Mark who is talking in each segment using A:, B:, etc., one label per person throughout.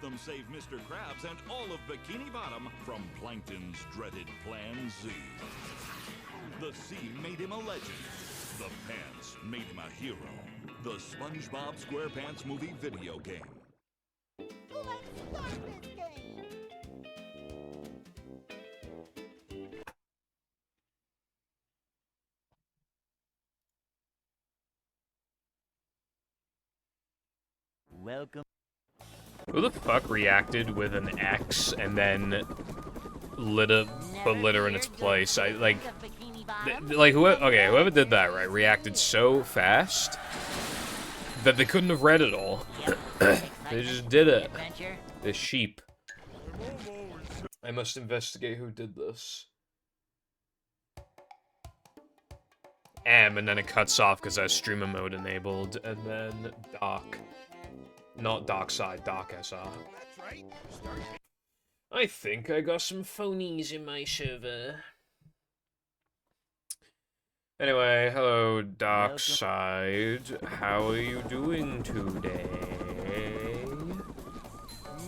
A: them save Mr. Krabs and all of Bikini Bottom from Plankton's dreaded Plan Z. The sea made him a legend. The pants made him a hero. The SpongeBob SquarePants movie video game.
B: Let's start this game!
C: Welcome.
D: Who the fuck reacted with an X and then put litter in its place? Whoever did that, right, reacted so fast that they couldn't have read it all. They just did it. The sheep. I must investigate who did this. And then it cuts off because I have streamer mode enabled, and then Doc. Not Dark Side, Dark SR. I think I got some phonies in my server. Anyway, hello, Dark Side. How are you doing today?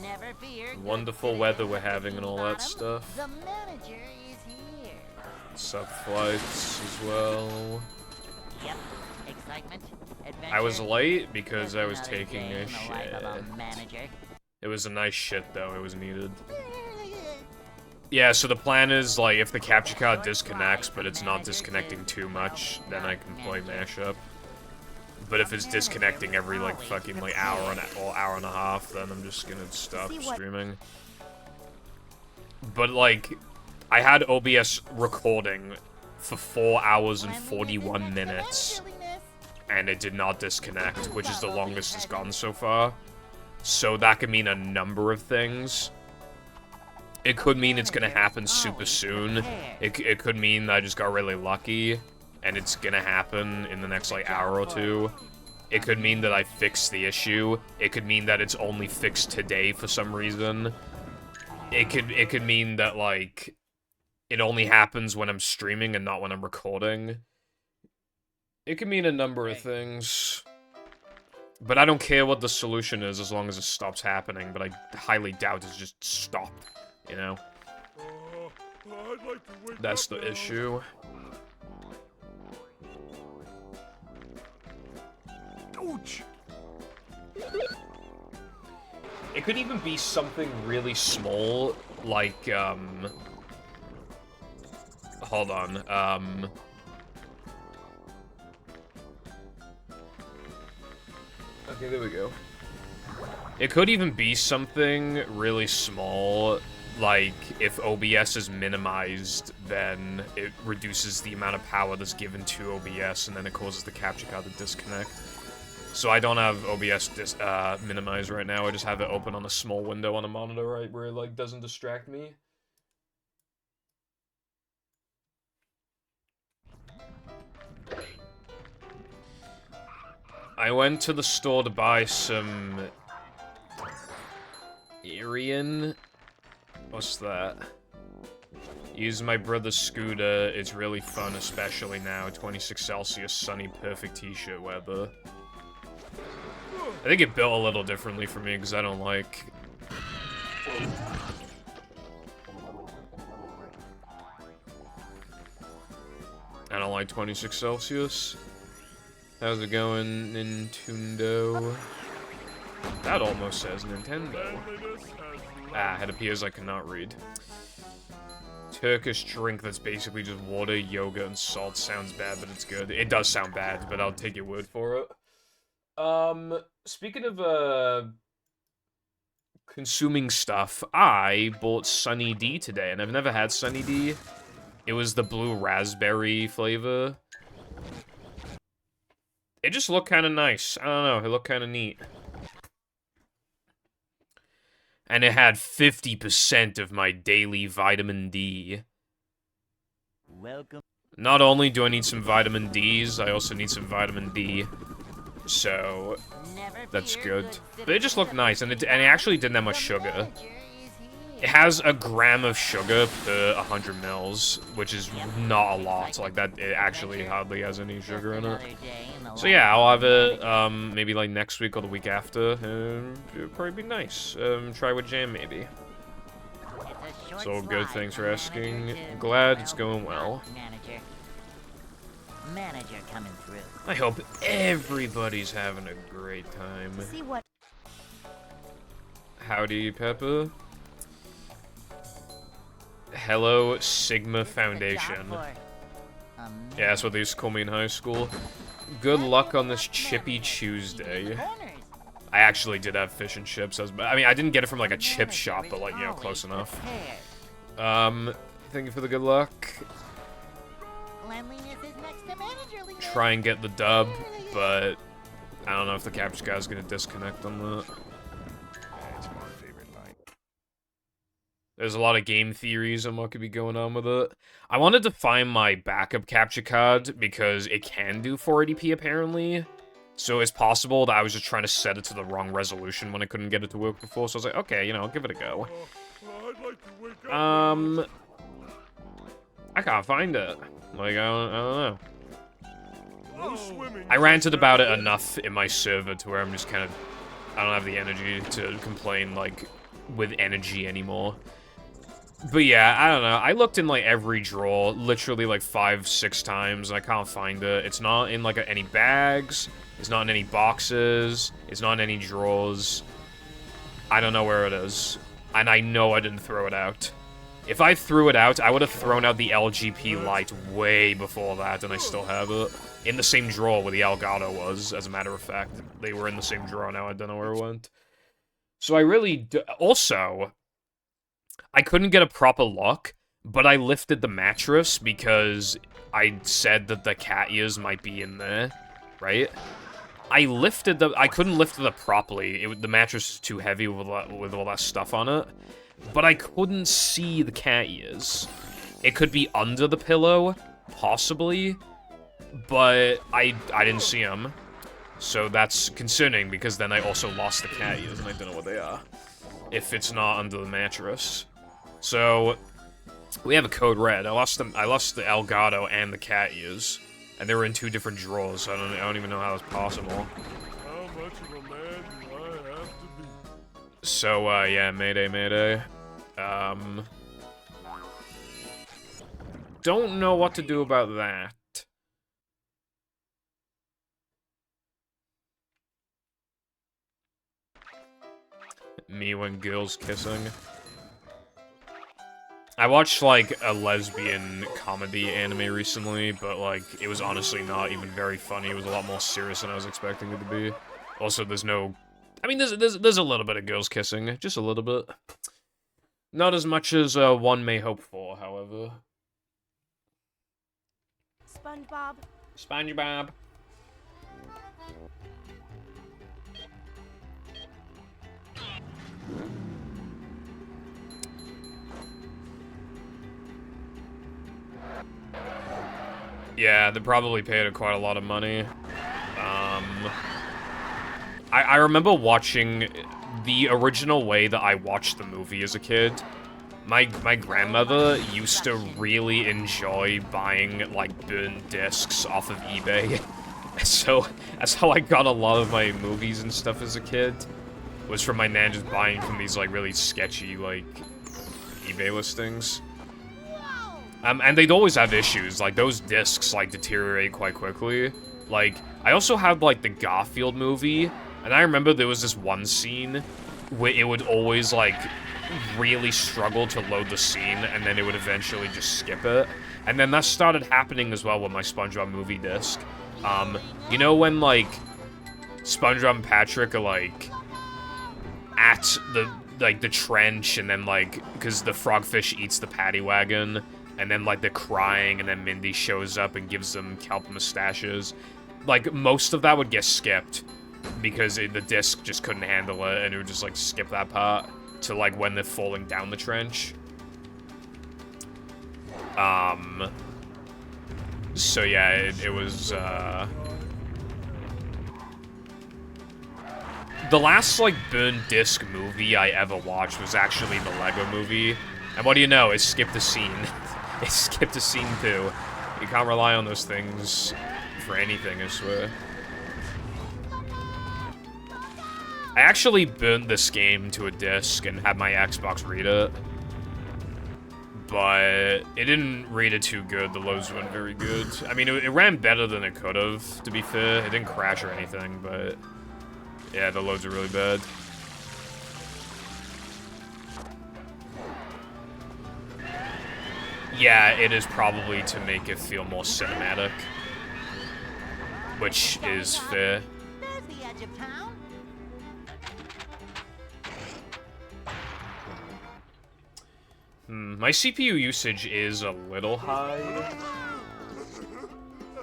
C: Never fear.
D: Wonderful weather we're having and all that stuff.
C: The manager is here.
D: Sub-flights as well.
C: Yep. Excitement. Adventure.
D: I was late because I was taking a
C: in the life of a
D: shit.
C: manager.
D: It was a nice shit, though. It was needed. Yeah, so the plan is, like, if the capture card disconnects, but it's not disconnecting too much, then I can play mashup. But if it's disconnecting every, like, fucking, like, hour and a half, then I'm just gonna stop streaming. But, like, I had OBS recording for 4 hours and 41 minutes, and it did not disconnect, which is the longest it's gone so far. So that could mean a number of things. It could mean it's gonna happen super soon. It could mean that I just got really lucky, and it's gonna happen in the next, like, hour or two. It could mean that I fixed the issue. It could mean that it's only fixed today for some reason. It could mean that, like, it only happens when I'm streaming and not when I'm recording. It could mean a number of things. But I don't care what the solution is as long as it stops happening, but I highly doubt it's just stopped, you know? That's the issue. Ouch! It could even be something really small, like, hold on, okay, there we go. It could even be something really small, like, if OBS is minimized, then it reduces the amount of power that's given to OBS, and then it causes the capture card to disconnect. So I don't have OBS minimized right now, I just have it open on a small window on a monitor, right, where it, like, doesn't distract me. I went to the store to buy some... Arian? What's that? Use my brother's scooter, it's really fun, especially now, 26 Celsius, sunny, perfect t-shirt weather. I think it built a little differently for me, because I don't like... I don't like 26 Celsius. How's it going, Hundo? That almost says Nintendo. Ah, it appears I cannot read. Turkish drink that's basically just water, yogurt, and salt. Sounds bad, but it's good. It does sound bad, but I'll take your word for it. Speaking of, consuming stuff, I bought Sunny D today, and I've never had Sunny D. It was the blue raspberry flavor. It just looked kind of nice. I don't know, it looked kind of neat. And it had 50% of my daily vitamin D.
C: Welcome.
D: Not only do I need some vitamin Ds, I also need some vitamin D. So, that's good. But it just looked nice, and it actually didn't have much sugar. It has a gram of sugar per 100 mils, which is not a lot. Like, that, it actually hardly has any sugar in it. So yeah, I'll have it, maybe like next week or the week after. It'll probably be nice. Try with jam, maybe. It's all good, thanks for asking. Glad it's going well.
C: Manager coming through.
D: I hope everybody's having a great time.
B: See what?
D: Howdy, Peppa. Hello, Sigma Foundation. Yeah, that's what they used to call me in high school. Good luck on this Chippy Tuesday. I actually did have fish and chips. I mean, I didn't get it from like a chip shop, but like, you know, close enough. Thank you for the good luck. Try and get the dub, but I don't know if the capture guy's gonna disconnect on that. There's a lot of game theories on what could be going on with it. I wanted to find my backup capture card because it can do 480p apparently. So it's possible that I was just trying to set it to the wrong resolution when I couldn't get it to work before. So I was like, okay, you know, I'll give it a go. I can't find it. Like, I don't know. I ranted about it enough in my server to where I'm just kind of... I don't have the energy to complain, like, with energy anymore. But yeah, I don't know. I looked in, like, every drawer, literally, like, 5-6 times, and I can't find it. It's not in, like, any bags. It's not in any boxes. It's not in any drawers. I don't know where it is. And I know I didn't throw it out. If I threw it out, I would have thrown out the LGP light way before that, and I still have it. In the same drawer where the Elgato was, as a matter of fact. They were in the same drawer now, I don't know where it went. So I really... Also, I couldn't get a proper lock, but I lifted the mattress because I said that the cat ears might be in there, right? I couldn't lift it up properly. The mattress is too heavy with all that stuff on it. But I couldn't see the cat ears. It could be under the pillow, possibly, but I didn't see them. So that's concerning, because then I also lost the cat ears, and I don't know what they are. If it's not under the mattress. So, we have a code red. I lost the Elgato and the cat ears. And they were in 2 different drawers, so I don't even know how that's possible.
E: How much of a man do I have to be?
D: So, yeah, mayday. Don't know what to do about that. Me when girls kissing. I watched, like, a lesbian comedy anime recently, but, like, it was honestly not even very funny. It was a lot more serious than I was expecting it to be. Also, there's no... I mean, there's a little bit of girls kissing. Just a little bit. Not as much as one may hope for, however.
B: SpongeBob.
D: SpongeBob. Yeah, they probably paid her quite a lot of money. I remember watching the original way that I watched the movie as a kid. My grandmother used to really enjoy buying, like, burnt discs off of eBay. So, that's how I got a lot of my movies and stuff as a kid. Was from my nan just buying from these, like, really sketchy, like, eBay listings. And they'd always have issues, like, those discs, like, deteriorate quite quickly. Like, I also had, like, the Garfield movie, and I remember there was this one scene where it would always, like, really struggle to load the scene, and then it would eventually just skip it. And then that started happening as well with my SpongeBob movie disc. You know when, like, SpongeBob and Patrick are, like, at the trench, and then, like, because the frogfish eats the paddy wagon, and then, like, they're crying, and then Mindy shows up and gives them kelp mustaches. Like, most of that would get skipped, because the disc just couldn't handle it, and it would just, like, skip that part to, like, when they're falling down the trench. So, yeah, it was, the last, like, burn disc movie I ever watched was actually the Lego movie. And what do you know? It skipped a scene. It skipped a scene, too. You can't rely on those things for anything, I swear. I actually burned this game to a disc and had my Xbox read it. But it didn't read it too good. The loads weren't very good. I mean, it ran better than it could have, to be fair. It didn't crash or anything, but... yeah, the loads are really bad. Yeah, it is probably to make it feel more cinematic. Which is fair.
B: There's the edge of town.
D: My CPU usage is a little high.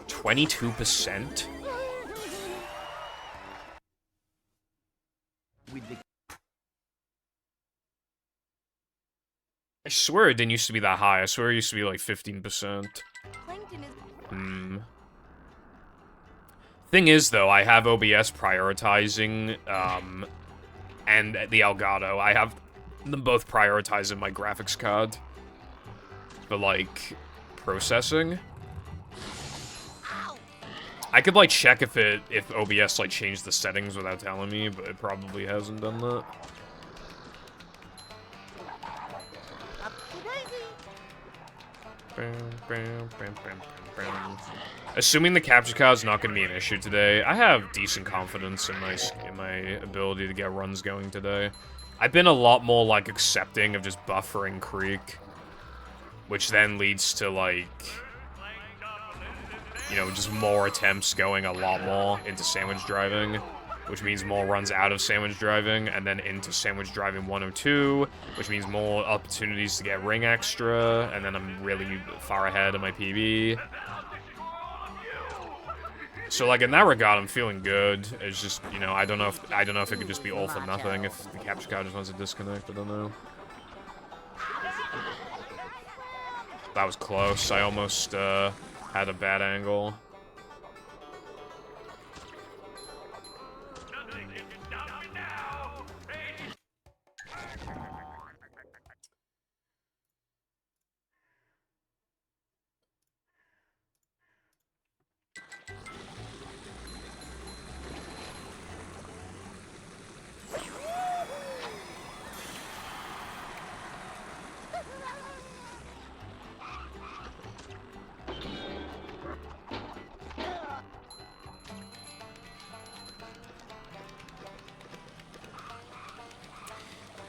D: 22%? I swear it didn't used to be that high. I swear it used to be like 15%. Thing is, though, I have OBS prioritizing, and the Elgato. I have them both prioritized in my graphics card. But, like, processing. I could, like, check if OBS, like, changed the settings without telling me, but it probably hasn't done that. Assuming the capture card is not going to be an issue today, I have decent confidence in my ability to get runs going today. I've been a lot more, like, accepting of just buffering Creek, which then leads to, like, you know, just more attempts going a lot more into sandwich driving, which means more runs out of sandwich driving, and then into sandwich driving 102, which means more opportunities to get ring extra, and then I'm really far ahead of my PB. So, like, in that regard, I'm feeling good. It's just, you know, I don't know if it could just be all for nothing if the capture card just wants to disconnect. I don't know. That was close. I almost had a bad angle.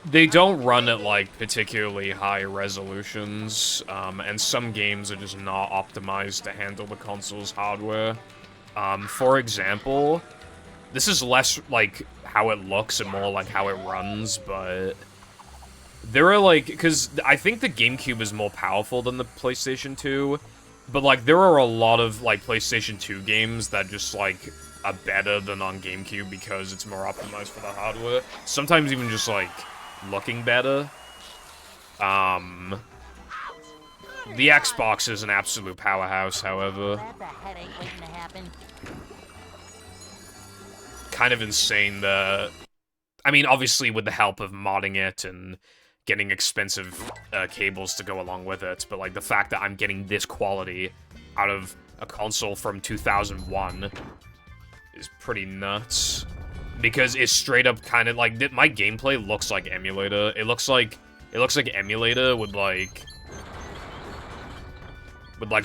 D: They don't run at, like, particularly high resolutions, and some games are just not optimized to handle the console's hardware. For example, this is less, like, how it looks and more, like, how it runs, but... there are, like, because I think the GameCube is more powerful than the PlayStation 2, but, like, there are a lot of, like, PlayStation 2 games that just, like, are better than on GameCube because it's more optimized for the hardware. Sometimes even just, like... looking better. The Xbox is an absolute powerhouse, however.
C: That's a headache waiting to happen.
D: Kind of insane that... I mean, obviously with the help of modding it and getting expensive cables to go along with it, but like the fact that I'm getting this quality out of a console from 2001 is pretty nuts. Because it's straight up kind of like my gameplay looks like emulator. It looks like emulator with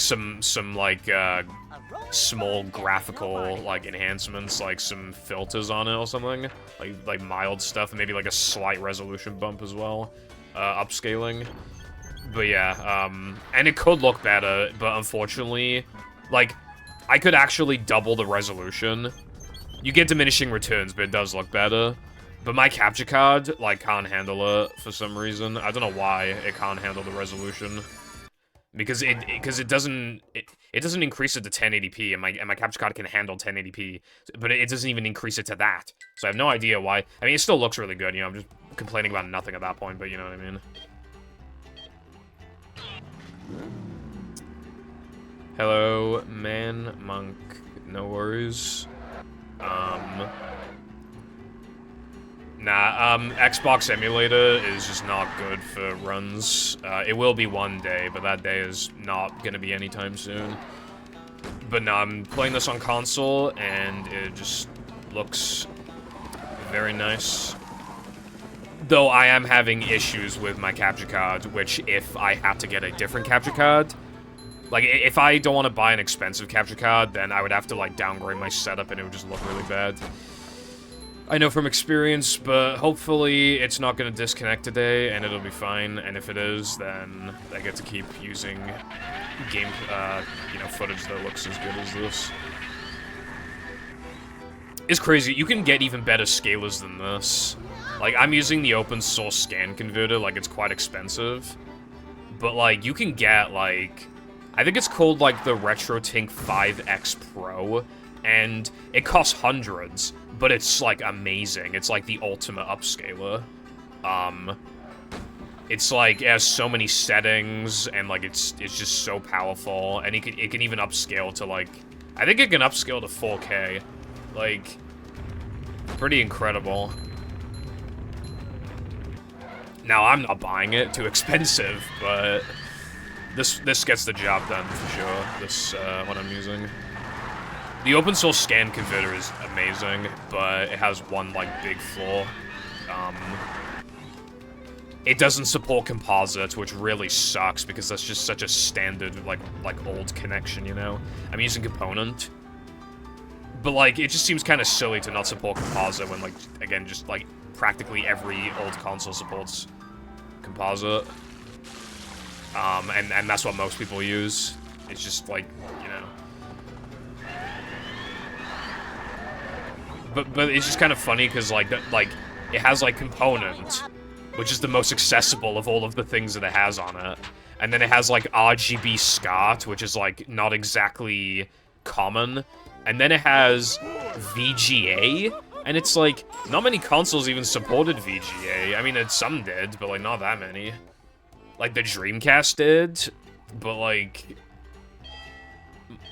D: some like small graphical like enhancements, like some filters on it or something, like mild stuff, and maybe like a slight resolution bump as well, upscaling. But yeah, and it could look better, but unfortunately, like I could actually double the resolution. You get diminishing returns, but it does look better. But my capture card, like, can't handle it for some reason. I don't know why it can't handle the resolution. Because it doesn't increase it to 1080p, and my capture card can handle 1080p, but it doesn't even increase it to that. So I have no idea why. I mean, it still looks really good, you know, I'm just complaining about nothing at that point, but you know what I mean. Hello, man, monk, no worries. Nah, Xbox emulator is just not good for runs. It will be one day, but that day is not gonna be anytime soon. But no, I'm playing this on console, and it just looks very nice. Though I am having issues with my capture card, which if I had to get a different capture card, like, if I don't want to buy an expensive capture card, then I would have to, like, downgrade my setup, and it would just look really bad. I know from experience, but hopefully it's not going to disconnect today, and it'll be fine, and if it is, then I get to keep using game, you know, footage that looks as good as this. It's crazy, you can get even better scalers than this. Like, I'm using the open source scan converter, like, it's quite expensive. But, like, you can get, like, I think it's called, like, the RetroTink 5X Pro, and it costs hundreds, but it's, like, amazing. It's, like, the ultimate upscaler. It's, like, it has so many settings, and, like, it's just so powerful, and it can even upscale to, like, I think it can upscale to 4K. Like, pretty incredible. Now, I'm not buying it, too expensive, but this gets the job done for sure, this, what I'm using. The open source scan converter is amazing, but it has one, like, big flaw. It doesn't support composites, which really sucks, because that's just such a standard, like old connection, you know? I'm using component. But, like, it just seems kind of silly to not support composite when, like, again, just, like, practically every old console supports composite. And that's what most people use. It's just, like, you know. But it's just kind of funny, because, like, it has, like, component, which is the most accessible of all of the things that it has on it. And then it has, like, RGB SCART, which is, like, not exactly common. And then it has VGA, and it's, like, not many consoles even supported VGA. I mean, some did, but, like, not that many. Like, the Dreamcast did, but, like,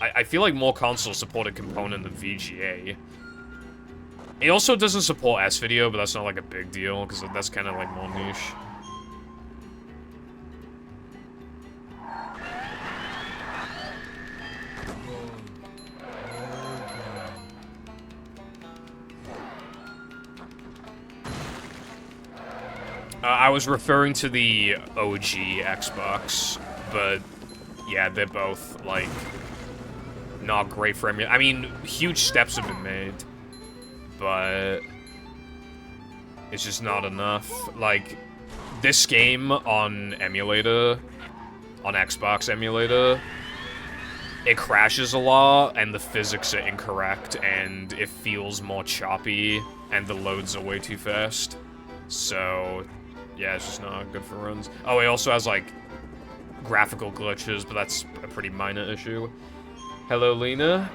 D: I feel like more consoles supported component than VGA. It also doesn't support S-Video, but that's not, like, a big deal, because that's kind of, like, more niche. I was referring to the OG Xbox, but yeah, they're both, like, not great for emulation. I mean, huge steps have been made, but it's just not enough. Like, this game on emulator, on Xbox emulator, it crashes a lot, and the physics are incorrect, and it feels more choppy, and the loads are way too fast. So yeah, it's just not good for runs. Oh, it also has, like, graphical glitches, but that's a pretty minor issue. Hello, Lena.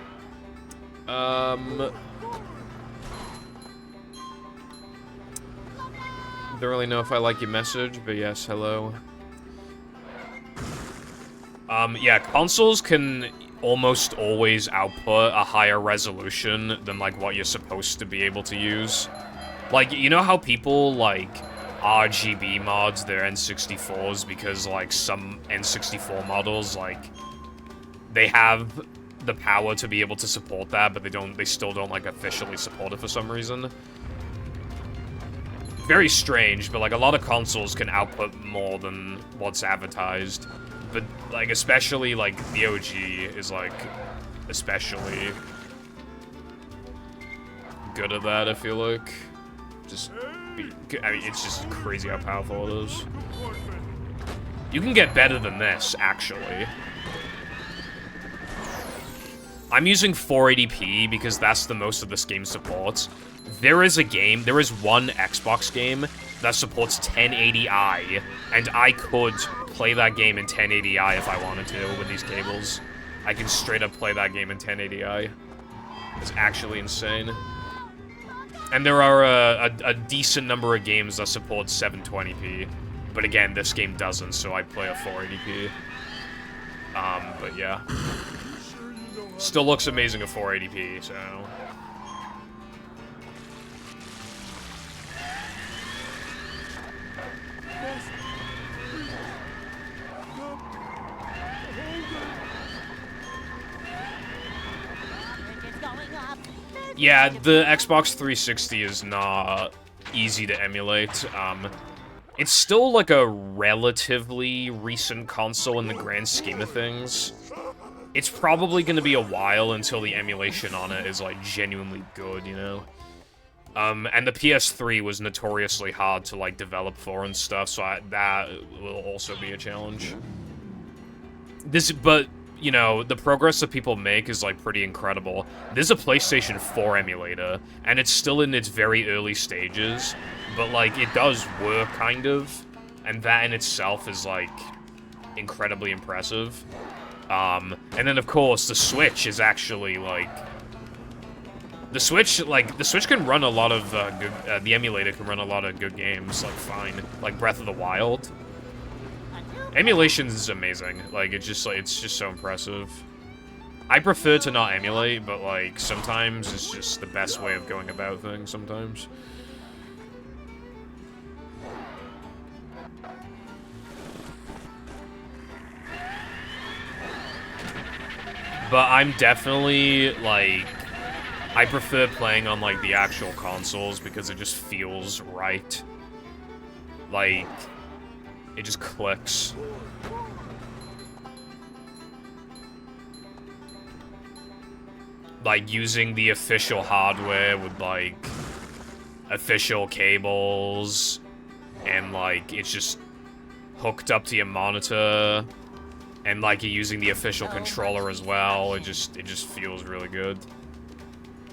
D: Don't really know if I like your message, but yes, hello. Yeah, consoles can almost always output a higher resolution than, like, what you're supposed to be able to use. Like, you know how people, like, RGB mods their N64s because, like, some N64 models, like, they have the power to be able to support that, but they still don't, like, officially support it for some reason. Very strange, but, like, a lot of consoles can output more than what's advertised. But, like, especially, like, the OG is, like, especially good at that, I feel like. I mean, it's just crazy how powerful it is. You can get better than this, actually. I'm using 480p because that's the most of this game supports. There is one Xbox game that supports 1080i, and I could play that game in 1080i if I wanted to with these cables. I can straight up play that game in 1080i. It's actually insane. And there are a decent number of games that support 720p. But again, this game doesn't, so I play a 480p. But yeah. Still looks amazing at 480p, so...
B: up. There's
D: Yeah,
B: edge of
D: the
B: town.
D: Xbox 360 is not easy to emulate. It's still like a relatively recent console in the grand scheme of things. It's probably going to be a while until the emulation on it is like genuinely good, you know? And the PS3 was notoriously hard to like develop for and stuff, so that will also be a challenge. But you know, the progress that people make is like pretty incredible. There's a PlayStation 4 emulator, and it's still in its very early stages, but like it does work kind of, and that in itself is like incredibly impressive. And then of course the Switch is actually like the Switch can run a lot of good. The emulator can run a lot of good games like fine, like Breath of the Wild. Emulation is amazing. Like it's just so impressive. I prefer to not emulate, but like sometimes it's just the best way of going about things. Sometimes. But I'm definitely like I prefer playing on like the actual consoles because it just feels right. Like it just clicks. Like, using the official hardware with, like, official cables, and, like, it's just hooked up to your monitor, and, like, you're using the official controller as well, it just feels really good.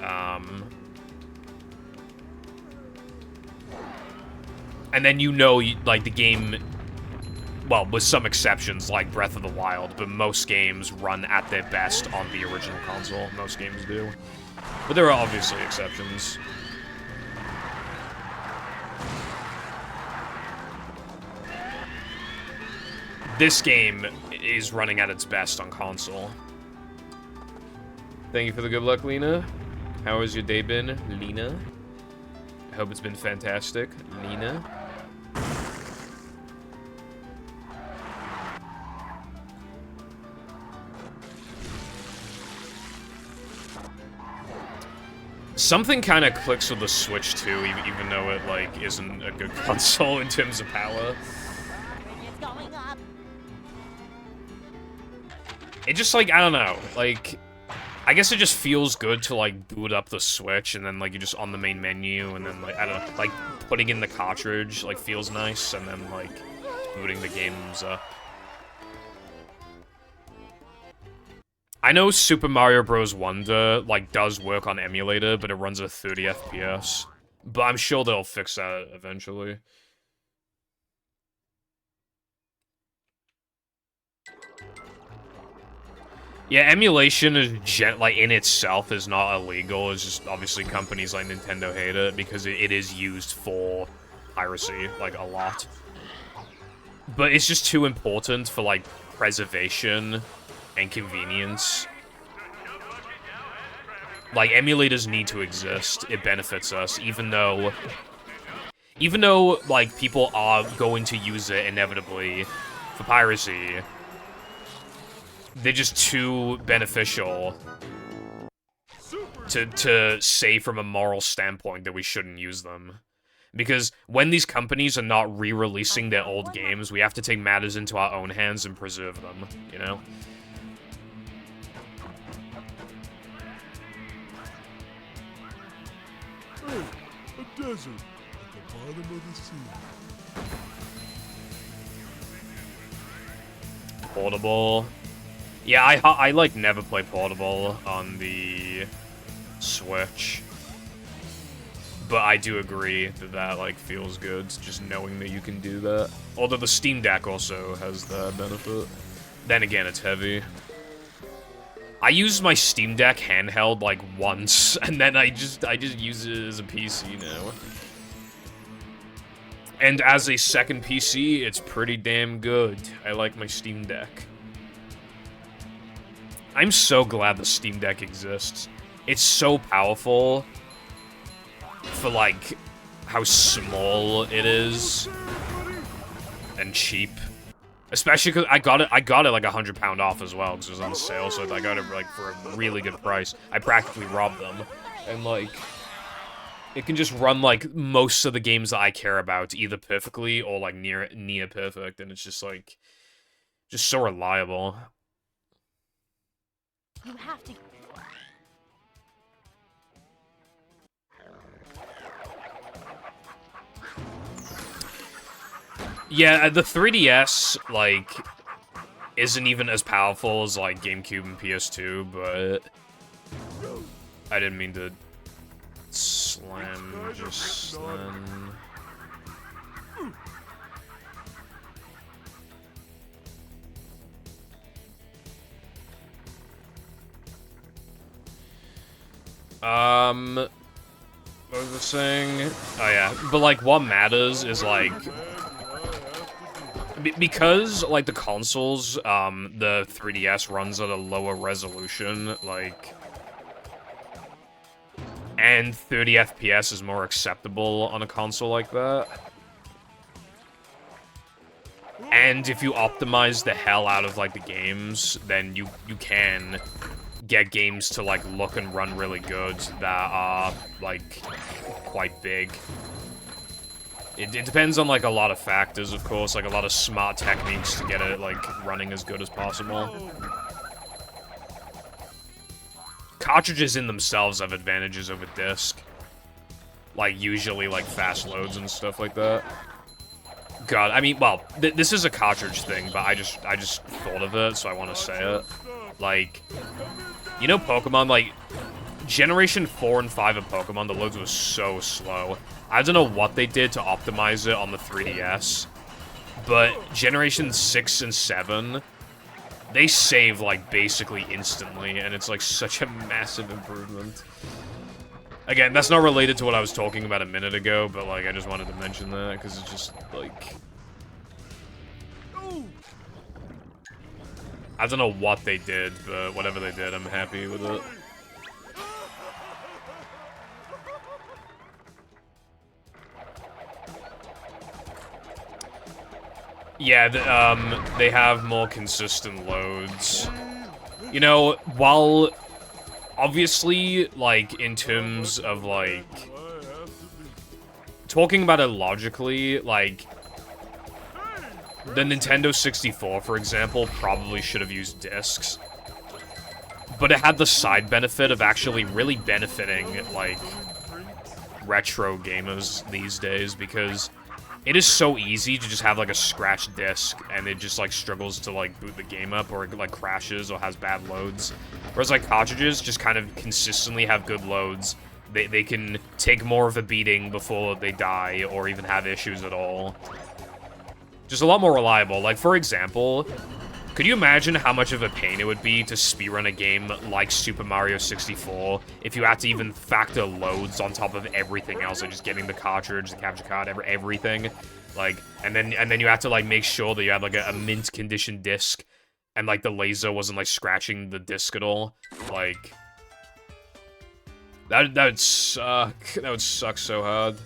D: And then you know, like, the game... Well, with some exceptions, like Breath of the Wild, but most games run at their best on the original console. Most games do. But there are obviously exceptions. This game is running at its best on console. Thank you for the good luck, Lena. How has your day been, Lena? I hope it's been fantastic, Lena. Something kind of clicks with the Switch too, even though it like isn't a good console in terms of power.
B: It's going up.
D: It just like I don't know, like I guess it just feels good to like boot up the Switch and then like you're just on the main menu and then like I don't know, like putting in the cartridge like feels nice and then like booting the games up. I know Super Mario Bros. Wonder, like, does work on emulator, but it runs at 30 FPS. But I'm sure they'll fix that eventually. Yeah, emulation is, like, in itself is not illegal. It's just, obviously, companies like Nintendo hate it because it is used for piracy, like, a lot. But it's just too important for, like, preservation and convenience. Like, emulators need to exist. It benefits us, even though, like, people are going to use it inevitably for piracy. They're just too beneficial to say from a moral standpoint that we shouldn't use them. Because when these companies are not re-releasing their old games, we have to take matters into our own hands and preserve them, you know?
E: Hey, a desert at the bottom of the sea.
D: Portable. Yeah, I like never play portable on the Switch. But I do agree that like feels good, just knowing that you can do that. Although the Steam Deck also has that benefit. Then again, it's heavy. I used my Steam Deck handheld like once, and then I just use it as a PC now. And as a second PC, it's pretty damn good. I like my Steam Deck. I'm so glad the Steam Deck exists. It's so powerful for like how small it is and cheap. Especially because I got it like £100 off as well, because it was on sale, so I got it like for a really good price. I practically robbed them. And like, it can just run like most of the games that I care about, either perfectly or like near perfect, and it's just like, just so reliable.
B: You have to.
D: Yeah, the 3DS, like, isn't even as powerful as, like, GameCube and PS2, but I didn't mean to slam just then. What was I saying? Oh yeah, but, like, what matters is, like, because, like, the consoles, the 3DS runs at a lower resolution, like, and 30 FPS is more acceptable on a console like that. And if you optimize the hell out of, like, the games, then you can get games to, like, look and run really good that are, like, quite big. It depends on, like, a lot of factors, of course, like, a lot of smart techniques to get it, like, running as good as possible. Cartridges in themselves have advantages over disc. Like, usually, like, fast loads and stuff like that. God, I mean, well, this is a cartridge thing, but I just thought of it, so I want to say it. Like, you know Pokemon, like, Generation 4 and 5 of Pokemon, the loads were so slow. I don't know what they did to optimize it on the 3DS, but Generation 6 and 7, they save, like, basically instantly, and it's, like, such a massive improvement. Again, that's not related to what I was talking about a minute ago, but, like, I just wanted to mention that, because it's just, like... I don't know what they did, but whatever they did, I'm happy with it. Yeah, they have more consistent loads. You know, while... Obviously, like, in terms of, like... Talking about it logically, like... The Nintendo 64, for example, probably should have used discs. But it had the side benefit of actually really benefiting, like, retro gamers these days, because it is so easy to just have, like, a scratched disc, and it just, like, struggles to, like, boot the game up, or, like, crashes, or has bad loads. Whereas, like, cartridges just kind of consistently have good loads. They can take more of a beating before they die, or even have issues at all. Just a lot more reliable. Like, for example, could you imagine how much of a pain it would be to speedrun a game like Super Mario 64 if you had to even factor loads on top of everything else, like just getting the cartridge, the capture card, everything, like, and then you have to, like, make sure that you have, like, a mint condition disc, and, like, the laser wasn't, like, scratching the disc at all. Like, that would suck. That would suck so hard.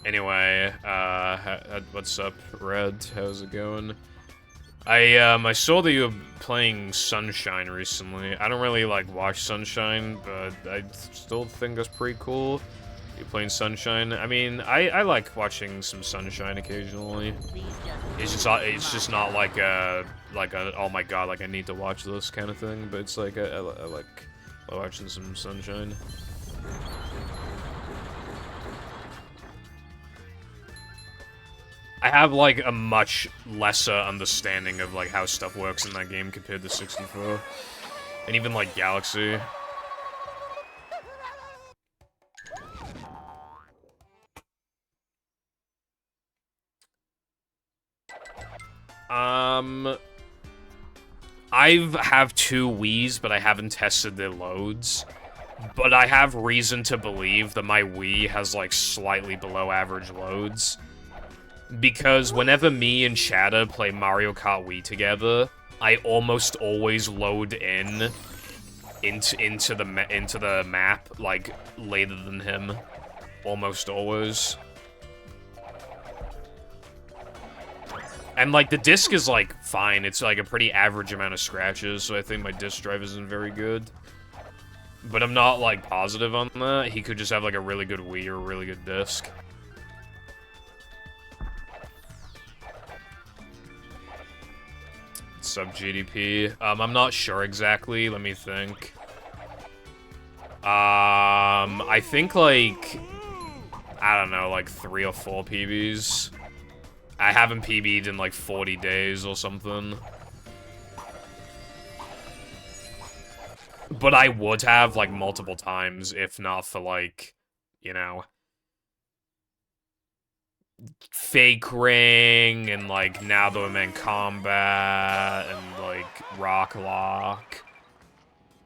D: Anyway, what's up, Red? How's it going? I saw that you were playing Sunshine recently. I don't really, like, watch Sunshine, but I still think that's pretty cool. You're playing Sunshine. I mean, I like watching some Sunshine occasionally. It's just not like a, oh my god, like, I need to watch this kind of thing, but it's like, I like watching some Sunshine. I have, like, a much lesser understanding of, like, how stuff works in that game compared to 64. And even, like, Galaxy. I have 2 Wiis, but I haven't tested their loads. But I have reason to believe that my Wii has, like, slightly below average loads. Because whenever me and Shadow play Mario Kart Wii together, I almost always load into the map, like, later than him. Almost always. And, like, the disc is, like, fine. It's, like, a pretty average amount of scratches, so I think my disc drive isn't very good. But I'm not, like, positive on that. He could just have, like, a really good Wii or a really good disc. Sub GDP. I'm not sure exactly. Let me think. I think, like, I don't know, like 3 or 4 PBs. I haven't PB'd in, like, 40 days or something. But I would have, like, multiple times, if not for, like, you know, Fake Ring, and, like, now that I'm in combat, and, like, Rock Lock,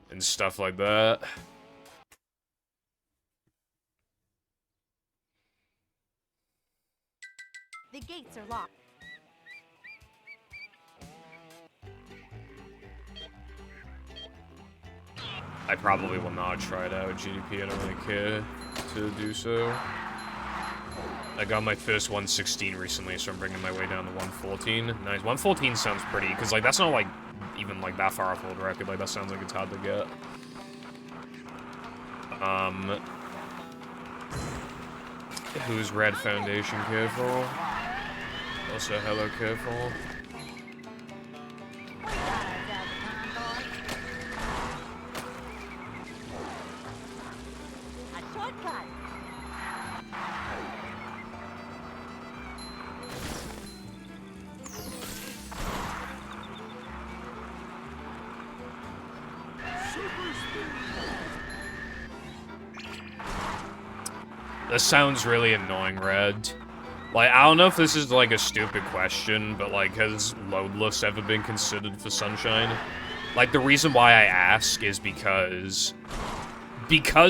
D: and stuff like that.
B: The gates are locked.
D: I probably will not try it out, GDP, I don't really care to do so. I got my first 116 recently, so I'm bringing my way down to 114. Nice. 114 sounds pretty, because, like, that's not, like, even, like, that far off world record. Like, that sounds like it's hard to get. Who's Red Foundation? Careful. Also, hello, careful.
B: A shortcut.
D: This sounds really annoying, Red. Like, I don't know if this is, like, a stupid question, but, like, has loadless ever been considered for Sunshine? Like, the reason why I ask is because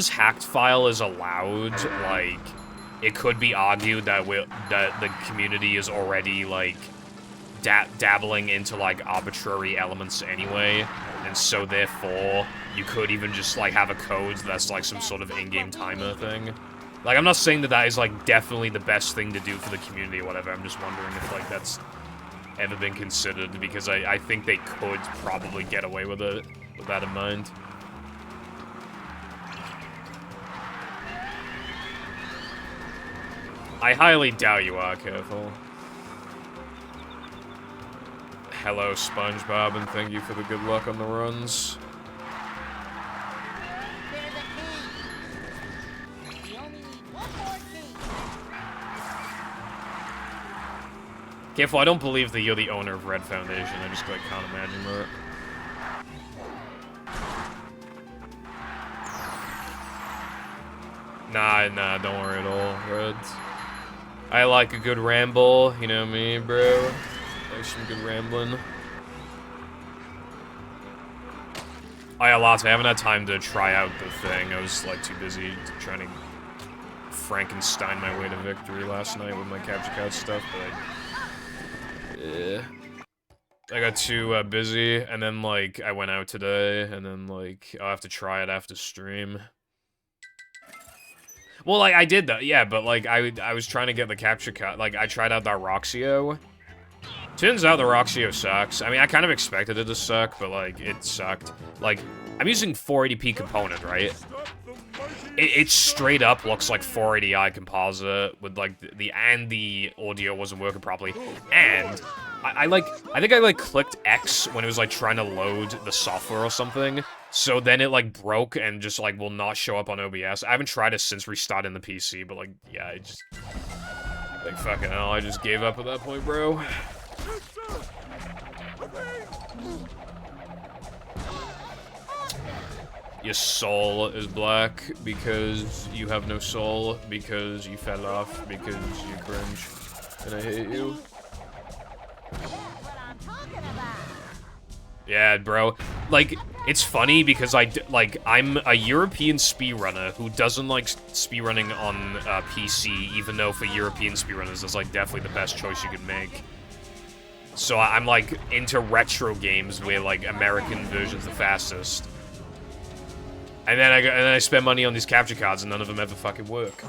D: hacked file is allowed, like, it could be argued that that the community is already, like, dabbling into, like, arbitrary elements anyway, and so, therefore, you could even just, like, have a code that's, like, some sort of in-game timer thing. Like, I'm not saying that that is, like, definitely the best thing to do for the community or whatever. I'm just wondering if, like, that's ever been considered, because I think they could probably get away with it, with that in mind. I highly doubt you are, careful. Hello, SpongeBob, and thank you for the good luck on the runs. Careful, I don't believe that you're the owner of Red Foundation. I just, like, can't imagine that. Nah, don't worry at all, Red. I like a good ramble, you know me, bro. Like some good rambling. Oh yeah, lots. I haven't had time to try out the thing. I was, like, too busy trying to Frankenstein my way to victory last night with my capture card stuff, but I got too busy, and then, like, I went out today, and then, like, I'll have to try it after stream. Well, like, I did that, yeah, but, like, I was trying to get the capture card. Like, I tried out that Roxio. Turns out the Roxio sucks. I mean, I kind of expected it to suck, but, like, it sucked. Like, I'm using 480p component, right? It straight up looks like 480i composite with, like, the audio wasn't working properly. And I think I, like, clicked X when it was, like, trying to load the software or something. So then it, like, broke and just, like, will not show up on OBS. I haven't tried it since restarting the PC, but, like, yeah, it just... Like, fucking hell, I just gave up at that point, bro. Your soul is black because you have no soul, because you fell off, because you cringe, and I hate you. Yeah, bro. Like, it's funny because I'm a European speedrunner who doesn't like speedrunning on PC, even though for European speedrunners, that's, like, definitely the best choice you could make. So I'm, like, into retro games where, like, American version's the fastest. And then I spend money on these capture cards, and none of them ever fucking work.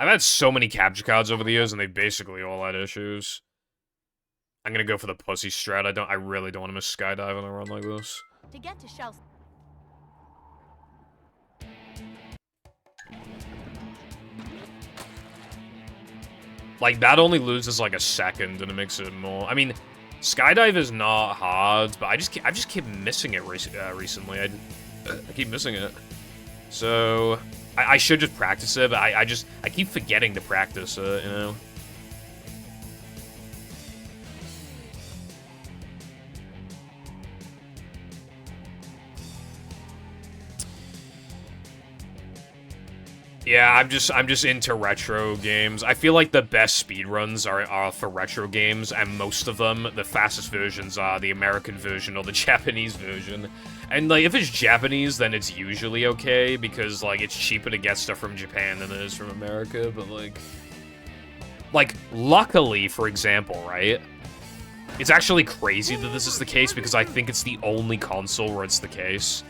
D: I've had so many capture cards over the years, and they basically all had issues. I'm gonna go for the pussy strat. I really don't want to miss skydive on a run like this.
B: To get to shells.
D: Like, that only loses, like, a second, and it makes it more... I mean, skydive is not hard, but I just keep missing it recently. I keep missing it. So, I should just practice it, but I keep forgetting to practice it, you know? Yeah, I'm just into retro games. I feel like the best speedruns are for retro games, and most of them, the fastest versions are the American version or the Japanese version. And, like, if it's Japanese, then it's usually okay, because, like, it's cheaper to get stuff from Japan than it is from America, but, like, luckily, for example, right? It's actually crazy that this is the case, because I think it's the only console where it's the case.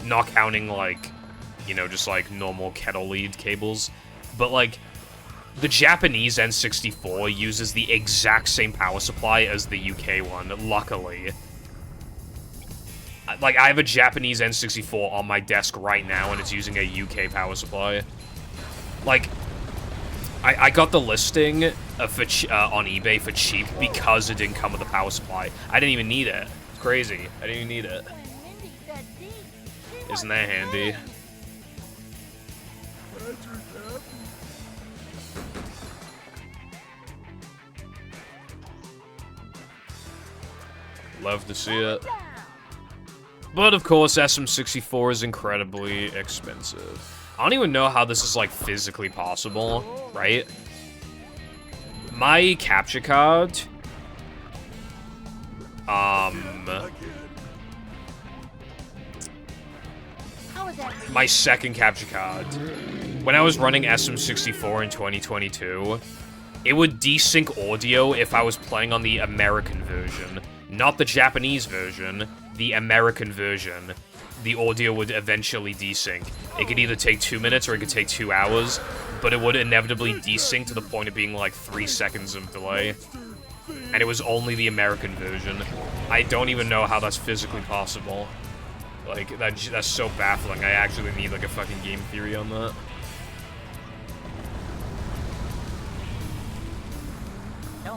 D: Not counting, like... you know, just like normal kettle lead cables. But like, the Japanese N64 uses the exact same power supply as the UK one, luckily. Like, I have a Japanese N64 on my desk right now, and it's using a UK power supply. Like, I got the listing on eBay for cheap because it didn't come with a power supply. I didn't even need it. It's crazy. I didn't even need it. Isn't that handy? Love to see it. But of course, SM64 is incredibly expensive. I don't even know how this is, like, physically possible, right? My capture card... my second capture card. When I was running SM64 in 2022, it would desync audio if I was playing on the American version. Not the Japanese version, the American version. The audio would eventually desync. It could either take 2 minutes or it could take 2 hours, but it would inevitably desync to the point of being like 3 seconds of delay. And it was only the American version. I don't even know how that's physically possible. Like, that's so baffling. I actually need like a fucking game theory on that.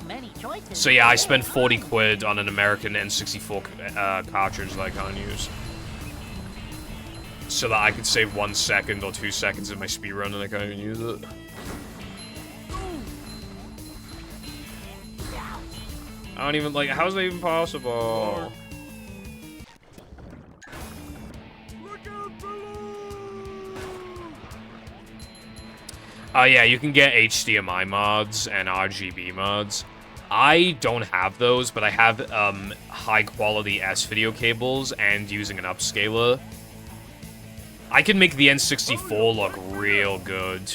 C: Many choices.
D: So yeah, I spent 40 quid on an American N64 cartridge that I can't use. So that I could save 1 second or 2 seconds in my speedrun and I can't even use it. I don't even, like, how is that even possible? Yeah, you can get HDMI mods and RGB mods. I don't have those, but I have high-quality S-video cables and using an upscaler. I can make the N64 look real good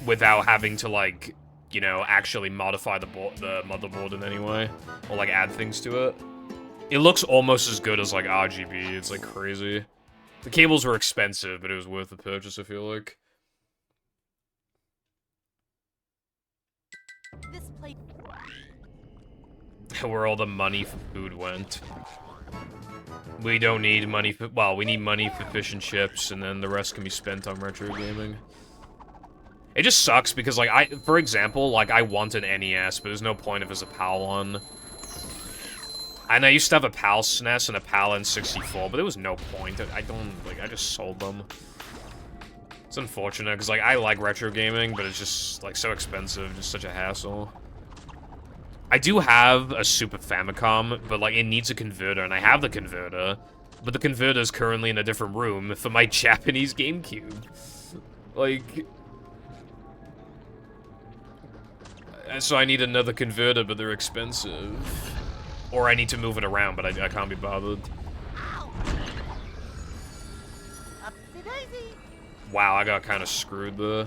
D: without having to, like, you know, actually modify the motherboard in any way, or, like, add things to it. It looks almost as good as, like, RGB. It's, like, crazy. The cables were expensive, but it was worth the purchase, I feel like.
B: This plate.
D: Where all the money for food went. We don't need money for, well, we need money for fish and chips, and then the rest can be spent on retro gaming. It just sucks because, like, for example, like, I want an NES, but there's no point if it's a PAL one. And I used to have a PAL SNES and a PAL N64, but there was no point. I just sold them. It's unfortunate, because, like, I like retro gaming, but it's just, like, so expensive, just such a hassle. I do have a Super Famicom, but, like, it needs a converter, and I have the converter, but the converter is currently in a different room for my Japanese GameCube. Like... so I need another converter, but they're expensive. Or I need to move it around, but I can't be bothered. Wow, I got kind of screwed there.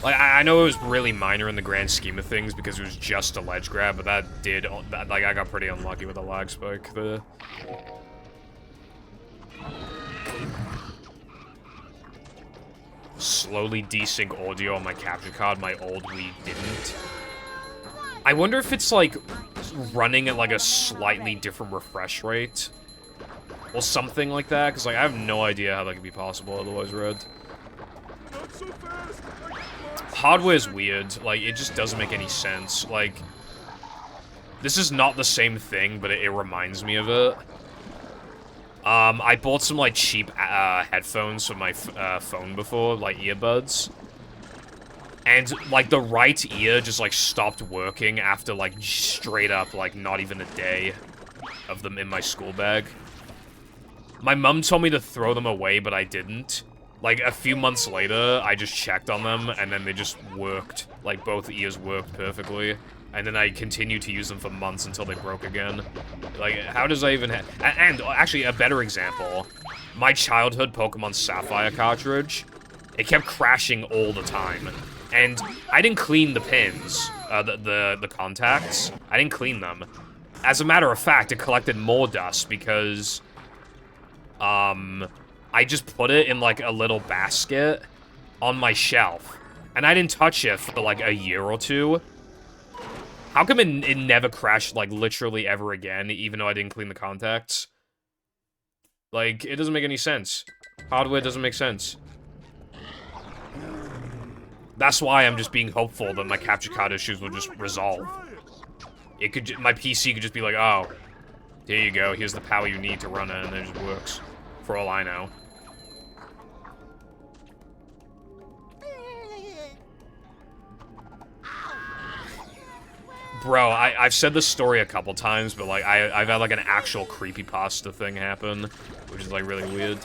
D: Like, I know it was really minor in the grand scheme of things because it was just a ledge grab, but like, I got pretty unlucky with a lag spike there. slowly desync audio on my capture card. My old Wii didn't. I wonder if it's, like, running at, like, a slightly different refresh rate. Or something like that, because, like, I have no idea how that could be possible otherwise, Red. Hardware's weird. Like, it just doesn't make any sense. Like, this is not the same thing, but it reminds me of it. I bought some, like, cheap headphones for my phone before, like, earbuds. And, like, the right ear just, like, stopped working after, like, straight up, like, not even a day of them in my school bag. My mom told me to throw them away, but I didn't. Like, a few months later, I just checked on them, and then they just worked. Like, both ears worked perfectly. And then I continued to use them for months until they broke again. Like, how does I even and, actually, a better example. My childhood Pokemon Sapphire cartridge, it kept crashing all the time. And I didn't clean the pins, the contacts. I didn't clean them. As a matter of fact, it collected more dust because, I just put it in, like, a little basket on my shelf. And I didn't touch it for, like, a year or two. How come it never crashed, like, literally ever again, even though I didn't clean the contacts? Like, it doesn't make any sense. Hardware doesn't make sense. That's why I'm just being hopeful that my capture card issues will just resolve. It could, my PC could just be like, oh, there you go, here's the power you need to run it, and it just works. For all I know. Bro, I've said this story a couple times, but, like, I've had, like, an actual creepypasta thing happen, which is, like, really weird.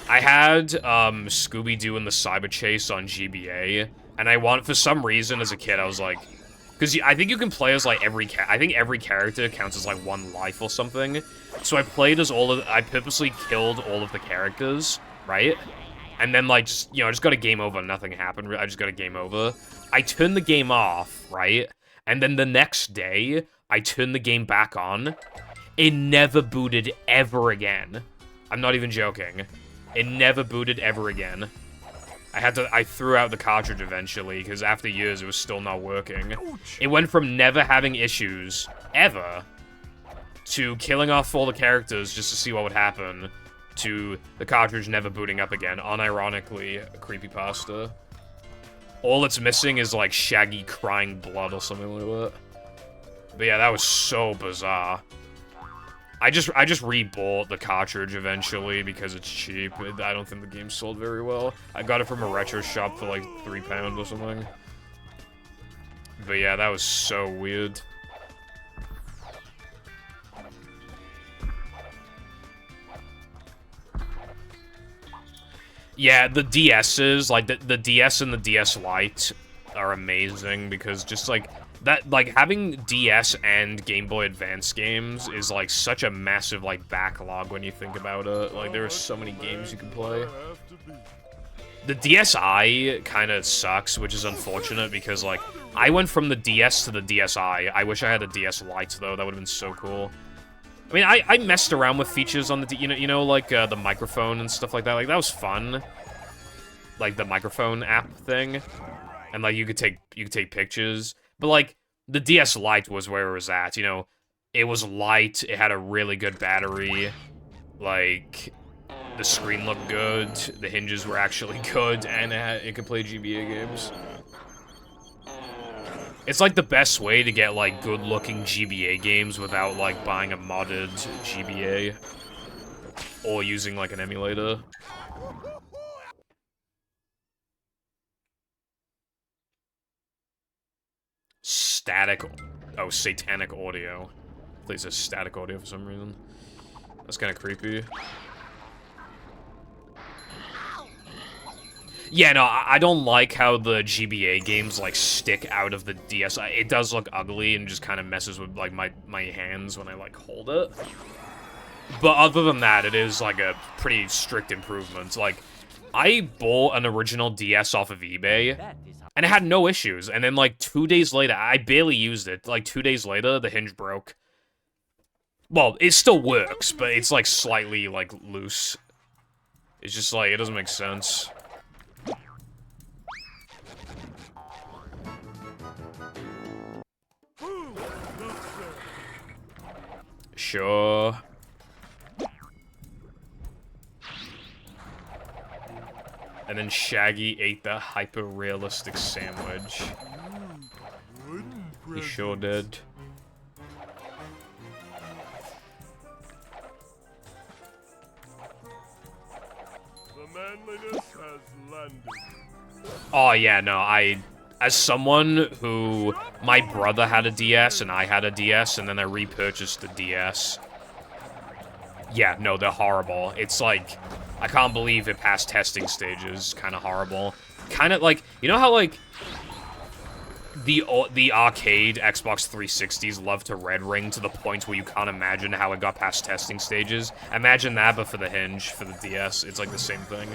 D: I had, Scooby-Doo and the Cyber Chase on GBA, and for some reason, as a kid, I was like, because I think you can play as, like, I think every character counts as, like, one life or something, so I purposely killed all of the characters, right? And then, like, just, you know, I just got a game over, nothing happened, I just got a game over. I turned the game off, right? And then the next day, I turned the game back on. It never booted ever again. I'm not even joking. It never booted ever again. I threw out the cartridge eventually, because after years, it was still not working. It went from never having issues, ever, to killing off all the characters just to see what would happen, to the cartridge never booting up again. Unironically, a creepypasta. All it's missing is, like, Shaggy crying blood or something like that. But yeah, that was so bizarre. I just rebought the cartridge eventually because it's cheap. I don't think the game sold very well. I got it from a retro shop for, like, £3 or something. But yeah, that was so weird. Yeah, the DS's, like, the DS and the DS Lite are amazing because just, like, having DS and Game Boy Advance games is, like, such a massive, like, backlog when you think about it. Like, there are so many games you can play. The DSi kind of sucks, which is unfortunate because, like, I went from the DS to the DSi. I wish I had a DS Lite, though. That would have been so cool. I mean, I messed around with features on the, you know, like, the microphone and stuff like that. Like, that was fun. Like, the microphone app thing. And, like, you could take pictures. But, like, the DS Lite was where it was at, you know? It was light, it had a really good battery. Like, the screen looked good, the hinges were actually good, and it could play GBA games. It's, like, the best way to get, like, good-looking GBA games without, like, buying a modded GBA. Or using, like, an emulator. Static... Oh, satanic audio. Plays as static audio for some reason. That's kind of creepy. Yeah, no, I don't like how the GBA games, like, stick out of the DS. It does look ugly and just kind of messes with, like, my hands when I, like, hold it. But other than that, it is, like, a pretty strict improvement. Like, I bought an original DS off of eBay, and it had no issues. And then, like, 2 days later, I barely used it. Like, 2 days later, the hinge broke. Well, it still works, but it's, like, slightly, like, loose. It's just, like, it doesn't make sense. Sure. And then Shaggy ate the hyper-realistic sandwich. He sure did.
E: The manliness has landed.
D: Oh, yeah, no, as someone who, my brother had a DS and I had a DS and then I repurchased the DS. Yeah, no, they're horrible. It's like, I can't believe it passed testing stages. Kind of horrible. Kind of like, you know how like, the arcade Xbox 360s love to red ring to the point where you can't imagine how it got past testing stages? Imagine that, but for the hinge, for the DS, it's like the same thing.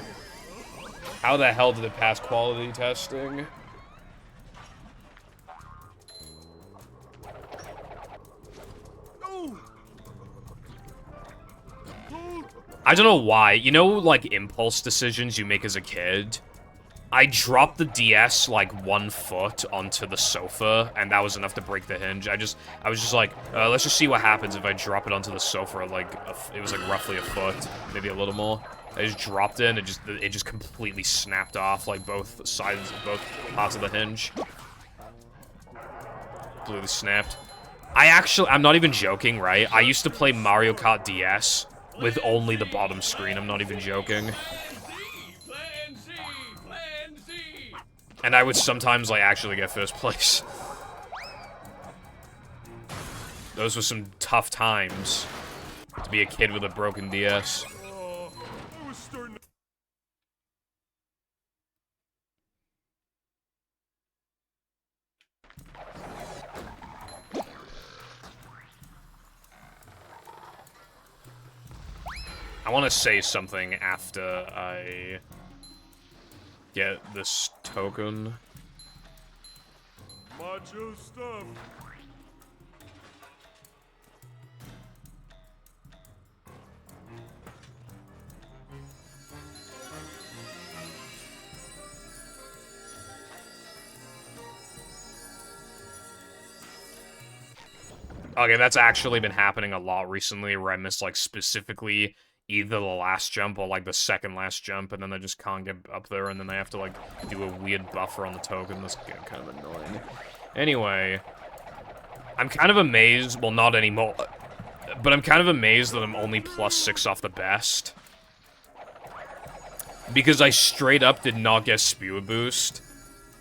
D: How the hell did it pass quality testing? I don't know why. You know, like, impulse decisions you make as a kid? I dropped the DS, like, 1 foot onto the sofa, and that was enough to break the hinge. I was just like, let's just see what happens if I drop it onto the sofa, like, it was, like, roughly a foot, maybe a little more. I just dropped it, and it just completely snapped off, like, both sides, both parts of the hinge. Completely snapped. I'm not even joking, right? I used to play Mario Kart DS with only the bottom screen. I'm not even joking. And I would sometimes, like, actually get first place. Those were some tough times to be a kid with a broken DS.
E: I was starting to...
D: I want to say something after I get this token.
E: Macho stuff.
D: Okay, that's actually been happening a lot recently, where I miss, like, specifically either the last jump or, like, the second last jump, and then I just can't get up there, and then I have to, like, do a weird buffer on the token. That's kind of annoying. Anyway, I'm kind of amazed, well, not anymore, but I'm kind of amazed that I'm only +6 off the best. Because I straight up did not get Spewer Boost,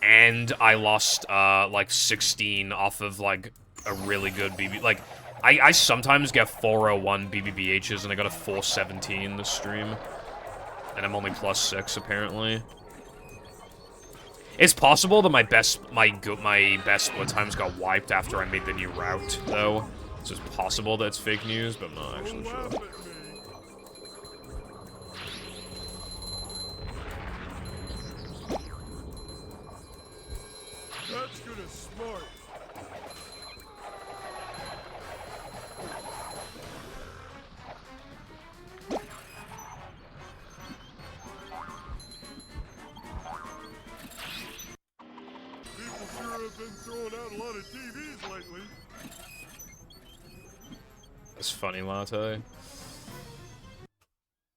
D: and I lost, like, 16 off of, like, a really good BB. Like, I sometimes get 401 BBBHs, and I got a 417 this stream. And I'm only +6, apparently. It's possible that my best split times got wiped after I made the new route, though. So it's possible that it's fake news, but I'm not actually sure.
E: That's gonna smart. People sure have been throwing out a lot of TVs lately.
D: That's funny, Latte.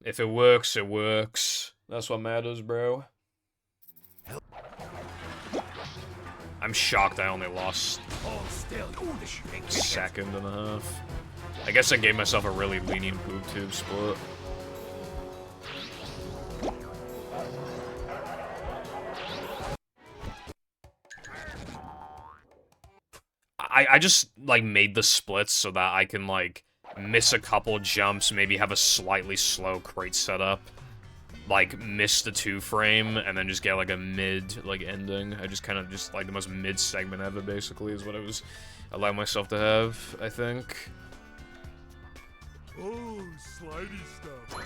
D: If it works, it works. That's what matters, bro. I'm shocked I only lost a second and a half. I guess I gave myself a really lenient boob tube split. I just, like, made the splits so that I can, like, miss a couple jumps, maybe have a slightly slow crate setup, like, miss the 2-frame, and then just get, like, a mid, like, ending. I just kind of just, like, the most mid segment ever, basically, is what I was allowing myself to have, I think.
E: Oh, slidey stuff.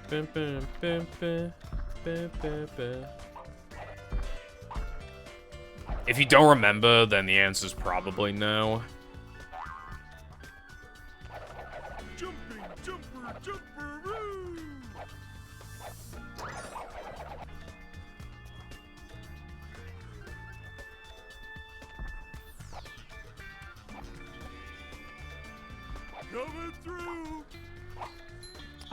D: Bum, bum, bum, bum, bum, bum, bum. If you don't remember, then the answer is probably no.
E: Jumping, jumper, jumper-oo! Coming through.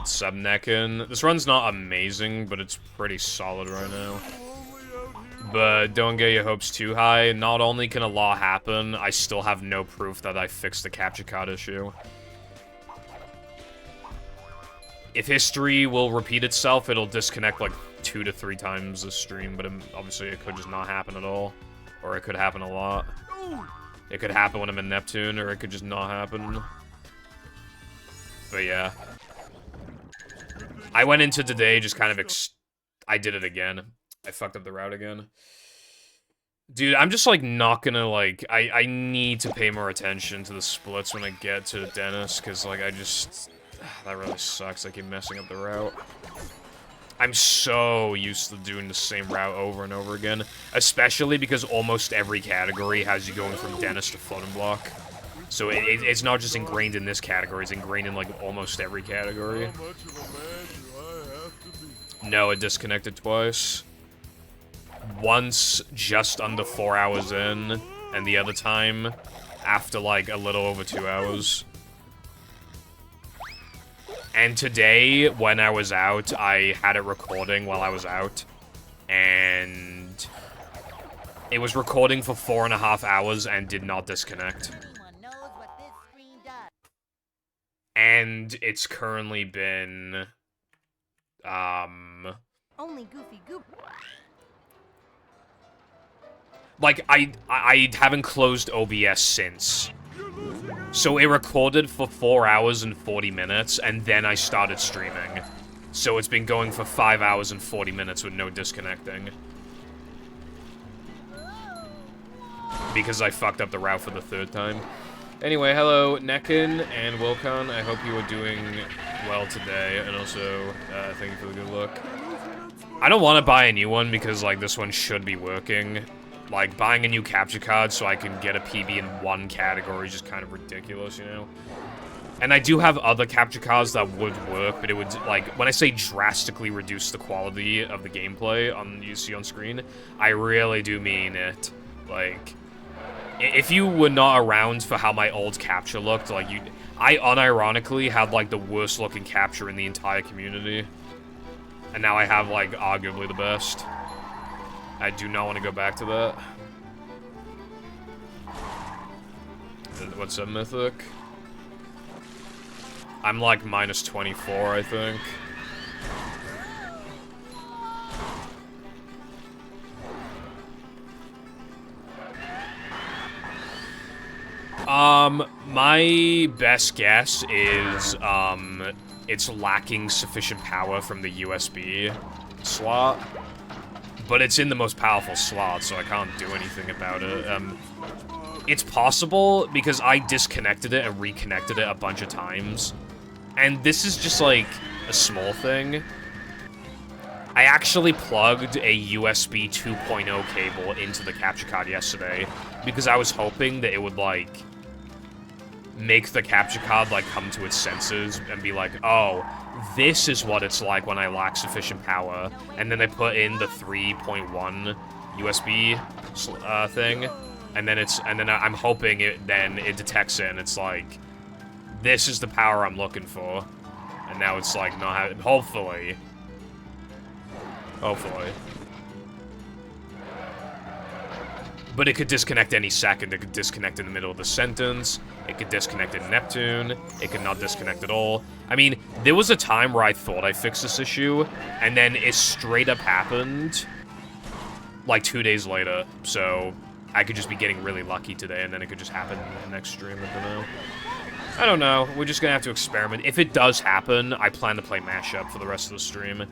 D: Subneckin. This run's not amazing, but it's pretty solid right now. But don't get your hopes too high. Not only can a law happen, I still have no proof that I fixed the capture card issue. If history will repeat itself, it'll disconnect like 2 to 3 times this stream, but obviously it could just not happen at all. Or it could happen a lot. It could happen when I'm in Neptune, or it could just not happen. But yeah. I went into today just kind of I did it again. I fucked up the route again. Dude, I'm just, like, not gonna, like... I need to pay more attention to the splits when I get to Dennis, because, like, I just... That really sucks. I keep messing up the route. I'm so used to doing the same route over and over again. Especially because almost every category has you going from Dennis to floating block. So it's not just ingrained in this category, it's ingrained in, like, almost every category. No, it disconnected twice. Once just under 4 hours in, and the other time after, like, a little over 2 hours. And today, when I was out, I had it recording while I was out. And it was recording for 4.5 hours and did not disconnect. And it's currently been...
B: Only Goofy Goop.
D: Like, I haven't closed OBS since. So it recorded for 4 hours and 40 minutes, and then I started streaming. So it's been going for 5 hours and 40 minutes with no disconnecting. Because I fucked up the route for the 3rd time. Anyway, hello, Nekin and Wilcon. I hope you are doing well today, and also, thank you for the good luck. I don't want to buy a new one because, like, this one should be working. Like, buying a new capture card so I can get a PB in one category is just kind of ridiculous, you know? And I do have other capture cards that would work, but it would, like, when I say drastically reduce the quality of the gameplay you see on screen, I really do mean it. Like, if you were not around for how my old capture looked, like, I unironically had, like, the worst looking capture in the entire community. And now I have, like, arguably the best. I do not want to go back to that. What's up, Mythic? I'm like minus 24, I think. My best guess is, it's lacking sufficient power from the USB slot. But it's in the most powerful slot, so I can't do anything about it. It's possible, because I disconnected it and reconnected it a bunch of times. And this is just, like, a small thing. I actually plugged a USB 2.0 cable into the capture card yesterday, because I was hoping that it would, like, make the capture card, like, come to its senses and be like, oh, this is what it's like when I lack sufficient power. And then I put in the 3.1 USB thing, and then I'm hoping it detects it and it's like, this is the power I'm looking for. And now it's like not having, hopefully. But it could disconnect any second. It could disconnect in the middle of the sentence. It could disconnect in Neptune. It could not disconnect at all. I mean, there was a time where I thought I fixed this issue, and then it straight up happened, like 2 days later. So I could just be getting really lucky today, and then it could just happen in the next stream. I don't know. We're just gonna have to experiment. If it does happen, I plan to play Mashup for the rest of the stream.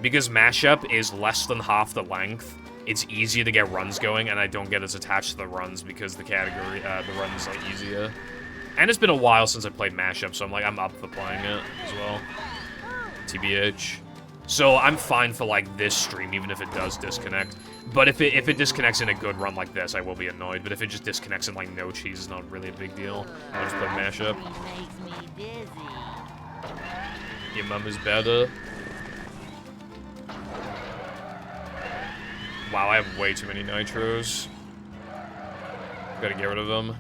D: Because Mashup is less than half the length. It's easier to get runs going, and I don't get as attached to the runs because the category, the run is, like, easier. And it's been a while since I played Mashup, so I'm up for playing it as well. TBH. So I'm fine for, like, this stream, even if it does disconnect. But if it disconnects in a good run like this, I will be annoyed. But if it just disconnects in, like, no cheese, it's not really a big deal. I'll just play Mashup. Your mum is better. Wow, I have way too many nitros. Gotta get rid of them.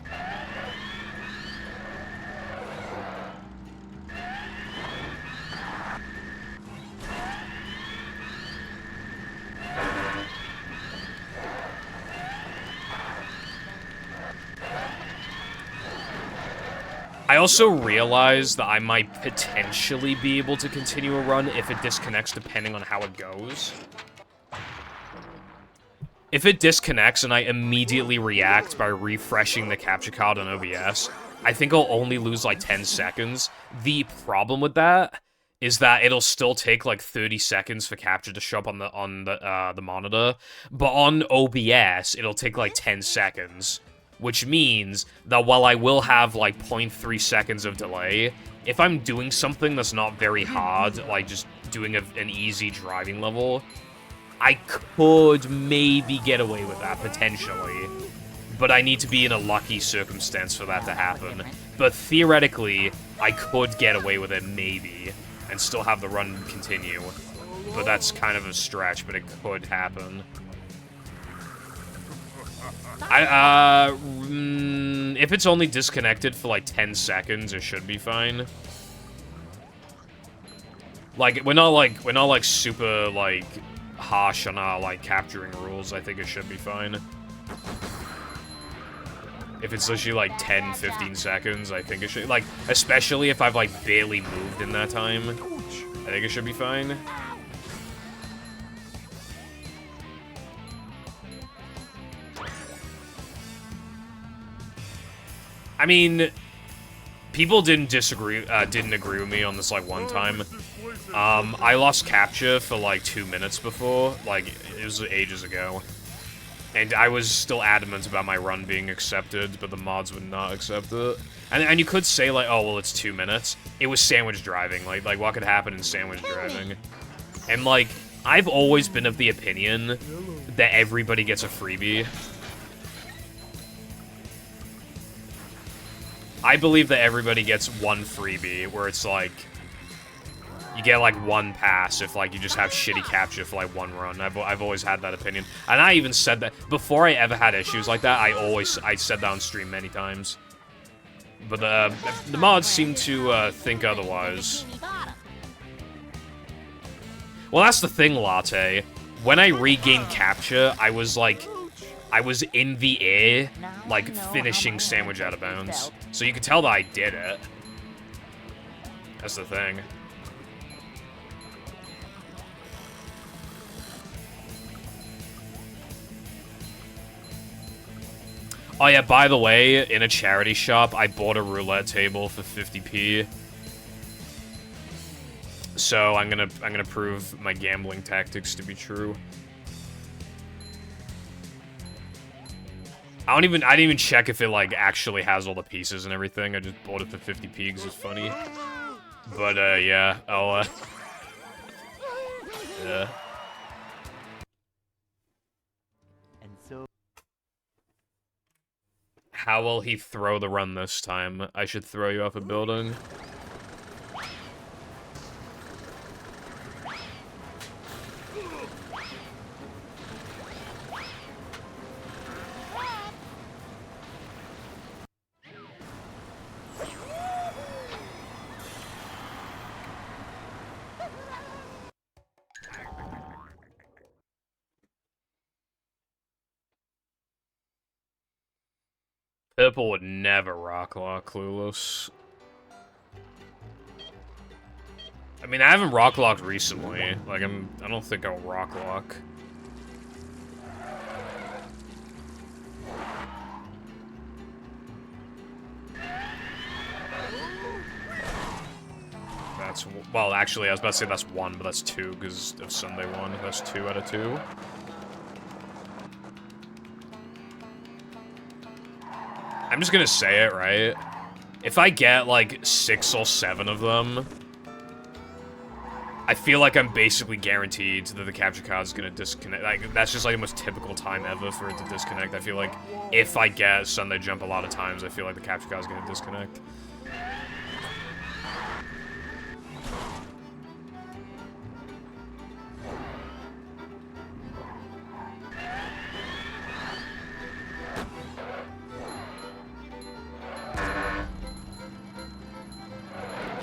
D: I also realized that I might potentially be able to continue a run if it disconnects depending on how it goes. If it disconnects and I immediately react by refreshing the capture card on OBS, I think I'll only lose like 10 seconds. The problem with that is that it'll still take like 30 seconds for capture to show up on the monitor, but on OBS it'll take like 10 seconds, which means that while I will have like 0.3 seconds of delay, if I'm doing something that's not very hard, like just doing an easy driving level, I could maybe get away with that, potentially. But I need to be in a lucky circumstance for that to happen. But theoretically, I could get away with it, maybe, and still have the run continue. But that's kind of a stretch, but it could happen. If it's only disconnected for like 10 seconds, it should be fine. Like, we're not like super, like, harsh on our, like, capturing rules. I think it should be fine. If it's literally, like, 10, 15 seconds, I think it should, like, especially if I've, like, barely moved in that time, I think it should be fine. I mean, people didn't agree with me on this, like, one time. I lost capture for, like, 2 minutes before. Like, it was ages ago. And I was still adamant about my run being accepted, but the mods would not accept it. And you could say, like, oh, well, it's 2 minutes. It was sandwich driving. Like, what could happen in sandwich driving? And, like, I've always been of the opinion that everybody gets a freebie. I believe that everybody gets one freebie, where it's, like, you get, like, one pass if, like, you just have shitty capture for, like, one run. I've always had that opinion. And I even said that, before I ever had issues like that, I said that on stream many times. But, the mods seem to, think otherwise. Well, that's the thing, Latte. When I regained capture, I was in the air, like, finishing sandwich out of bounds. So you could tell that I did it. That's the thing. Oh yeah, by the way, in a charity shop, I bought a roulette table for 50p. So I'm gonna prove my gambling tactics to be true. I didn't even check if it, like, actually has all the pieces and everything. I just bought it for 50p because it's funny. But, yeah, I'll, yeah. How will he throw the run this time? I should throw you off a building. Purple would never rock lock Clueless. I mean, I haven't rock locked recently. Like, I don't think I'll rock lock. That's, well, actually, I was about to say that's 1, but that's 2 because of Sunday 1. That's 2 out of 2. I'm just gonna say it, right? If I get, like, 6 or 7 of them, I feel like I'm basically guaranteed that the capture card's gonna disconnect. Like, that's just, like, the most typical time ever for it to disconnect. I feel like if I get Sunday Jump a lot of times, I feel like the capture card's gonna disconnect.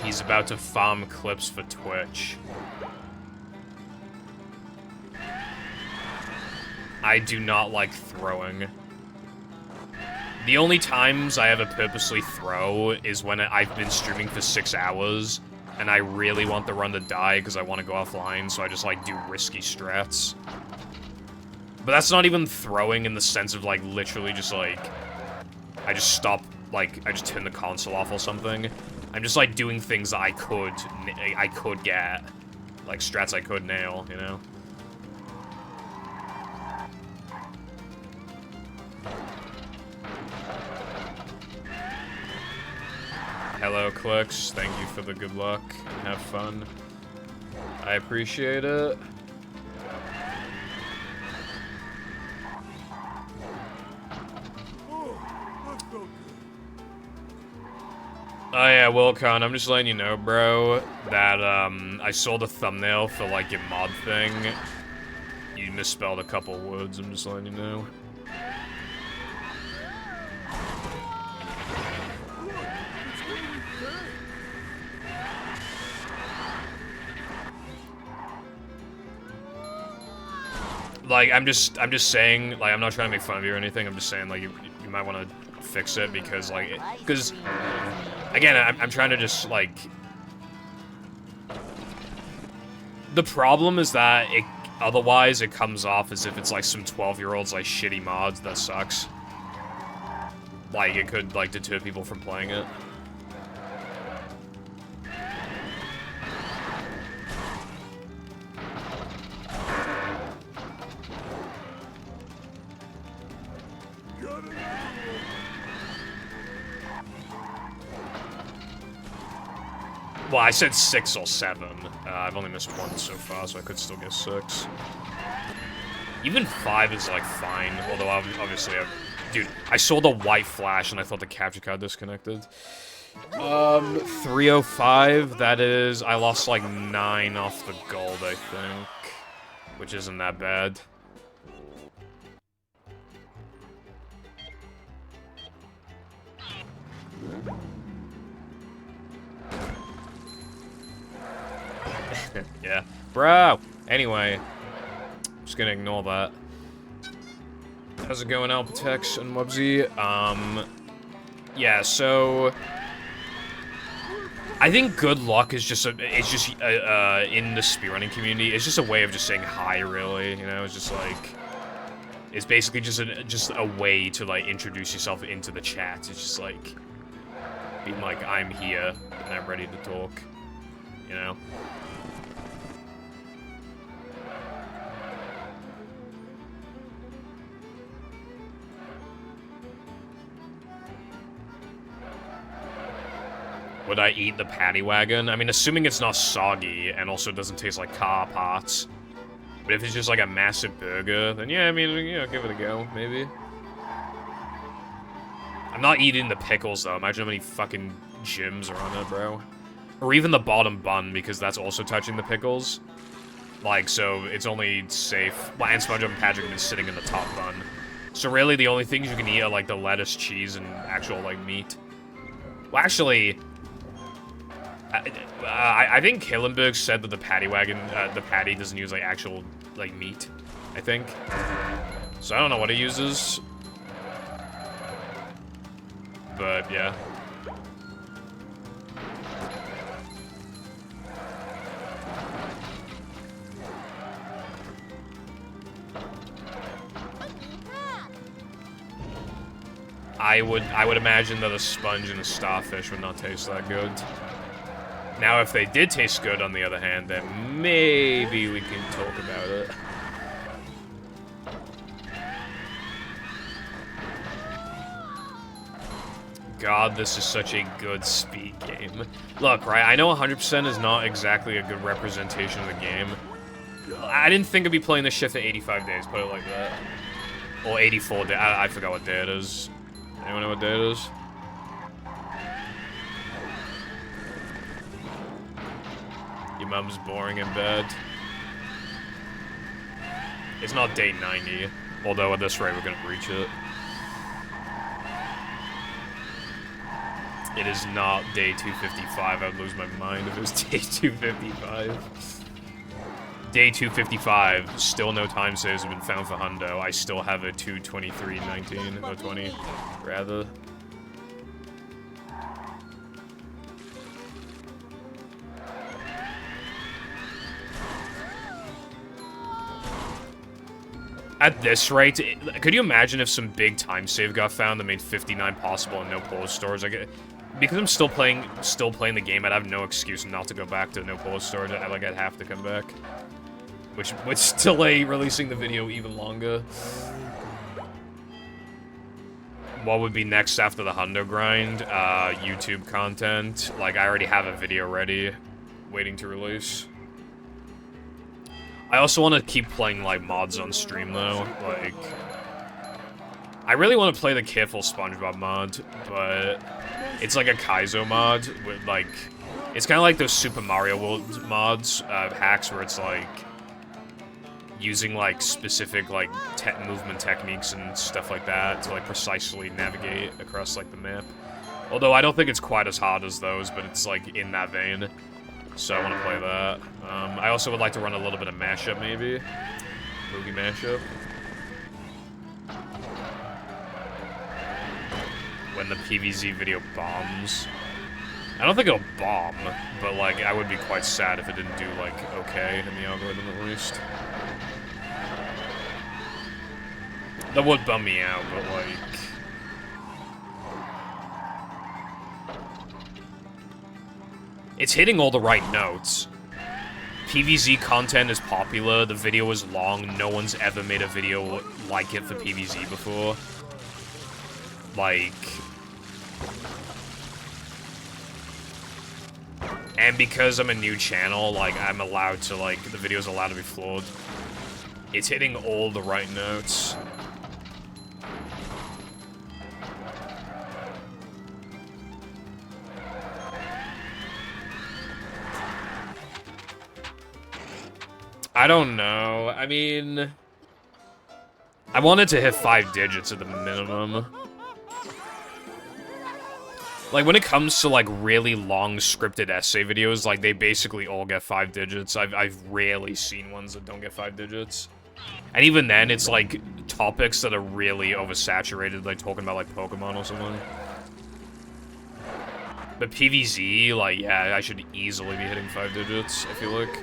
D: He's about to farm clips for Twitch. I do not like throwing. The only times I ever purposely throw is when I've been streaming for 6 hours, and I really want the run to die because I want to go offline, so I just, like, do risky strats. But that's not even throwing in the sense of, like, literally just, like, I just stop, like, I just turn the console off or something. I'm just, like, doing things that I could get. Like, strats I could nail, you know? Hello, Clicks. Thank you for the good luck. And have fun. I appreciate it. Oh yeah, Wilcon, I'm just letting you know, bro, that, I saw the thumbnail for, like, your mod thing. You misspelled a couple words, I'm just letting you know. Like, I'm just saying, like, I'm not trying to make fun of you or anything, I'm just saying, like, you might want to fix it, because, like, because, again, I'm trying to just, like, the problem is that otherwise it comes off as if it's, like, some 12-year-old's, like, shitty mods that sucks. Like, it could, like, deter people from playing it. Well, I said 6 or 7. I've only missed 1 so far, so I could still get 6. Even 5 is, like, fine, although obviously dude, I saw the white flash and I thought the capture card disconnected. 305, that is, I lost, like, 9 off the gold, I think. Which isn't that bad. Yeah. Bro! Anyway. Just gonna ignore that. How's it going, Alpatex and Wubsy? Yeah, so... I think good luck is just in the speedrunning community, it's just a way of just saying hi, really, you know? It's just like... It's basically just a way to, like, introduce yourself into the chat. It's just like... Being like, I'm here, and I'm ready to talk. You know? Would I eat the paddy wagon? I mean, assuming it's not soggy and also doesn't taste like car parts. But if it's just like a massive burger, then yeah, I mean, you know, give it a go, maybe. I'm not eating the pickles, though. Imagine how many fucking gyms are on it, bro. Or even the bottom bun, because that's also touching the pickles. Like, so it's only safe. Well, and SpongeBob and Patrick have been sitting in the top bun. So really, the only things you can eat are, like, the lettuce, cheese, and actual, like, meat. Well, actually... I think Hillenberg said that the paddy wagon, the patty doesn't use, like, actual, like, meat, I think. So I don't know what it uses. But, yeah. I would imagine that a sponge and a starfish would not taste that good. Now, if they did taste good, on the other hand, then maybe we can talk about it. God, this is such a good speed game. Look, right, I know 100% is not exactly a good representation of the game. I didn't think I'd be playing this shit for 85 days, put it like that. Or 84 days, I forgot what day it is. Anyone know what day it is? Your mom's boring in bed. It's not day 90, although at this rate we're gonna breach it. It is not day 255. I'd lose my mind if it was day 255. Day 255, still no time saves have been found for Hundo. I still have a 2:23:19 or 20, rather. At this rate, could you imagine if some big time save got found that made 59 possible and no pause storage? Because I'm still playing the game, I'd have no excuse not to go back to no pause storage. I'd have to come back, which would delay releasing the video even longer. What would be next after the Hundo grind? YouTube content. Like, I already have a video ready, waiting to release. I also want to keep playing, like, mods on stream, though. Like, I really want to play the Careful SpongeBob mod, but it's like a Kaizo mod with, like, it's kind of like those Super Mario World mods, hacks, where it's, like, using, like, specific, like, movement techniques and stuff like that to, like, precisely navigate across, like, the map. Although I don't think it's quite as hard as those, but it's, like, in that vein. So I want to play that. I also would like to run a little bit of mashup, maybe. Movie mashup. When the PVZ video bombs. I don't think it'll bomb, but, like, I would be quite sad if it didn't do, like, okay in the algorithm, at least. That would bum me out, but, like... It's hitting all the right notes. PVZ content is popular, the video is long, no one's ever made a video like it for PVZ before. Like... And because I'm a new channel, like, I'm allowed to, like, the video's allowed to be flawed. It's hitting all the right notes. I don't know. I mean... I wanted to hit 5 digits at the minimum. Like, when it comes to, like, really long scripted essay videos, like, they basically all get 5 digits. I've rarely seen ones that don't get 5 digits. And even then, it's, like, topics that are really oversaturated, like, talking about, like, Pokemon or something. But PVZ, like, yeah, I should easily be hitting 5 digits, I feel like.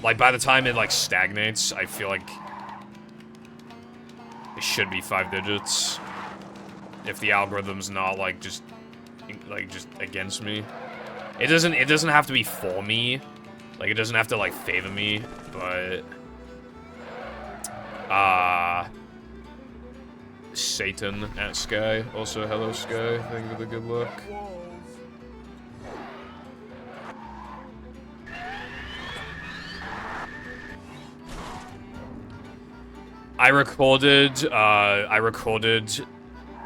D: Like, by the time it, like, stagnates, I feel like it should be 5 digits. If the algorithm's not, like, just against me. It doesn't have to be for me. Like, it doesn't have to, like, favor me, but... Satan at Sky. Also, hello, Sky. Thank you for the good luck. I recorded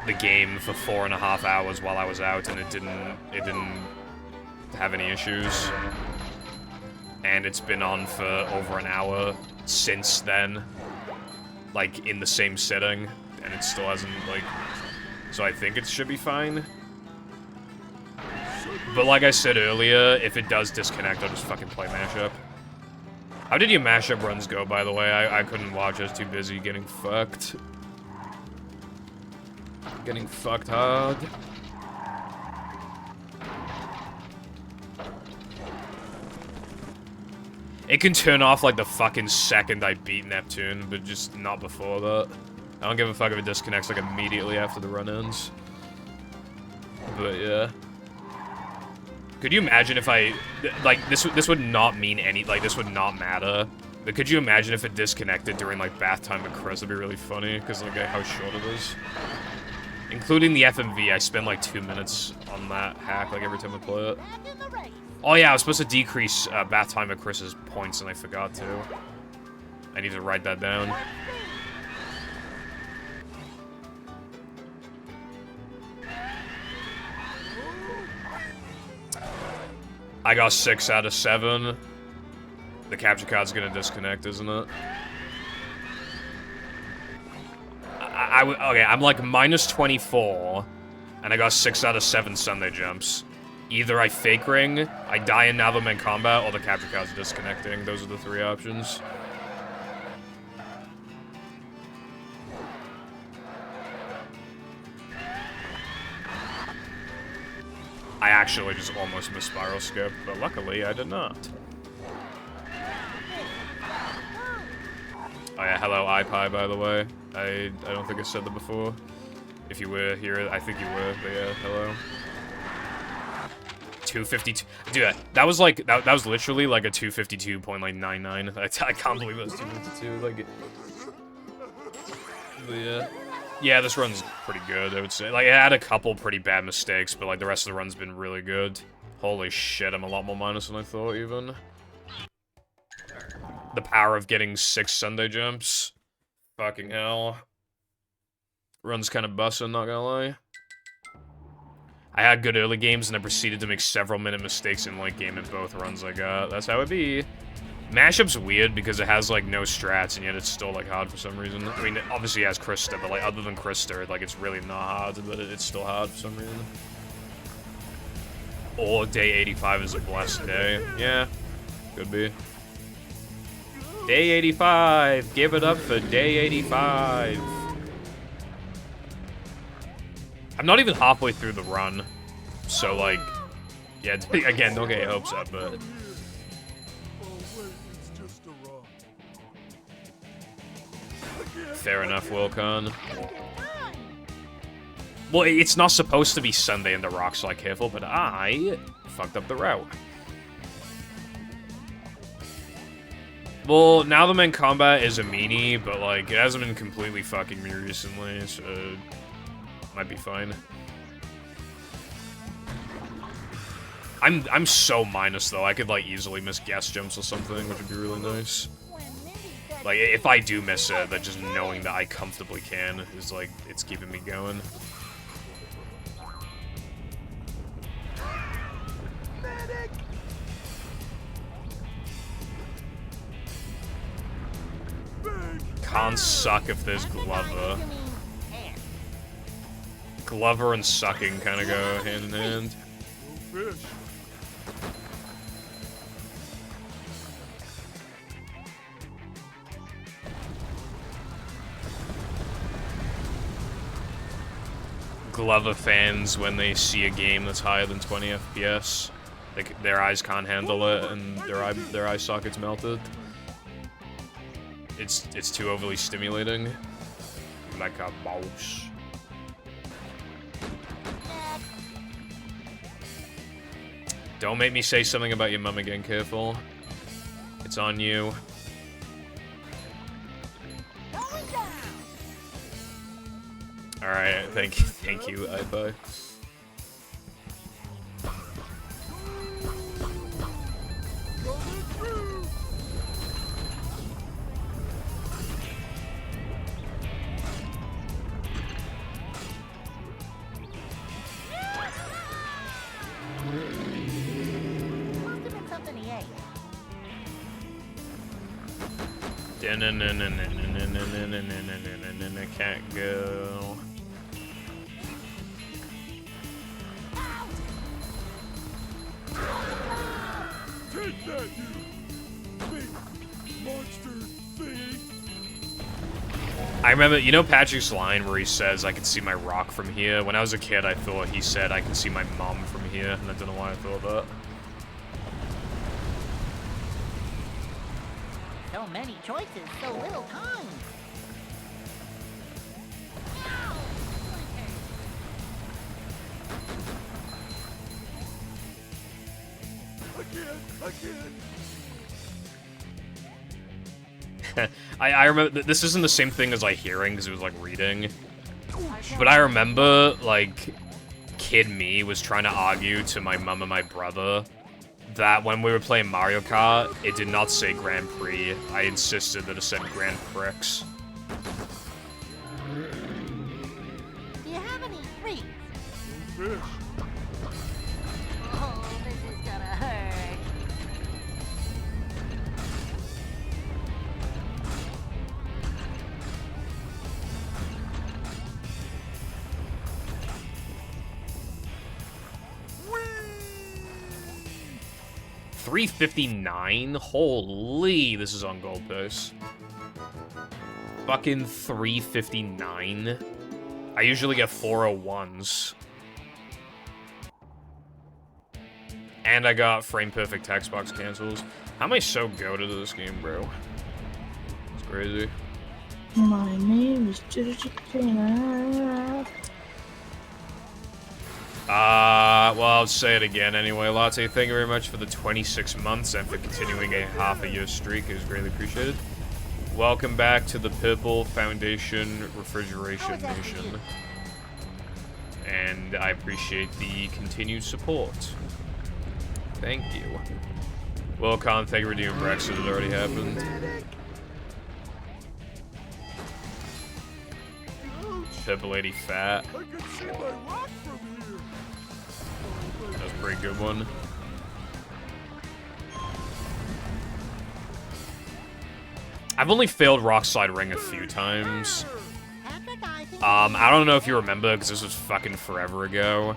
D: the game for 4.5 hours while I was out, and it didn't have any issues. And it's been on for over an hour since then, like, in the same setting, and it still hasn't, like, so I think it should be fine. But like I said earlier, if it does disconnect, I'll just fucking play mashup. How did your mashup runs go, by the way? I couldn't watch, I was too busy getting fucked. Getting fucked hard. It can turn off, like, the fucking second I beat Neptune, but just not before that. I don't give a fuck if it disconnects, like, immediately after the run ends. But, yeah. Could you imagine if I... Like, this would not mean any... Like, this would not matter. But could you imagine if it disconnected during, like, bath time with Chris? That'd be really funny, because, like, how short it is. Including the FMV, I spend, like, 2 minutes on that hack, like, every time I play it. Oh, yeah, I was supposed to decrease bath time with Chris's points, and I forgot to. I need to write that down. I got 6 out of 7. The capture card's gonna disconnect, isn't it? Okay, I'm like -24, and I got 6 out of 7 Sunday jumps. Either I fake ring, I die in now that I'm in combat, or the capture card's disconnecting. Those are the 3 options. I actually just almost missed spiral skip, but luckily I did not. Oh yeah, hello iPie, by the way. I don't think I said that before. If you were here, I think you were, but yeah, hello. 252. Dude, that was like, that was literally like a 252.99. I can't believe that's 252. Like, but yeah. Yeah, this run's pretty good, I would say. Like, it had a couple pretty bad mistakes, but like the rest of the run's been really good. Holy shit, I'm a lot more minus than I thought, even. The power of getting 6 Sunday jumps. Fucking hell. Run's kind of bussin', not gonna lie. I had good early games, and I proceeded to make several minute mistakes in late game in both runs I got. That's how it be. Mashup's weird because it has, like, no strats, and yet it's still, like, hard for some reason. I mean, obviously it has Krista, but, like, other than Krista, like, it's really not hard, but it's still hard for some reason. Or day 85 is a blessed day. Yeah, could be. Day 85! Give it up for day 85! I'm not even halfway through the run, so, like, yeah, again, don't get your hopes up, but... Fair enough, Wilcon. Well, it's not supposed to be Sunday in the rock, so like, careful, but I fucked up the route. Well, now the main combat is a meanie, but like, it hasn't been completely fucking me recently, so might be fine. I'm so minus though. I could like easily miss gas jumps or something, which would be really nice. Like, if I do miss it, that just knowing that I comfortably can is, like, it's keeping me going. Can't suck if there's Glover. Glover and sucking kind of go hand in hand. Glover fans, when they see a game that's higher than 20 FPS, their eyes can't handle it, and their eye sockets melted. It's too overly stimulating. Like a mouse. Don't make me say something about your mum again, careful. It's on you. Alright, thank you, iPie. Can't go.
E: Take that, you big monster thing!
D: I remember, you know Patrick's line where he says, I can see my rock from here? When I was a kid, I thought he said, I can see my mom from here, and I don't know why I thought that.
C: So many choices, so little time.
D: I remember, this isn't the same thing as like hearing, because it was like reading. But I remember, like, kid me was trying to argue to my mom and my brother that when we were playing Mario Kart, it did not say Grand Prix. I insisted that it said Grand Prix.
B: Do you have any treats?
E: Fish.
B: Oh, this is gonna hurt.
E: Whee!
D: 359? Holy, this is on gold pace. Fucking 359. I usually get 401s. And I got frame perfect text box cancels. How am I so goated to this game, bro? It's crazy.
F: My name is
D: Well, I'll say it again anyway. Latte, thank you very much for the 26 months and for continuing a half-a-year streak. It is greatly appreciated. Welcome back to the Purple Foundation Refrigeration Nation. And I appreciate the continued support. Thank you. Well, Con, thank you for doing Brexit. It already happened. Purple lady fat.
E: I can see my rock from here.
D: That was a pretty good one. I've only failed Rockslide Ring a few times. I don't know if you remember, because this was fucking forever ago.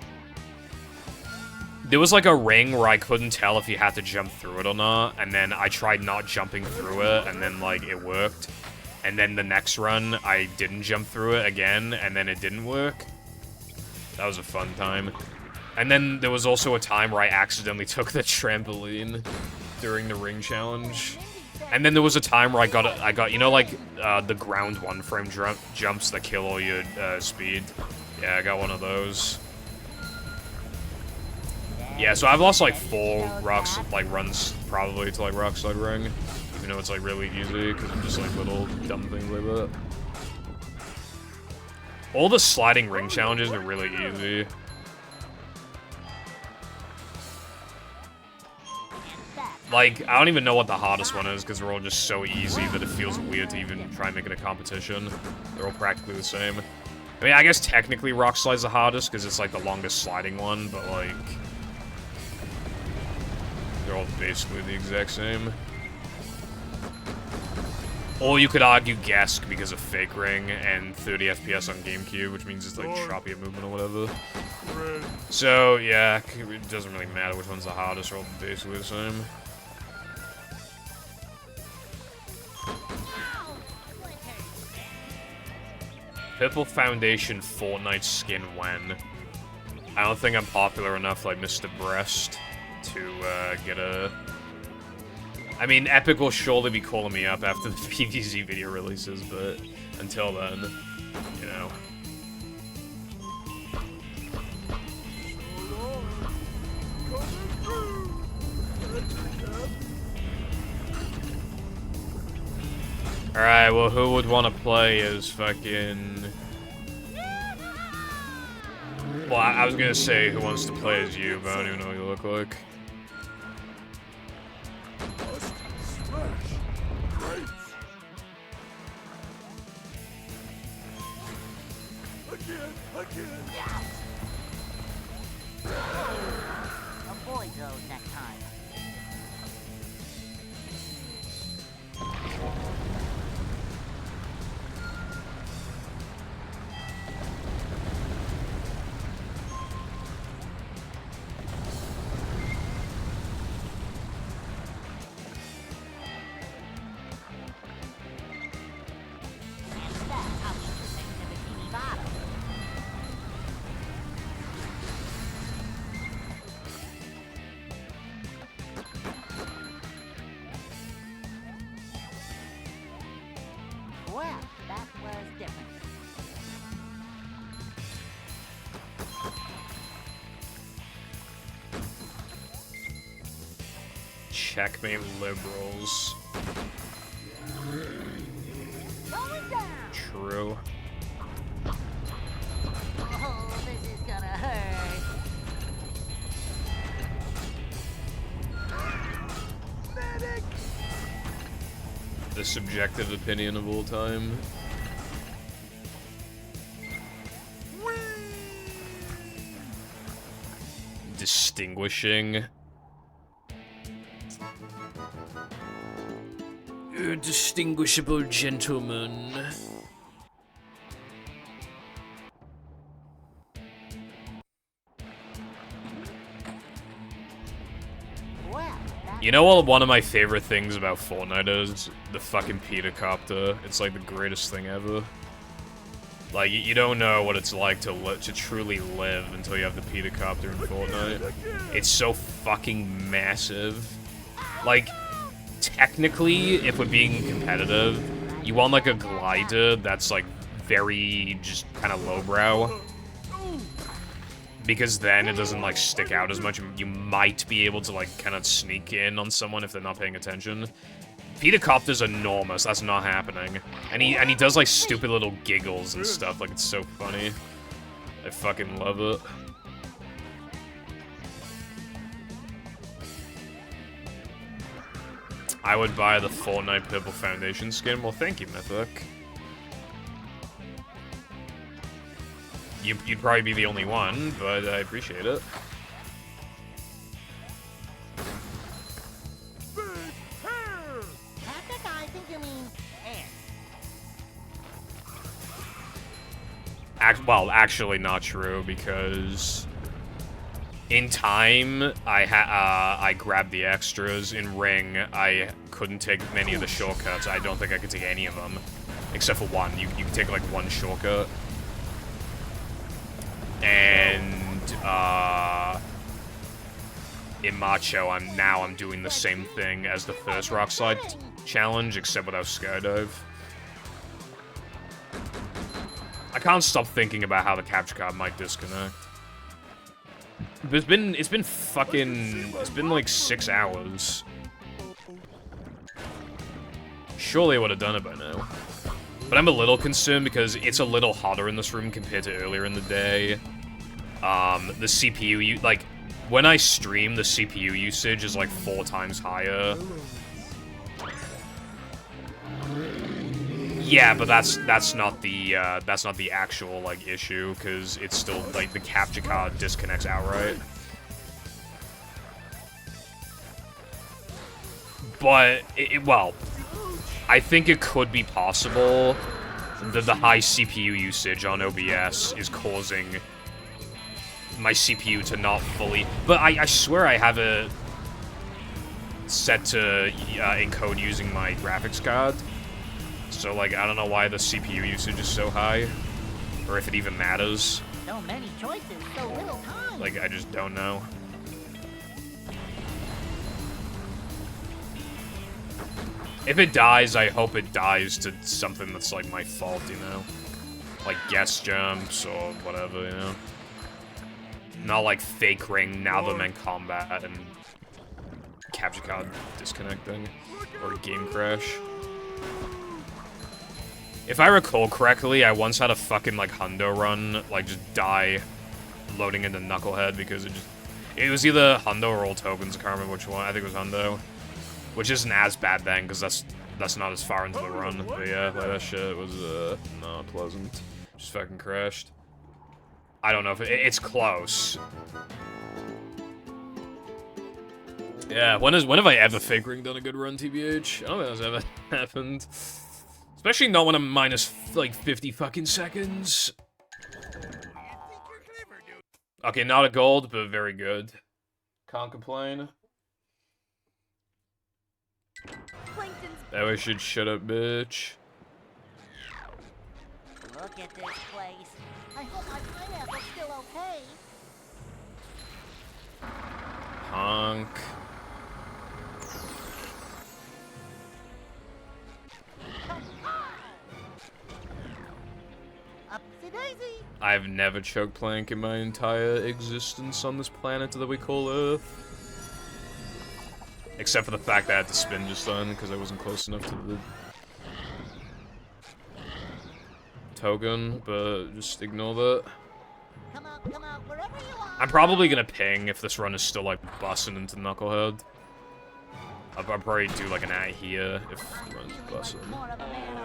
D: There was like a ring where I couldn't tell if you had to jump through it or not, and then I tried not jumping through it, and then like it worked. And then the next run, I didn't jump through it again, and then it didn't work. That was a fun time. And then there was also a time where I accidentally took the trampoline during the ring challenge. And then there was a time where I got you know, like, the ground one-frame jumps that kill all your speed? Yeah, I got one of those. Yeah, so I've lost, like, 4 runs, probably, to, like, Rockslide Ring. Even though it's, like, really easy, because I'm just, like, little dumb things like that. All the sliding ring challenges are really easy. Like, I don't even know what the hardest one is, because they're all just so easy that it feels weird to even try and make it a competition. They're all practically the same. I mean, I guess technically Rock Slide's the hardest, because it's, like, the longest sliding one, but, like... they're all basically the exact same. Or you could argue Gesk because of Fake Ring and 30 FPS on GameCube, which means it's like choppy movement or whatever. So, yeah, it doesn't really matter which one's the hardest, they're all basically the same. Purple Foundation Fortnite skin when? I don't think I'm popular enough like Mr. Breast to get a... I mean, Epic will surely be calling me up after the PvZ video releases, but until then, you know. Alright, well, who would want to play as fucking... Well, I was gonna say who wants to play as you, but I don't even know what you look like.
B: Avoid those next time. Well, that was different.
D: Checkmate liberals.
B: Going down.
D: True.
B: Oh, this is gonna hurt.
E: Medic!
D: The subjective opinion of all time. Distinguishing. A distinguishable gentleman.
B: Well, that
D: You know what one of my favorite things about Fortnite is? The fucking pedicopter. It's like the greatest thing ever. Like, you don't know what it's like to truly live until you have the pedicopter in Fortnite. It's so fucking massive. Like, technically, if we're being competitive, you want like a glider that's like very just kind of lowbrow. Because then it doesn't, like, stick out as much. You might be able to, like, kind of sneak in on someone if they're not paying attention. Pedicopter's enormous. That's not happening. And he does, like, stupid little giggles and stuff. Like, it's so funny. I fucking love it. I would buy the Fortnite Purple Foundation skin. Well, thank you, Mythic. You'd probably be the only one, but I appreciate it.
C: Patrick, I think you mean hair.
D: Well, actually not true, because in time, I grabbed the extras. In Ring, I couldn't take many of the shortcuts. I don't think I could take any of them, except for one. You can take, like, one shortcut. And, in Macho, I'm doing the same thing as the first Rock Slide challenge, except without Skydive. I can't stop thinking about how the capture card might disconnect. It's been like 6 hours. Surely I would have done it by now. But I'm a little concerned because it's a little hotter in this room compared to earlier in the day. The CPU, like, when I stream, the CPU usage is like 4 times higher. Yeah, but that's not the actual, like, issue, because it's still, like, the capture card disconnects outright. But, well, I think it could be possible that the high CPU usage on OBS is causing my CPU to not fully... But I swear I have it set to encode using my graphics card. So, like, I don't know why the CPU usage is so high. Or if it even matters.
C: So many choices, so little time.
D: Like, I just don't know. If it dies, I hope it dies to something that's, like, my fault, you know? Like guest jumps or whatever, you know? Not like fake ring, now them in combat, and capture card disconnecting. Or game crash. If I recall correctly, I once had a fucking, like, Hundo run, like, just die loading into Knucklehead because it was either Hundo or Old Tokens, I can't remember which one, I think it was Hundo. Which isn't as bad then, because that's not as far into the run. But yeah, like, that shit was, not pleasant. Just fucking crashed. I don't know if it's close. Yeah, when have I ever fake ring done a good run, TBH? I don't think that's ever happened. Especially not when I'm minus, like, 50 fucking seconds. Okay, not a gold, but very good. Can't complain. That way should shut up, bitch.
B: Look at this place.
C: I hope my pineapple's still okay.
D: Honk.
C: Upsy daisy.
D: I've never choked plank in my entire existence on this planet that we call Earth. Except for the fact that I had to spin just then, because I wasn't close enough to the token, but just ignore that.
C: Come out, wherever you are.
D: I'm probably gonna ping if this run is still, like, busting into Knucklehead. I'll probably do, like, an at here if the run's busting.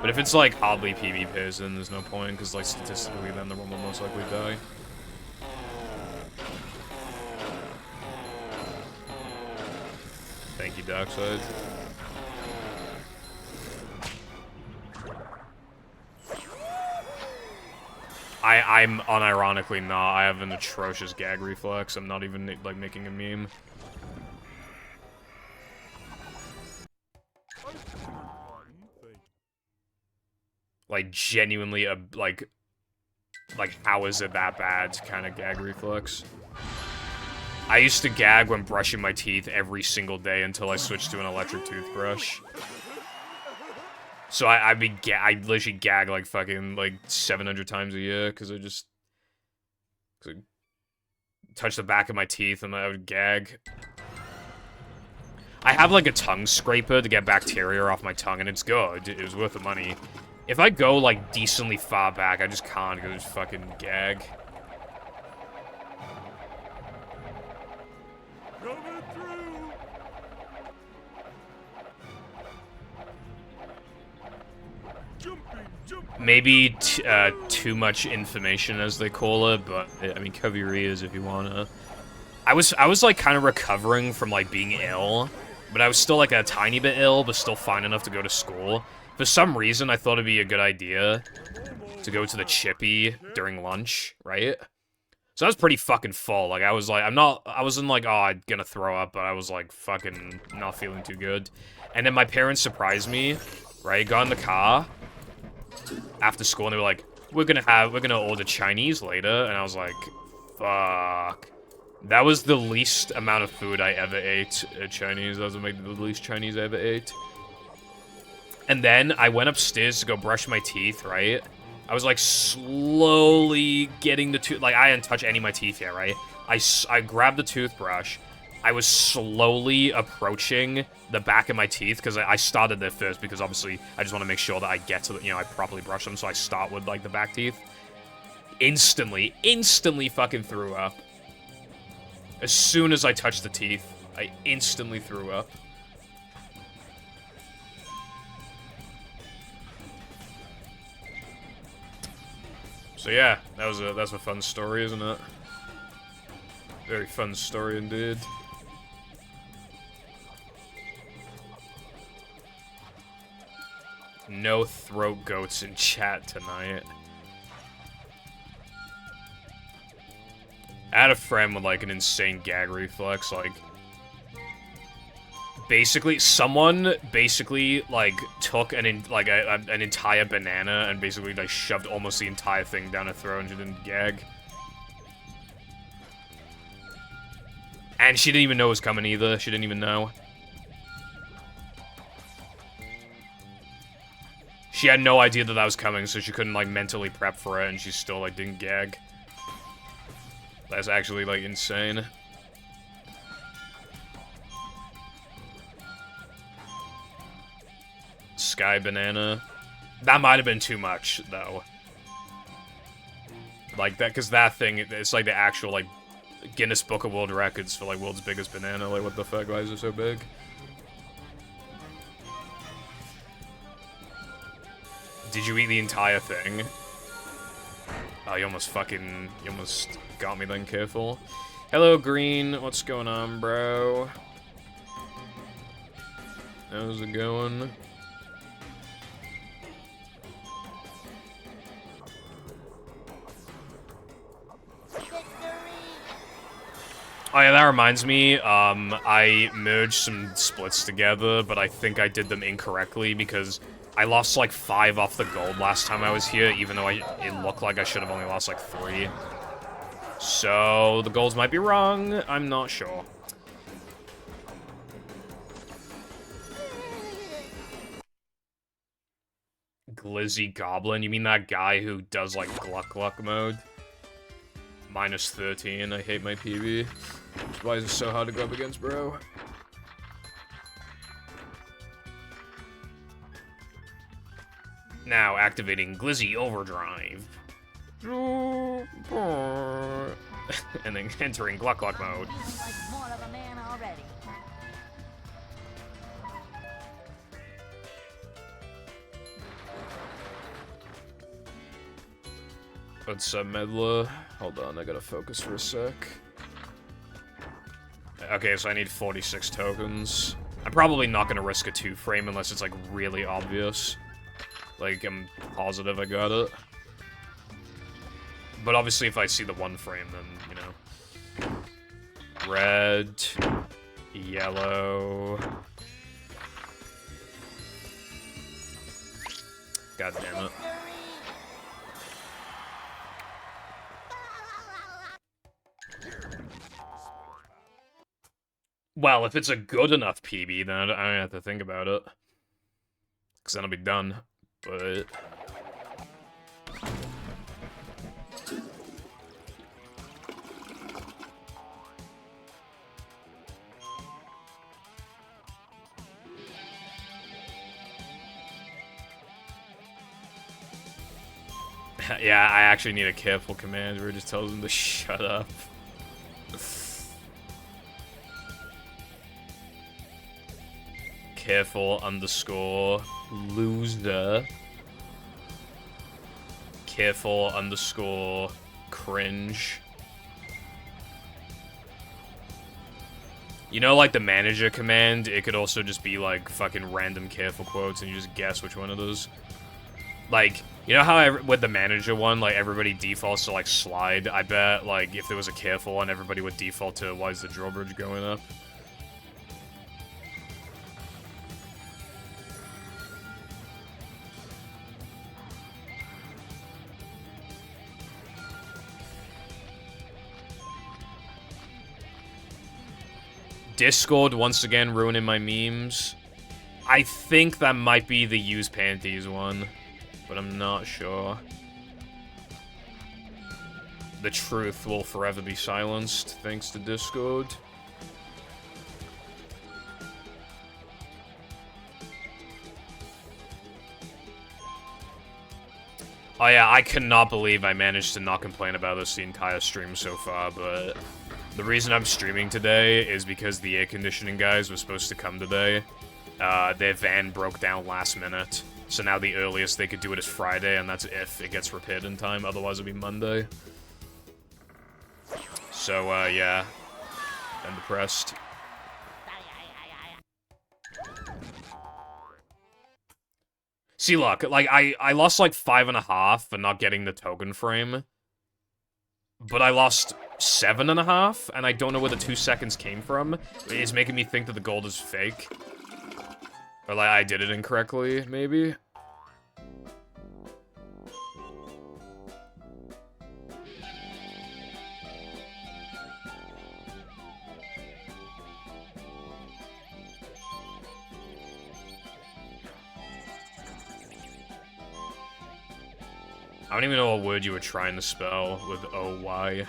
D: But if it's, like, hardly PvPs, then there's no point, because, like, statistically, then the run will most likely die. Thank you, Darkside. I'm unironically not. I have an atrocious gag reflex. I'm not even, like, making a meme. Like, genuinely a, like, how is it that bad kind of gag reflex. I used to gag when brushing my teeth every single day until I switched to an electric toothbrush. So I literally gag like fucking like 700 times a year because I just touch the back of my teeth and I would gag. I have like a tongue scraper to get bacteria off my tongue and it's good. It was worth the money. If I go like decently far back, I just can't go just fucking gag.
E: Coming through. Jumping.
D: Maybe too much information, as they call it, but I mean, cover your ears if you wanna. I was like kind of recovering from like being ill, but I was still like a tiny bit ill, but still fine enough to go to school. For some reason, I thought it'd be a good idea to go to the Chippy during lunch, right? So I was pretty fucking full. Like I wasn't like, oh, I'm gonna throw up, but I was like fucking not feeling too good. And then my parents surprised me, right? Got in the car after school and they were like, we're gonna order Chinese later. And I was like, fuck. That was the least amount of food I ever ate at Chinese. That was the least Chinese I ever ate. And then I went upstairs to go brush my teeth, right? I was like slowly getting the tooth, like I didn't touch any of my teeth yet, right? I grabbed the toothbrush. I was slowly approaching the back of my teeth because I started there first because obviously I just want to make sure that I get to the, you know, I properly brush them. So I start with like the back teeth. Instantly fucking threw up. As soon as I touched the teeth, I instantly threw up. So yeah, that's a fun story, isn't it? Very fun story indeed. No throat goats in chat tonight. I had a friend with like an insane gag reflex, like someone like took an entire banana and basically like shoved almost the entire thing down her throat and she didn't gag. And she didn't even know it was coming either. She didn't even know. She had no idea that that was coming, so she couldn't like mentally prep for it, and she still like didn't gag. That's actually like insane. Sky banana. That might have been too much, though. Like, that, because that thing, it's like the actual, like, Guinness Book of World Records for, like, world's biggest banana. Like, what the fuck, why is it so big? Did you eat the entire thing? Oh, you almost got me then, careful. Hello, Green. What's going on, bro? How's it going? Oh yeah, that reminds me, I merged some splits together, but I think I did them incorrectly because I lost like 5 off the gold last time I was here, even though it looked like I should have only lost like 3. So, the golds might be wrong, I'm not sure. Glizzy Goblin, you mean that guy who does like Gluck Gluck mode? Minus 13, I hate my PB. Why is it so hard to go up against, bro? Now activating Glizzy Overdrive. And then entering Gluck Gluck mode.
C: Like more of a man already.
D: What's up, Medla? Hold on, I gotta focus for a sec. Okay, so I need 46 tokens. I'm probably not gonna risk a 2-frame unless it's, like, really obvious. Like, I'm positive I got it. But obviously if I see the 1-frame, then, you know. Red. Yellow. God damn it. Well, if it's a good enough PB, then I don't have to think about it. Because then I'll be done. But... yeah, I actually need a careful command where it just tells him to shut up. Careful underscore loser. Careful underscore cringe. You know, like the manager command, it could also just be like fucking random careful quotes and you just guess which one it is. Like, you know how with the manager one, like everybody defaults to like slide? I bet like if there was a careful one, everybody would default to why is the drawbridge going up? Discord once again ruining my memes. I think that might be the use panties one, but I'm not sure. The truth will forever be silenced thanks to Discord. Oh yeah, I cannot believe I managed to not complain about this the entire stream so far, but the reason I'm streaming today is because the air conditioning guys were supposed to come today. Their van broke down last minute, so now the earliest they could do it is Friday, and that's if it gets repaired in time, otherwise it'll be Monday. So, yeah. I'm depressed. See, look, like, I lost, like, 5.5 for not getting the token frame. But I lost 7.5, and I don't know where the 2 seconds came from. It's making me think that the gold is fake. Or, like, I did it incorrectly, maybe? I don't even know what word you were trying to spell with O-Y.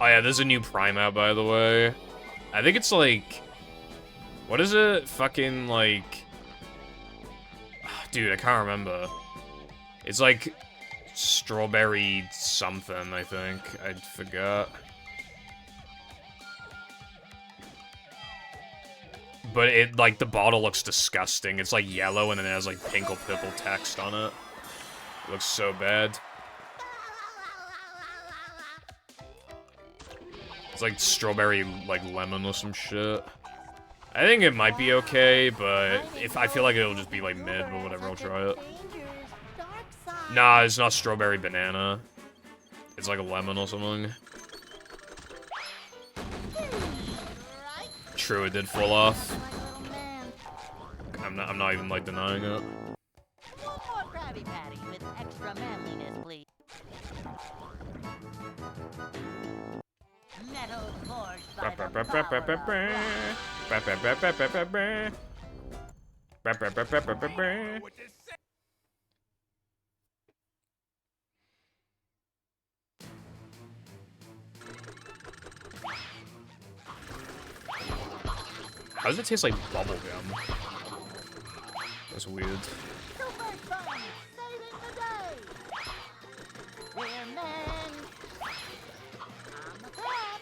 D: Oh yeah, there's a new Prime out, by the way. I think it's like... What is it? Fucking, like... Dude, I can't remember. It's like... Strawberry something, I think. I forgot. But it, like, the bottle looks disgusting. It's, like, yellow, and then it has, like, pink or purple text on it. It looks so bad. It's, like, strawberry, like, lemon or some shit. I think it might be okay, but if I feel like it'll just be, like, mid, but whatever, I'll try it. Nah, it's not strawberry banana. It's, like, a lemon or something. True, it did fall off. I'm not even, like, denying it.
B: One more Krabby Patty with extra manliness, please. Metal forged by the power of love.
D: How does it taste like bubblegum? That's weird.
B: Super fun, saving the day. We're men on the top.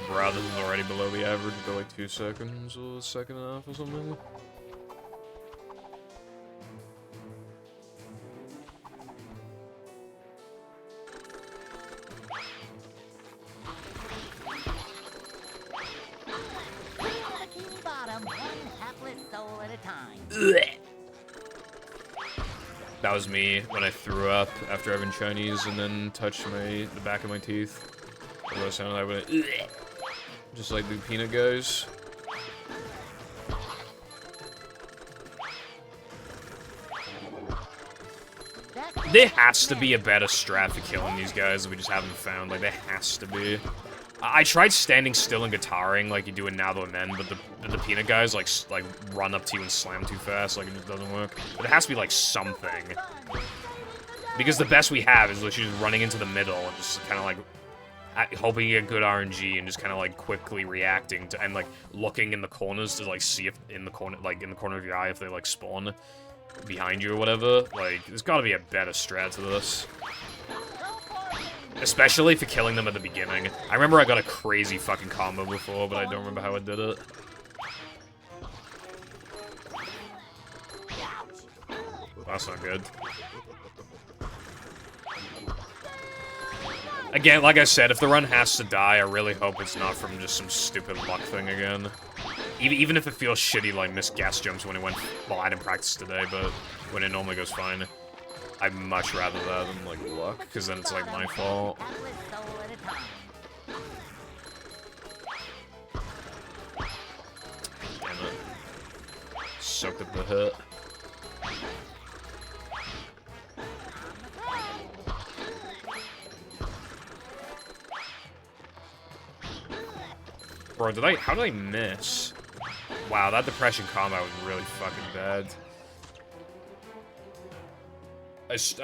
D: Bro, this is already below the average by like 2 seconds or a second and a half or something. That was me when I threw up after having Chinese and then touched the back of my teeth. What sounded like when it, just like the peanut guys. There has to be a better strat for killing these guys that we just haven't found. Like, there has to be. I tried standing still and guitaring like you do in Now Though Men, but the peanut guys like run up to you and slam too fast, like it just doesn't work. But it has to be like something. Because the best we have is literally just running into the middle and just kind of like hoping you get good RNG and just kind of like quickly reacting to and like looking in the corners to like see if in the corner of your eye if they like spawn behind you or whatever. Like, there's got to be a better strat to this. Especially for killing them at the beginning. I remember I got a crazy fucking combo before, but I don't remember how I did it. That's not good. Again, like I said, if the run has to die, I really hope it's not from just some stupid luck thing again. Even if it feels shitty, like missed gas jumps when it went... Well, I didn't practice today, but when it normally goes fine. I'd much rather that than, like, luck, because then it's, like, my fault. Damn it. Soaked up the hit. Bro, how did I miss? Wow, that depression combat was really fucking bad.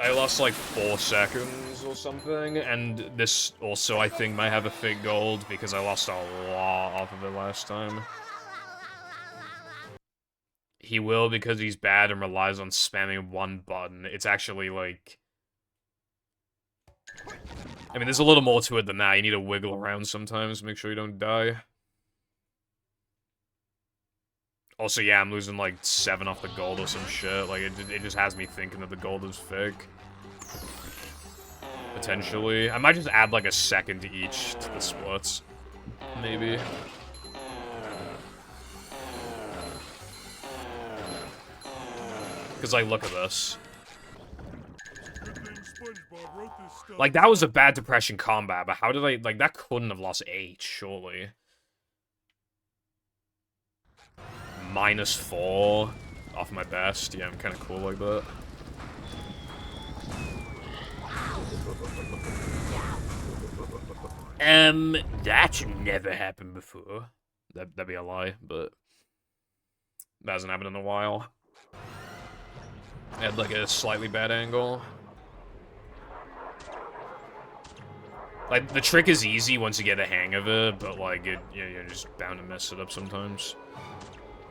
D: I lost like 4 seconds or something, and this also, I think, might have a fake gold because I lost a lot off of it last time. He will because he's bad and relies on spamming one button. It's actually like... I mean, there's a little more to it than that. You need to wiggle around sometimes to make sure you don't die. Also, yeah, I'm losing like 7 off the gold or some shit. Like, it just has me thinking that the gold is fake. Potentially. I might just add like a second to each to the splits. Maybe. Because, like, look at this. Like, that was a bad depression combat, but how did I... Like, that couldn't have lost 8, surely. -4 off my best. Yeah, I'm kind of cool like that. That's never happened before. That'd be a lie, but that hasn't happened in a while. I had like a slightly bad angle. Like, the trick is easy once you get the hang of it, but like, you're just bound to mess it up sometimes.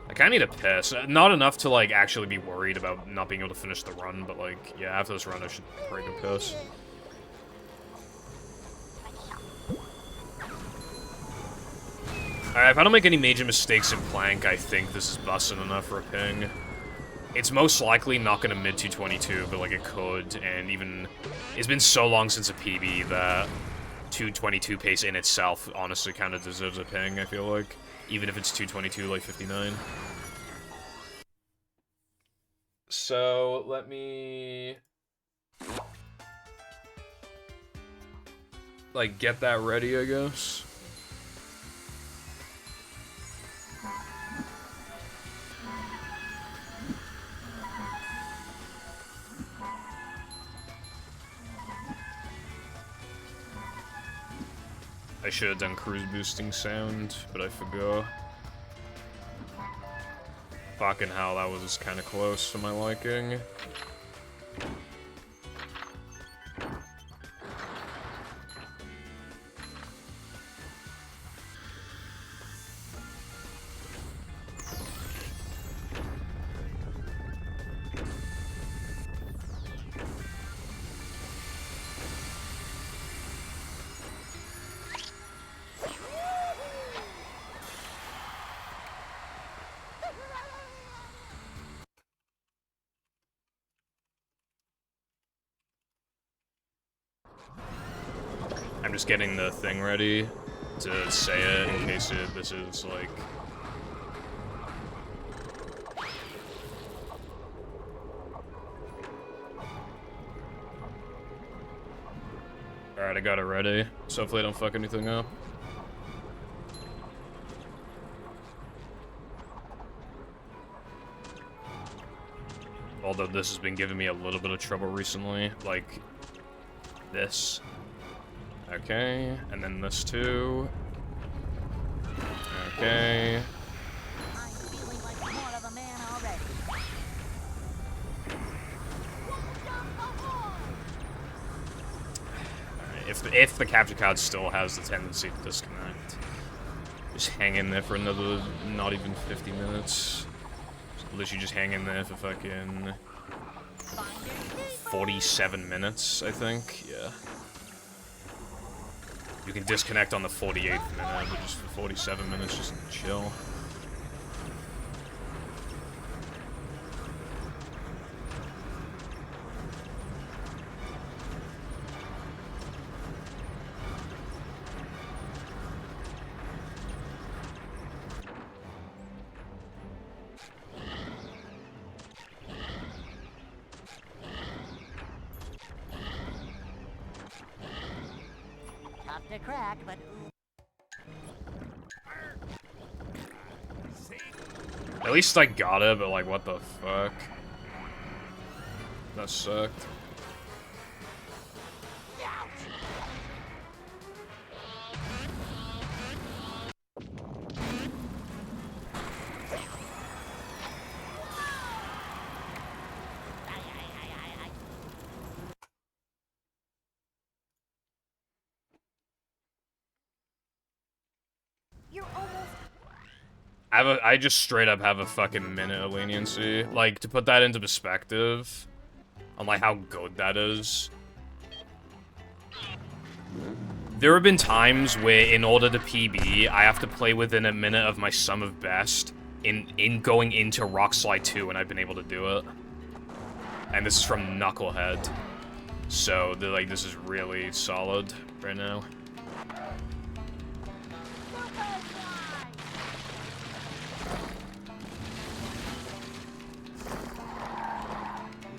D: I kinda need a piss. Not enough to, like, actually be worried about not being able to finish the run, but, like, yeah, after this run, I should break a piss. Alright, if I don't make any major mistakes in Plank, I think this is busting enough for a ping. It's most likely not gonna mid 222, but, like, it could, and even... It's been so long since a PB that 222 pace in itself honestly kind of deserves a ping, I feel like. Even if it's 222, like 59. So, let me... like, get that ready, I guess. I should have done cruise boosting sound, but I forgot. Fucking hell, that was kind of close for my liking. I'm just getting the thing ready to say it in case this is like... Alright, I got it ready. So hopefully I don't fuck anything up. Although this has been giving me a little bit of trouble recently. Like, this. Okay, and then this too. Okay.
C: I'm feeling like more of a man already.
D: If the capture card still has the tendency to disconnect, just hang in there for another, not even 50 minutes. Literally just hang in there for fucking 47 minutes, I think. Yeah. You can disconnect on the 48th minute, but just for 47 minutes, just chill.
C: Tough to crack, but
D: At least I got it, but like, what the fuck? That sucked.
C: you're almost.
D: I just straight up have a fucking minute of leniency. Like, to put that into perspective, on like how good that is. There have been times where, in order to PB, I have to play within a minute of my sum of best in going into Rock Slide 2, and I've been able to do it. And this is from Knucklehead. So, like, this is really solid right now.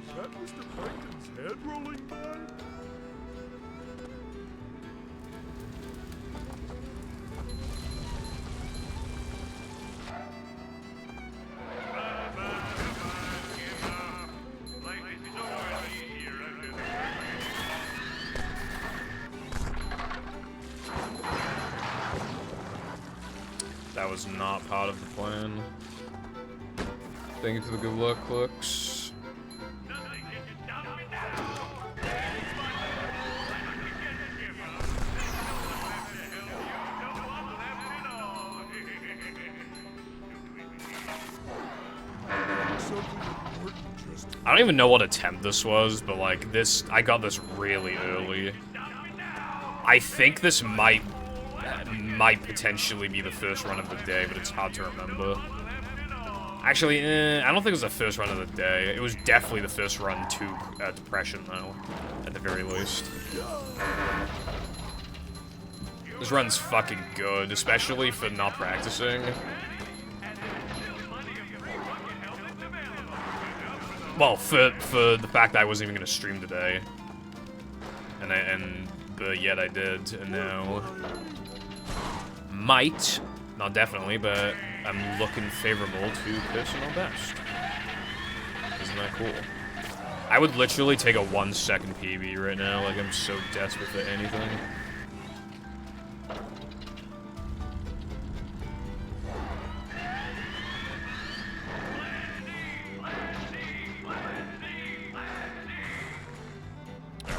E: Is that Mr. Plankton's head rolling by?
D: That was not part of the plan. Thank you for the good luck clicks. I don't even know what attempt this was, but like this, I got this really early. I think this might potentially be the first run of the day, but it's hard to remember. Actually, I don't think it was the first run of the day. It was definitely the first run to Depression, though, at the very least. This run's fucking good, especially for not practicing. Well, for the fact that I wasn't even gonna stream today, but yet I did, and now might, not definitely, but I'm looking favorable to personal best. Isn't that cool? I would literally take a 1 second PB right now, like I'm so desperate for anything.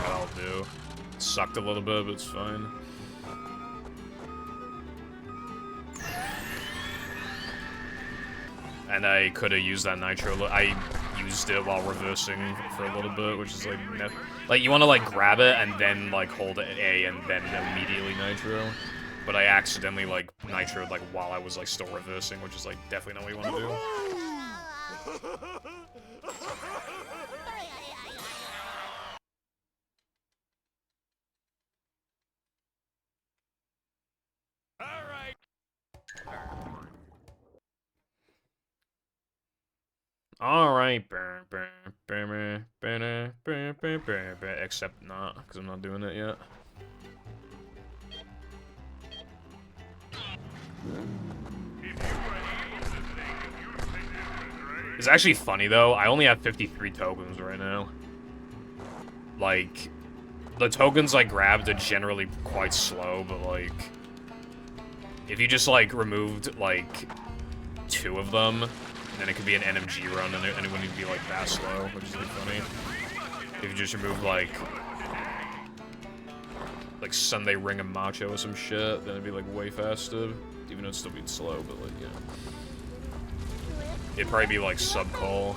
D: I'll do. It sucked a little bit, but it's fine. And I could have used that nitro. I used it while reversing for a little bit, which is like you want to like grab it and then like hold A and then immediately nitro. But I accidentally like nitroed like while I was like still reversing, which is like definitely not what you want to do. Alright, except not, because I'm not doing it yet. It's actually funny, though. I only have 53 tokens right now. Like, the tokens I grabbed are generally quite slow, but, like... If you just, like, removed, like, 2 of them, then it could be an NMG run, and it wouldn't be, like, that slow, which is, like, funny. If you just remove, like, Sunday Ring and Macho or some shit, then it'd be, like, way faster. Even though it'd still be slow, but, like, yeah. It'd probably be, like, sub-call.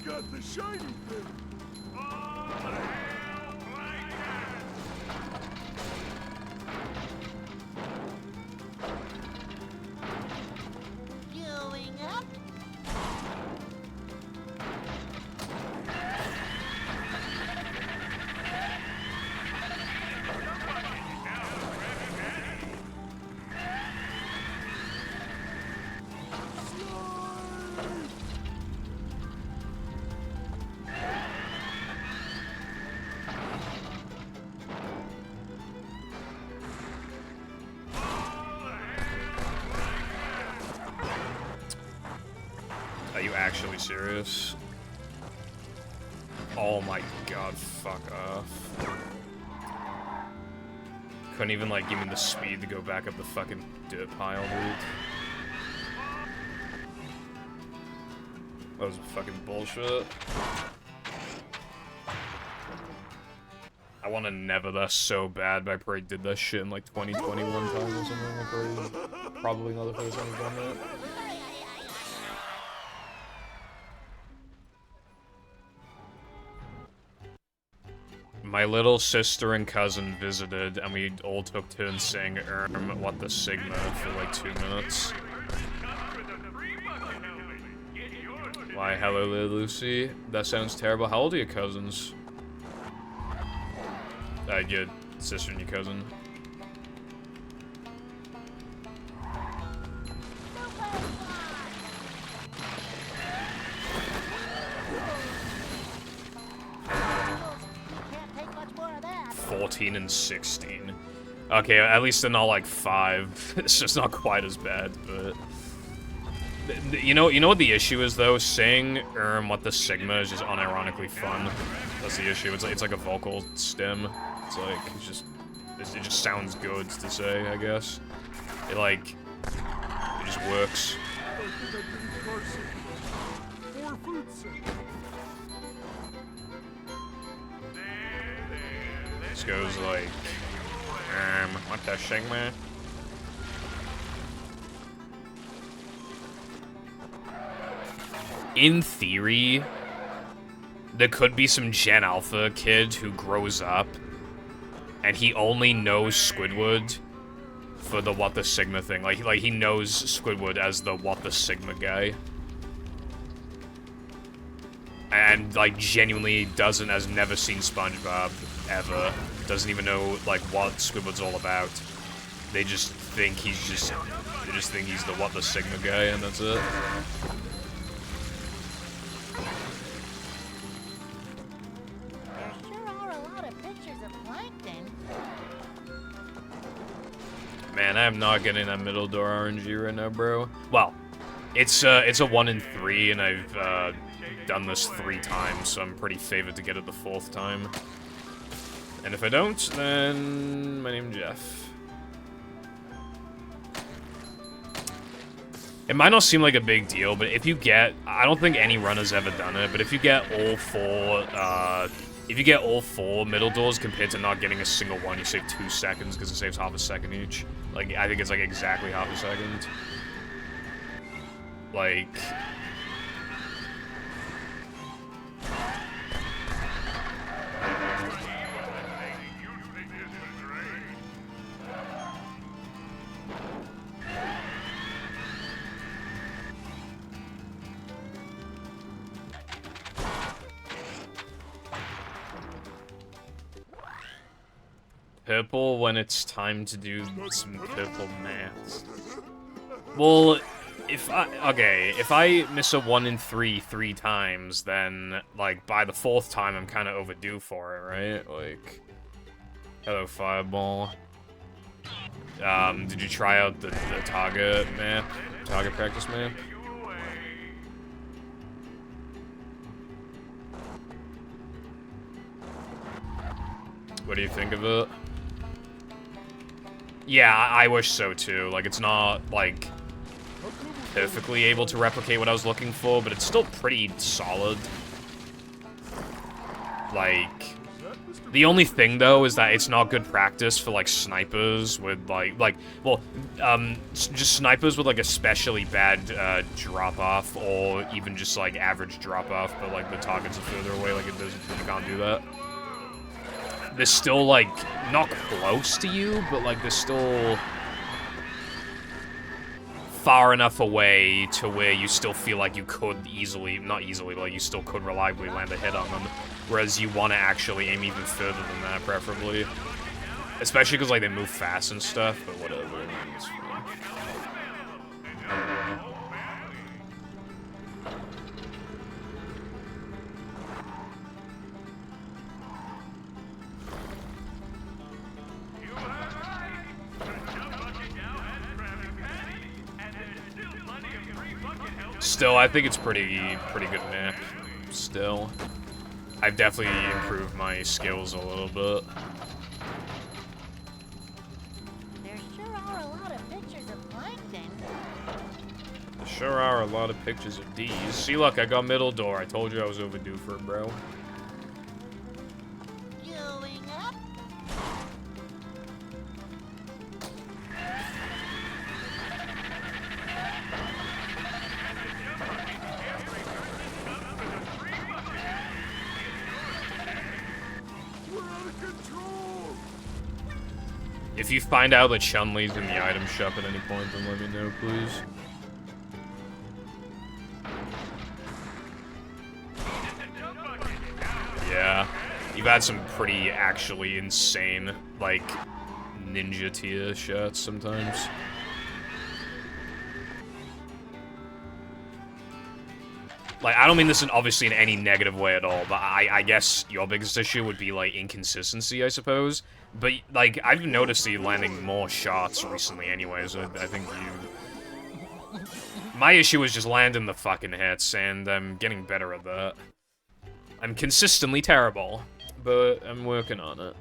E: Got the shiny thing!
B: Going up.
D: Are you actually serious? Oh my god, fuck off. Couldn't even, like, give me the speed to go back up the fucking dirt pile, dude. That was fucking bullshit. I want to never that so bad, but I probably did that shit in, like, 2021 time or something. Probably not the first time I've done that. My little sister and cousin visited, and we all took turns saying what the Sigma for like 2 minutes. Why, hello there, Lucy. That sounds terrible. How old are your cousins? Your sister and your cousin.
C: Can't take much more of that.
D: 14 and 16. Okay, at least they're not like 5. It's just not quite as bad, but... You know what the issue is, though? Saying what the Sigma is just unironically fun. That's the issue. It's like a vocal stem. It's like, it just sounds good to say, I guess. It just works. This goes like, what the Sigma? In theory, there could be some Gen Alpha kid who grows up and he only knows Squidward for the What the Sigma thing. Like he knows Squidward as the What the Sigma guy. And, like, genuinely has never seen SpongeBob, ever. Doesn't even know, like, what Squidward's all about. They just think he's the What the Sigma guy, and that's it.
C: There sure are a lot of pictures of plankton.
D: Man, I am not getting that middle door RNG right now, bro. Well, it's a 1 in 3, and I've, done this 3 times, so I'm pretty favored to get it the 4th time. And if I don't, then my name's Jeff. It might not seem like a big deal, but if you get, I don't think any runner's ever done it, but if you get all four middle doors compared to not getting a single one, you save 2 seconds because it saves half a second each. Like, I think it's like exactly half a second. Like... Purple when it's time to do some purple maths. Well, if I miss a 1 in 3 3 times, then, like, by the 4th time, I'm kind of overdue for it, right? Like, hello, Fireball. Did you try out the target map? Target practice map? What do you think of it? Yeah, I wish so too. Like, it's not, like, perfectly able to replicate what I was looking for, but it's still pretty solid. Like, the only thing, though, is that it's not good practice for, like, snipers with, just snipers with, like, especially bad, drop-off, or even just, like, average drop-off, but, like, the targets are further away, like, you can't do that. They're still, like, not close to you, but, like, they're still far enough away to where you still feel like you could easily, not easily, but like, you still could reliably land a hit on them, whereas you want to actually aim even further than that, preferably. Especially because, like, they move fast and stuff, but whatever. It's fine. Still, I think it's pretty good map. Still, I've definitely improved my skills a little bit.
C: There sure are a lot of pictures of plankton.
D: There sure are a lot of pictures of D's. See, look, I got middle door. I told you I was overdue for it, bro.
C: Going up.
D: If you find out that Chun-Li's in the item shop at any point, then let me know, please. Yeah, you've had some pretty actually insane, like, ninja tier shots sometimes. Like, I don't mean this obviously in any negative way at all, but I guess your biggest issue would be, like, inconsistency, I suppose. But, like, I've noticed you landing more shots recently anyways. I think you... My issue is just landing the fucking hits, and I'm getting better at that. I'm consistently terrible, but I'm working on it.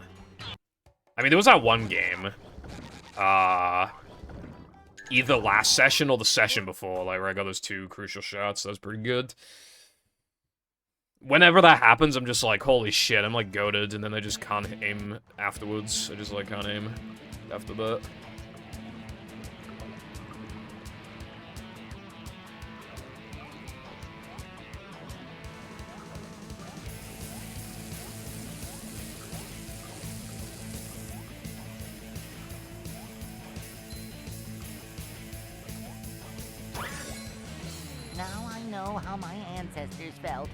D: I mean, there was that one game, either last session or the session before, like, where I got those 2 crucial shots. That was pretty good. Whenever that happens, I'm just like, holy shit, I'm, like, goated, and then I just can't aim afterwards. I just, like, can't aim after that.
B: Now I know how my ancestors felt.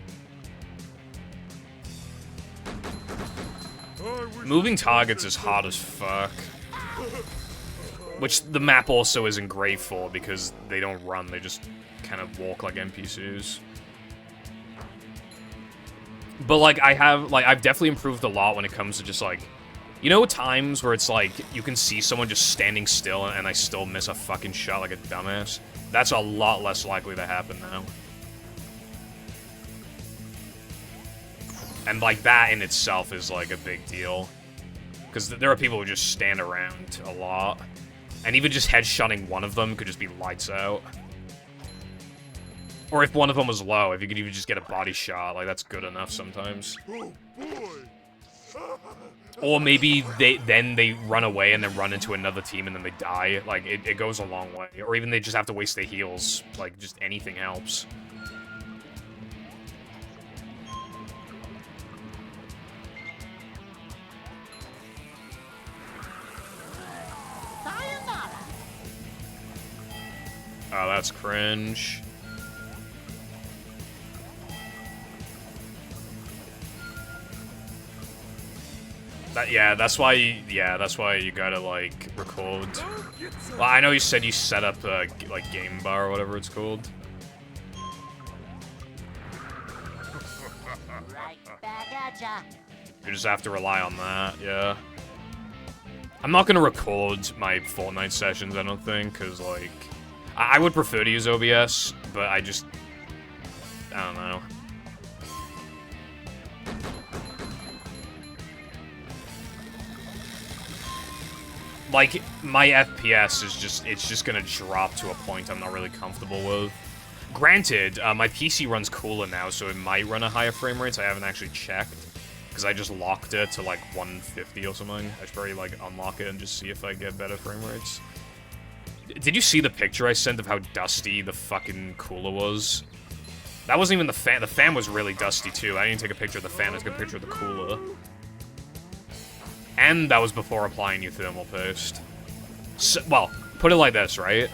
D: Moving targets is hard as fuck. Which the map also isn't great for, because they don't run, they just kind of walk like NPCs. But, like, I've definitely improved a lot when it comes to just, like, you know times where it's like, you can see someone just standing still and I still miss a fucking shot like a dumbass? That's a lot less likely to happen now. And, like, that in itself is, like, a big deal. Because there are people who just stand around a lot. And even just headshotting one of them could just be lights out. Or if one of them was low, if you could even just get a body shot, like, that's good enough sometimes.
E: Oh boy!
D: Or maybe they run away and then run into another team and then they die. Like, it goes a long way. Or even they just have to waste their heals. Like, just anything helps.
B: Sayonara.
D: Oh, that's cringe. That's why you gotta, like, record. Well, I know you said you set up, like, game bar or whatever it's called.
B: Right back at ya.
D: You just have to rely on that, yeah. I'm not gonna record my Fortnite sessions, I don't think, because, like... I would prefer to use OBS, but I don't know. Like, my FPS is it's just gonna drop to a point I'm not really comfortable with. Granted, my PC runs cooler now, so it might run at higher frame rates. I haven't actually checked, because I just locked it to, like, 150 or something. I should probably, like, unlock it and just see if I get better frame rates. Did you see the picture I sent of how dusty the fucking cooler was? That wasn't even the fan. The fan was really dusty, too. I didn't take a picture of the fan. I took a picture of the cooler. And that was before applying new thermal paste. So, well, put it like this, right?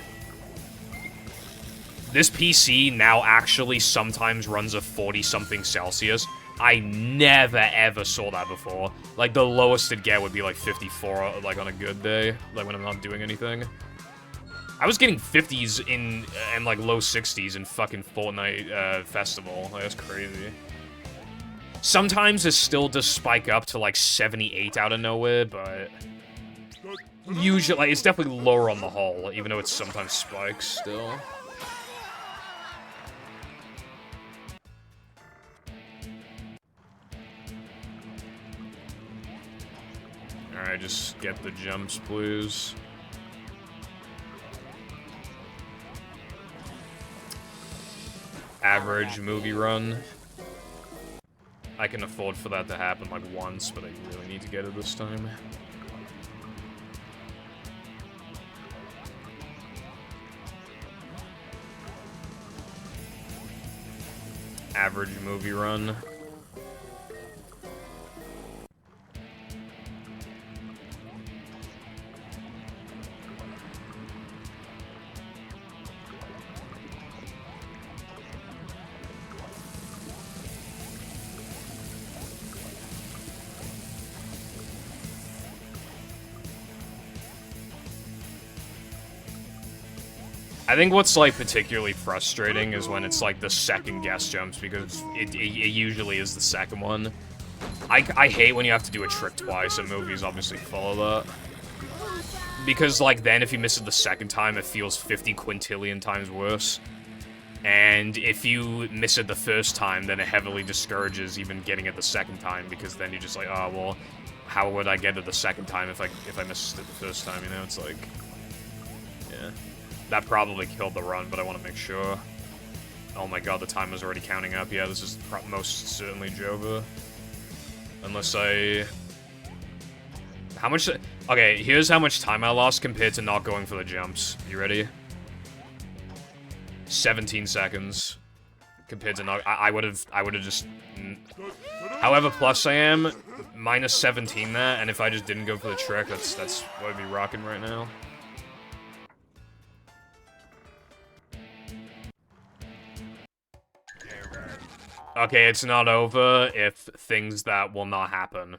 D: This PC now actually sometimes runs a 40-something Celsius. I never, ever saw that before. Like, the lowest it'd get would be, like, 54, like, on a good day. Like, when I'm not doing anything. I was getting 50s and, like, low 60s in fucking Fortnite, Festival. Like, that's crazy. Sometimes it still does spike up to, like, 78 out of nowhere, but... Usually, like, it's definitely lower on the whole, even though it sometimes spikes still. Alright, just get the jumps, please. Average movie run. I can afford for that to happen, like, once, but I really need to get it this time. Average movie run. I think what's, like, particularly frustrating is when it's, like, the second guess jumps, because it usually is the second one. I hate when you have to do a trick twice, and movies obviously follow that. Because, like, then if you miss it the second time, it feels 50 quintillion times worse. And if you miss it the first time, then it heavily discourages even getting it the second time, because then you're just like, oh, well, how would I get it the second time if I missed it the first time, you know? It's like, yeah. That probably killed the run, but I want to make sure. Oh my god, the timer's already counting up. Yeah, this is most certainly Jova. Unless I... How much... Okay, here's how much time I lost compared to not going for the jumps. You ready? 17 seconds. Compared to not... I would've just... However plus I am, minus 17 that, and if I just didn't go for the trick, that's what I'd be rocking right now. Okay, it's not over if things that will not happen.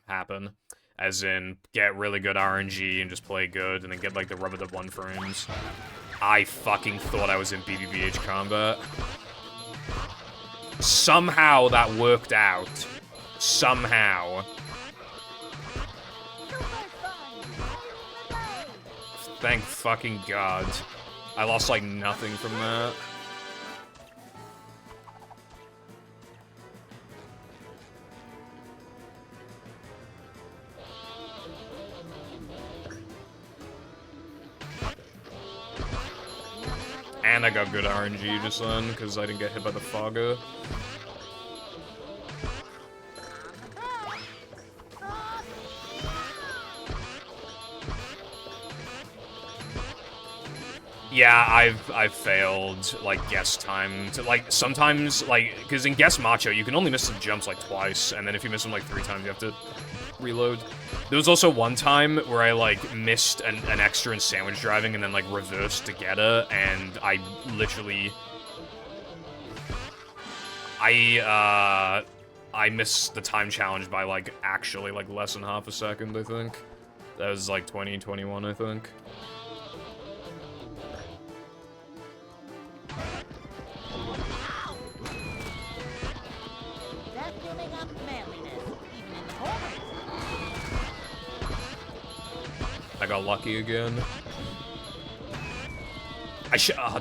D: As in, get really good RNG and just play good, and then get, like, the rubber dub 1 frames. I fucking thought I was in BBBH combat. Somehow that worked out. Somehow. Thank fucking god. I lost, like, nothing from that. And I got good RNG just then, because I didn't get hit by the fogger. Yeah, I've failed, like, guess time to, like, sometimes, like, because in Guess Macho, you can only miss the jumps, like, twice, and then if you miss them, like, 3 times, you have to reload. There was also one time where I, like, missed an extra in sandwich driving and then, like, reversed to get her, and I literally... I missed the time challenge by, like, actually, like, less than half a second, I think. That was, like, 2021, I think. I got lucky again.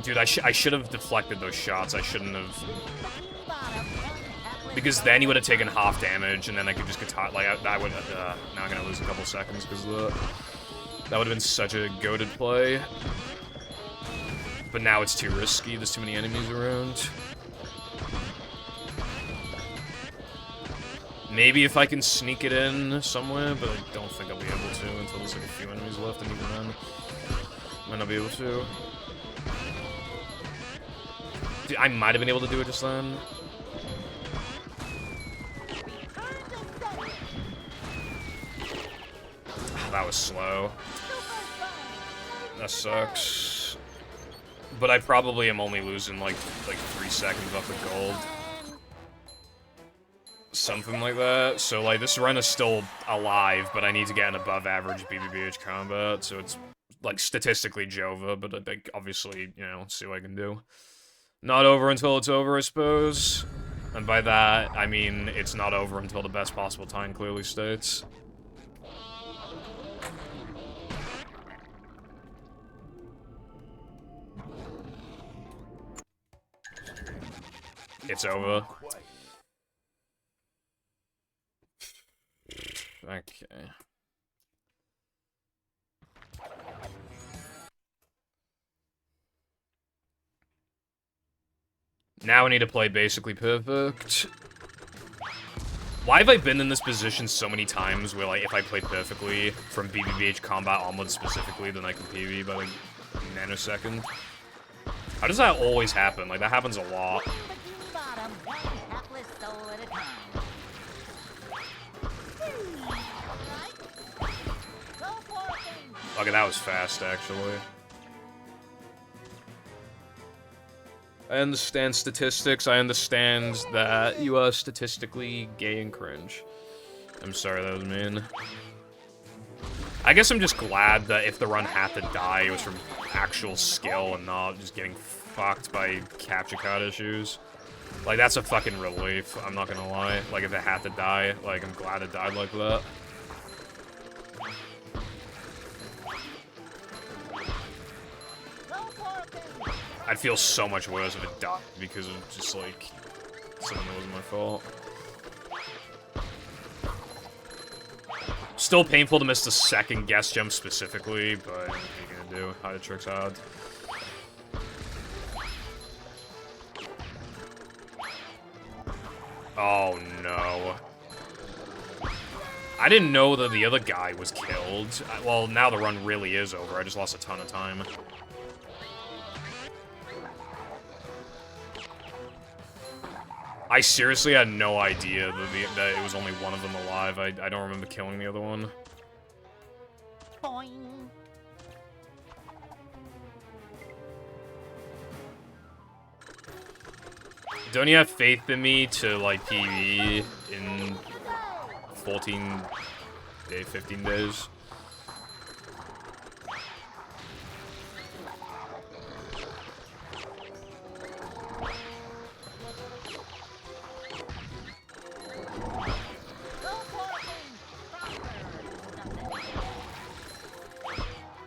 D: Dude, I should have deflected those shots. I shouldn't have. Because then he would have taken half damage, and then I could just get like that would. Now I'm gonna lose a couple seconds because of that. That would have been such a goated play. But now it's too risky. There's too many enemies around. Maybe if I can sneak it in somewhere, but I don't think I'll be able to until there's like a few enemies left, and even then, might not be able to. Dude, I might have been able to do it just then. That was slow. That sucks. But I probably am only losing like 3 seconds off the gold. Something like that. So, like, this run is still alive, but I need to get an above-average BBBH combat, so it's, like, statistically Jova, but I think, obviously, you know, see what I can do. Not over until it's over, I suppose. And by that, I mean, it's not over until the best possible time clearly states. It's over. Okay. Now I need to play basically perfect. Why have I been in this position so many times where, like, if I play perfectly from BBBH combat onwards specifically, then I can PB by, like, a nanosecond? How does that always happen? Like, that happens a lot. Okay, that was fast, actually. I understand statistics. I understand that you are statistically gay and cringe. I'm sorry, that was mean. I guess I'm just glad that if the run had to die, it was from actual skill and not just getting fucked by capture card issues. Like, that's a fucking relief, I'm not gonna lie. Like, if it had to die, like, I'm glad it died like that. I'd feel so much worse if it died because of just, like, something that wasn't my fault. Still painful to miss the second guess jump specifically, but what are you gonna do? Hide the tricks hard. Oh no. I didn't know that the other guy was killed. Well, now the run really is over. I just lost a ton of time. I seriously had no idea that it was only one of them alive. I don't remember killing the other one.
C: Boing.
D: Don't you have faith in me to, like, PB in 15 days?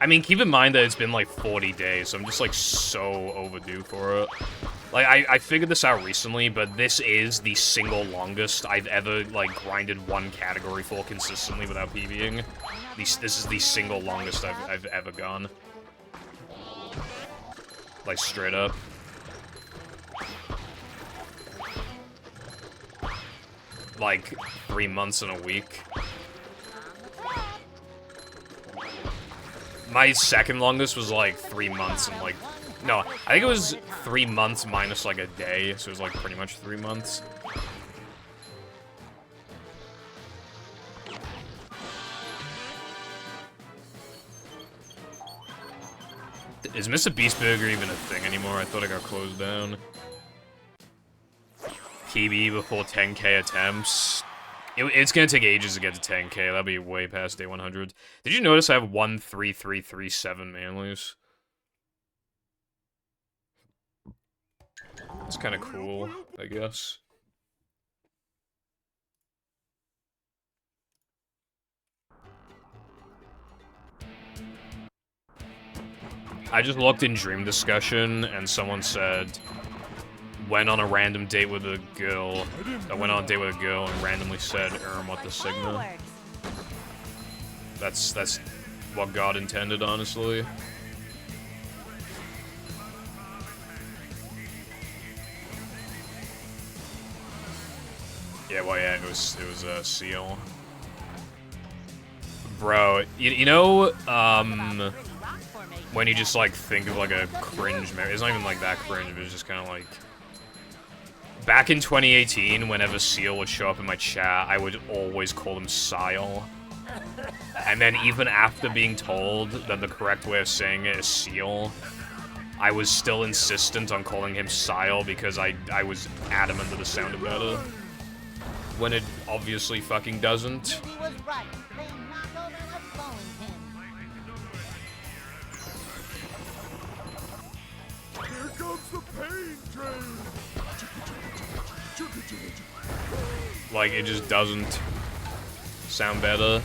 D: I mean, keep in mind that it's been, like, 40 days, so I'm just, like, so overdue for it. Like, I figured this out recently, but this is the single longest I've ever, like, grinded one category for consistently without PBing. This is the single longest I've ever gone. Like, straight up. Like, 3 months and a week. My second longest was like 3 months and like... No, I think it was 3 months minus like a day, so it was like pretty much 3 months. Is Mr. Beast Burger even a thing anymore? I thought it got closed down. PB before 10k attempts. It's gonna take ages to get to 10k. That'll be way past day 100. Did you notice I have 13337 manlies? It's kind of cool, I guess. I just looked in Dream Discussion, and someone said, went on a random date with a girl. I went on a date with a girl and randomly said, what the Sigma? That's what God intended, honestly. Yeah, well, yeah, it was a seal. Bro, you know, when you just, like, think of, like, a cringe memory. It's not even, like, that cringe, but it's just kind of, like... Back in 2018, whenever Seal would show up in my chat, I would always call him Sile. And then even after being told that the correct way of saying it is Seal, I was still insistent on calling him Sile because I was adamant that it sounded better. When it obviously fucking doesn't.
B: Ruby was right. They knock over a bowling pin.
E: Here comes the pain train.
D: Like, it just doesn't sound better.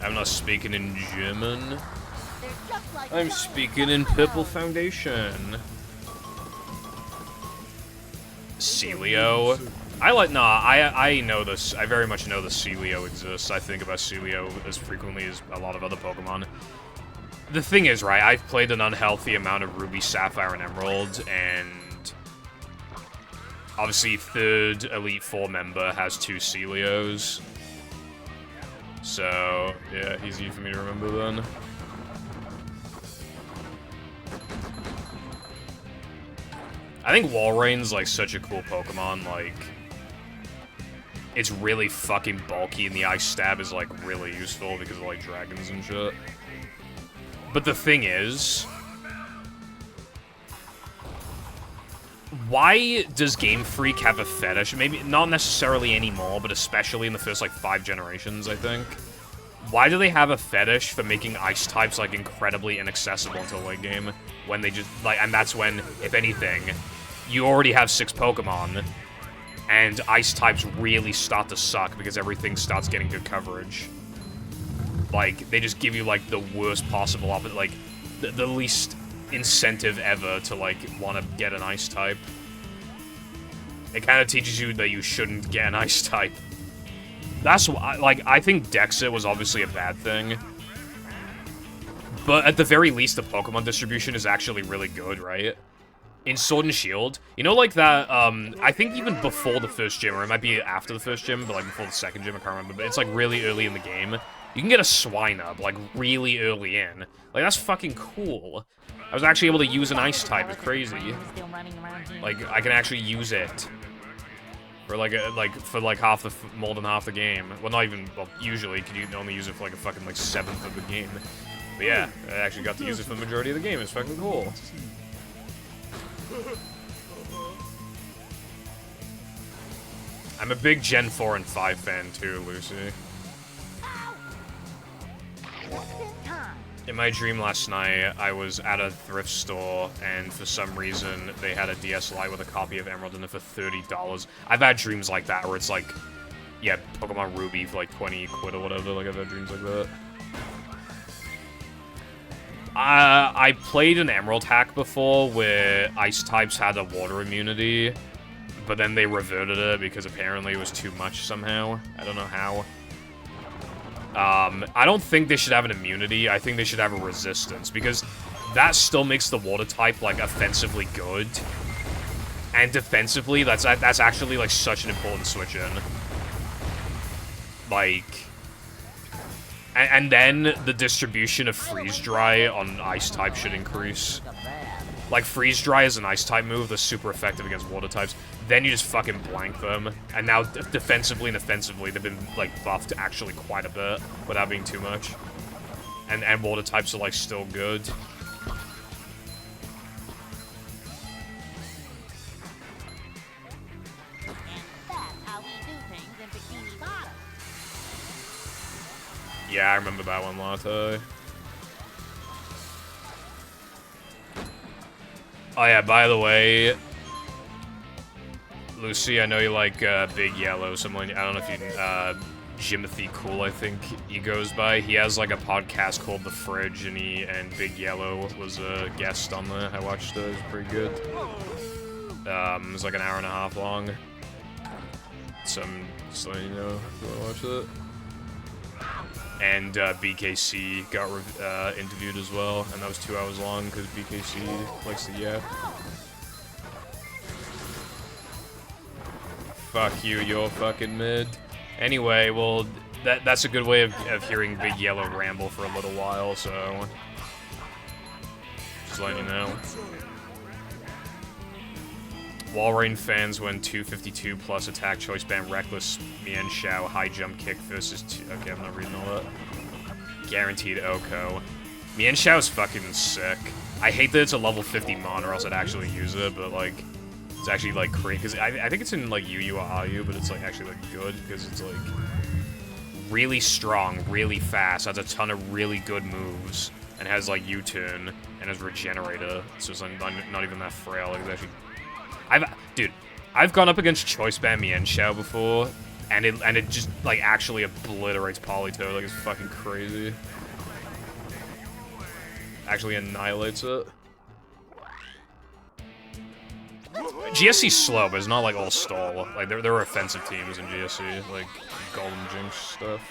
D: I'm not speaking in German.
B: They're just like
D: I'm speaking in Purple Foundation. Celio. I know this. I very much know the Celio exists. I think about Celio as frequently as a lot of other Pokemon. The thing is, right, I've played an unhealthy amount of Ruby, Sapphire, and Emerald, and obviously 3rd Elite Four member has 2 Celios. So, yeah, easy for me to remember then. I think Walreign's, like, such a cool Pokemon, like... It's really fucking bulky, and the Ice Stab is, like, really useful because of, like, dragons and shit. But the thing is... Why does Game Freak have a fetish? Maybe not necessarily anymore, but especially in the first, like, 5 generations, I think. Why do they have a fetish for making Ice types, like, incredibly inaccessible until late game? When they just, like, and that's when, if anything, you already have 6 Pokemon, and Ice types really start to suck because everything starts getting good coverage. Like, they just give you, like, the worst possible, like, the least incentive ever to, like, want to get an Ice type. It kind of teaches you that you shouldn't get an Ice type. That's why, like, I think Dexa was obviously a bad thing. But at the very least, the Pokemon distribution is actually really good, right? In Sword and Shield, you know, like that, I think even before the first gym, or it might be after the first gym, but like before the second gym, I can't remember, but it's like really early in the game. You can get a Swinub, like, really early in. Like, that's fucking cool. I was actually able to use an Ice type, it's crazy. Like, I can actually use it. For like, more than half the game. Well, not even, well, usually, you can only use it for like a fucking, like, 1/7 of the game. But yeah, I actually got to use it for the majority of the game, it's fucking cool. I'm a big Gen 4 and 5 fan too, Lucy. In my dream last night, I was at a thrift store, and for some reason, they had a DS Lite with a copy of Emerald in it for $30. I've had dreams like that, where it's like, yeah, Pokemon Ruby for like 20 quid or whatever, like I've had dreams like that. I played an Emerald hack before, where Ice types had a water immunity, but then they reverted it because apparently it was too much somehow. I don't know how. I don't think they should have an immunity. I think they should have a resistance, because that still makes the water type, like, offensively good. And defensively, that's actually, like, such an important switch in. Like... And then the distribution of freeze-dry on ice-type should increase. Like, freeze-dry is an ice-type move that's super effective against water types. Then you just fucking blank them. And now, defensively and offensively, they've been, like, buffed actually quite a bit, without being too much. And water types are, like, still good. Yeah, I remember that one, Latte. Oh yeah, by the way, Lucy, I know you like Big Yellow, someone, I don't know if you, Jimothy Cool, I think he goes by. He has like a podcast called The Fridge, and Big Yellow was a guest on there. I watched it, it was pretty good. It was like an hour and a half long. So I'm just letting you know if you wanna watch it. And BKC got interviewed as well, and that was 2 hours long because BKC likes to yap. Fuck you, you're fucking mid. Anyway, well, that's a good way of hearing Big Yellow ramble for a little while, so... Just letting you know. Walrein fans win 252 plus attack choice band reckless Mian Shao high jump kick versus okay, I'm not reading all that. Guaranteed Oko. Mian Shao is fucking sick. I hate that it's a level 50 mon or else I'd actually use it, but like it's actually like crazy because I think it's in like UU or AU, but it's like actually like good because it's like really strong, really fast, has a ton of really good moves, and has like U-turn and has regenerator, so it's like not even that frail. Like it's actually dude, I've gone up against Choice Band Mian Shao before, and it just, like, actually obliterates Polytoad, like, it's fucking crazy. Actually annihilates it. GSC's slow, but it's not, like, all stall. Like, there are offensive teams in GSC, like, Golden Jinx stuff.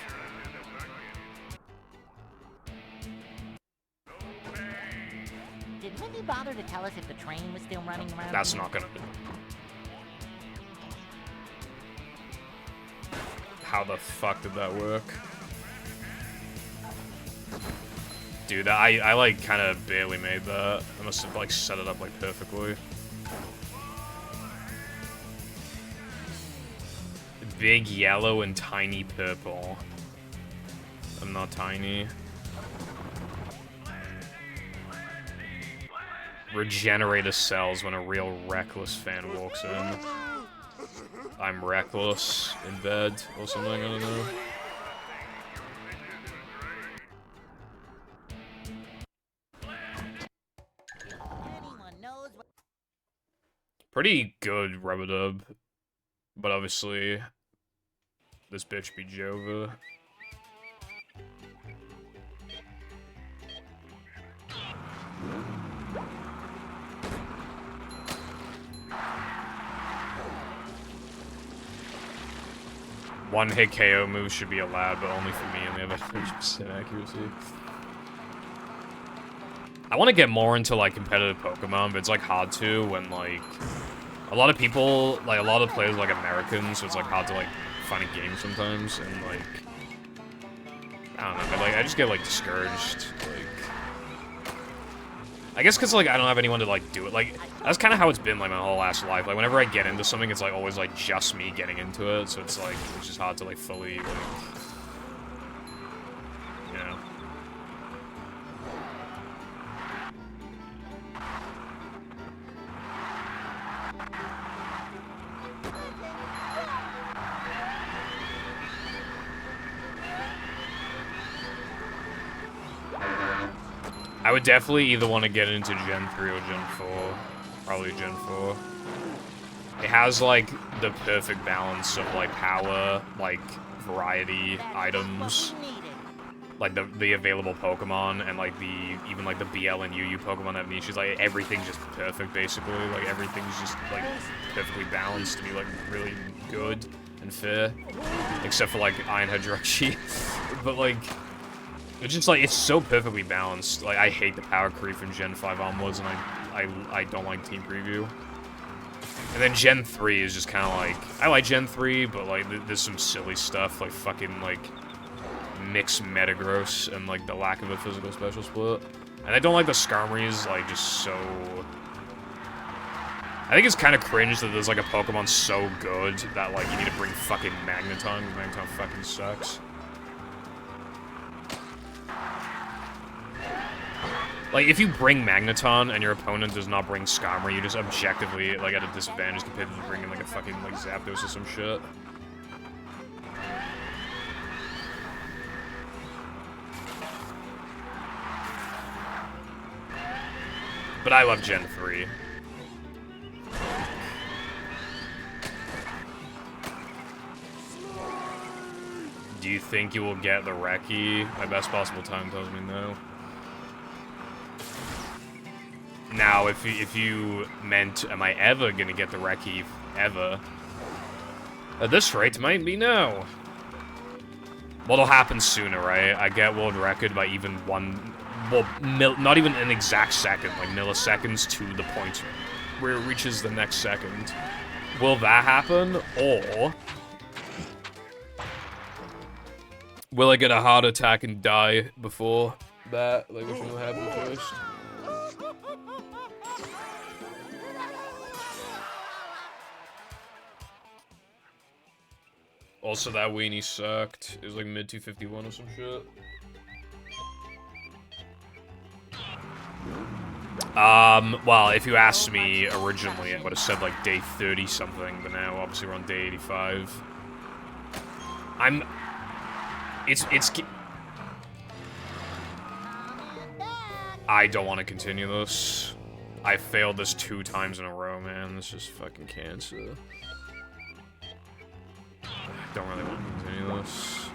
B: Did Mindy bother to tell us if the train was still running around?
D: That's not gonna... How the fuck did that work? Dude, I like, kind of barely made that. I must have, like, set it up, like, perfectly. Big yellow and tiny purple. I'm not tiny. Regenerator cells when a real reckless fan walks in. I'm reckless in bed or something, I don't know. Pretty good rub-a-dub, but obviously this bitch be Jova. One hit KO moves should be allowed, but only for me, and they have a 30% accuracy. I want to get more into, like, competitive Pokemon, but it's, like, hard to when, like, a lot of people, like, a lot of players, like, Americans, so it's, like, hard to, like, find a game sometimes, and, like, I don't know, but, like, I just get, like, discouraged, like, I guess because, like, I don't have anyone to, like, do it, like, that's kind of how it's been, like, my whole ass life, like, whenever I get into something, it's, like, always, like, just me getting into it, so it's, like, it's just hard to, like, fully, like, you know. I would definitely either want to get into Gen 3 or Gen 4. Probably Gen 4. It has, like, the perfect balance of, like, power, like, variety, items, like, the available Pokemon, and, like, even, like, the BL and UU Pokemon that have niches. Like, everything's just perfect, basically. Like, everything's just, like, perfectly balanced to be, like, really good. and fair. Except for, like, Ironhead Drexy. But, like, it's just, like, it's so perfectly balanced. Like, I hate the power creep from Gen 5 onwards, and I don't like Team Preview. And then Gen 3 is just kind of like, I like Gen 3, but, like, there's some silly stuff, like, fucking, like, mixed Metagross and, like, the lack of a physical special split. And I don't like the Skarmory's, like, just so... I think it's kind of cringe that there's, like, a Pokemon so good that, like, you need to bring fucking Magneton, because Magneton fucking sucks. Like, if you bring Magneton and your opponent does not bring Skarmory, you just objectively, like, at a disadvantage compared to bringing, like, a fucking, like, Zapdos or some shit. But I love Gen 3. Do you think you will get the Reki? My best possible time tells me no. Now, if you meant, am I ever gonna get the Reki ever? At this rate, it might be no. What'll happen sooner, right? I get world record by even one, well, not even an exact second, like milliseconds to the point where it reaches the next second. Will that happen, or will I get a heart attack and die before that? Like, which one will happen first? Also, that weenie sucked. It was like mid 251 or some shit. Well, if you asked me originally, I would have said like day 30 something, but now obviously we're on day 85. I don't want to continue this. I failed this 2 times in a row, man. This is fucking cancer. Don't really want to continue this.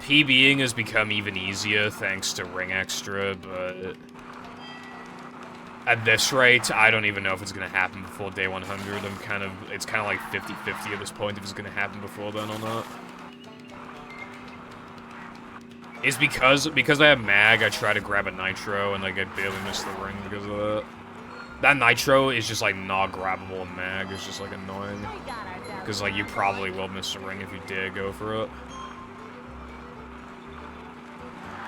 D: PBing has become even easier thanks to Ring Extra, but at this rate, I don't even know if it's gonna happen before day 100. It's kind of like 50-50 at this point if it's gonna happen before then or not. Is because I have Mag, I try to grab a Nitro, and like I barely miss the ring because of that. That Nitro is just like not grabbable in Mag, it's just like annoying. Because like you probably will miss the ring if you dare go for it.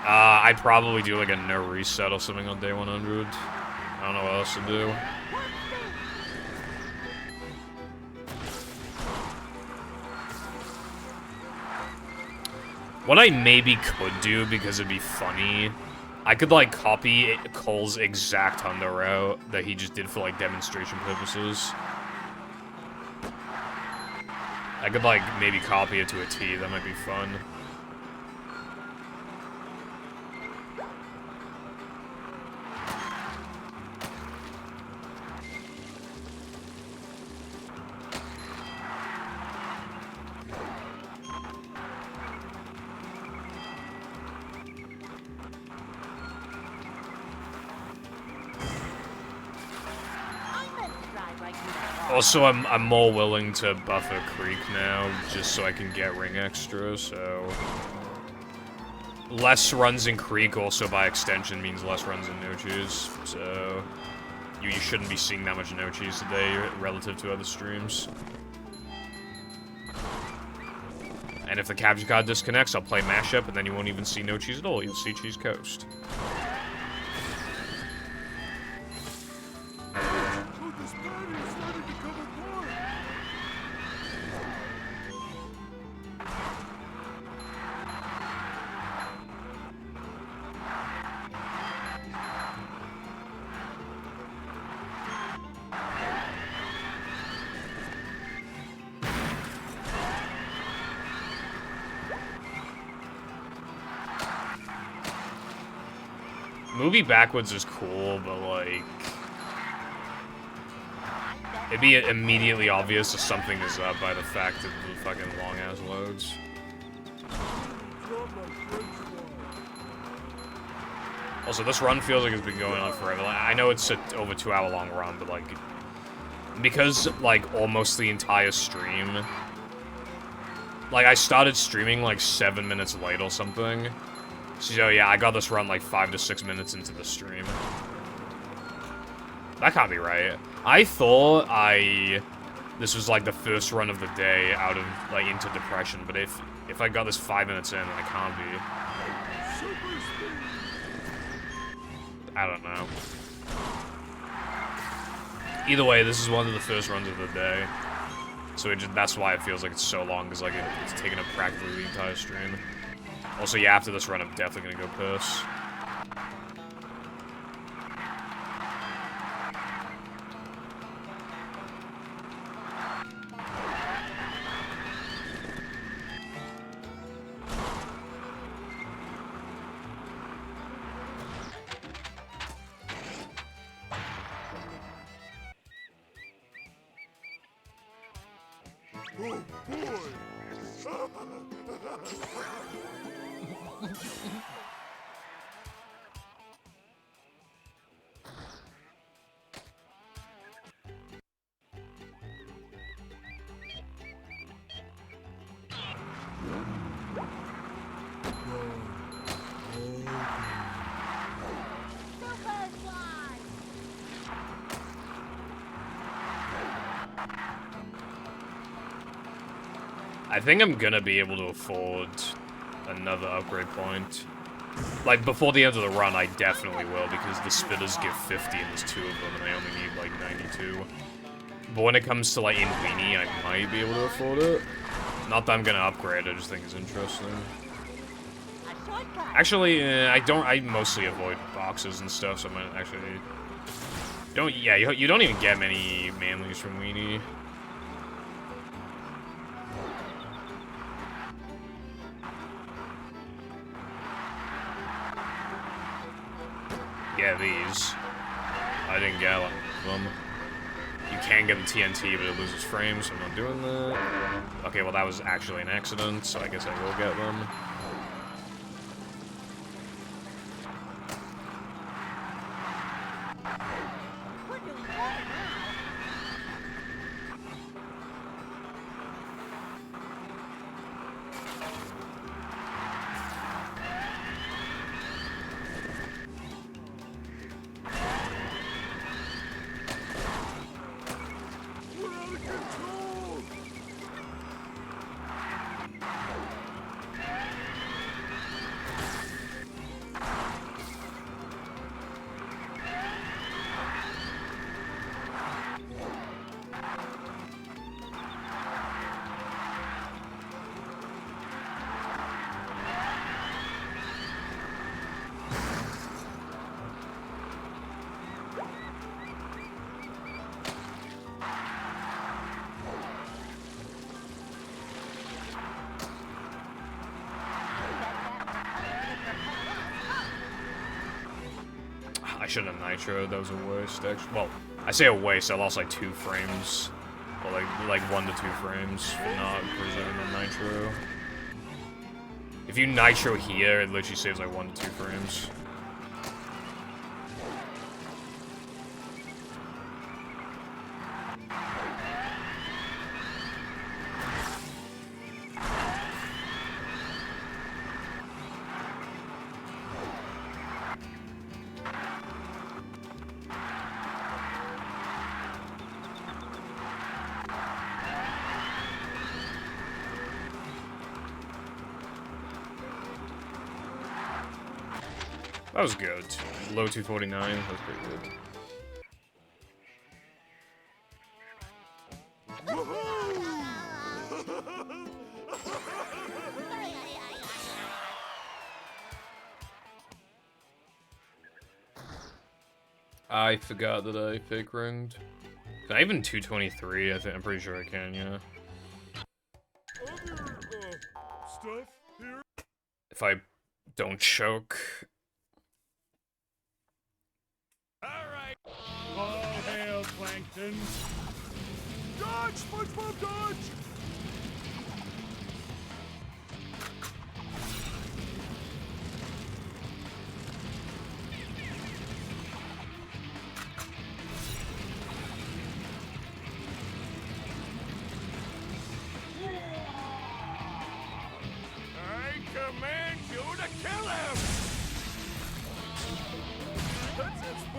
D: I'd probably do like a no reset or something on day 100. I don't know what else to do. What I maybe could do, because it'd be funny, I could, like, copy Cole's exact Hundo route that he just did for, like, demonstration purposes. I could, like, maybe copy it to a T. That might be fun. Also, I'm more willing to buffer Creek now, just so I can get Ring Extra, so... Less runs in Creek also by extension means less runs in No Cheese, so... You shouldn't be seeing that much No Cheese today relative to other streams. And if the capture card disconnects, I'll play Mashup, and then you won't even see No Cheese at all, you'll see Cheese Coast. Movie backwards is cool, but, like... It'd be immediately obvious if something is up by the fact of the fucking long-ass loads. Also, this run feels like it's been going on forever. Like, I know it's an over 2 hour long run, but like, because like almost the entire stream, like I started streaming like 7 minutes late or something. So yeah, I got this run like 5 to 6 minutes into the stream. That can't be right. I thought this was like the first run of the day out of like into depression, but if I got this 5 minutes in, then it can't be. I don't know. Either way, this is one of the first runs of the day. So that's why it feels like it's so long, because like it's taken up practically the entire stream. Also, yeah, after this run, I'm definitely gonna go piss.
E: Oh boy!
D: I think I'm gonna be able to afford another upgrade point. Like, before the end of the run, I definitely will, because the spitters give 50 and there's 2 of them, and I only need, like, 92. But when it comes to, like, in Weenie, I might be able to afford it. Not that I'm gonna upgrade, I just think it's interesting. Actually, I mostly avoid boxes and stuff, so I might actually... you don't even get many manlies from Weenie. Yeah, these. I didn't get one of them. You can get the TNT, but it loses frames, so I'm not doing that. Okay, well that was actually an accident, so I guess I will get them. I shouldn't have nitro, that was a waste, actually. Well, I say a waste, I lost like 2 frames. Or like 1 to 2 frames for not preserving on nitro. If you nitro here, it literally saves like 1 to 2 frames. That was good. Low 249, that was pretty good. I forgot that I fake ringed. Can I even 223? I'm pretty sure I can, yeah.
E: Other, stuff here?
D: If I don't choke.
E: Alright! All hail, Plankton! Dodge, SpongeBob, dodge!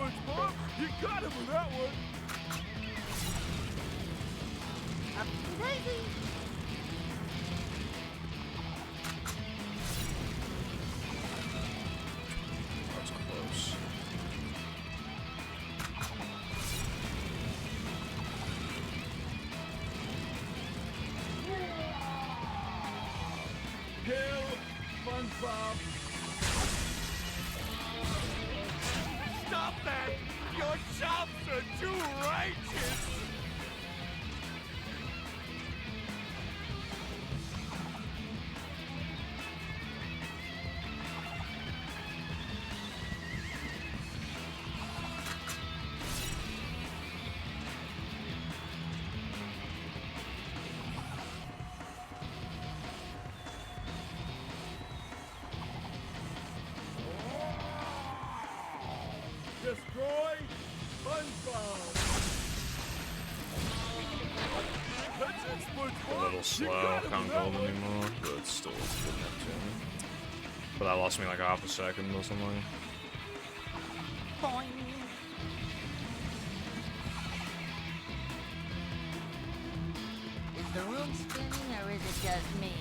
E: SpongeBob. You got him with that one.
C: Up to daisy.
D: That's close.
E: Kill SpongeBob. Stop that! Your chops are too righteous! Destroy SpongeBob! That's it, SpongeBob!
D: A little slow, can't build anymore, but it's still good enough to me. But that lost me like half a second or something.
B: Boing.
C: Is the room spinning or is it just me?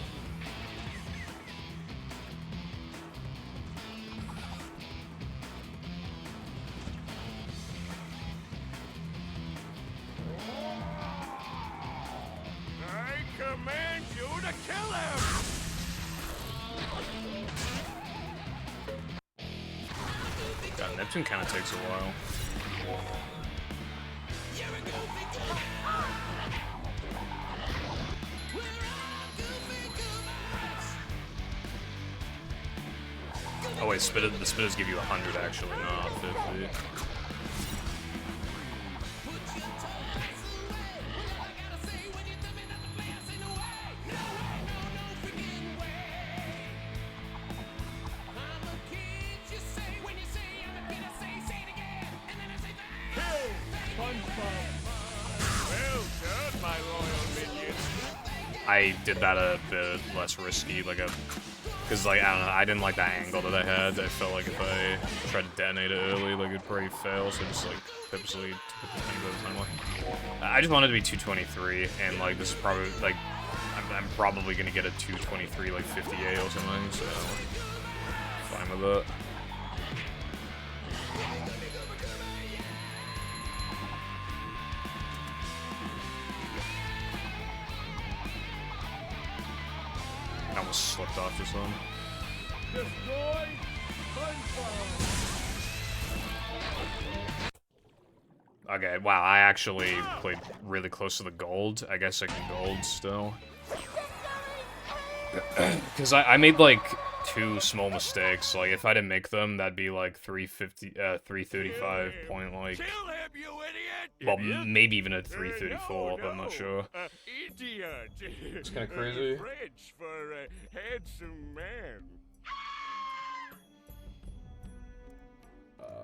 E: I command you to kill him!
D: God, Neptune kind of takes a while. Oh wait, the spitters give you 100 actually, not 50.
E: Kill SpongeBob! Well done, my loyal minions!
D: I did that a bit less risky, because like I don't know, I didn't like that angle that I had. I felt like if I tried to detonate it early, like it'd probably fail. So I just like purposely took it the tiny bit of time. I just wanted it to be 223, and like this is probably like I'm probably gonna get a 223 like 58 or something. So fine with it. I almost slipped off just then.
E: Destroy SpongeBob!
D: Okay, wow, I actually played really close to the gold. I guess I can gold still. Because I made like 2 small mistakes. Like, if I didn't make them, that'd be like 335 point, like...
E: Kill him, you idiot!
D: Well,
E: Idiot?
D: maybe even a 334, but I'm not sure.
E: Idiot!
D: It's kinda crazy.
E: French for a handsome man.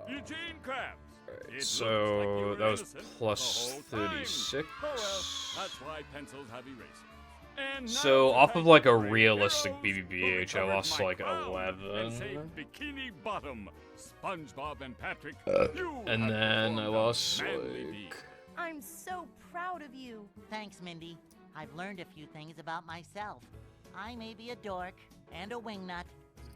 E: Eugene Krabs. It looks
D: So,
E: like you were
D: that was
E: innocent
D: plus
E: the whole time.
D: 36.
E: Oh well, that's why pencils have erasers. And now
D: So,
E: to
D: off of like a
E: thank the brave
D: realistic
E: heroes who
D: BBBH, I
E: recovered
D: lost
E: my
D: like
E: crown
D: 11.
E: and saved Bikini Bottom, SpongeBob and Patrick. You
D: And
E: have
D: then I
E: performed a
D: lost
E: manly
D: like...
E: deed.
C: I'm so proud of you.
B: Thanks, Mindy. I've learned a few things about myself. I may be a dork and a wingnut.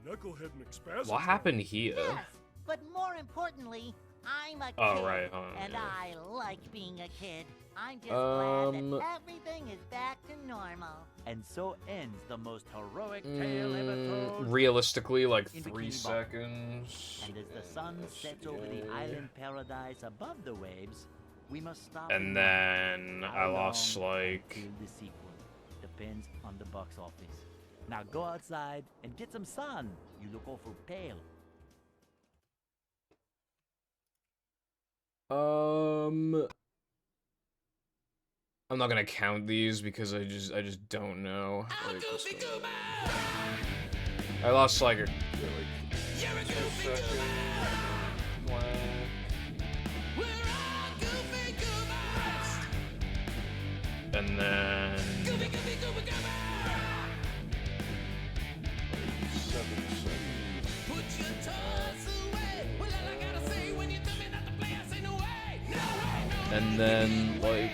E: Knucklehead McSpazzy.
D: What happened here?
B: Yes, but more importantly, I'm a kid.
D: Oh, right, hold on,
B: and
D: yeah.
B: I like being a kid. I'm just glad
D: Um,
B: that everything is back to normal.
G: And so ends the most heroic tale ever told.
D: Realistically, like
G: In
D: 3
G: Bikini Bottom.
D: seconds.
G: And as the sun sets over the island paradise above the waves, we must stop.
D: And
G: wonder
D: then I
G: how
D: lost
G: long
D: like...
G: until the sequel. Depends on the box office. Now go outside and get some sun. You look awful pale.
D: I'm not gonna count these because I just don't know. Like, I lost like a... And then... 7 seconds. And then, like...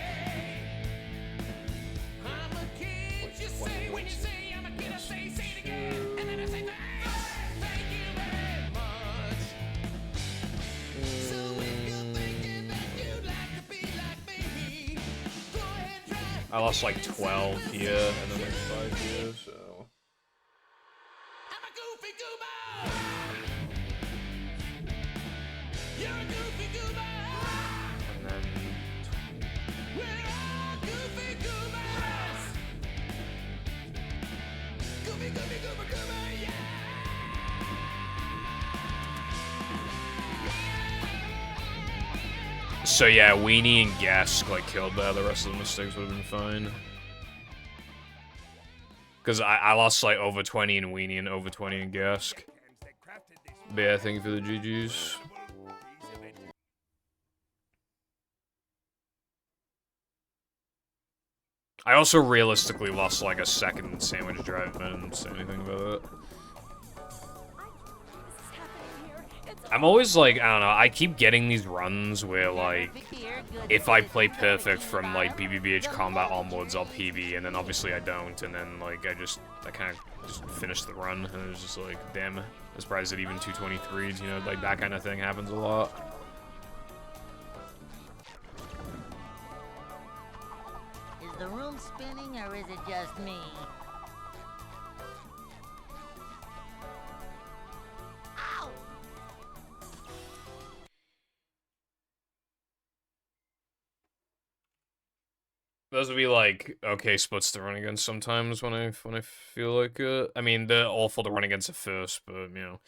D: I lost like 12 here, and then like 5 here, so... And then... So yeah, Weenie and Gask like killed that. The rest of the mistakes would have been fine. Because I lost like over 20 in Weenie and over 20 in Gask. But yeah, thank you for the GGs. I also realistically lost like a second sandwich drive, but I didn't say anything about it. I'm always like, I don't know, I keep getting these runs where like, if I play perfect from like BBBH combat onwards, I'll PB, and then obviously I don't, and then like, I kind of just finish the run, and it's just like, damn, I'm surprised that even 223s, you know, like that kind of thing happens a lot.
B: Is the room spinning or is it just me? Ow!
D: Those would be like okay splits to run against sometimes when I feel like it. I mean, they're awful to run against at first, but you know,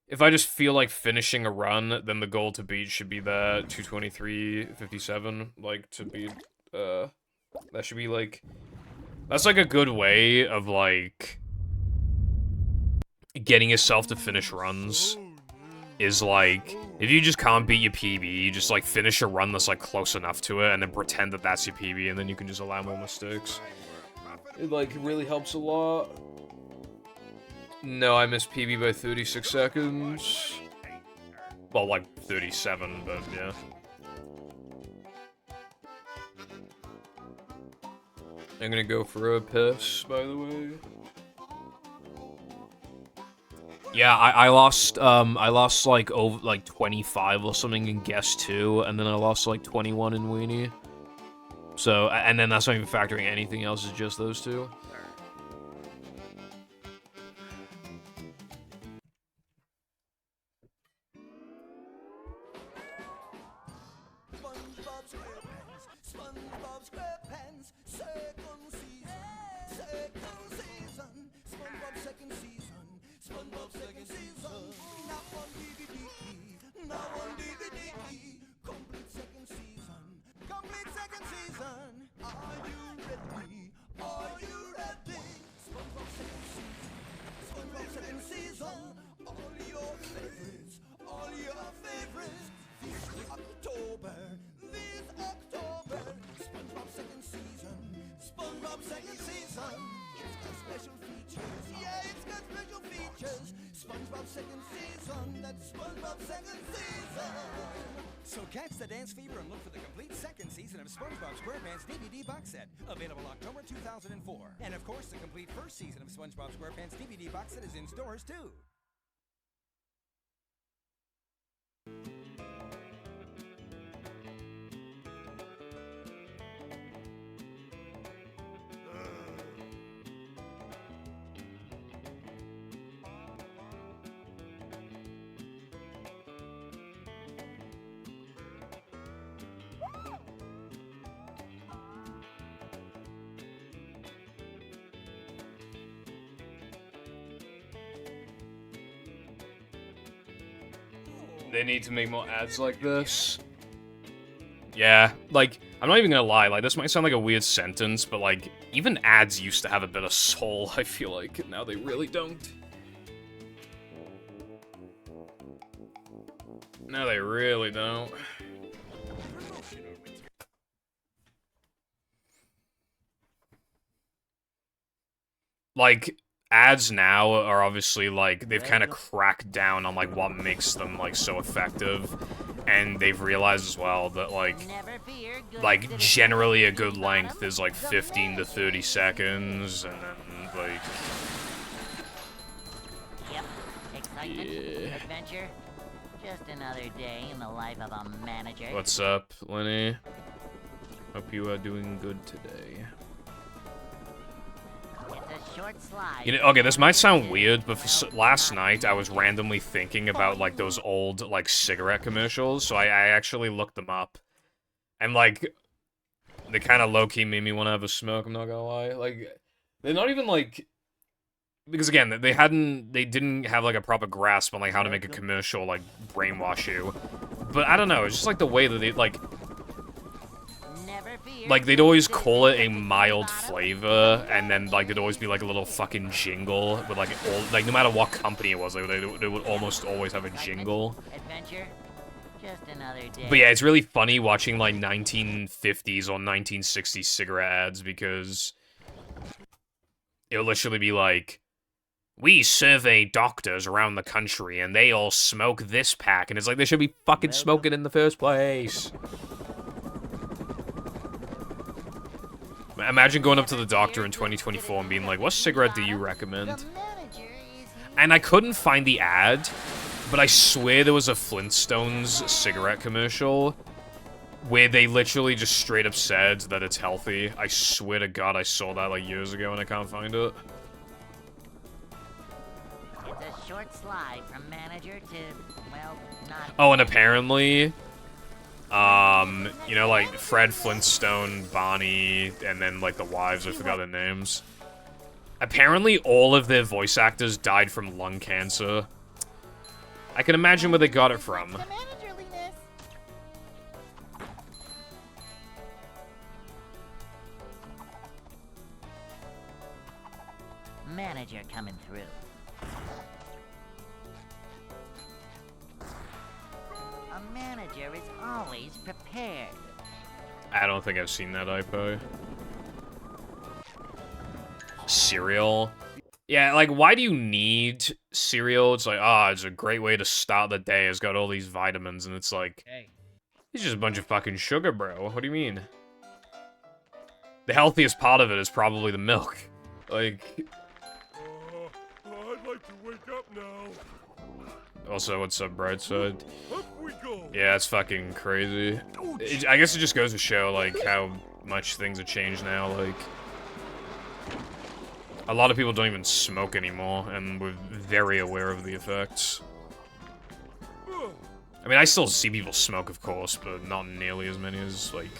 D: if I just feel like finishing a run, then the goal to beat should be that 223.57. Like to beat, that should be like, that's like a good way of like getting yourself to finish runs. Is like, if you just can't beat your PB, you just like finish a run that's like close enough to it and then pretend that that's your PB, and then you can just allow more mistakes. It like really helps a lot. No, I missed PB by 36 seconds. Well, like 37, but yeah. I'm gonna go for a piss, by the way. Yeah, I lost like over like 25 or something in Guess 2, and then I lost like 21 in Weenie. So, and then that's not even factoring anything else, it's just those two.
H: So catch the dance fever and look for the complete second season of SpongeBob SquarePants DVD box set, available October 2004. And of course, the complete first season of SpongeBob SquarePants DVD box set is in stores too.
D: They need to make more ads like this. Yeah, like, I'm not even gonna lie, like, this might sound like a weird sentence, but, like, even ads used to have a bit of soul, I feel like. Now they really don't. Now they really don't. Like, ads now are obviously, like, they've kind of cracked down on, like, what makes them, like, so effective. And they've realized as well that, like, generally a good length is, like, 15 to 30 seconds, and then, like...
B: Yep. Excitement, adventure, just another day in the life of a manager.
D: What's up, Lenny? Hope you are doing good today.
B: It's a short slide.
D: You know, okay, this might sound weird, but last night I was randomly thinking about, like, those old, like, cigarette commercials, so I actually looked them up. And, like, they kind of low-key made me want to have a smoke, I'm not gonna lie. Like, they're not even, like... Because, again, they didn't have, like, a proper grasp on, like, how to make a commercial, like, brainwash you. But, I don't know, it's just, like, the way that they, like, they'd always call it a mild flavor, and then, like, there'd always be, like, a little fucking jingle with, like, all, like, no matter what company it was, like, they would almost always have a jingle.
B: Adventure, just another day.
D: But yeah, it's really funny watching, like, 1950s or 1960s cigarette ads, because it'll literally be like, we survey doctors around the country, and they all smoke this pack, and it's like, they should be fucking smoking in the first place. Imagine going up to the doctor in 2024 and being like, what cigarette do you recommend? And I couldn't find the ad, but I swear there was a Flintstones cigarette commercial where they literally just straight up said that it's healthy. I swear to God I saw that like years ago and I can't find it.
B: It's a short slide from manager to, well, not...
D: Oh, and apparently... you know, like, Fred Flintstone, Bonnie, and then, like, the wives, I forgot their names. Apparently, all of their voice actors died from lung cancer. I can imagine where they got it from.
B: Manager coming through. A manager is always prepared.
D: I don't think I've seen that IPO. Cereal? Yeah, like, why do you need cereal? It's like, it's a great way to start the day. It's got all these vitamins, and it's like, it's just a bunch of fucking sugar, bro. What do you mean? The healthiest part of it is probably the milk. Like...
E: I'd like to wake up now.
D: Also, what's up, Brightside?
E: Up we go.
D: Yeah, it's fucking crazy. I guess it just goes to show, like, how much things have changed now, like... A lot of people don't even smoke anymore, and we're very aware of the effects. I mean, I still see people smoke, of course, but not nearly as many as, like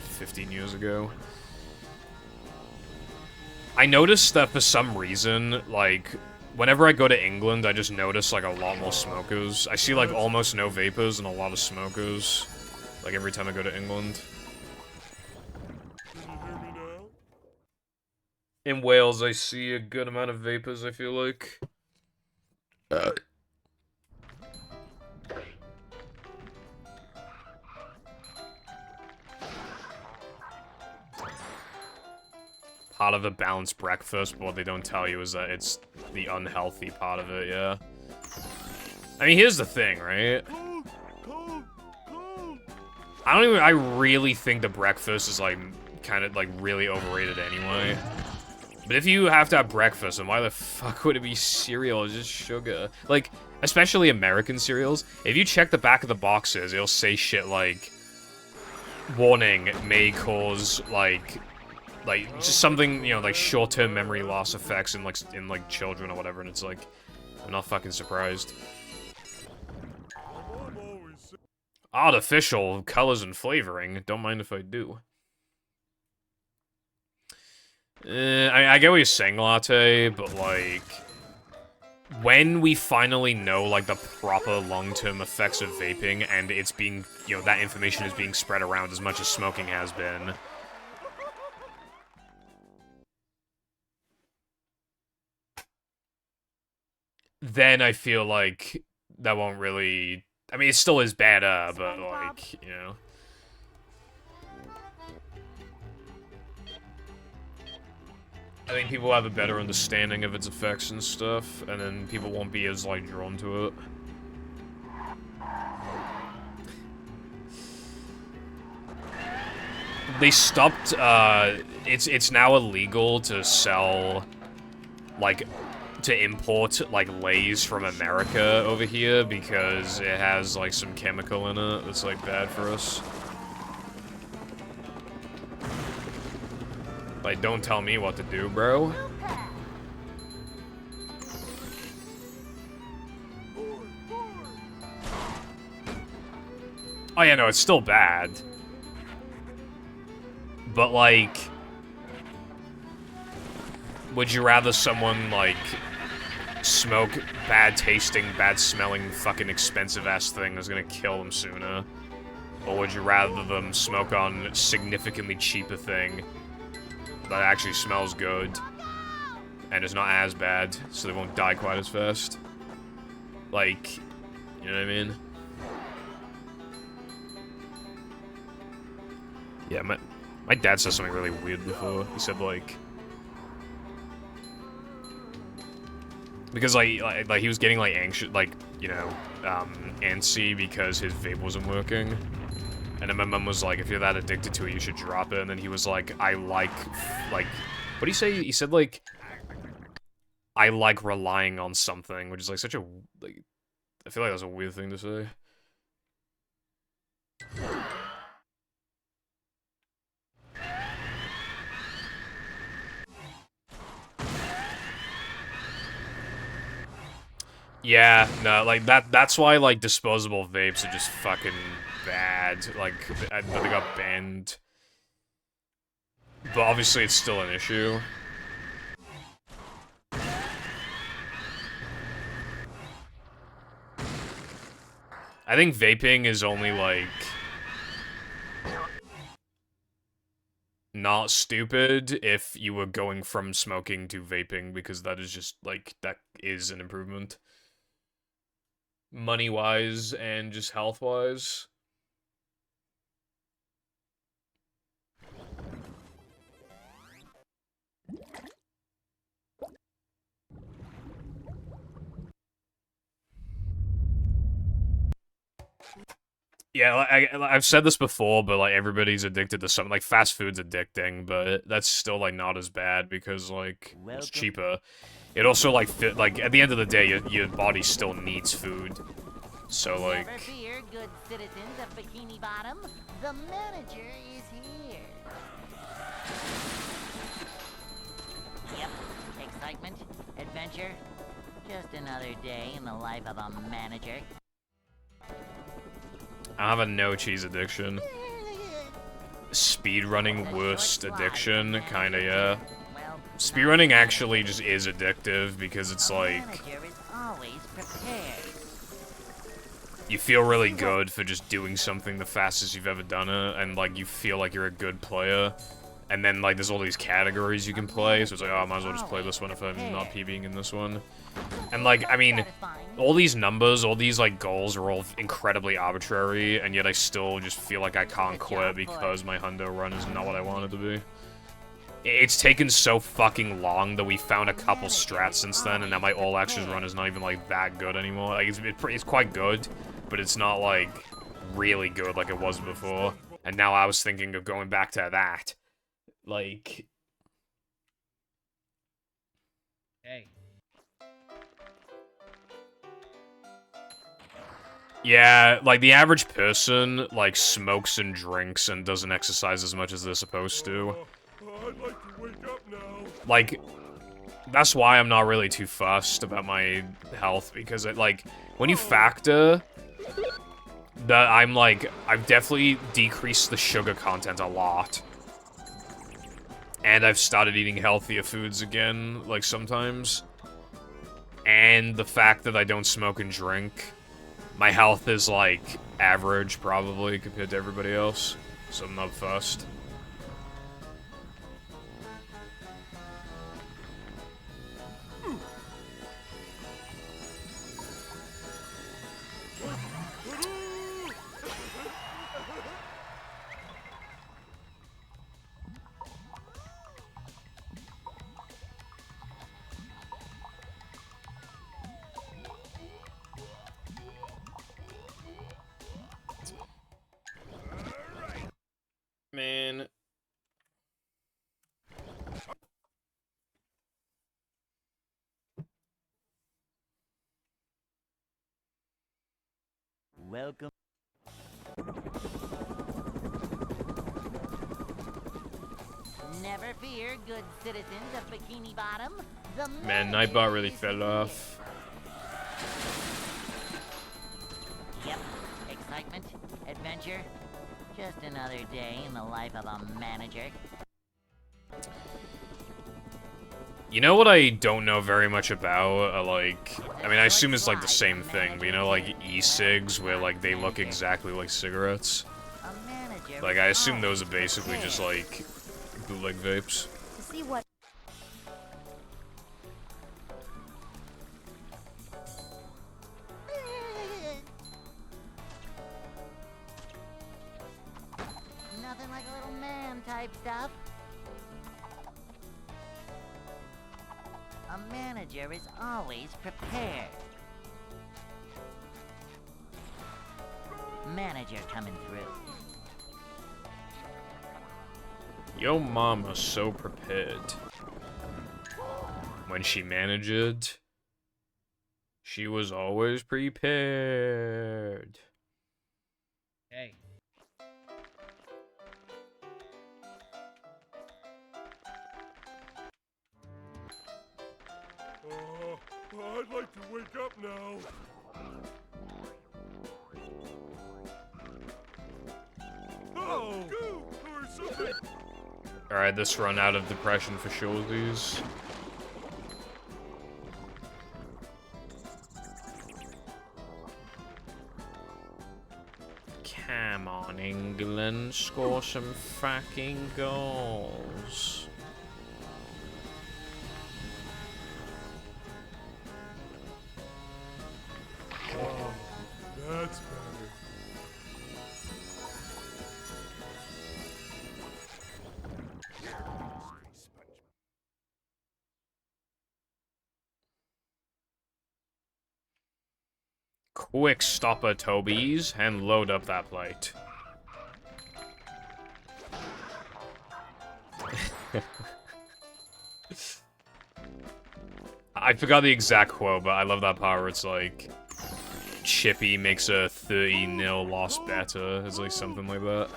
D: 15 years ago. I noticed that for some reason, like... Whenever I go to England, I just notice, like, a lot more smokers. I see, like, almost no vapors and a lot of smokers. Like, every time I go to England.
E: Can you hear me now?
D: In Wales, I see a good amount of vapors, I feel like. Part of a balanced breakfast, but what they don't tell you is that it's the unhealthy part of it, yeah. I mean, here's the thing, right? I really think the breakfast is, like, kind of, like, really overrated anyway. But if you have to have breakfast, then why the fuck would it be cereal? It's just sugar. Like, especially American cereals, if you check the back of the boxes, it'll say shit like, warning, may cause, like, just something, you know, like, short-term memory loss effects in, like, children or whatever, and it's like, I'm not fucking surprised. Artificial colors and flavoring, don't mind if I do. I get what you're saying, Latte, but, like, when we finally know, like, the proper long-term effects of vaping, and it's being, you know, that information is being spread around as much as smoking has been... then I feel like that won't really... I mean, it still is better, but, like, you know... I think people have a better understanding of its effects and stuff, and then people won't be as, like, drawn to it. They stopped, it's now illegal to sell, like, to import, like, Lay's from America over here because it has, like, some chemical in it that's, like, bad for us. Like, don't tell me what to do, bro. Oh yeah, no, it's still bad. But, like... Would you rather someone, like, smoke bad-tasting, bad-smelling, fucking expensive-ass thing that's gonna kill them sooner? Or would you rather them smoke on significantly cheaper thing that actually smells good and is not as bad, so they won't die quite as fast? Like, you know what I mean? Yeah, my dad said something really weird before. He said, like... Because, like he was getting, like, anxious, like, you know, antsy because his vape wasn't working. And then my mom was like, if you're that addicted to it, you should drop it. And then he was like, I like, what did he say? He said, like, I like relying on something, which is, like, such a, like, I feel like that's a weird thing to say. Yeah, no, like, that's why, like, disposable vapes are just fucking bad. Like, they got banned. But obviously it's still an issue. I think vaping is only, like... not stupid if you were going from smoking to vaping, because that is just, like, that is an improvement. Money-wise and just health-wise. Yeah, I've said this before, but, like, everybody's addicted to something. Like, fast food's addicting, but that's still, like, not as bad because, like, it's cheaper. It also, like, at the end of the day, your body still needs food. So, like...
C: Never fear, good citizens of Bikini Bottom. The manager is here. Yep, excitement, adventure. Just another day in the life of a manager.
D: I have a no-cheese addiction. Speedrunning worst addiction, kinda, yeah. Speedrunning actually just is addictive because it's like... you feel really good for just doing something the fastest you've ever done it, and like you feel like you're a good player. And then like there's all these categories you can play, so it's like, oh, I might as well just play this one if I'm not PBing in this one. And like, I mean, all these numbers, all these like goals are all incredibly arbitrary, and yet I still just feel like I can't quit because my Hundo run is not what I want it to be. It's taken so fucking long that we found a couple strats since then, and now my all-access run is not even like that good anymore. Like it's quite good, but it's not like really good like it was before. And now I was thinking of going back to that. Like...
I: Hey.
D: Yeah, like, the average person, like, smokes and drinks and doesn't exercise as much as they're supposed to.
E: I'd like to wake up now.
D: Like, that's why I'm not really too fussed about my health, because, like, when you factor that I've definitely decreased the sugar content a lot. And I've started eating healthier foods again, like, sometimes. And the fact that I don't smoke and drink, my health is, like, average, probably, compared to everybody else. So I'm not fussed. Man.
G: Welcome.
B: Never fear, good citizens of Bikini Bottom. The
D: Man, Nightbot really fell off.
B: Yep, excitement, adventure. Just another day in the life of a manager.
D: You know what I don't know very much about? Like, I mean, I assume it's like the same thing, but you know, like e-cigs where like they look exactly like cigarettes.
B: A manager.
D: Like, I assume those are basically just like bootleg vapes.
F: To see what
B: Nothing like a little man type stuff. A manager is always prepared. Manager coming through.
D: Yo mama's so prepared. When she managed, she was always prepared.
I: Hey.
E: I'd like to wake up now. Oh, go or something.
D: Alright, this run out of depression for sure, these. Come on, England, score some fucking goals.
E: Oh, that's better.
D: Quick stopper, Tobies, and load up that plate. I forgot the exact quote, but I love that part where it's like, Chippy makes a 30-0 loss better. It's like something like that.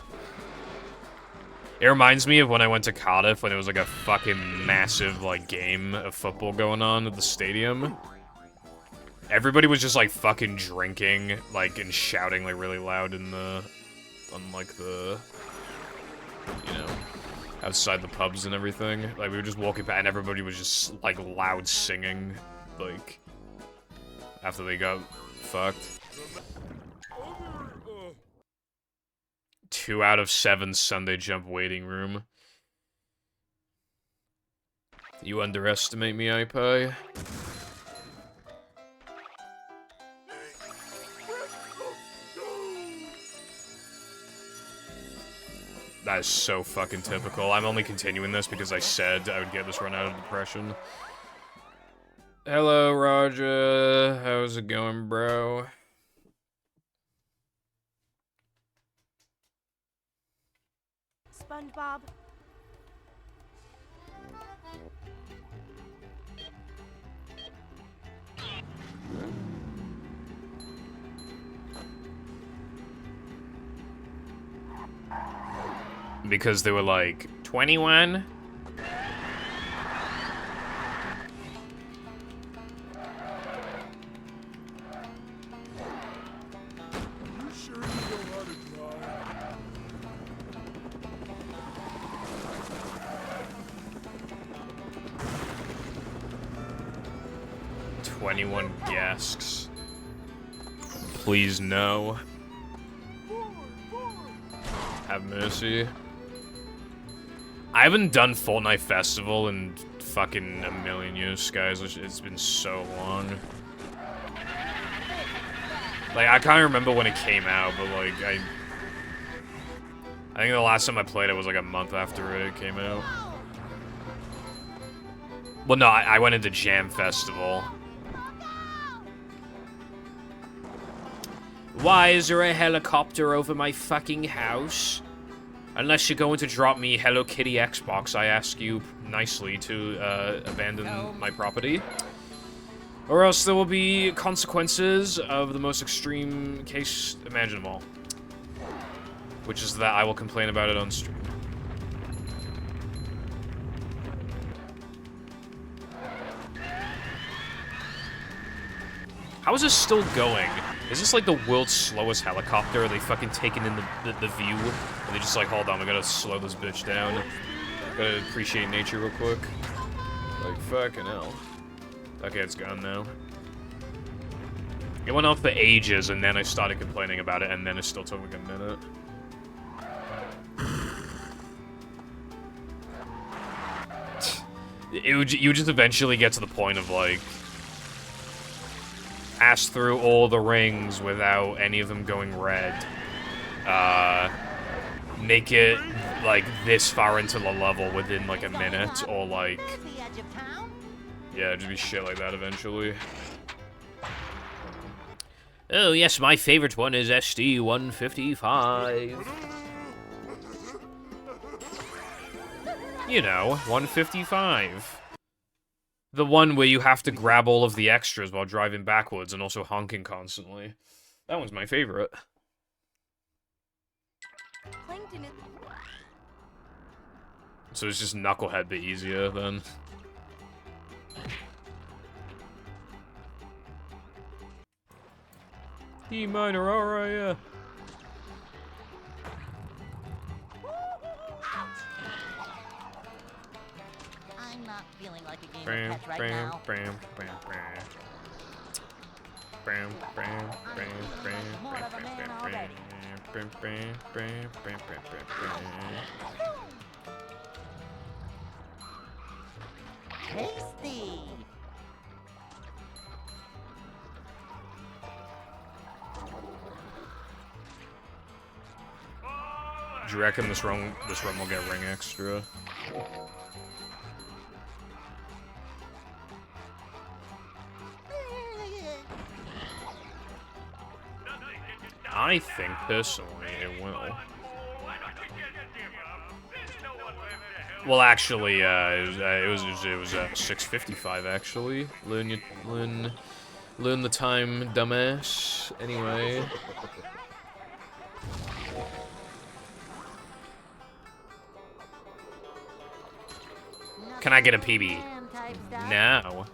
D: It reminds me of when I went to Cardiff when there was like a fucking massive like game of football going on at the stadium. Everybody was just like fucking drinking, like, and shouting like really loud in the, on like the, you know, outside the pubs and everything. Like we were just walking by and everybody was just like loud singing, like, after they got fucked. 2 out of 7 Sunday jump waiting room. You underestimate me, iPie? That is so fucking typical. I'm only continuing this because I said I would get this run out of depression. Hello, Roger. How's it going, bro?
F: SpongeBob.
D: Because they were like, 21?
E: You sure you know how to drive?
D: 21 guests. Please no. Have mercy. I haven't done Fortnite Festival in fucking a million years, guys. It's been so long. Like, I can't remember when it came out, but like, I think the last time I played it was like a month after it came out. Well, no, I went into Jam Festival. Why is there a helicopter over my fucking house? I Unless you're going to drop me Hello Kitty Xbox, I ask you nicely to abandon my property. Or else there will be consequences of the most extreme case imaginable. Which is that I will complain about it on stream. How is this still going? Is this like the world's slowest helicopter? Are they fucking taking in the view? Are they just like, hold on, I gotta slow this bitch down. Gotta appreciate nature real quick. Like, fucking hell. Okay, it's gone now. It went off for ages, and then I started complaining about it, and then it still took like a minute. You would just eventually get to the point of, like, pass through all the rings without any of them going red. Make it, like, this far into the level within, like, a minute, or, like... Yeah, just be shit like that eventually. Oh, yes, my favorite one is SD-155. You know, 155. The one where you have to grab all of the extras while driving backwards and also honking constantly. That one's my favorite. So it's just Knucklehead but easier then. E minor, alright, yeah.
B: I'm not feeling like a game of catch right now. Tasty.
D: Do you reckon this run will get ring extra? I think personally it will. Well, actually, it was 6:55 actually. Learn the time, dumbass. Anyway. Can I get a PB? No.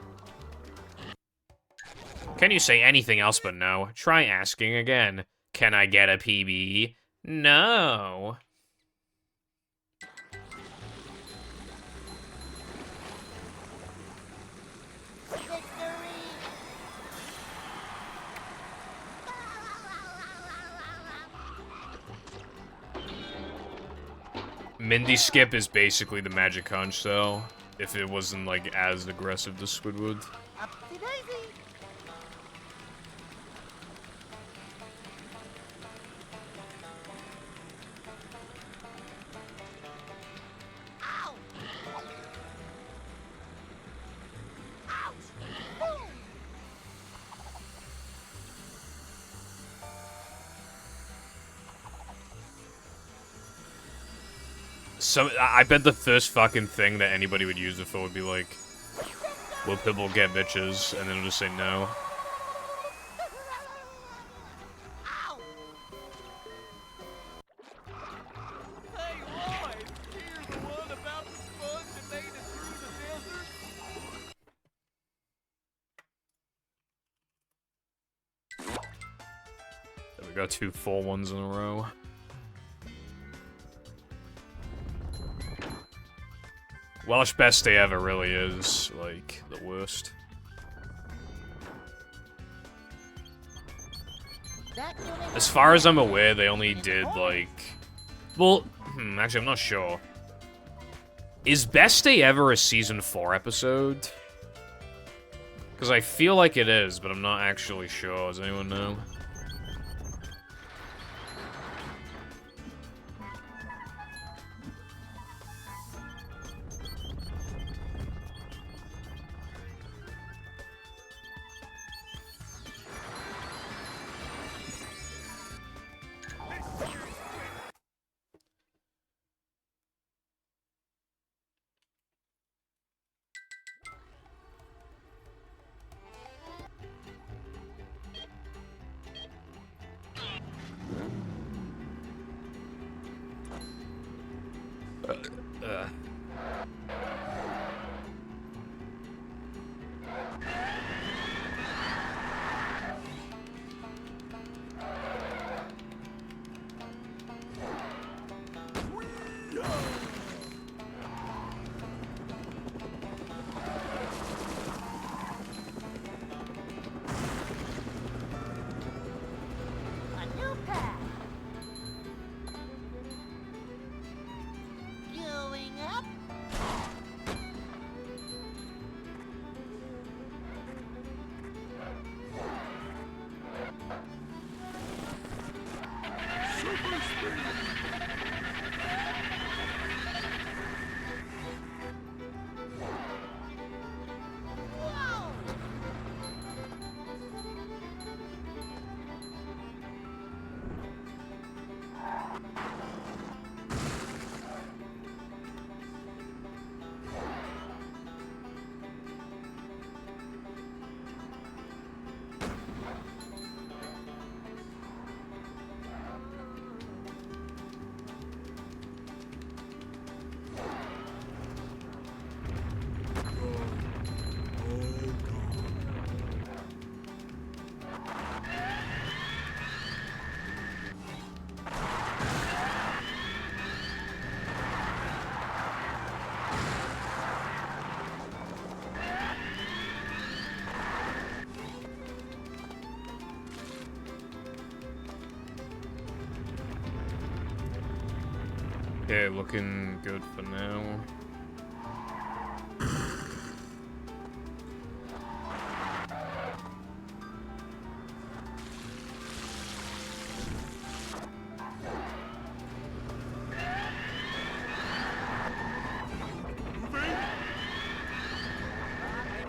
D: Can you say anything else but no? Try asking again. Can I get a PB? No. Mindy Skip is basically the Magic Conch, though, if it wasn't, like, as aggressive as Squidward. So, I bet the first fucking thing that anybody would use it for would be like, will people get bitches? And then it'll just say no. There we go, 2 full ones in a row. Welsh Best Day Ever really is, like, the worst. As far as I'm aware, they only did, like... Well, actually, I'm not sure. Is Best Day Ever a Season 4 episode? Because I feel like it is, but I'm not actually sure. Does anyone know? Okay, looking good for now.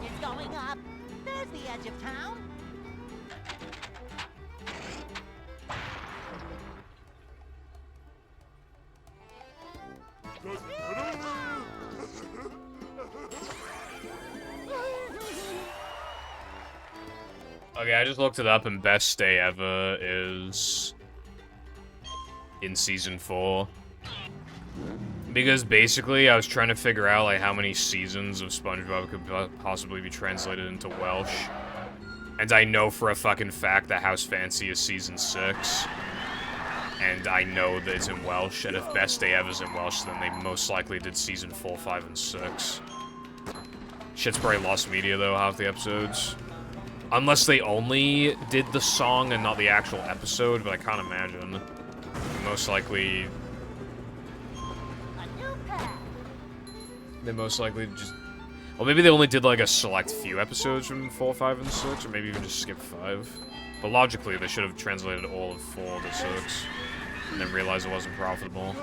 C: It's going up. There's the edge of town.
D: Okay, I just looked it up, and best day ever is in season 4. Because basically, I was trying to figure out like how many seasons of SpongeBob could possibly be translated into Welsh, and I know for a fucking fact that House Fancy is season 6, and I know that it's in Welsh. And if Best Day Ever is in Welsh, then they most likely did season 4, 5, and 6. Shit's probably lost media though, half the episodes. Unless they only did the song and not the actual episode, but I can't imagine. Most likely... They most likely just... Or maybe they only did like a select few episodes from 4, 5, and 6, or maybe even just skip 5. But logically, they should have translated all of 4 to 6, and then realized it wasn't profitable.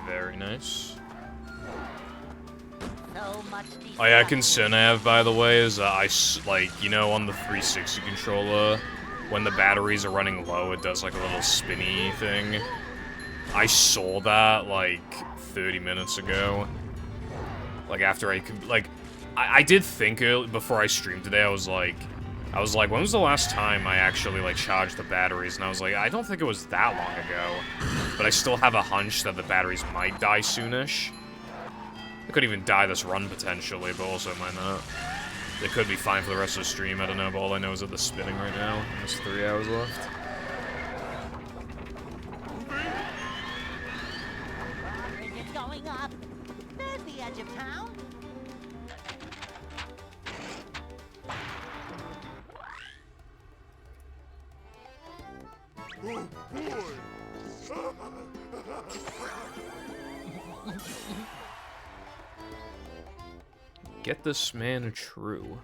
D: Very nice. Oh yeah, a concern I have, by the way, is that like, you know, on the 360 controller, when the batteries are running low, it does like a little spinny thing. I saw that like 30 minutes ago. Like after I did think before I streamed today, I was like, when was the last time I actually like charged the batteries? And I was like, I don't think it was that long ago. But I still have a hunch that the batteries might die soonish. They could even die this run potentially, but also might not. They could be fine for the rest of the stream, I don't know, but all I know is that they're spinning right now. There's 3 hours left.
C: It's going up. There's the edge of town.
E: Oh, boy!
D: Get this man true.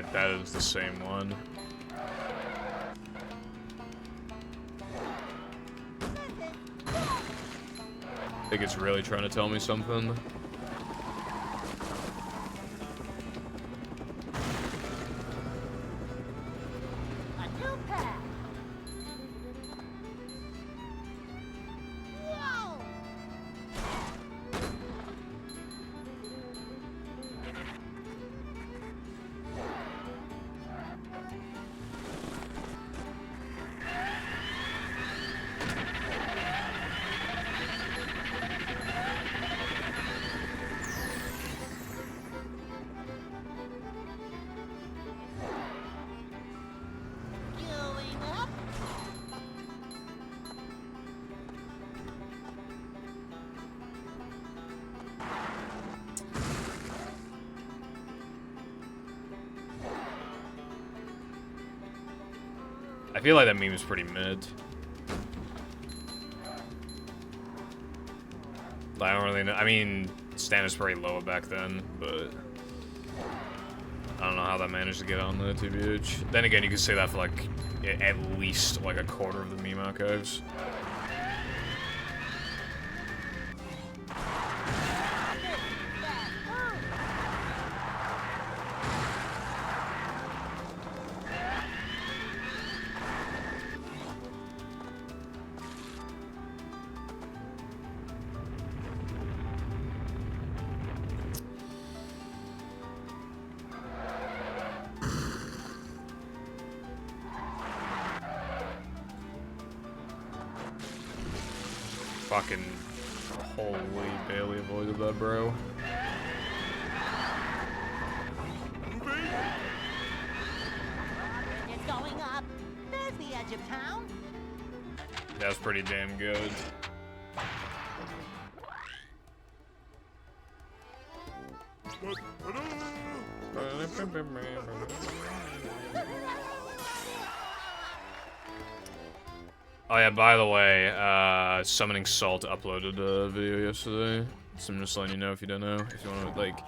D: that is the same one. I think it's really trying to tell me something. I feel like that meme is pretty mid. I don't really know. I mean, Stan is pretty low back then, but I don't know how that managed to get on the TBH. Then again, you could say that for like at least like a quarter of the meme archives. Fucking holy barely avoided that, bro.
C: It's going up. There's the edge of town.
D: That was pretty damn good. Oh yeah, by the way, Summoning Salt uploaded a video yesterday. So I'm just letting you know if you don't know. If you want to, like,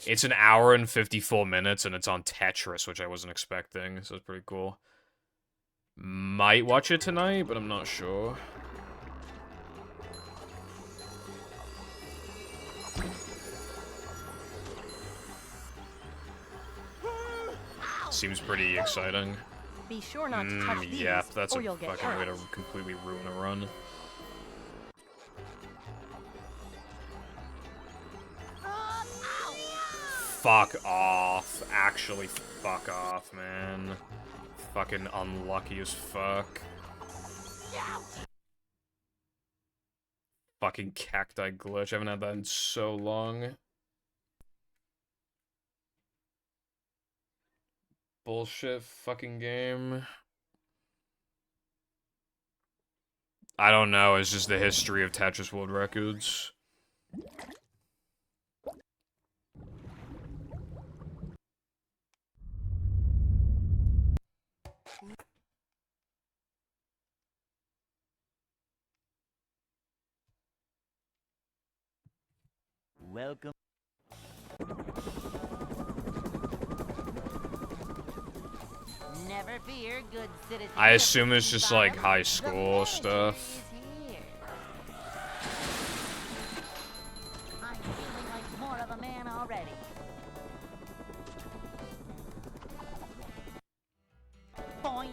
D: it's an hour and 54 minutes, and it's on Tetris, which I wasn't expecting, so it's pretty cool. Might watch it tonight, but I'm not sure. Seems pretty exciting.
J: Be sure not to touch these,
D: yeah, that's
J: or
D: a
J: you'll get
D: fucking way to
J: hurt.
D: completely ruin a run. Fuck off. Actually, fuck off, man. Fucking unlucky as fuck. Fucking cacti glitch. I haven't had that in so long. Bullshit fucking game. I don't know, it's just the history of Tetris World Records.
G: Welcome.
C: Never fear, good citizen.
D: I assume it's just like high school stuff.
C: I'm feeling like more of a man already. Boing.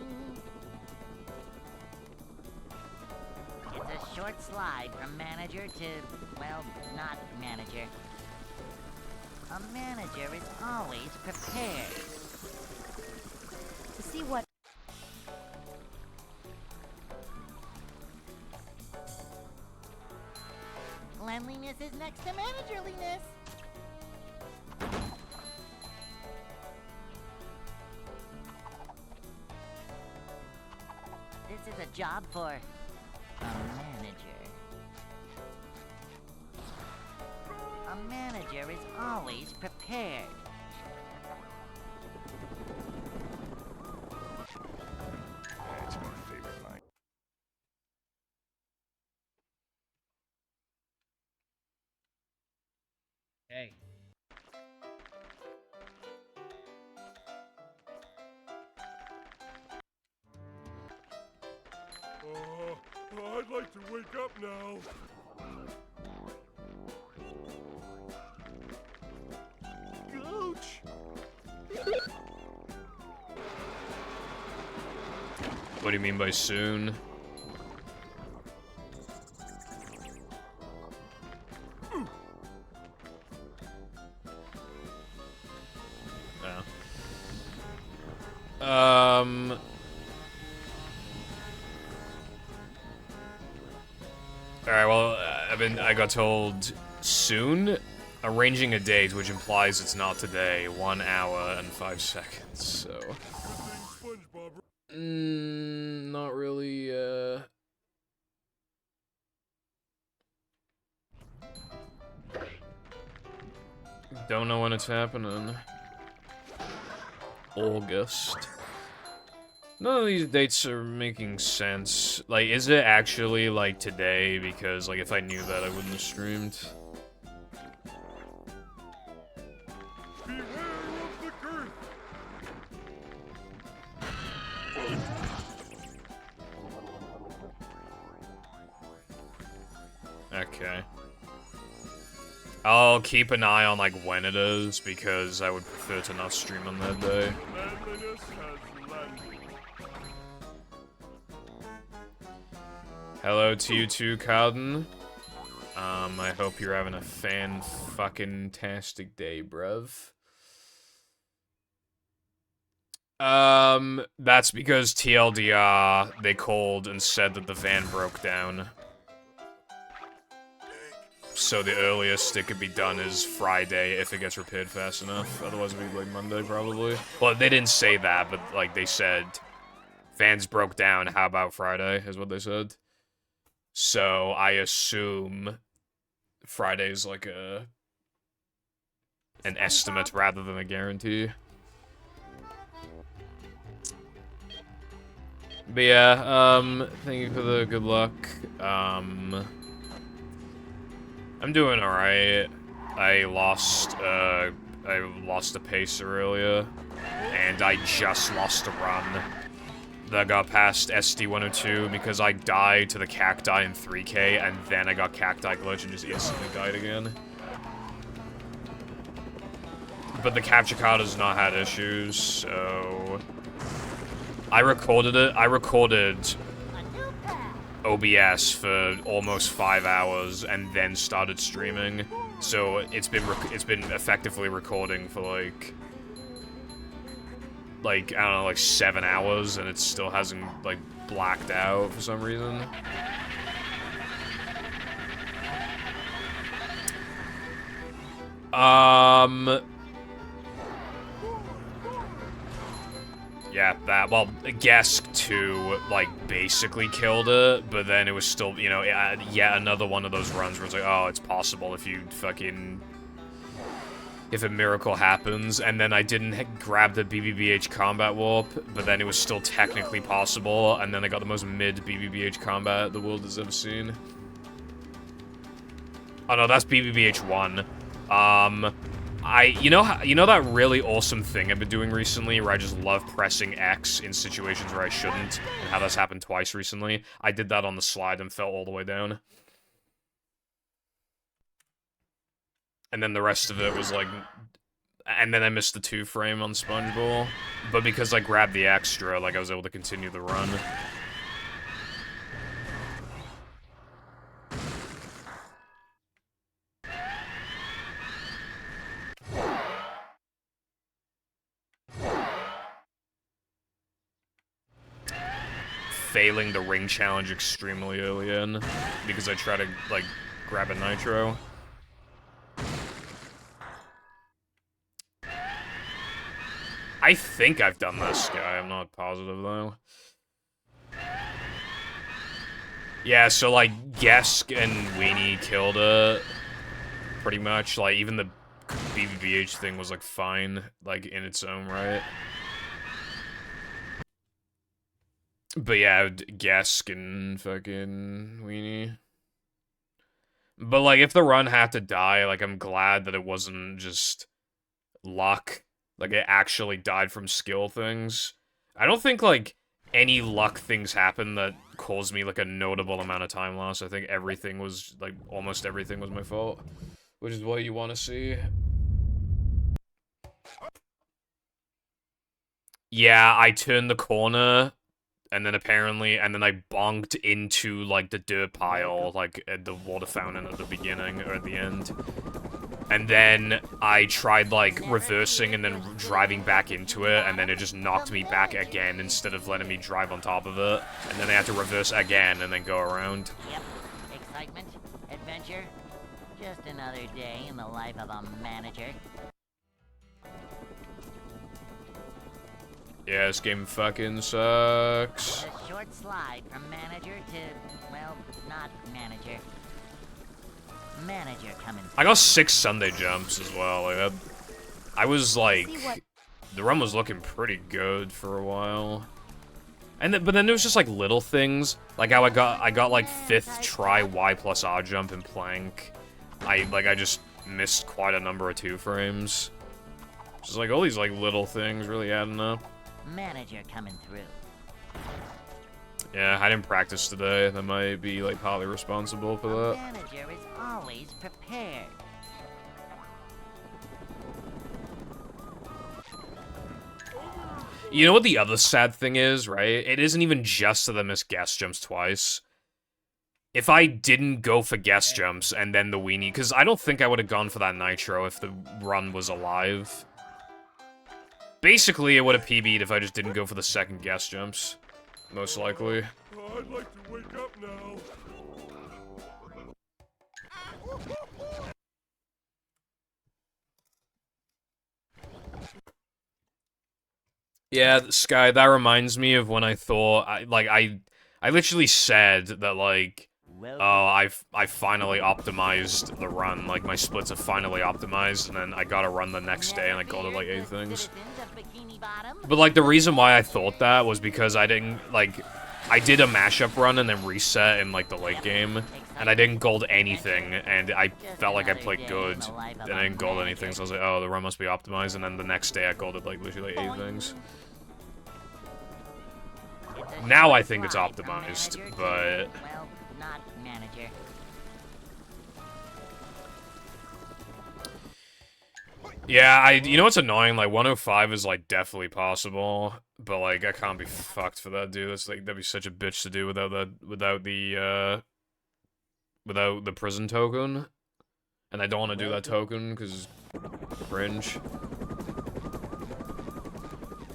C: It's a short slide from manager to, well, not manager. A manager is always prepared.
J: To see what
C: Cleanliness is next to managerliness. This is a job for a manager. A manager is always prepared.
E: That's my favorite line.
I: Hey.
E: I'd like to wake up now. Ouch!
D: What do you mean by soon? Yeah. Alright, well, I got told soon, arranging a date, which implies it's not today, 1 hour and 5 seconds, so... not really, don't know when it's happening. August. None of these dates are making sense. Like, is it actually, like, today? Because, like, if I knew that, I wouldn't have streamed.
E: Beware of the girth!
D: Okay. I'll keep an eye on, like, when it is, because I would prefer to not stream on that day.
E: Manliness has landed.
D: Hello to you too, Carden. I hope you're having a fan-fucking-tastic day, bruv. That's because TLDR, they called and said that the van broke down. So the earliest it could be done is Friday if it gets repaired fast enough. Otherwise it'll be like Monday, probably. Well, they didn't say that, but like they said, vans broke down, how about Friday, is what they said. So I assume Friday's like an estimate rather than a guarantee. But yeah, thank you for the good luck. I'm doing alright. I lost a pacer earlier, and I just lost a run that got past SD-102 because I died to the cacti in 3K, and then I got cacti glitch and just instantly died again. But the capture card has not had issues, so... I recorded it. I recorded OBS for almost 5 hours and then started streaming. So it's been effectively recording for like I don't know, like 7 hours, and it still hasn't like blacked out for some reason. Yeah, that, well, Gesk 2, like, basically killed it, but then it was still, you know, yet another one of those runs where it's like, oh, it's possible if you fucking... if a miracle happens, and then I didn't grab the BBBH combat warp, but then it was still technically possible, and then I got the most mid BBBH combat the world has ever seen. Oh no, that's BBBH 1. You know that really awesome thing I've been doing recently where I just love pressing X in situations where I shouldn't, and how that's happened twice recently? I did that on the slide and fell all the way down. And then the rest of it was like... and then I missed the 2-frame on SpongeBob. But because I grabbed the extra, like, I was able to continue the run. Failing the ring challenge extremely early in, because I try to, like, grab a nitro. I think I've done this guy, I'm not positive though. Yeah, so like, Gesk and Weenie killed it, pretty much. Like, even the BBBH thing was like fine, like, in its own right. But yeah, Gesk and fucking Weenie. But like, if the run had to die, like, I'm glad that it wasn't just luck. Like, it actually died from skill things. I don't think, like, any luck things happen that caused me, like, a notable amount of time loss. I think everything was, like, almost everything was my fault. Which is what you want to see. Yeah, I turned the corner, and then apparently, and then I bonked into, like, the dirt pile, like, at the water fountain at the beginning, or at the end. And then I tried, like, reversing and then driving back into it, and then it just knocked me back again instead of letting me drive on top of it. And then I had to reverse again and then go around.
B: Yep. Excitement, adventure, just another day in the life of a manager.
D: Yeah, this game fucking sucks.
B: A short slide from manager to, well, not manager. Manager coming.
D: I got 6 Sunday jumps as well. Like that, I was like, the run was looking pretty good for a while. And then, but then there was just like little things, like how I got like 5th try Y plus R jump in plank. I just missed quite a number of 2 frames. Just like all these like little things really adding up.
B: Manager coming through.
D: Yeah, I didn't practice today. That might be like partly responsible for that.
B: Manager is always prepared.
D: You know what the other sad thing is, right? It isn't even just that I missed guest jumps twice. If I didn't go for guest jumps and then the weenie, because I don't think I would have gone for that nitro if the run was alive. Basically, it would have PB'd if I just didn't go for the second guest jumps. Most likely.
E: Oh, I'd like to wake up now.
D: Yeah, Sky, that reminds me of when I thought, I literally said that, like, oh, I finally optimized the run, like, my splits are finally optimized, and then I got a run the next day, and I called it, like, 8 things. But, like, the reason why I thought that was because I didn't, like, I did a mashup run and then reset in, like, the late game, and I didn't gold anything, and I felt like I played good, and I didn't gold anything, so I was like, oh, the run must be optimized, and then the next day I golded, like, literally, like, 8 things. Now I think it's optimized, but...
B: Well, not manager.
D: Yeah, you know what's annoying? Like, 105 is, like, definitely possible, but, like, I can't be fucked for that, dude. That's, like, that'd be such a bitch to do without the prison token. And I don't want to do that token, because cringe.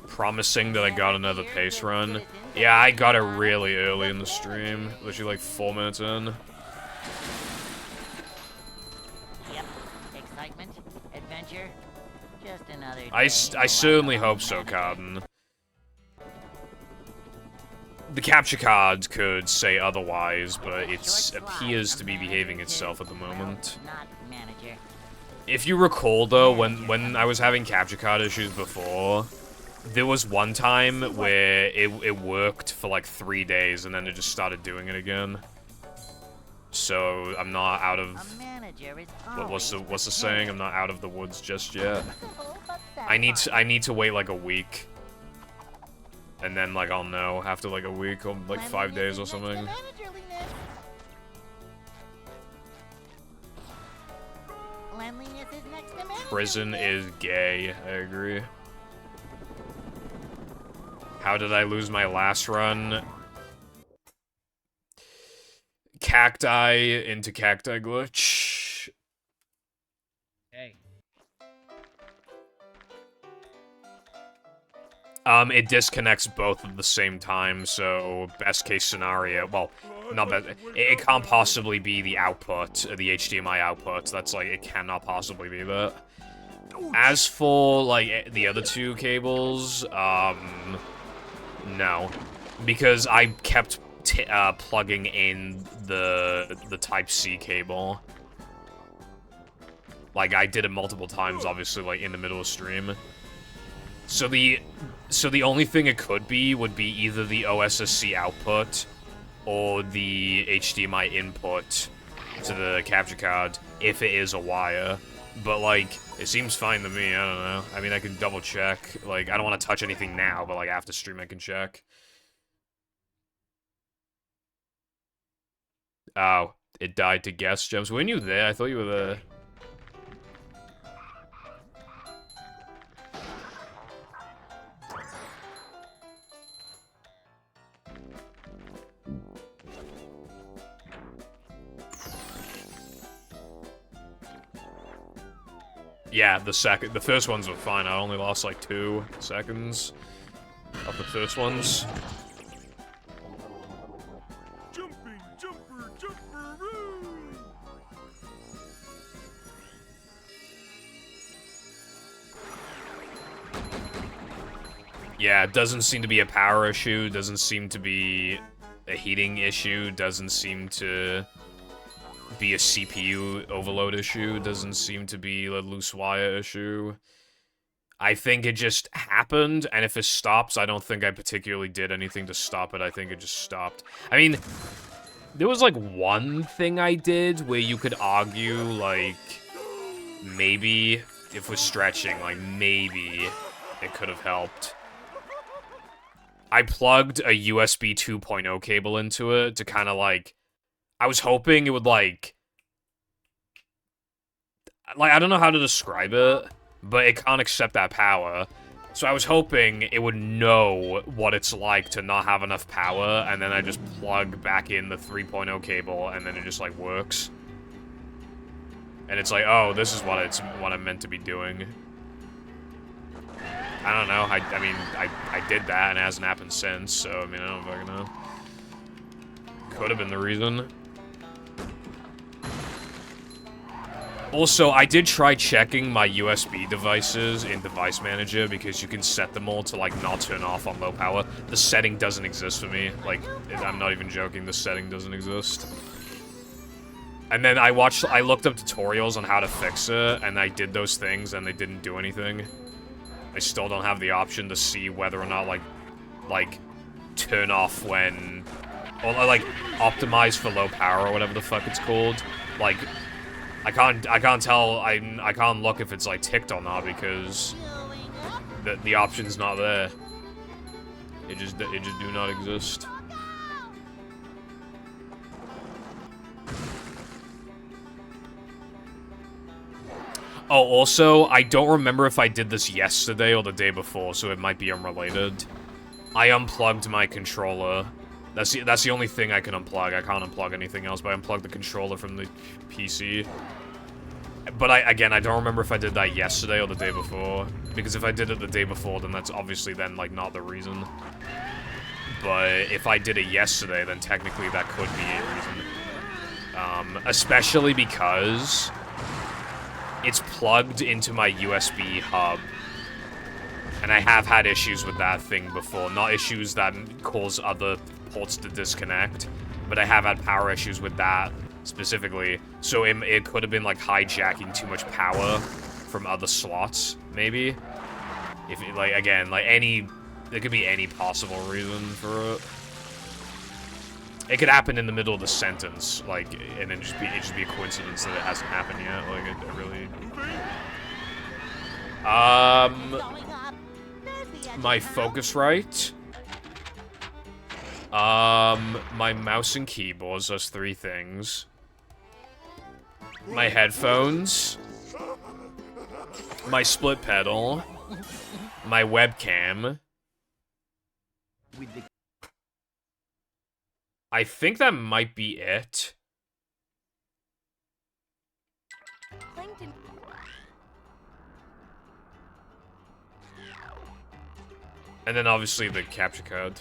D: Promising that I got another pace run. Yeah, I got it really early in the stream. Literally, like, 4 minutes in.
B: Yep. Excitement, adventure, just another day.
D: I certainly hope so, Carden. The capture card could say otherwise, but it appears to be behaving itself at the moment.
B: Not manager.
D: If you recall, though, when I was having capture card issues before, there was one time where it worked for like 3 days, and then it just started doing it again. So I'm not out of... What's the saying? I'm not out of the woods just yet. I need to wait like a week. And then, like, I'll know after, like, a week or, like, 5 days or something. Prison is gay, I agree. How did I lose my last run? Cacti into cacti glitch.
I: Hey.
D: It disconnects both at the same time, so best case scenario, well, not best, it can't possibly be the output, the HDMI output, that's like, it cannot possibly be that. As for, like, the other 2 cables, no. Because I kept plugging in the Type-C cable. Like, I did it multiple times, obviously, like, in the middle of stream. So the only thing it could be would be either the OSSC output or the HDMI input to the capture card, if it is a wire. But, like, it seems fine to me, I don't know. I mean, I can double check. Like, I don't want to touch anything now, but, like, after stream I can check. Oh, it died to guest gems. Weren't you there? I thought you were there. Yeah, the first ones were fine. I only lost like 2 seconds of the first ones.
E: Jumping, jumper, jumperoo!
D: Yeah, it doesn't seem to be a power issue, doesn't seem to be a heating issue, doesn't seem to be a CPU overload issue, doesn't seem to be a loose wire issue. I think it just happened, and if it stops, I don't think I particularly did anything to stop it. I think it just stopped. I mean, there was like one thing I did where you could argue, like, maybe if we're stretching, like, maybe it could have helped. I plugged a USB 2.0 cable into it to kind of, like, I was hoping it would, like, I don't know how to describe it, but it can't accept that power. So I was hoping it would know what it's like to not have enough power, and then I just plug back in the 3.0 cable, and then it just, like, works. And it's like, oh, this is what I'm meant to be doing. I don't know. I mean, I did that, and it hasn't happened since, so, I mean, I don't fucking know. Could have been the reason. Also, I did try checking my USB devices in Device Manager, because you can set them all to, like, not turn off on low power. The setting doesn't exist for me. Like, I'm not even joking, the setting doesn't exist. And then I looked up tutorials on how to fix it, and I did those things, and they didn't do anything. I still don't have the option to see whether or not, like, turn off when... Or, like, optimize for low power or whatever the fuck it's called. Like, I can't tell, I can't look if it's, like, ticked or not, because the option's not there. It just do not exist. Oh, also, I don't remember if I did this yesterday or the day before, so it might be unrelated. I unplugged my controller. That's the only thing I can unplug. I can't unplug anything else, but I unplugged the controller from the PC. But I don't remember if I did that yesterday or the day before. Because if I did it the day before, then that's obviously then, like, not the reason. But if I did it yesterday, then technically that could be a reason. Especially because it's plugged into my USB hub. And I have had issues with that thing before. Not issues that cause other ports to disconnect, but I have had power issues with that specifically. So it could have been, like, hijacking too much power from other slots, maybe. If it, like, again, like, there could be any possible reason for it. It could happen in the middle of the sentence, like, and then it'd just be a coincidence that it hasn't happened yet. Like, it really... My Focusrite. My mouse and keyboards, those 3 things. My headphones. My split pedal. My webcam. I think that might be it. And then obviously the capture card.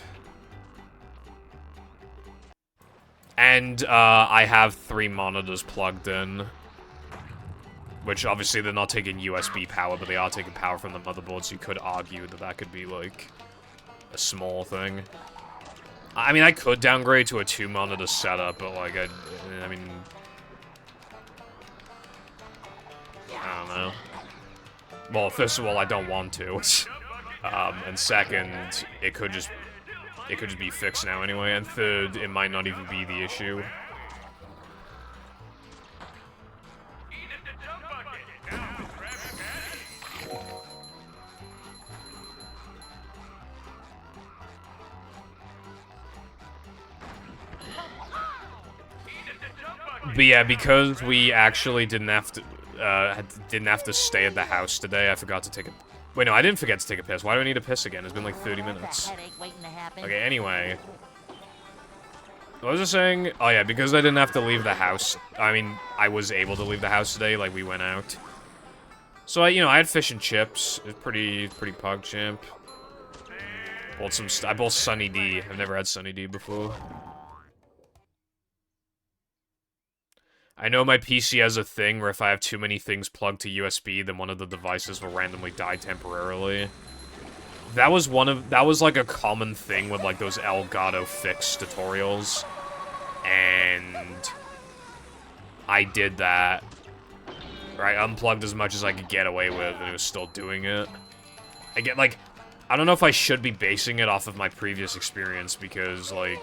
D: And I have 3 monitors plugged in. Which obviously they're not taking USB power, but they are taking power from the motherboard, so you could argue that that could be, like, a small thing. I mean, I could downgrade to a 2-monitor setup, but, like, I mean... I don't know. Well, first of all, I don't want to. And second, it could just be fixed now anyway. And third, it might not even be the issue. But yeah, because we actually didn't have to stay at the house today, I forgot to take a... Wait, no, I didn't forget to take a piss. Why do I need to piss again? It's been like 30 minutes. Okay, anyway. What was I saying? Oh yeah, because I didn't have to leave the house. I mean, I was able to leave the house today, like we went out. So I had fish and chips. It's pretty pog champ. Bought some I bought Sunny D. I've never had Sunny D before. I know my PC has a thing where if I have too many things plugged to USB, then one of the devices will randomly die temporarily. That was like a common thing with like those Elgato fix tutorials. And I did that. Right, unplugged as much as I could get away with, and it was still doing it. I don't know if I should be basing it off of my previous experience, because, like...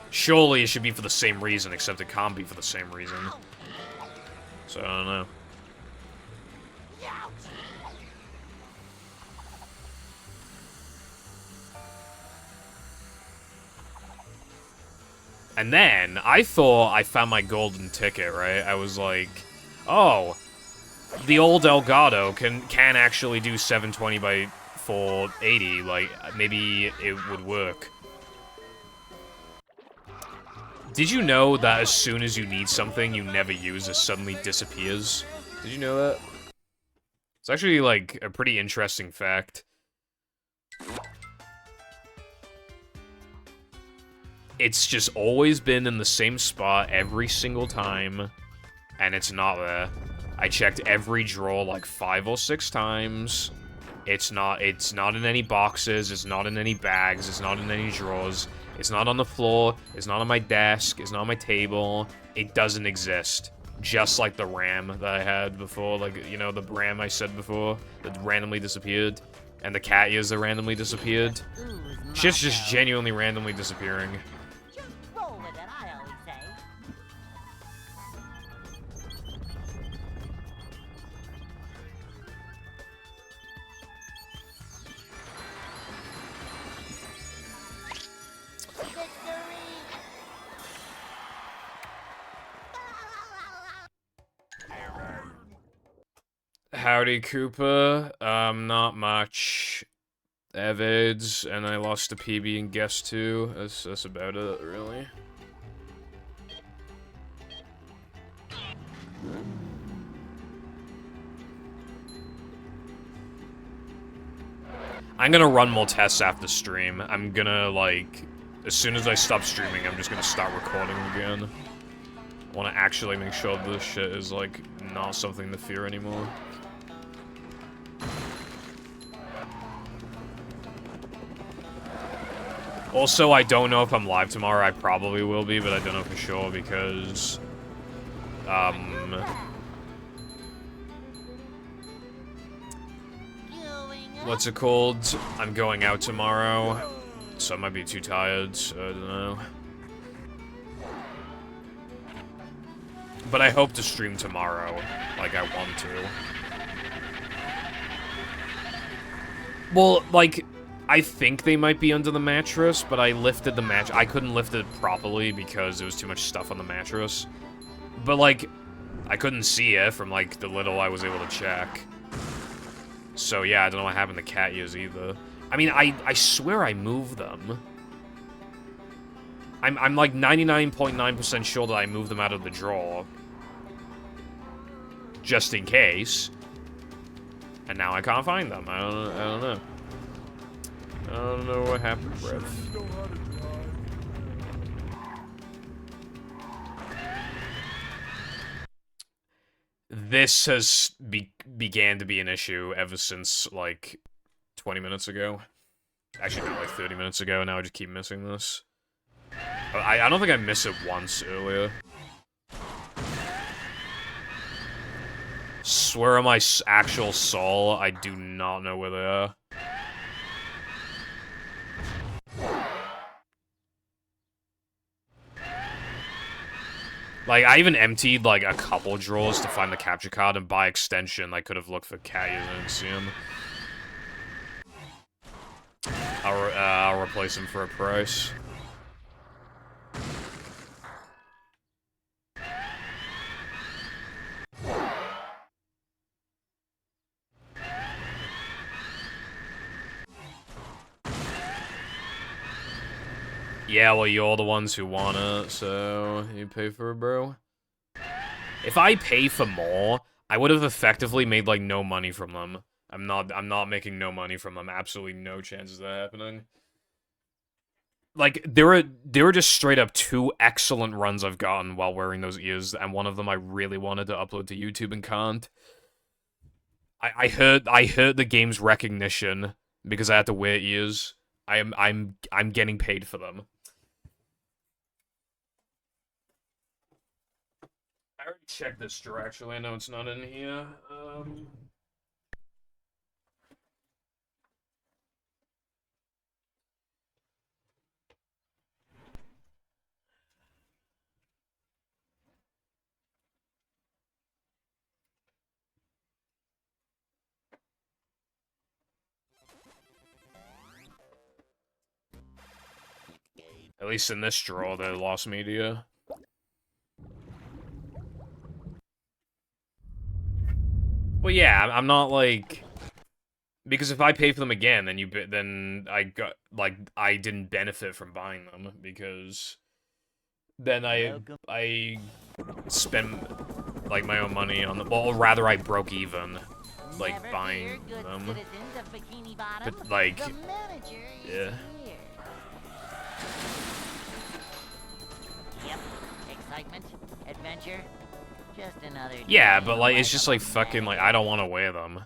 D: Surely it should be for the same reason, except it can't be for the same reason. So, I don't know. And then, I thought I found my golden ticket, right? I was like, oh, the old Elgato can actually do 720 by 480, like, maybe it would work. Did you know that as soon as you need something you never use, it suddenly disappears? Did you know that? It's actually, like, a pretty interesting fact. It's just always been in the same spot every single time, and it's not there. I checked every drawer like 5 or 6 times. It's not in any boxes, it's not in any bags, it's not in any drawers, it's not on the floor, it's not on my desk, it's not on my table. It doesn't exist. Just like the RAM that I had before, like, you know, the RAM I said before that randomly disappeared, and the cat ears that randomly disappeared. Shit's just genuinely randomly disappearing. Howdy, Koopa. Not much. Evids, and I lost a PB and guest too. That's about it, really. I'm gonna run more tests after stream. I'm gonna, like, as soon as I stop streaming, I'm just gonna start recording again. I wanna actually make sure this shit is, like, not something to fear anymore. Also, I don't know if I'm live tomorrow. I probably will be, but I don't know for sure because, what's it called? I'm going out tomorrow, so I might be too tired, so I don't know. But I hope to stream tomorrow, like I want to. Well, like, I think they might be under the mattress, but I lifted the mattress. I couldn't lift it properly because there was too much stuff on the mattress. But, like, I couldn't see it from, like, the little I was able to check. So, yeah, I don't know what happened to cat ears either. I mean, I swear I moved them. I'm like, 99.9% sure that I moved them out of the drawer. Just in case. And now I can't find them. I don't know. I don't know what happened, Brett. This has began to be an issue ever since, like, 20 minutes ago. Actually, no, like 30 minutes ago, and now I just keep missing this. I don't think I missed it once earlier. Swear on my actual soul, I do not know where they are. Like, I even emptied, like, a couple drawers to find the capture card, and by extension, I could have looked for cat ears and didn't see him. I'll replace him for a price. Yeah, well, you're the ones who want it, so you pay for it, bro. If I pay for more, I would have effectively made, like, no money from them. I'm not making no money from them. Absolutely no chances of that happening. Like, there were just straight up 2 excellent runs I've gotten while wearing those ears, and one of them I really wanted to upload to YouTube and can't. I heard the game's recognition because I had to wear ears. I'm getting paid for them. I already checked this drawer, actually. I know it's not in here. At least in this drawer, they lost media. Well, yeah, I'm not like, because if I pay for them again, then I didn't benefit from buying them because then I spent like my own money on them. Well, or rather, I broke even, like buying them. But like, yeah.
B: Yep. Excitement, adventure, just another day.
D: Yeah, but like, it's just like fucking like I don't want to wear them.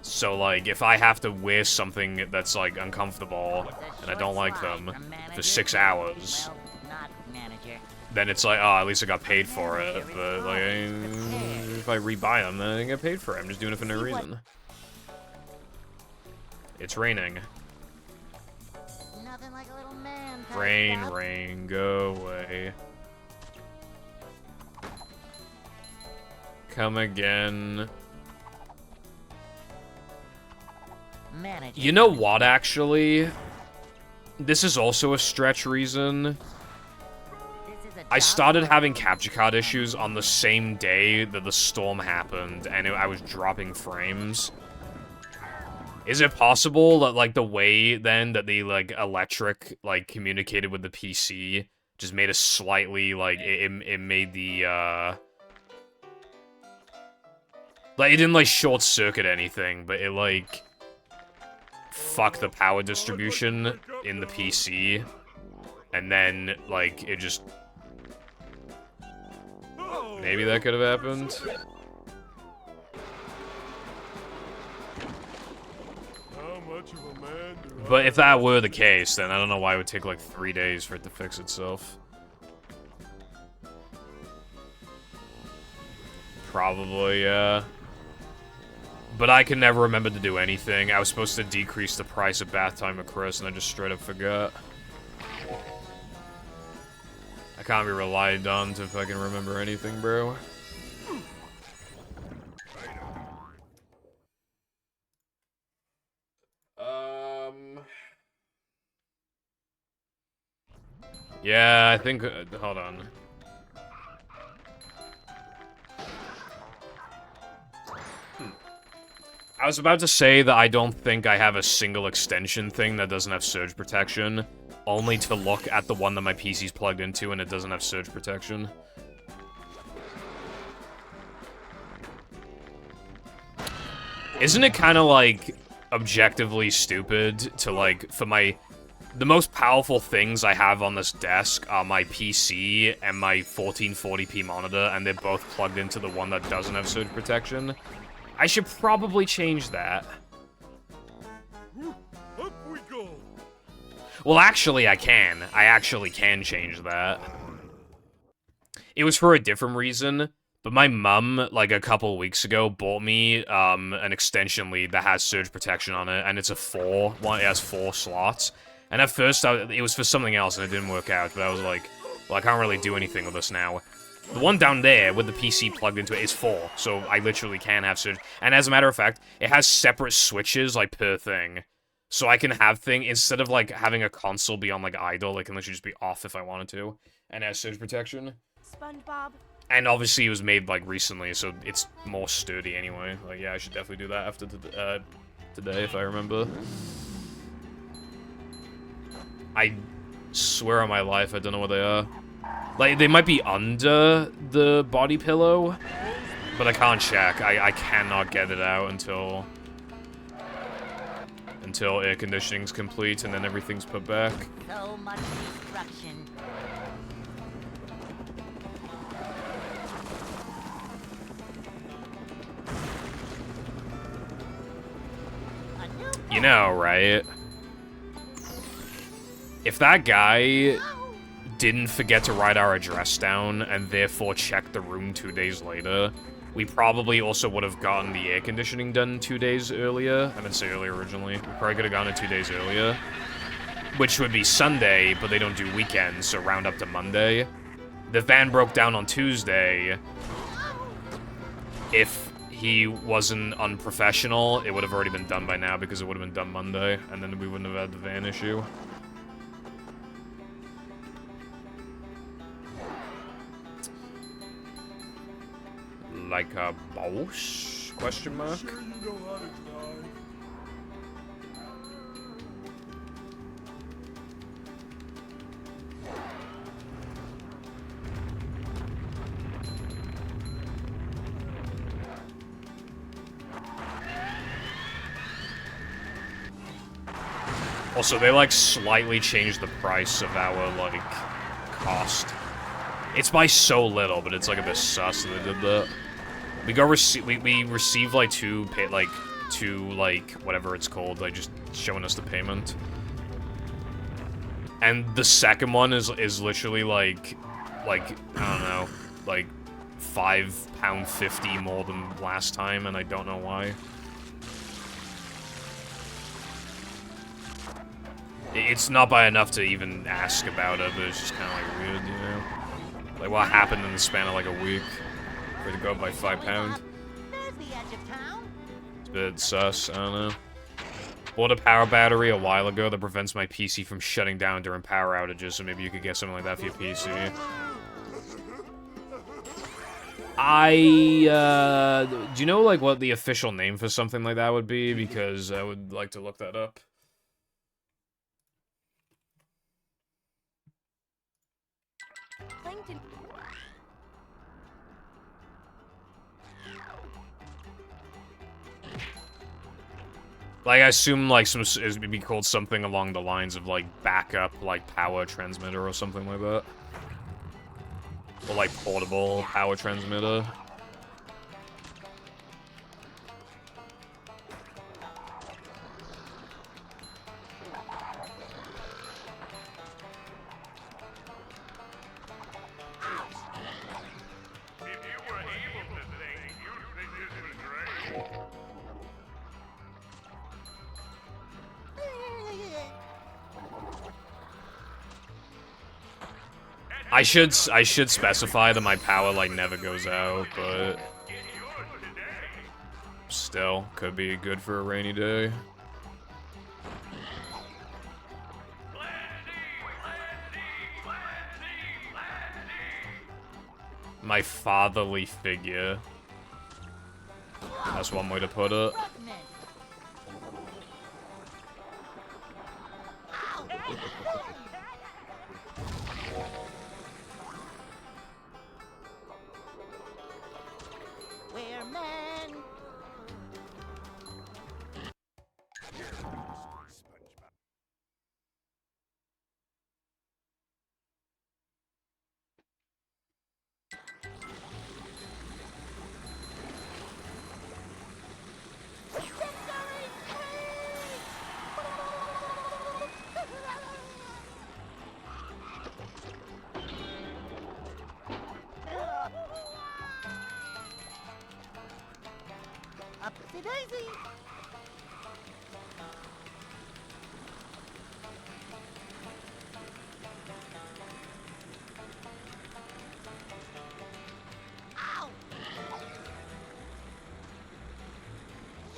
D: So like, if I have to wear something that's like uncomfortable and I don't like them for 6 hours, then it's like, oh, at least I got paid for it. But like, if I rebuy them, then I didn't get paid for it. I'm just doing it for no reason. It's raining.
B: Nothing like a little man.
D: Rain, rain, go away. Come again. You know what, actually? This is also a stretch reason. I started having capture card issues on the same day that the storm happened, and I was dropping frames. Is it possible that, like, the way, then, that the, like, electric, like, communicated with the PC just made a slightly, like, it made the, like, it didn't, like, short-circuit anything, but it, like, fucked the power distribution in the PC, and then, like, it just... Maybe that could have happened. But if that were the case, then I don't know why it would take like 3 days for it to fix itself. Probably, yeah. But I can never remember to do anything. I was supposed to decrease the price of bath time with Chris, and I just straight up forgot. I can't be relied on to fucking remember anything, bro. Yeah, I think, hold on. I was about to say that I don't think I have a single extension thing that doesn't have surge protection, only to look at the one that my PC's plugged into and it doesn't have surge protection. Isn't it kind of, like, objectively stupid to, like, for my... The most powerful things I have on this desk are my PC and my 1440p monitor, and they're both plugged into the one that doesn't have surge protection. I should probably change that.
E: Up we go.
D: Well, actually, I can. I actually can change that. It was for a different reason, but my mum, like, a couple weeks ago, bought me, an extension lead that has surge protection on it, and it's a 4 one. It has 4 slots. And at first, it was for something else, and it didn't work out, but I was like, well, I can't really do anything with this now. The one down there, with the PC plugged into it, is 4, so I literally can have surge. And as a matter of fact, it has separate switches, like, per thing. So I can have instead of like having a console be on like idle, it can literally just be off if I wanted to, and has surge protection.
J: SpongeBob.
D: And obviously it was made like recently, so it's more sturdy anyway. Like yeah, I should definitely do that after today if I remember. I swear on my life, I don't know what they are. Like they might be under the body pillow, but I can't check. I cannot get it out until air conditioning's complete and then everything's put back.
B: So much destruction.
D: You know, right? If that guy didn't forget to write our address down and therefore check the room 2 days later, we probably also would have gotten the air conditioning done 2 days earlier. I didn't say earlier originally. We probably could have gotten it 2 days earlier. Which would be Sunday, but they don't do weekends, so round up to Monday. The van broke down on Tuesday. If he wasn't unprofessional, it would have already been done by now because it would have been done Monday, and then we wouldn't have had the van issue. Like a boss? Question mark?
E: Sure you know how to drive.
D: Also, they, like, slightly changed the price of our, like, cost. It's by so little, but it's, like, a bit sus that they did that. We received, like, two, whatever it's called, like, just showing us the payment. And the second one is literally, like, I don't know, like, £5.50 more than last time, and I don't know why. It's not by enough to even ask about it, but it's just kind of like weird, you know? Like what happened in the span of like a week for it to go up by £5?
B: There's the edge of town.
D: It's a bit sus, I don't know. Bought a power battery a while ago that prevents my PC from shutting down during power outages, so maybe you could get something like that for your PC. Do you know like what the official name for something like that would be? Because I would like to look that up.
J: Plankton.
D: Like, I assume, like, it would be called something along the lines of, like, backup, like, power transmitter or something like that. Or, like, portable power transmitter. I should specify that my power, like, never goes out, but... Still, could be good for a rainy day. My fatherly figure. That's one way to put it.
B: We're men. Upsy daisy. Ow!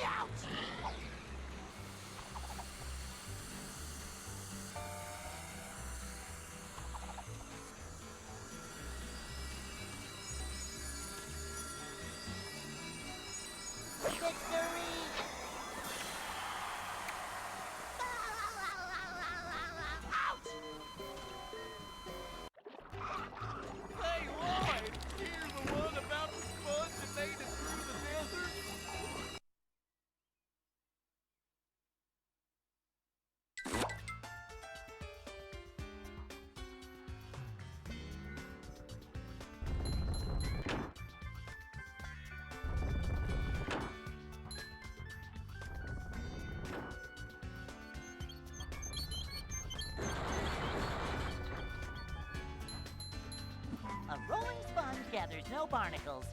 B: Ouch! No barnacles.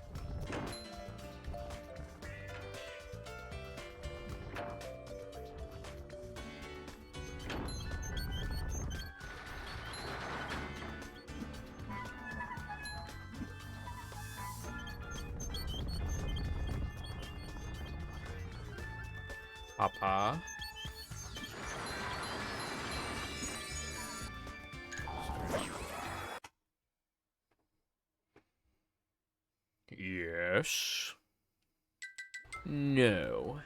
D: Papa. Yes. No.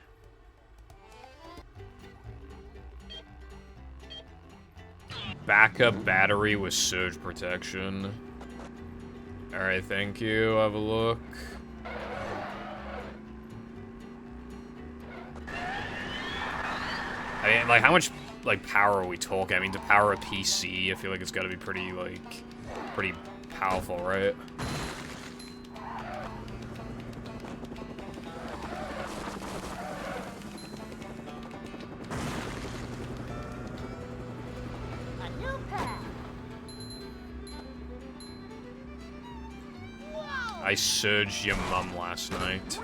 D: Backup battery with surge protection. Alright, thank you. Have a look. I mean, like, how much, like, power are we talking? I mean, to power a PC, I feel like it's gotta be pretty, like, pretty powerful, right?
B: A new pack.
D: I surged your mum last night.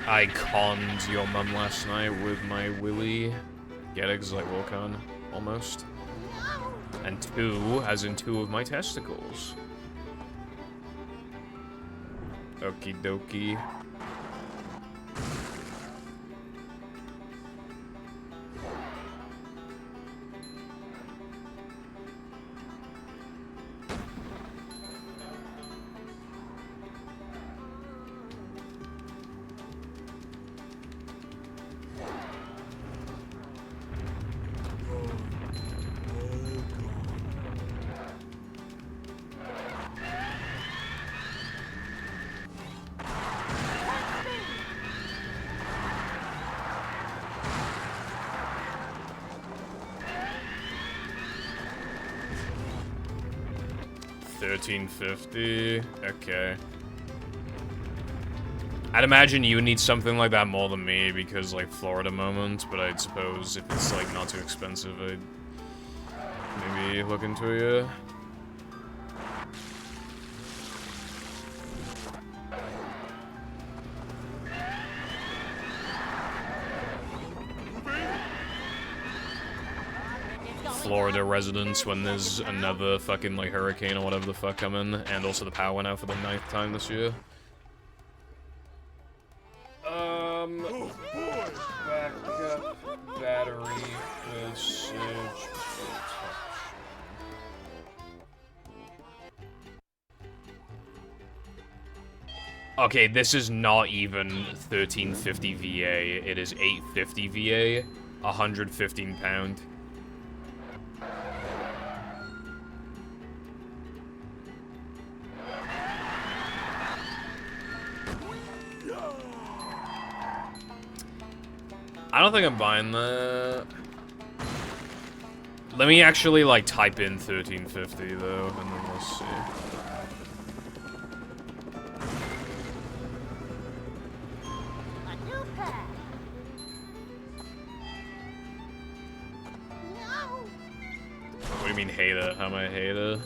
D: I conned your mum last night with my willy. Get it? 'Cause I woke on, almost. And two, as in two of my testicles. Okie dokie. $13.50. Okay. I'd imagine you would need something like that more than me because, like, Florida moment, but I'd suppose if it's, like, not too expensive, I'd maybe look into it. Florida residents when there's another fucking, like, hurricane or whatever the fuck coming, and also the power went out for the 9th time this year. Backup battery with surge protection. Okay, this is not even 1350 VA, it is 850 VA, 115 pound. I don't think I'm buying that. Let me actually, like, type in 1350, though, and then we'll see.
B: A new pack. No.
D: What do you mean, hate it? How am I hate it?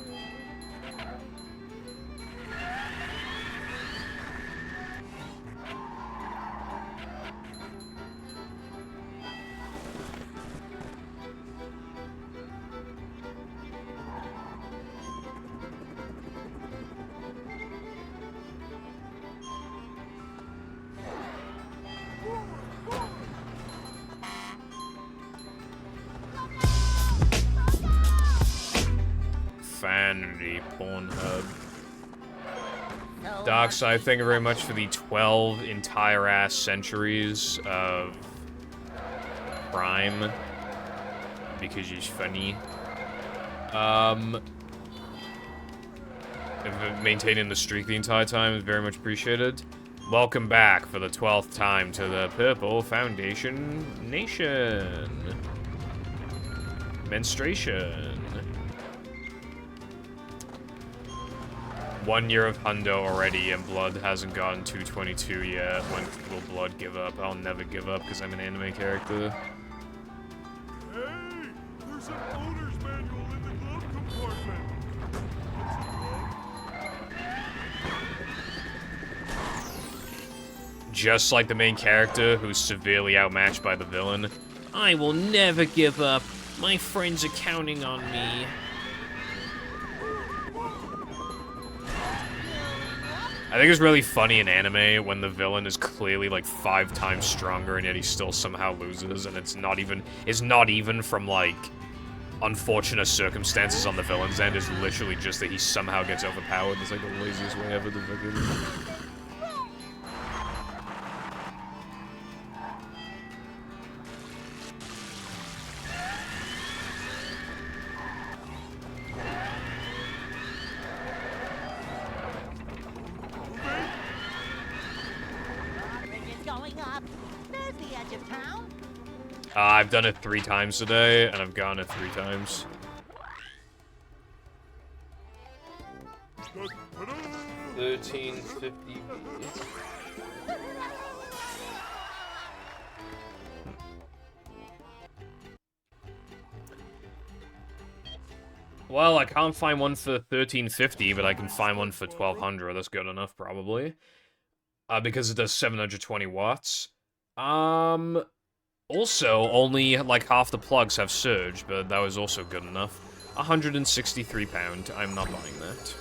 D: Fanny Pornhub. Darkside, thank you very much for the 12 entire ass centuries of Prime. Because she's funny. Maintaining the streak the entire time is very much appreciated. Welcome back for the 12th time to the Purple Foundation Nation. Menstruation. 1 year of Hundo already, and Blood hasn't gotten 222 yet. When will Blood give up? I'll never give up because I'm an anime character.
E: Hey, there's an owner's manual in the glove compartment.
D: Just like the main character, who's severely outmatched by the villain. I will never give up. My friends are counting on me. I think it's really funny in anime when the villain is clearly like 5 times stronger and yet he still somehow loses, and it's not even from like unfortunate circumstances on the villain's end. It's literally just that he somehow gets overpowered. It's like the laziest way ever to fucking... I've done it 3 times today, and I've gone it 3 times. $13.50. Well, I can't find one for $13.50, but I can find one for $1,200. That's good enough, probably. Because it does 720 watts. Also, only like half the plugs have surge, but that was also good enough. £163. I'm not buying that.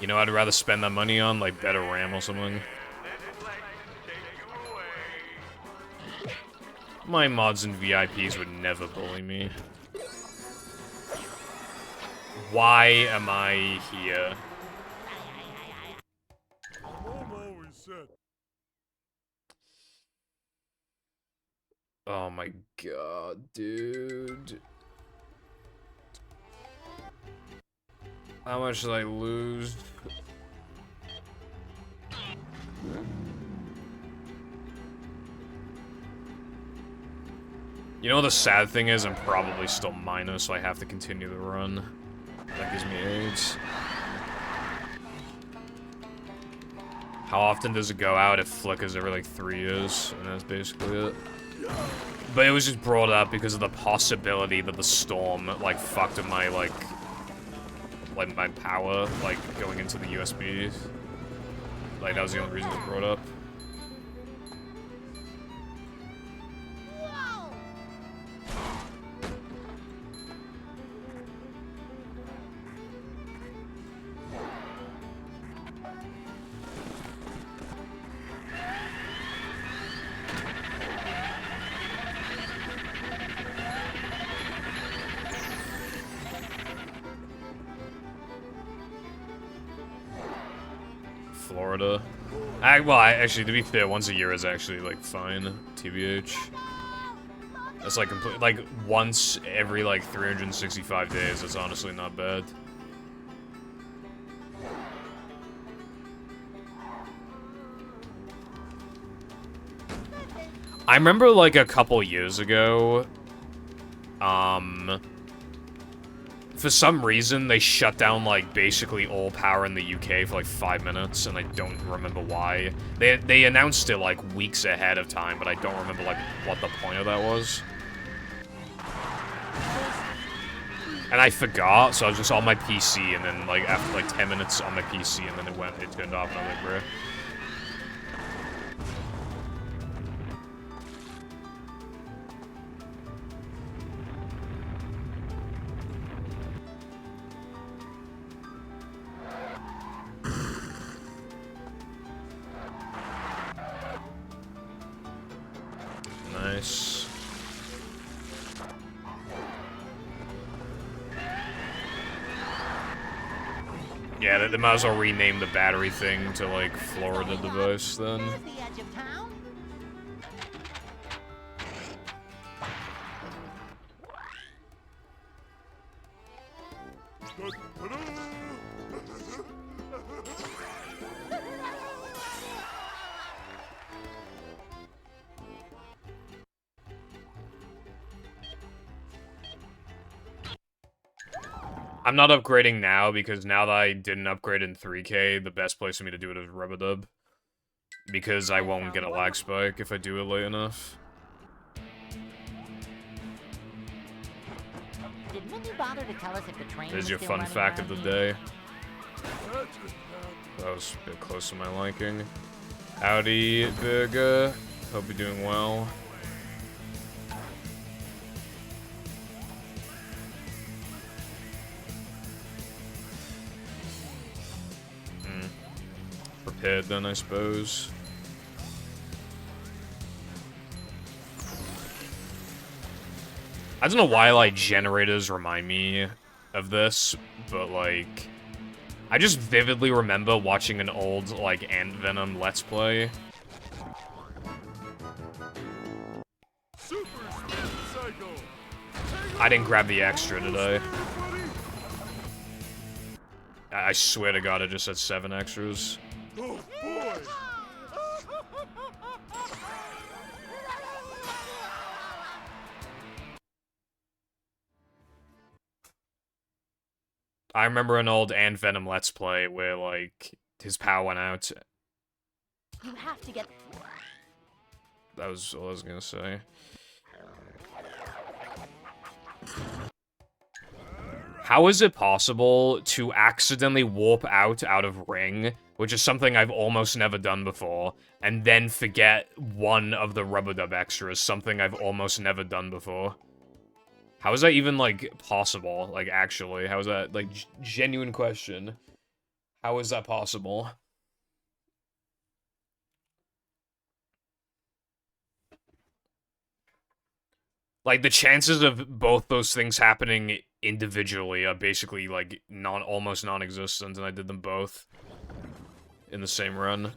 D: You know, I'd rather spend that money on like better RAM or something. My mods and VIPs would never bully me. Why am I here? Oh my god, dude. How much did I lose? You know, the sad thing is I'm probably still minus, so I have to continue the run. That gives me AIDS. How often does it go out? It flickers every like 3 years, and that's basically it. But it was just brought up because of the possibility that the storm like fucked up my like my power like going into the USB. Like that was the only reason it brought up. Florida. Actually, to be fair, once a year is actually, like, fine. TBH. That's, like, complete, like, once every, like, 365 days. That's honestly not bad. I remember, like, a couple years ago, for some reason, they shut down, like, basically all power in the UK for, like, 5 minutes, and I don't remember why. They announced it, like, weeks ahead of time, but I don't remember, like, what the point of that was. And I forgot, so I was just on my PC, and then, like, after, like, 10 minutes on my PC, and then it turned off, and I was like, bruh. Nice. Yeah, they might as well rename the battery thing to, like, Florida device, then. I'm not upgrading now because now that I didn't upgrade in 3K, the best place for me to do it is Rubadub. Because I won't get a lag spike if I do it late enough.
B: Did Minnie bother to tell us if the train
D: There's
B: was
D: your
B: still
D: fun
B: running
D: fact of
B: around
D: the
B: here?
D: day. That was a bit close to my liking. Howdy, Burger. Hope you're doing well. Prepared then, I suppose. I don't know why, like, generators remind me of this, but, like, I just vividly remember watching an old, like, Ant Venom Let's Play. I didn't grab the extra, did I? I swear to God, I just had 7 extras.
E: Oh boy!
D: I remember an old Ant Venom Let's Play where, like, his power went out.
J: You have to get...
D: That was what I was gonna say. How is it possible to accidentally warp out of Ring, which is something I've almost never done before, and then forget one of the Rubadub extras, something I've almost never done before? How is that even, like, possible? Like, actually, how is that, like, genuine question. How is that possible? Like, the chances of both those things happening individually are basically, like, almost non-existent, and I did them both in the same run.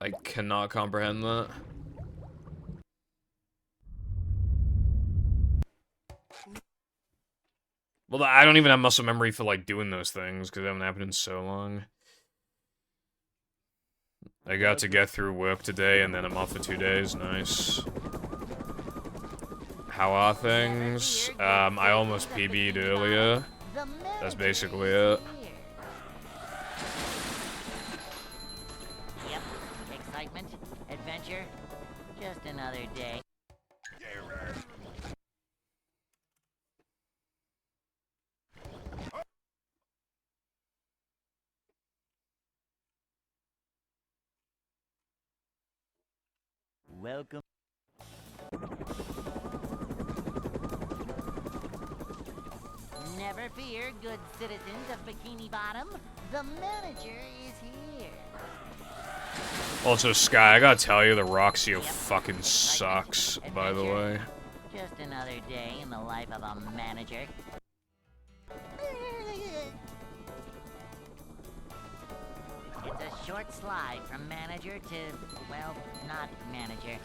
D: I cannot comprehend that. Well, I don't even have muscle memory for, like, doing those things, because they haven't happened in so long. I got to get through work today, and then I'm off for 2 days. Nice. How are things? I almost PB'd earlier. That's basically it.
B: Yep. Excitement, adventure, just another day.
G: Welcome.
B: Never fear, good citizens of Bikini Bottom. The manager is here.
D: Also, Sky, I gotta tell you, the Roxio
B: Yep.
D: fucking sucks, by the
B: Adventure.
D: way.
B: Just another day in the life of a manager. It's a short slide from manager to, well, not manager.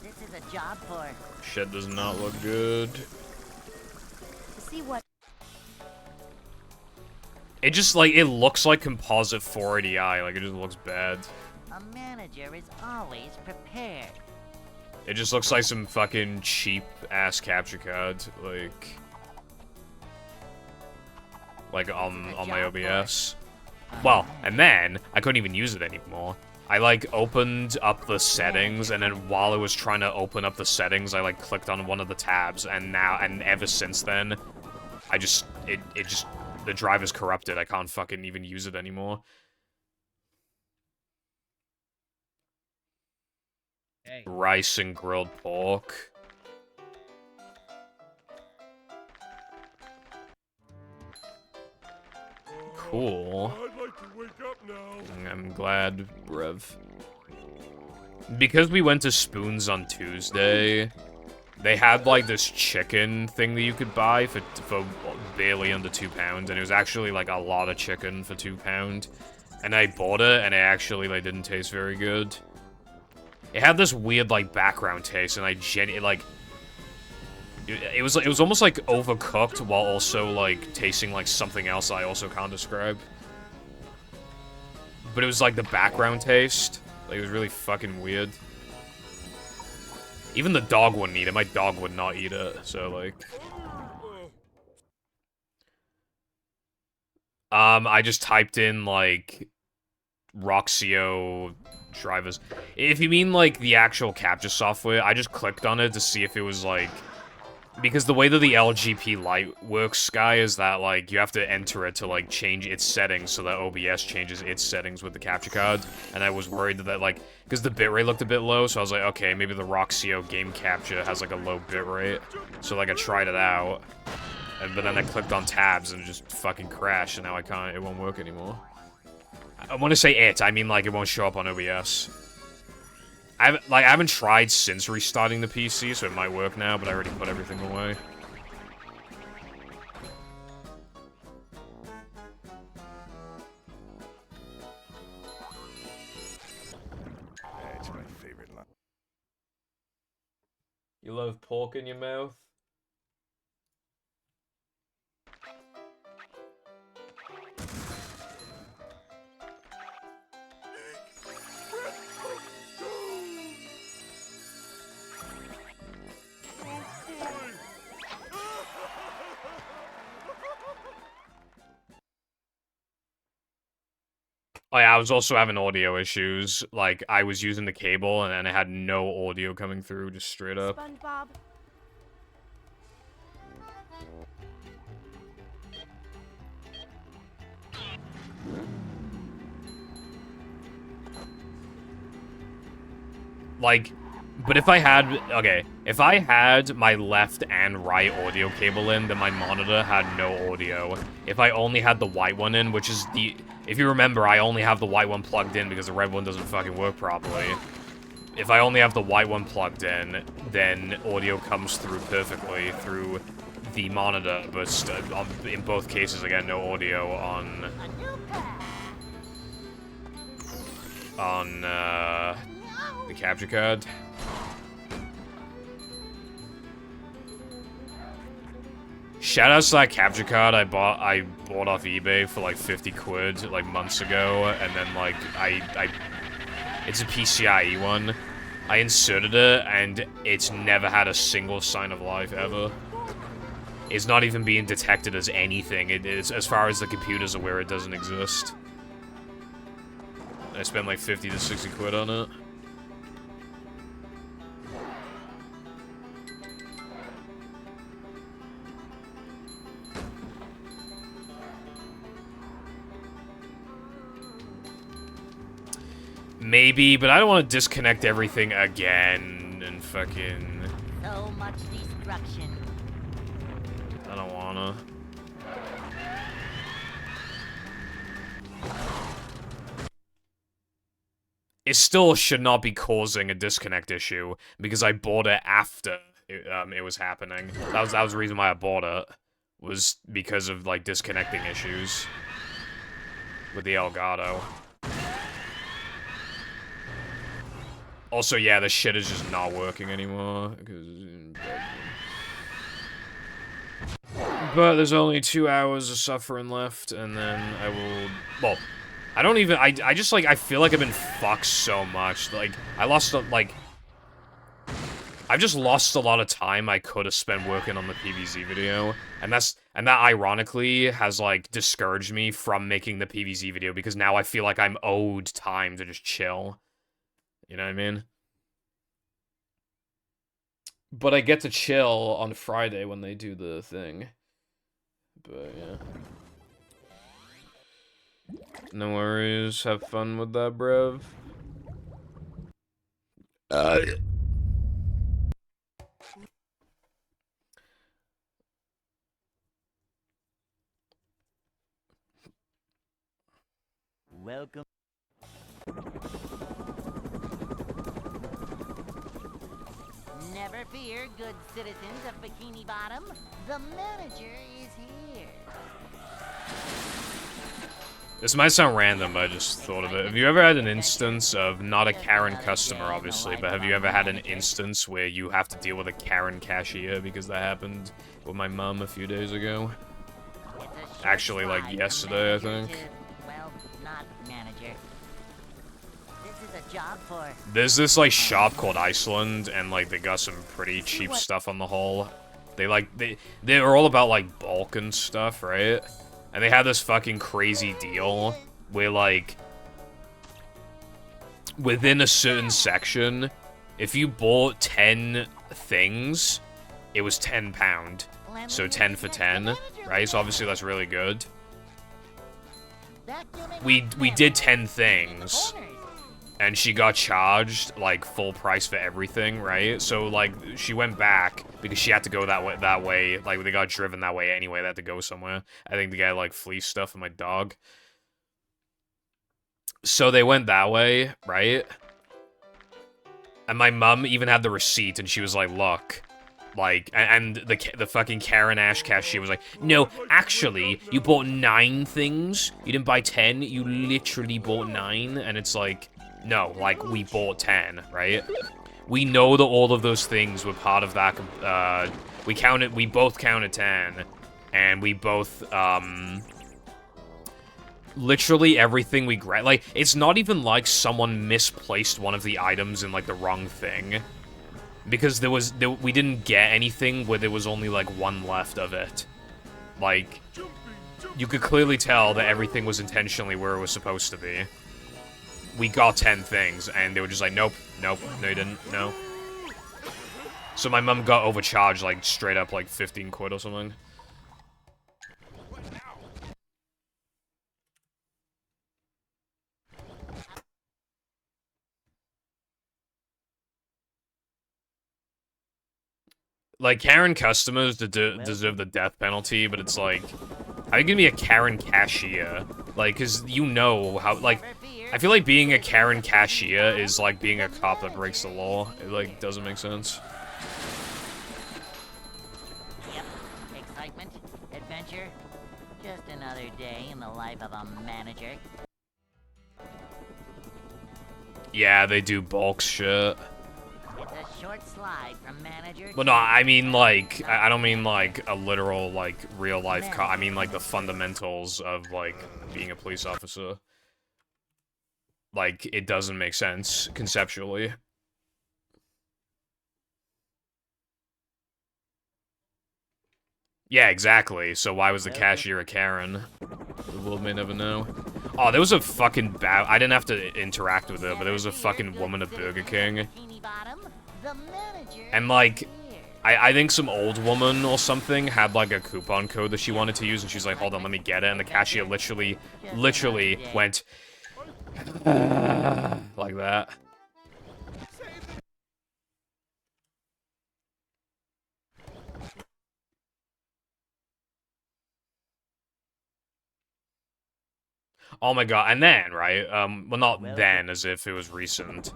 B: This is a job for...
D: Shit does not look good.
J: See what...
D: It just, like, it looks like composite 480i, like, it just looks bad.
B: A manager is always prepared.
D: It just looks like some fucking cheap-ass capture card, like, on my OBS. Well, and then, I couldn't even use it anymore. I, like, opened up the settings, and then while I was trying to open up the settings, I, like, clicked on one of the tabs, and ever since then, the drive is corrupted. I can't fucking even use it anymore.
I: Hey.
D: Rice and grilled pork. Cool.
E: I'd like to wake up now.
D: I'm glad, Rev. Because we went to Spoons on Tuesday, they had, like, this chicken thing that you could buy for barely under £2, and it was actually, like, a lot of chicken for £2. And I bought it, and it actually, like, didn't taste very good. It had this weird, like, background taste, and it was almost, like, overcooked, while also, like, tasting like something else I also can't describe. But it was, like, the background taste. Like, it was really fucking weird. Even the dog wouldn't eat it. My dog would not eat it, so, like... I just typed in, like, Roxio drivers. If you mean, like, the actual capture software, I just clicked on it to see if it was, like... Because the way that the LGP light works, Sky, is that, like, you have to enter it to, like, change its settings so that OBS changes its settings with the capture card. And I was worried that, like, because the bitrate looked a bit low, so I was like, okay, maybe the Roxio game capture has, like, a low bitrate. So, like, I tried it out. But then I clicked on tabs and it just fucking crashed, and now I can't, it won't work anymore. I want to say it, I mean, like, it won't show up on OBS. I haven't tried since restarting the PC, so it might work now, but I already put everything away.
E: That's my favorite line.
D: You love pork in your mouth? Oh yeah, I was also having audio issues. Like, I was using the cable, and then I had no audio coming through, just straight up.
J: SpongeBob.
D: Like, but if I had, okay, if I had my left and right audio cable in, then my monitor had no audio. If I only had the white one in, which is the, if you remember, I only have the white one plugged in because the red one doesn't fucking work properly. If I only have the white one plugged in, then audio comes through perfectly through the monitor, but in both cases I got no audio on the capture card. Shoutouts to that capture card I bought off eBay for like 50 quid like months ago, and then like it's a PCIe one. I inserted it and it's never had a single sign of life ever. It's not even being detected as anything. It is, as far as the computer's aware, it doesn't exist. I spent like 50 to 60 quid on it. Maybe, but I don't want to disconnect everything again and fucking...
B: So much destruction.
D: I don't wanna. It still should not be causing a disconnect issue, because I bought it after it was happening. That was the reason why I bought it, was because of, like, disconnecting issues with the Elgato. Also, yeah, this shit is just not working anymore. But there's only 2 hours of suffering left, and then I will... Well, I don't even... I just, like, I feel like I've been fucked so much. Like, I lost, like... I've just lost a lot of time I could have spent working on the PVZ video. And that ironically has, like, discouraged me from making the PVZ video, because now I feel like I'm owed time to just chill. You know what I mean? But I get to chill on Friday when they do the thing. But, yeah. No worries. Have fun with that, bruv.
G: Welcome.
B: Never fear, good citizens of Bikini Bottom. The manager is here.
D: This might sound random, but I just thought of it. Have you ever had an instance of, not a Karen customer, obviously, but have you ever had an instance where you have to deal with a Karen cashier? Because that happened with my mom a few days ago. Actually, like, yesterday, I think.
B: Well, not manager. This is a job for...
D: There's this, like, shop called Iceland, and, like, they got some pretty cheap stuff on the whole. They're all about, like, bulk and stuff, right? And they had this fucking crazy deal where, like, within a certain section, if you bought 10 things, it was £10. So 10 for 10, right? So obviously that's really good. We did 10 things, and she got charged, like, full price for everything, right? So, like, she went back because she had to go that way. Like, they got driven that way anyway. They had to go somewhere. I think the guy, like, fleece stuff for my dog. So they went that way, right? And my mom even had the receipt, and she was like, look. Like, and the fucking Karen Ash cashier was like, no, actually, you bought 9 things. You didn't buy 10. You literally bought 9. And it's like, no, like, we bought 10, right? We know that all of those things were part of that. We both counted 10. And we both, literally everything we grabbed. Like, it's not even like someone misplaced one of the items in, like, the wrong thing. Because we didn't get anything where there was only, like, 1 left of it. Like, you could clearly tell that everything was intentionally where it was supposed to be. We got 10 things, and they were just like, nope, nope, no you didn't, no. So my mom got overcharged, like, straight up, like, 15 quid or something. Like, Karen customers deserve the death penalty, but it's like, how are you gonna be a Karen cashier? Like, cause you know how, like, I feel like being a Karen cashier is like being a cop that breaks the law. It, like, doesn't make sense.
B: Yep. Excitement, adventure, just another day in the life of a manager.
D: Yeah, they do bulk shit.
B: It's a short slide from manager.
D: Well, no, I mean, like, I don't mean, like, a literal, like, real-life cop. I mean, like, the fundamentals of, like, being a police officer. Like, it doesn't make sense, conceptually. Yeah, exactly. So why was the cashier a Karen? The world may never know. Oh, there was a fucking I didn't have to interact with her, but there was a fucking woman at Burger King. And, like, I think some old woman or something had, like, a coupon code that she wanted to use, and she's like, hold on, let me get it. And the cashier literally went... like that. Oh my god, and then, right, well not then, as if it was recent.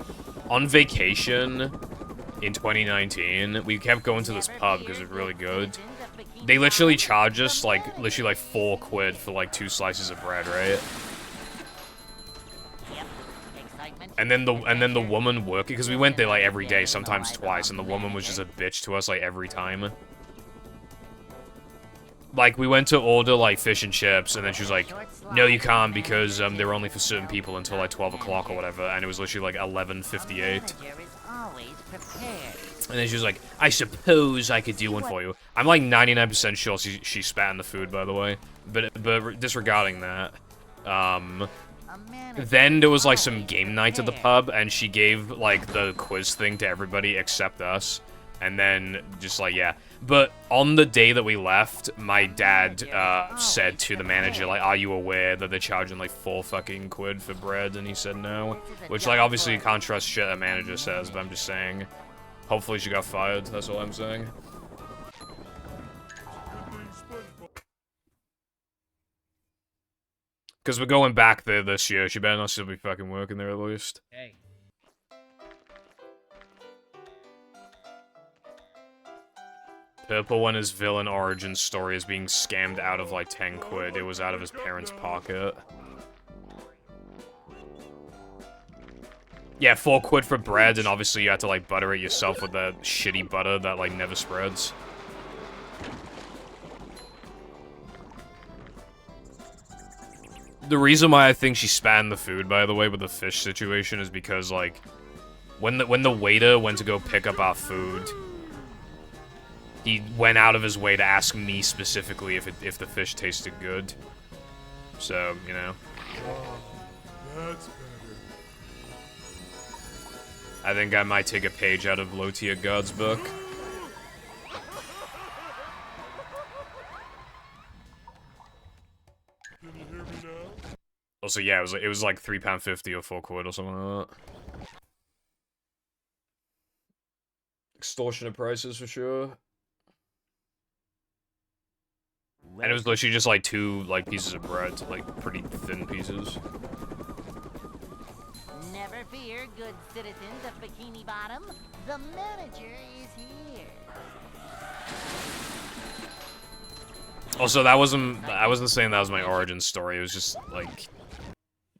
D: On vacation in 2019, we kept going to this pub because it was really good. They literally charge us, like, literally like 4 quid for like 2 slices of bread, right? And then the woman working, because we went there like every day, sometimes twice, and the woman was just a bitch to us like every time. Like, we went to order, like, fish and chips, and then she was like, no, you can't, because, they're only for certain people until, like, 12 o'clock or whatever, and it was literally, like, 11:58. And then she was like, I suppose I could do one for you. I'm, like, 99% sure she spat in the food, by the way. But disregarding that, then there was, like, some game night at the pub, and she gave, like, the quiz thing to everybody except us. And then, just like, yeah. But on the day that we left, my dad said to the manager, like, are you aware that they're charging, like, 4 fucking quid for bread? And he said no. Which, like, obviously you can't trust shit a manager says, but I'm just saying. Hopefully she got fired, that's all I'm saying. Because we're going back there this year. She better not still be fucking working there at least.
I: Hey.
D: Purple won his villain origin story as being scammed out of like 10 quid. It was out of his parents' pocket. Yeah, 4 quid for bread, and obviously you had to like butter it yourself with that shitty butter that like never spreads. The reason why I think she spat in the food, by the way, with the fish situation is because like when the waiter went to go pick up our food, he went out of his way to ask me specifically if the fish tasted good. So, you know.
E: Oh, that's better.
D: I think I might take a page out of low-tier God's book.
E: Can you hear me now?
D: Also, yeah, it was like £3.50 or £4 or something like that. Extortionate prices for sure. And it was literally just like 2 like pieces of bread, like pretty thin pieces.
B: Never fear, good citizens of Bikini Bottom. The manager is here.
D: Also, I wasn't saying that was my origin story. It was just like,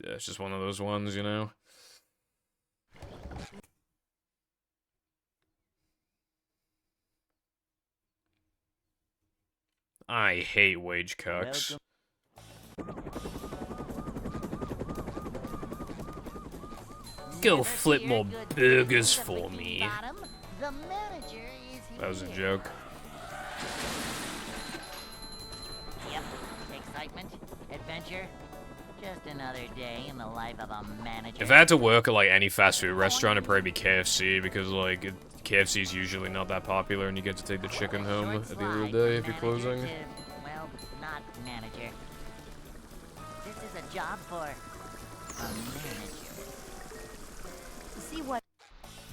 D: yeah, it's just one of those ones, you know. I hate wage cucks. Go flip more burgers for me. That was a joke.
B: Yep, excitement, adventure, just another day in the life of a manager.
D: If I had to work at like any fast food restaurant, it'd probably be KFC because like KFC is usually not that popular, and you get to take the chicken home at the end of the day if you're closing.
B: Well, not manager. This is a job for a manager.
J: See what?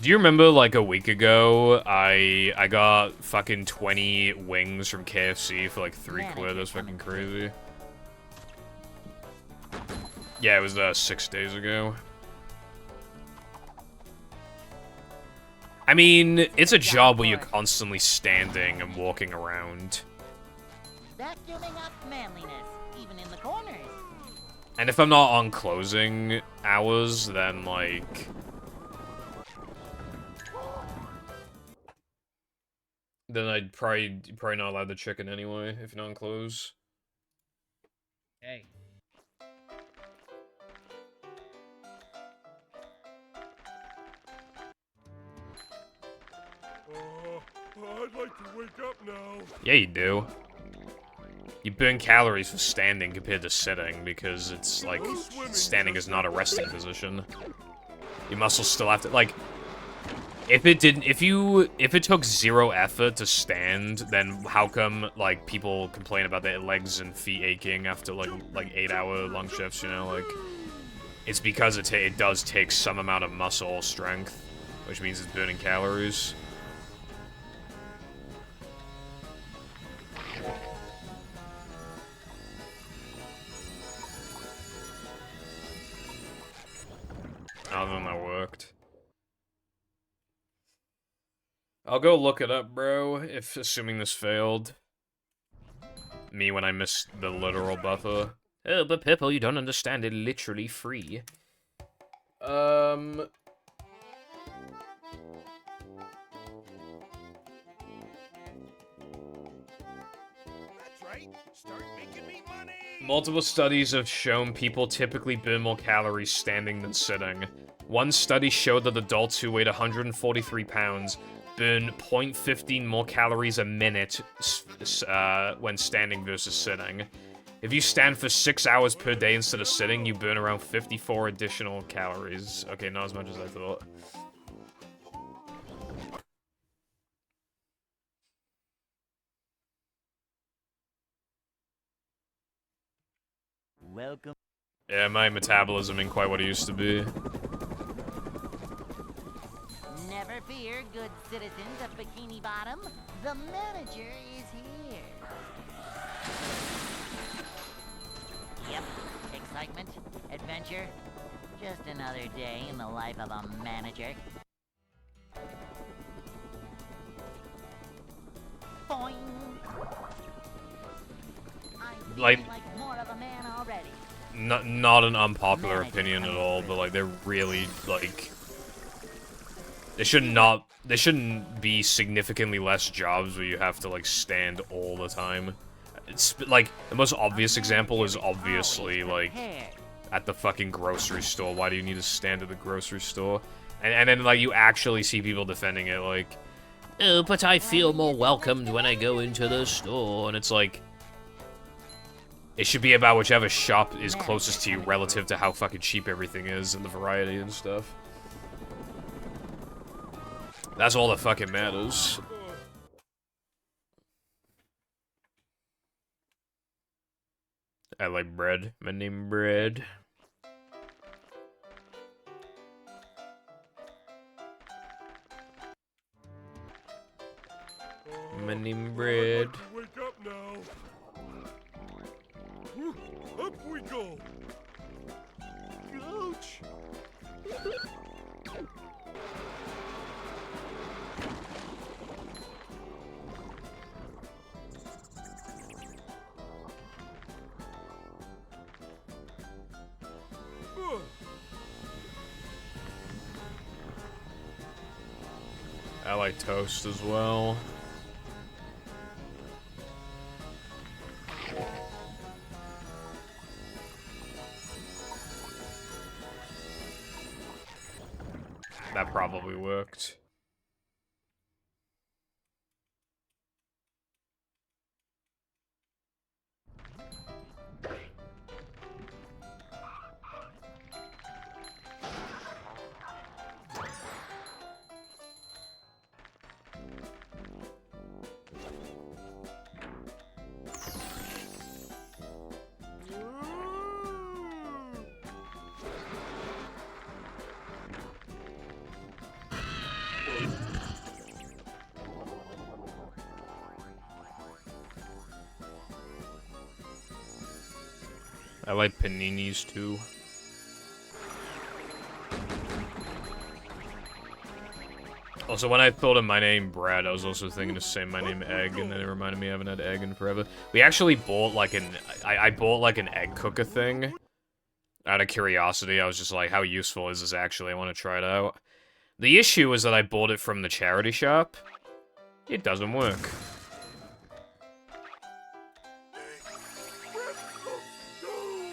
D: Do you remember like a week ago, I got fucking 20 wings from KFC for like £3? That's fucking crazy. Yeah, it was 6 days ago. I mean, it's a job where you're constantly standing and walking around.
B: Vacuuming up manliness, even in the corners.
D: And if I'm not on closing hours, then like... then I'd probably not allow the chicken anyway, if you're not on close.
I: Hey.
E: I'd like to wake up now.
D: Yeah, you do. You burn calories for standing compared to sitting, because it's like, standing is not a resting position. Your muscles still have to, like... If it took 0 effort to stand, then how come, like, people complain about their legs and feet aching after, like 8-hour long shifts, you know? Like, it's because it does take some amount of muscle strength, which means it's burning calories. I don't know if that worked. I'll go look it up, bro, assuming this failed. Me when I missed the literal buffer. Oh, but Pippo, you don't understand it, literally free.
E: That's
A: right. Start making me money.
D: Multiple studies have shown people typically burn more calories standing than sitting. One study showed that adults who weighed 143 pounds burn 0.15 more calories a minute when standing versus sitting. If you stand for 6 hours per day instead of sitting, you burn around 54 additional calories. Okay, not as much as I thought.
G: Welcome.
D: Yeah, my metabolism ain't quite what it used to be.
B: Never fear, good citizens of Bikini Bottom. The manager is here. Yep, excitement, adventure, just another day in the life of a manager. Boing. I
D: Like
B: more of a man already.
D: not an unpopular opinion at all, but like they're really like there shouldn't be significantly less jobs where you have to like stand all the time. It's like the most obvious example is obviously like at the fucking grocery store. Why do you need to stand at the grocery store? And then like you actually see people defending it like, oh, but I feel more welcomed when I go into the store, and it's like, It should be about whichever shop is closest to you relative to how fucking cheap everything is and the variety and stuff. That's all that fucking matters. I like bread. My name bread. My name bread.
E: Wake up now. Up we go. Ouch.
D: I like toast as well. That probably worked. I like paninis too. Also, when I thought of my name Brad, I was also thinking to say my name Egg, and then it reminded me I haven't had egg in forever. We actually bought like I bought like an egg cooker thing. Out of curiosity, I was just like, how useful is this actually? I want to try it out. The issue is that I bought it from the charity shop. It doesn't work.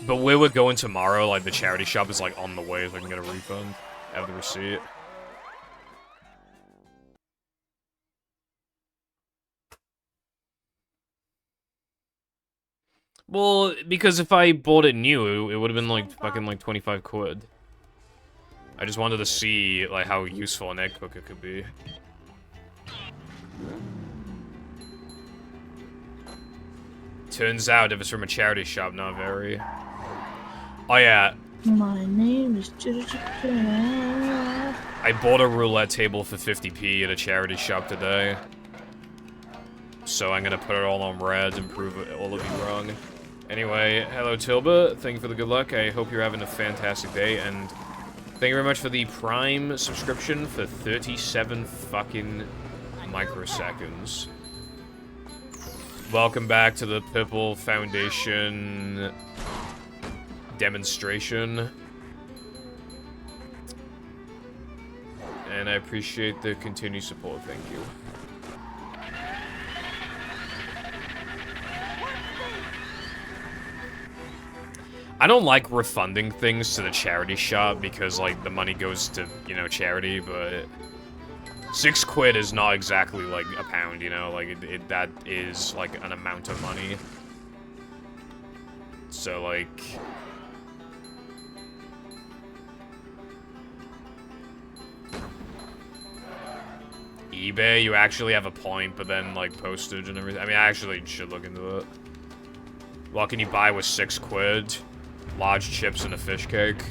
D: But where we're going tomorrow, like, the charity shop is, like, on the way, so I can get a refund. I have the receipt. Well, because if I bought it new, it would have been, like, fucking, like, 25 quid. I just wanted to see, like, how useful an egg cooker could be. Turns out, if it's from a charity shop, not very. Oh yeah.
F: My name is
D: I bought a roulette table for 50p at a charity shop today. So I'm gonna put it all on red and prove all of you wrong. Anyway, hello Tilba, thank you for the good luck. I hope you're having a fantastic day, and thank you very much for the Prime subscription for 37 fucking microseconds. Welcome back to the Purple Foundation demonstration. And I appreciate the continued support, thank you. I don't like refunding things to the charity shop because, like, the money goes to, you know, charity, but 6 quid is not exactly, like, a pound, you know? Like, that is, like, an amount of money. So, like... eBay, you actually have a point, but then, like, postage and everything. I mean, I actually should look into it. What can you buy with 6 quid? Large chips and a fish cake.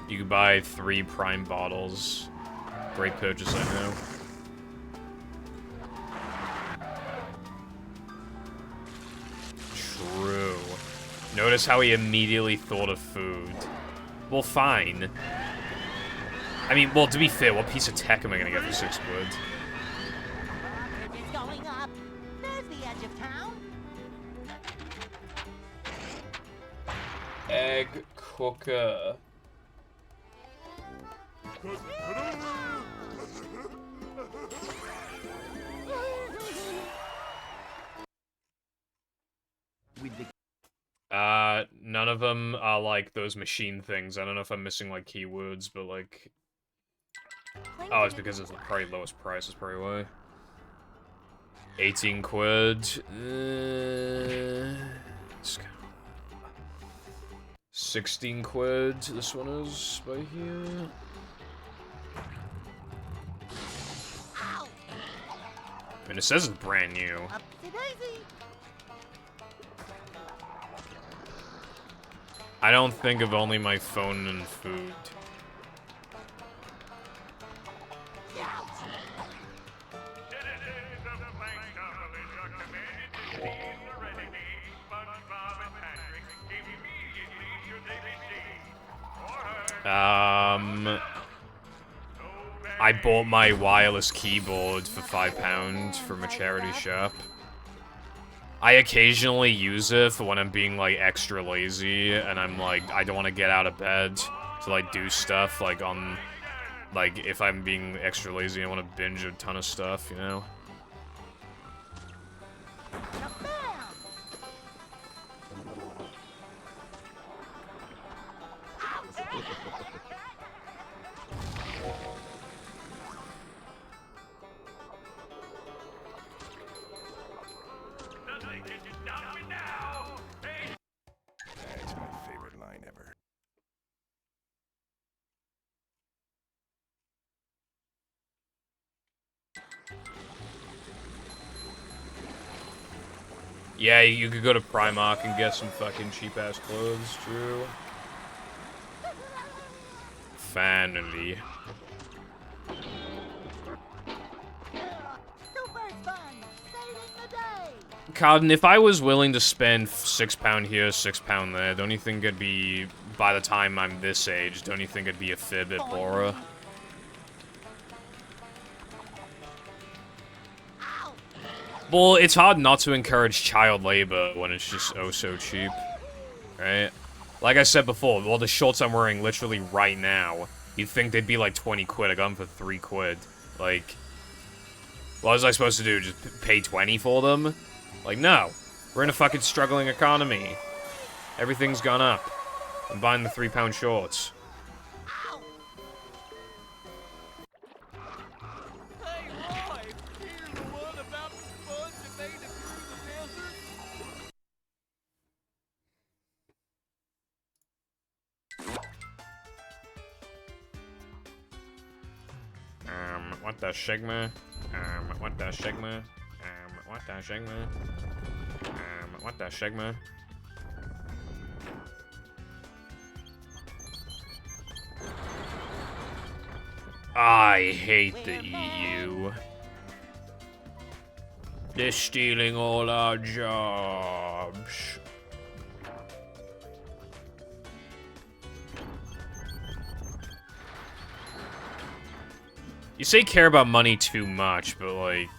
D: You can buy 3 Prime bottles. Great purchase, I know. True. Notice how he immediately thought of food. Well, fine. I mean, well, to be fair, what piece of tech am I gonna get for 6 quid?
C: It's going up. There's the edge of town.
D: Egg cooker.
G: With the
D: None of them are like those machine things. I don't know if I'm missing like keywords, but like... Oh, it's because it's the probably lowest price, is probably why. 18 quid. 16 quid, this one is by here. I mean, it says it's brand new. I don't think of only my phone and food. I bought my wireless keyboard for £5 from a charity shop. I occasionally use it for when I'm being, like, extra lazy, and I'm, like, I don't want to get out of bed to, like, do stuff, like, on, like, if I'm being extra lazy, I want to binge a ton of stuff, you know?
K: That's my favorite line ever.
D: Yeah, you could go to Primark and get some fucking cheap-ass clothes, true. Finally. Carden, if I was willing to spend £6 here, £6 there, don't you think it'd be, by the time I'm this age, don't you think it'd be a fair bit poorer? Well, it's hard not to encourage child labor when it's just oh so cheap, right? Like I said before, well, the shorts I'm wearing literally right now, you'd think they'd be like 20 quid. I got them for 3 quid. Like, what was I supposed to do? Just pay 20 for them? Like, no. We're in a fucking struggling economy. Everything's gone up. I'm buying the £3 shorts. What the Sigma? What the Sigma? What the Sigma? What the Sigma? I hate the EU. They're stealing all our jobs. You say care about money too much, but like...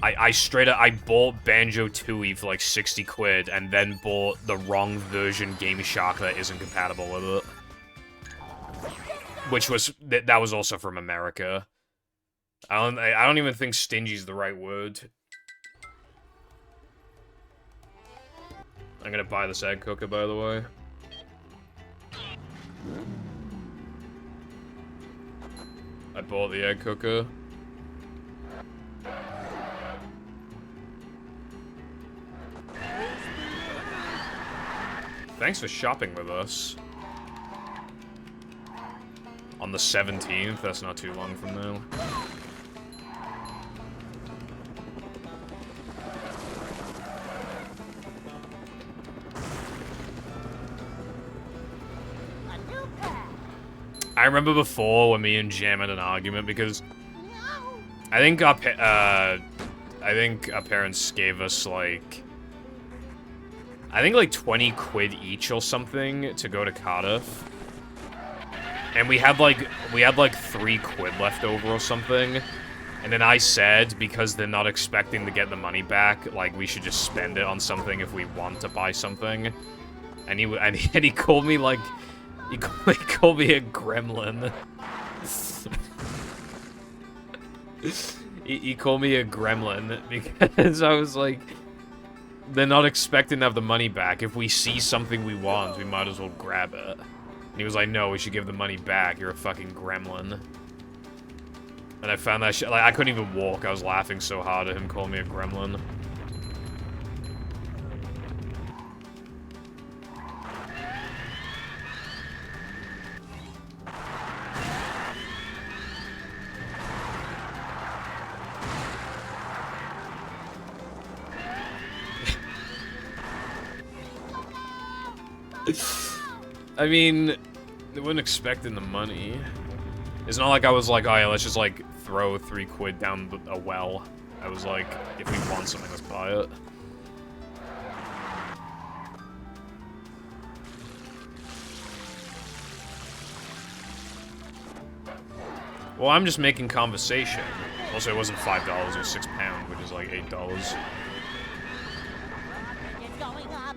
D: I straight up, I bought Banjo-Tooie for like 60 quid, and then bought the wrong version Game Shark that isn't compatible with it. Which was, that was also from America. I don't even think stingy's the right word. I'm gonna buy this egg cooker, by the way. I bought the egg cooker. Thanks for shopping with us. On the 17th, that's not too long from now. I remember before when me and Jam had an argument because I think our parents gave us like 20 quid each or something to go to Cardiff. And we had like 3 quid left over or something. And then I said, because they're not expecting to get the money back, like we should just spend it on something if we want to buy something. And he called me like He called me a gremlin. he called me a gremlin because I was like, they're not expecting to have the money back. If we see something we want, we might as well grab it. And he was like, no, we should give the money back. You're a fucking gremlin. And I found that shit, like, I couldn't even walk. I was laughing so hard at him calling me a gremlin. I mean, they weren't expecting the money. It's not like I was like, oh yeah, let's just like throw 3 quid down a well. I was like, if we want something, let's buy it. Well, I'm just making conversation. Also, it wasn't $5, it was £6, which is like $8.
C: It's going up.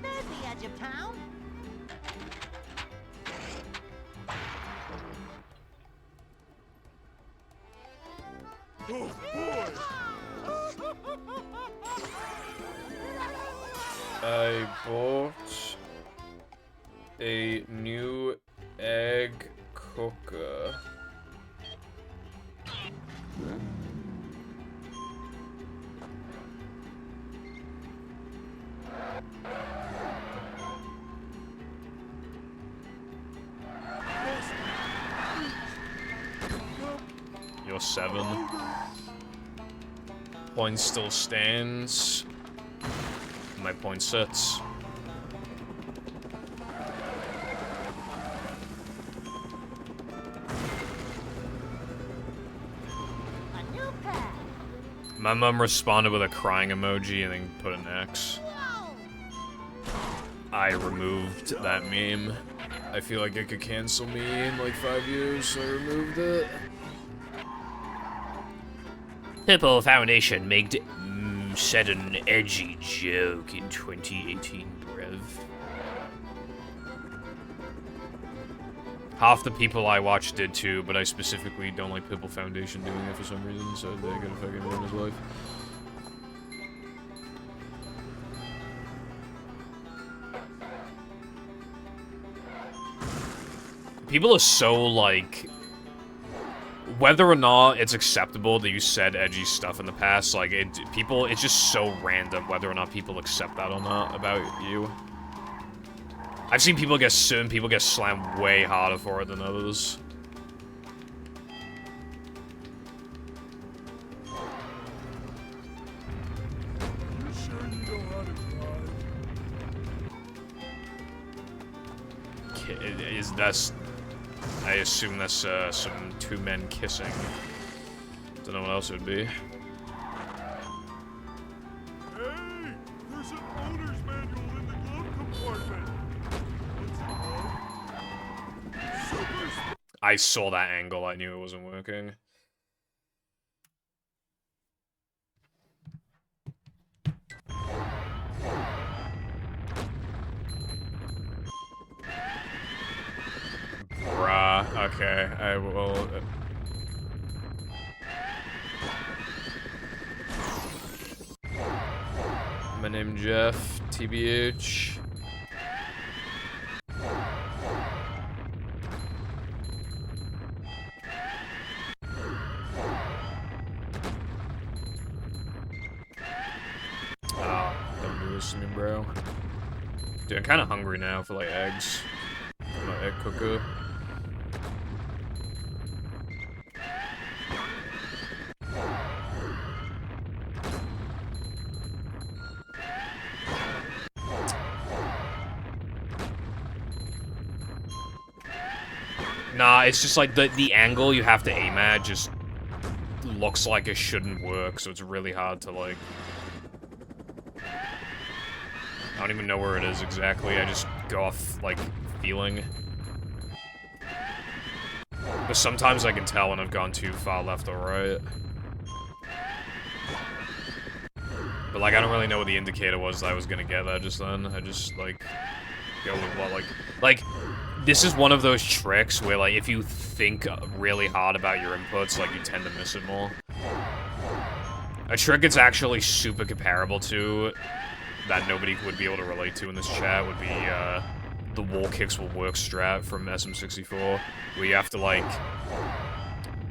C: There's the edge of town.
E: Oh, boy!
D: I bought a new egg cooker. You're 7. Point still stands. My point sits.
C: A new pet.
D: My mom responded with a crying emoji and then put an X. I removed that meme. I feel like it could cancel me in like 5 years, so I removed it. Purple Foundation said an edgy joke in 2018, bruv. Half the people I watched did too, but I specifically don't like Purple Foundation doing it for some reason, so they're gonna fucking ruin his life. People are so, like, whether or not it's acceptable that you said edgy stuff in the past, like, it's just so random whether or not people accept that or not about you. I've seen people get certain people get slammed way harder for it than others.
E: You sure you know how to drive?
D: I assume that's some 2 men kissing. Don't know what else it would be.
E: Hey! There's an owner's manual in the glove compartment! What's it called? Super
D: I saw that angle, I knew it wasn't working. Bruh, okay, I will... My name Jeff, TBH. Oh, don't do this to me, bro. Dude, I'm kind of hungry now for, like, eggs. My egg cooker. Nah, it's just like the angle you have to aim at just looks like it shouldn't work, so it's really hard to, like... I don't even know where it is exactly, I just go off, like, feeling. But sometimes I can tell when I've gone too far left or right. But, like, I don't really know what the indicator was that I was gonna get that just then. I just, like... go with what, like, this is one of those tricks where, like, if you think really hard about your inputs, like, you tend to miss it more. A trick it's actually super comparable to, that nobody would be able to relate to in this chat, would be, the wall kicks will work strat from SM64, where you have to, like,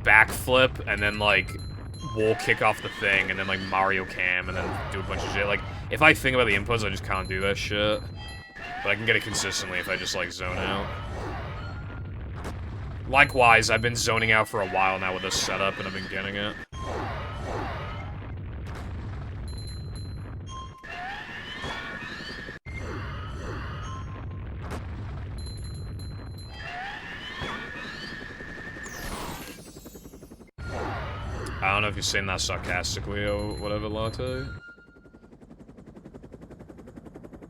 D: backflip, and then, like, wall kick off the thing, and then, like, Mario Cam, and then do a bunch of shit. Like, if I think about the inputs, I just can't do that shit. But I can get it consistently if I just, like, zone out. Likewise, I've been zoning out for a while now with this setup, and I've been getting it. I don't know if you're saying that sarcastically or whatever, Latte.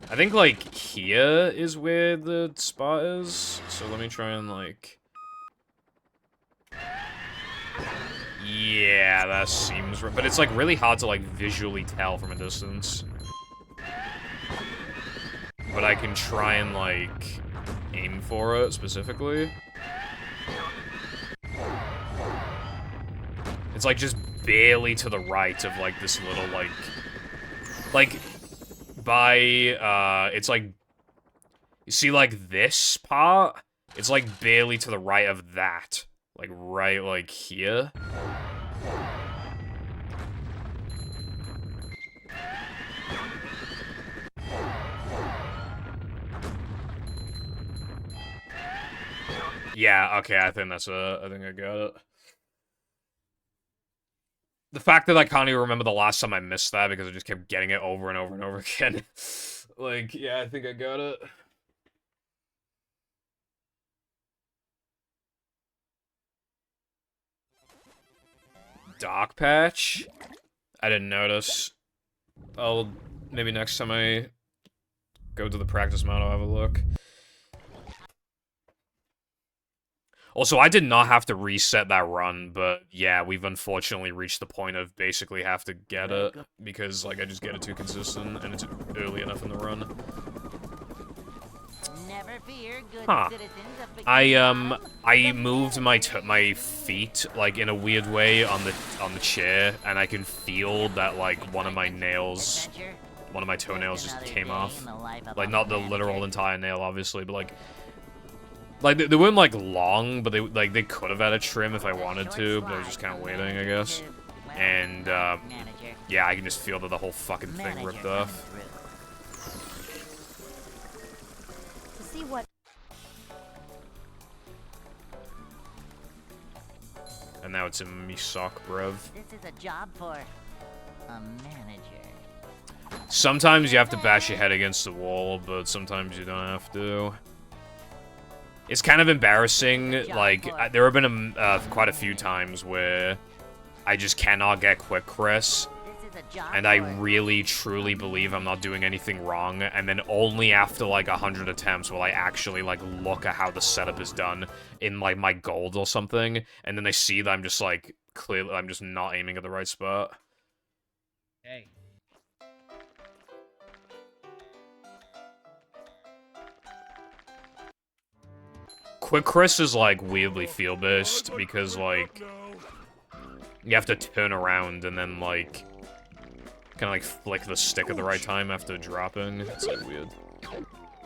D: I think, like, here is where the spot is. So let me try and, like... Yeah, that seems right. But it's, like, really hard to, like, visually tell from a distance. But I can try and, like, aim for it specifically. It's, like, just barely to the right of, like, this little, like, by, it's, like, you see, like, this part? It's, like, barely to the right of that. Like, right, like, here. Yeah, okay, I think that's I think I got it. The fact that I can't even remember the last time I missed that because I just kept getting it over and over and over again. Like, yeah, I think I got it. Dark patch? I didn't notice. Maybe next time I go to the practice mode, I'll have a look. Also, I did not have to reset that run, but yeah, we've unfortunately reached the point of basically have to get it, because, like, I just get it too consistent, and it's early enough in the run.
B: Never fear, good
D: Huh.
B: citizens of Bikini
D: I moved my feet, like, in a weird way on the chair, and I can feel that, like, one of my nails, one of my toenails just came off. Like, not the literal entire nail, obviously, but, like, they weren't, like, long, but they could have had a trim if I wanted to, but I was just kind of waiting, I guess. And, yeah, I can just feel that the whole fucking thing ripped off.
J: To see what...
D: And now it's in me sock, bruv.
B: This is a job for a manager.
D: Sometimes you have to bash your head against the wall, but sometimes you don't have to. It's kind of embarrassing, like, there have been quite a few times where I just cannot get quick Chris, and I really, truly believe I'm not doing anything wrong, and then only after, like, 100 attempts will I actually, like, look at how the setup is done in, like, my gold or something, and then I see that I'm just, like, clearly, I'm just not aiming at the right spot.
I: Hey.
D: Quick Chris is, like, weirdly feel-based, because, like, you have to turn around and then, like, kind of, like, flick the stick at the right time after dropping. It's, like, weird.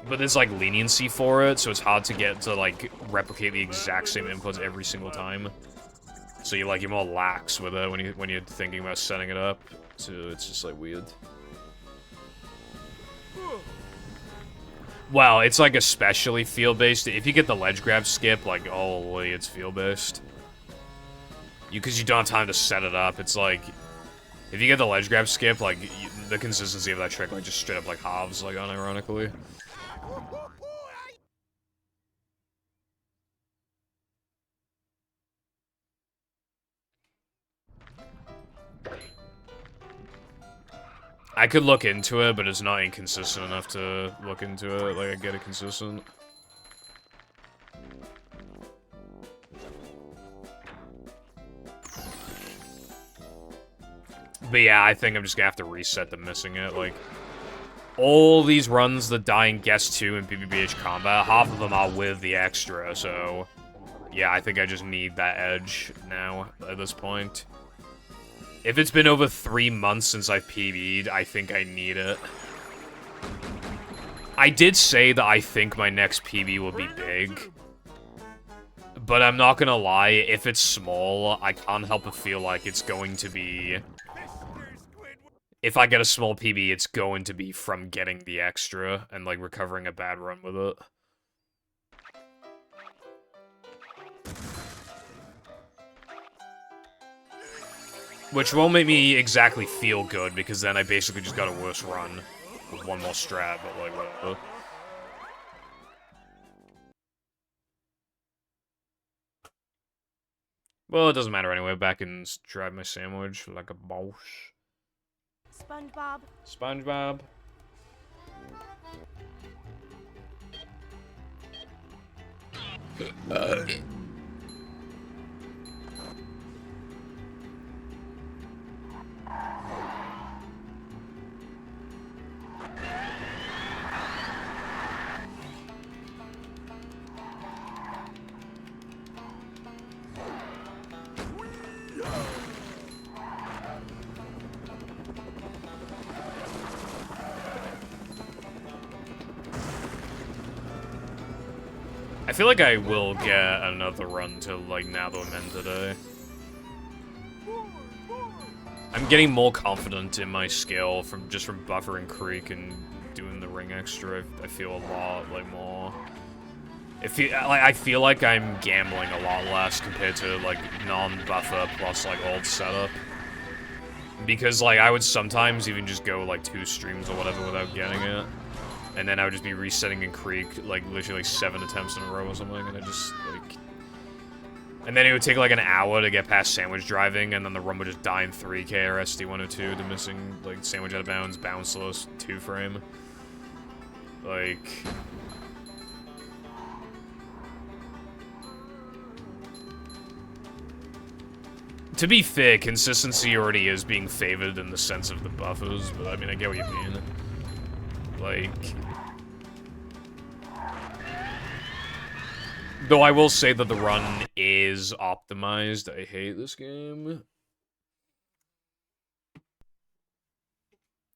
D: But there's, like, leniency for it, so it's hard to get to, like, replicate the exact same inputs every single time. So you're, like, you're more lax with it when you're thinking about setting it up. So it's just, like, weird. Well, it's, like, especially feel-based. If you get the ledge grab skip, like, holy, it's feel-based. Because you don't have time to set it up. It's, like, if you get the ledge grab skip, like, the consistency of that trick, like, just straight up, like, halves, like, unironically. I could look into it, but it's not inconsistent enough to look into it. Like, I get it consistent. But yeah, I think I'm just gonna have to reset the missing it. Like, all these runs that die in Guest 2 and BBBH combat, half of them are with the extra, so... Yeah, I think I just need that edge now, at this point. If it's been over 3 months since I've PB'd, I think I need it. I did say that I think my next PB will be big. But I'm not gonna lie, if it's small, I can't help but feel like it's going to be... If I get a small PB, it's going to be from getting the extra and, like, recovering a bad run with it. Which won't make me exactly feel good, because then I basically just got a worse run with one more strat, but, like, whatever. Well, it doesn't matter anyway. Back and drive my sandwich like a boss.
J: SpongeBob.
D: SpongeBob. I feel like I will get another run to, like, now that I'm in today. I'm getting more confident in my skill from buffering Creek and doing the ring extra. I feel a lot, like, more... I feel like I'm gambling a lot less compared to, like, non-buffer plus, like, old setup. Because, like, I would sometimes even just go, like, 2 streams or whatever without getting it. And then I would just be resetting in Creek, like, literally, like, 7 attempts in a row or something, and I just, like... And then it would take, like, an hour to get past sandwich driving, and then the run would just die in 3 KRSD 102 to missing, like, sandwich out of bounds, bounceless, 2-frame. Like... To be fair, consistency already is being favored in the sense of the buffers, but I mean, I get what you mean. Like... Though I will say that the run is optimized. I hate this game.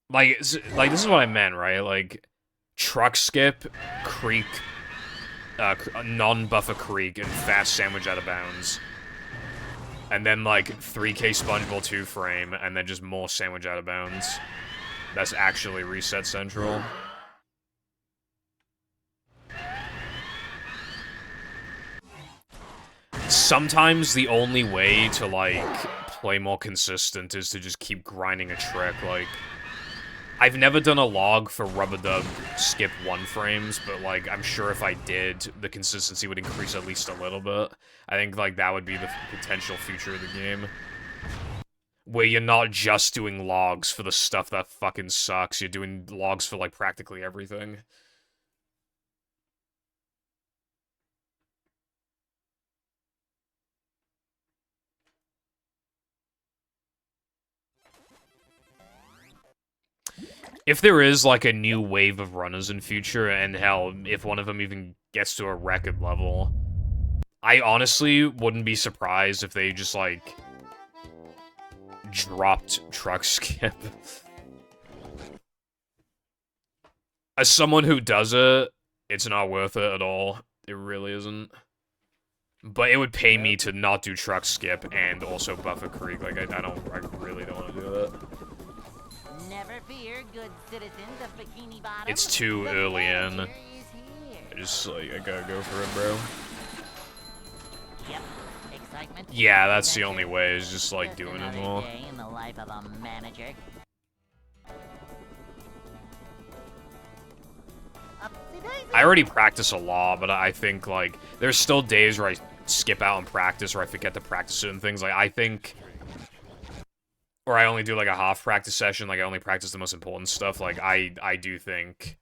D: Like, this is what I meant, right? Like, truck skip, Creek, non-buffer Creek, and fast sandwich out of bounds. And then, like, 3K SpongeBob 2-frame, and then just more sandwich out of bounds. That's actually reset central. Sometimes the only way to, like, play more consistent is to just keep grinding a trick, like... I've never done a log for Rubber Dub skip 1 frames, but, like, I'm sure if I did, the consistency would increase at least a little bit. I think, like, that would be the potential future of the game. Where you're not just doing logs for the stuff that fucking sucks, you're doing logs for, like, practically everything. If there is, like, a new wave of runners in future, and hell, if one of them even gets to a record level, I honestly wouldn't be surprised if they just, like, dropped truck skip. As someone who does it, it's not worth it at all. It really isn't. But it would pay me to not do truck skip and also buffer Creek. Like, I really don't want to do that.
B: Never fear, good citizens of Bikini Bottom.
D: It's too early in. I just, like, I gotta go for it, bro.
B: Yep. Excitement.
D: Yeah, that's the only way, is just, like, doing it more.
B: Day in the life of a manager.
D: I already practice a lot, but I think, like, there's still days where I skip out and practice, or I forget to practice certain things. Like, I think... Or I only do, like, a half practice session, like, I only practice the most important stuff. Like, I do think...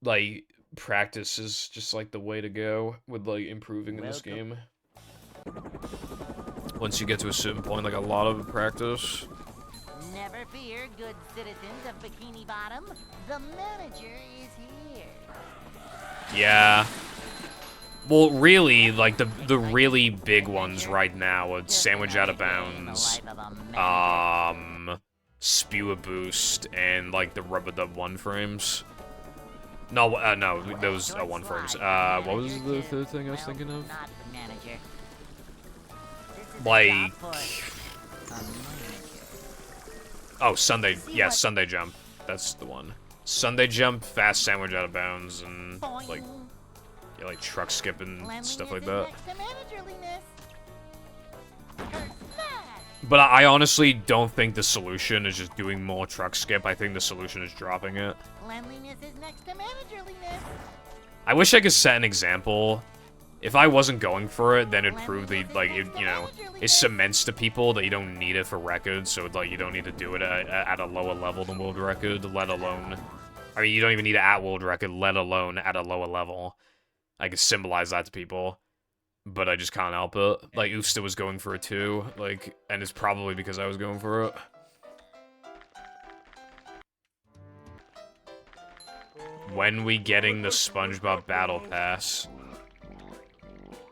D: Like, practice is just, like, the way to go with, like, improving in this game. Once you get to a certain point, like, a lot of practice.
B: Never fear, good citizens of Bikini Bottom. The manager is here.
D: Yeah. Well, really, like, the really big ones right now are Sandwich Out of Bounds, Spew a Boost, and, like, the Rubber Dub 1-frames. No, no, those are 1-frames. What was the third thing I was thinking of? Like... Oh, Sunday, yeah, Sunday Jump. That's the one. Sunday Jump, Fast Sandwich Out of Bounds, and, like... Yeah, like truck skip and stuff like that. But I honestly don't think the solution is just doing more truck skip. I think the solution is dropping it.
B: Cleanliness is next to managerliness.
D: I wish I could set an example. If I wasn't going for it, then it'd prove the, like, it, you know, it cements to people that you don't need it for records, so, like, you don't need to do it at a lower level than world record, let alone... I mean, you don't even need it at world record, let alone at a lower level. I could symbolize that to people, but I just can't help it. Like, Ooster was going for it too, like, and it's probably because I was going for it. When we getting the SpongeBob Battle Pass?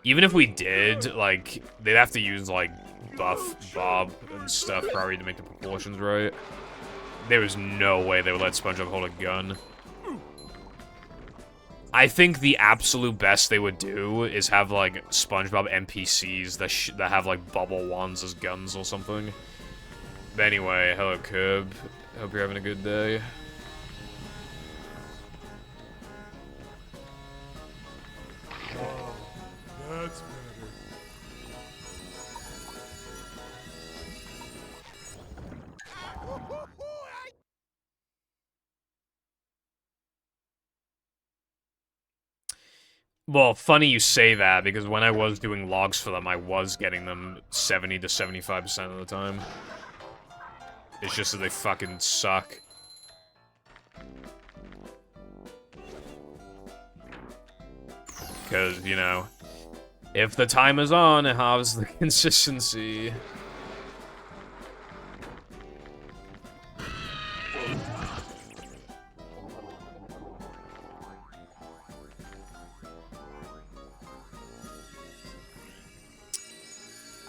D: Even if we did, like, they'd have to use, like, Buff Bob and stuff probably to make the proportions right. There was no way they would let SpongeBob hold a gun. I think the absolute best they would do is have, like, SpongeBob NPCs that have, like, bubble wands as guns or something. But anyway, hello, Curb. Hope you're having a good day.
E: Wow, that's better.
D: Well, funny you say that, because when I was doing logs for them, I was getting them 70 to 75% of the time. It's just that they fucking suck. Because, you know, if the timer's on, it has the consistency.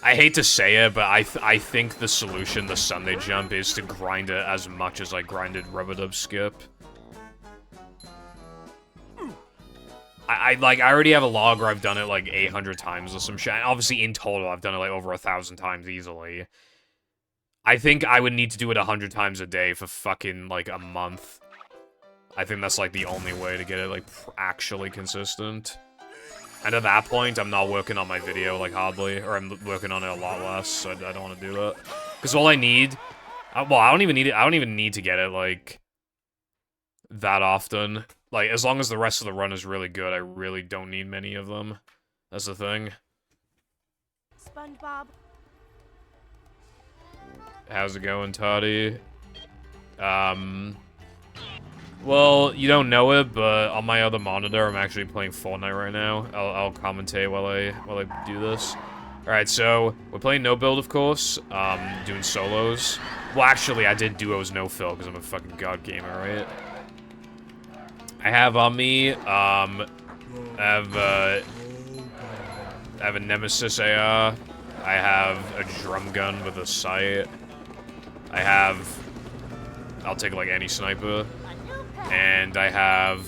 D: I hate to say it, but I think the solution, the Sunday Jump, is to grind it as much as I grinded Rubber Dub Skip. I already have a log where I've done it, like, 800 times or some shit. Obviously, in total, I've done it, like, over 1,000 times easily. I think I would need to do it 100 times a day for fucking, like, a month. I think that's, like, the only way to get it, like, actually consistent. And at that point, I'm not working on my video, like, hardly, or I'm working on it a lot less, so I don't want to do that. Because all I need... well, I don't even need it. I don't even need to get it, like, that often. Like, as long as the rest of the run is really good, I really don't need many of them. That's the thing.
J: SpongeBob.
D: How's it going, Toddy? Well, you don't know it, but on my other monitor, I'm actually playing Fortnite right now. I'll commentate while I do this. Alright, so, we're playing no build, of course. Doing solos. Well, actually, I did duos no fill, because I'm a fucking god gamer, right? I have on me, I have a Nemesis AR. I have a drum gun with a sight. I have... I'll take, like, any sniper. And I have,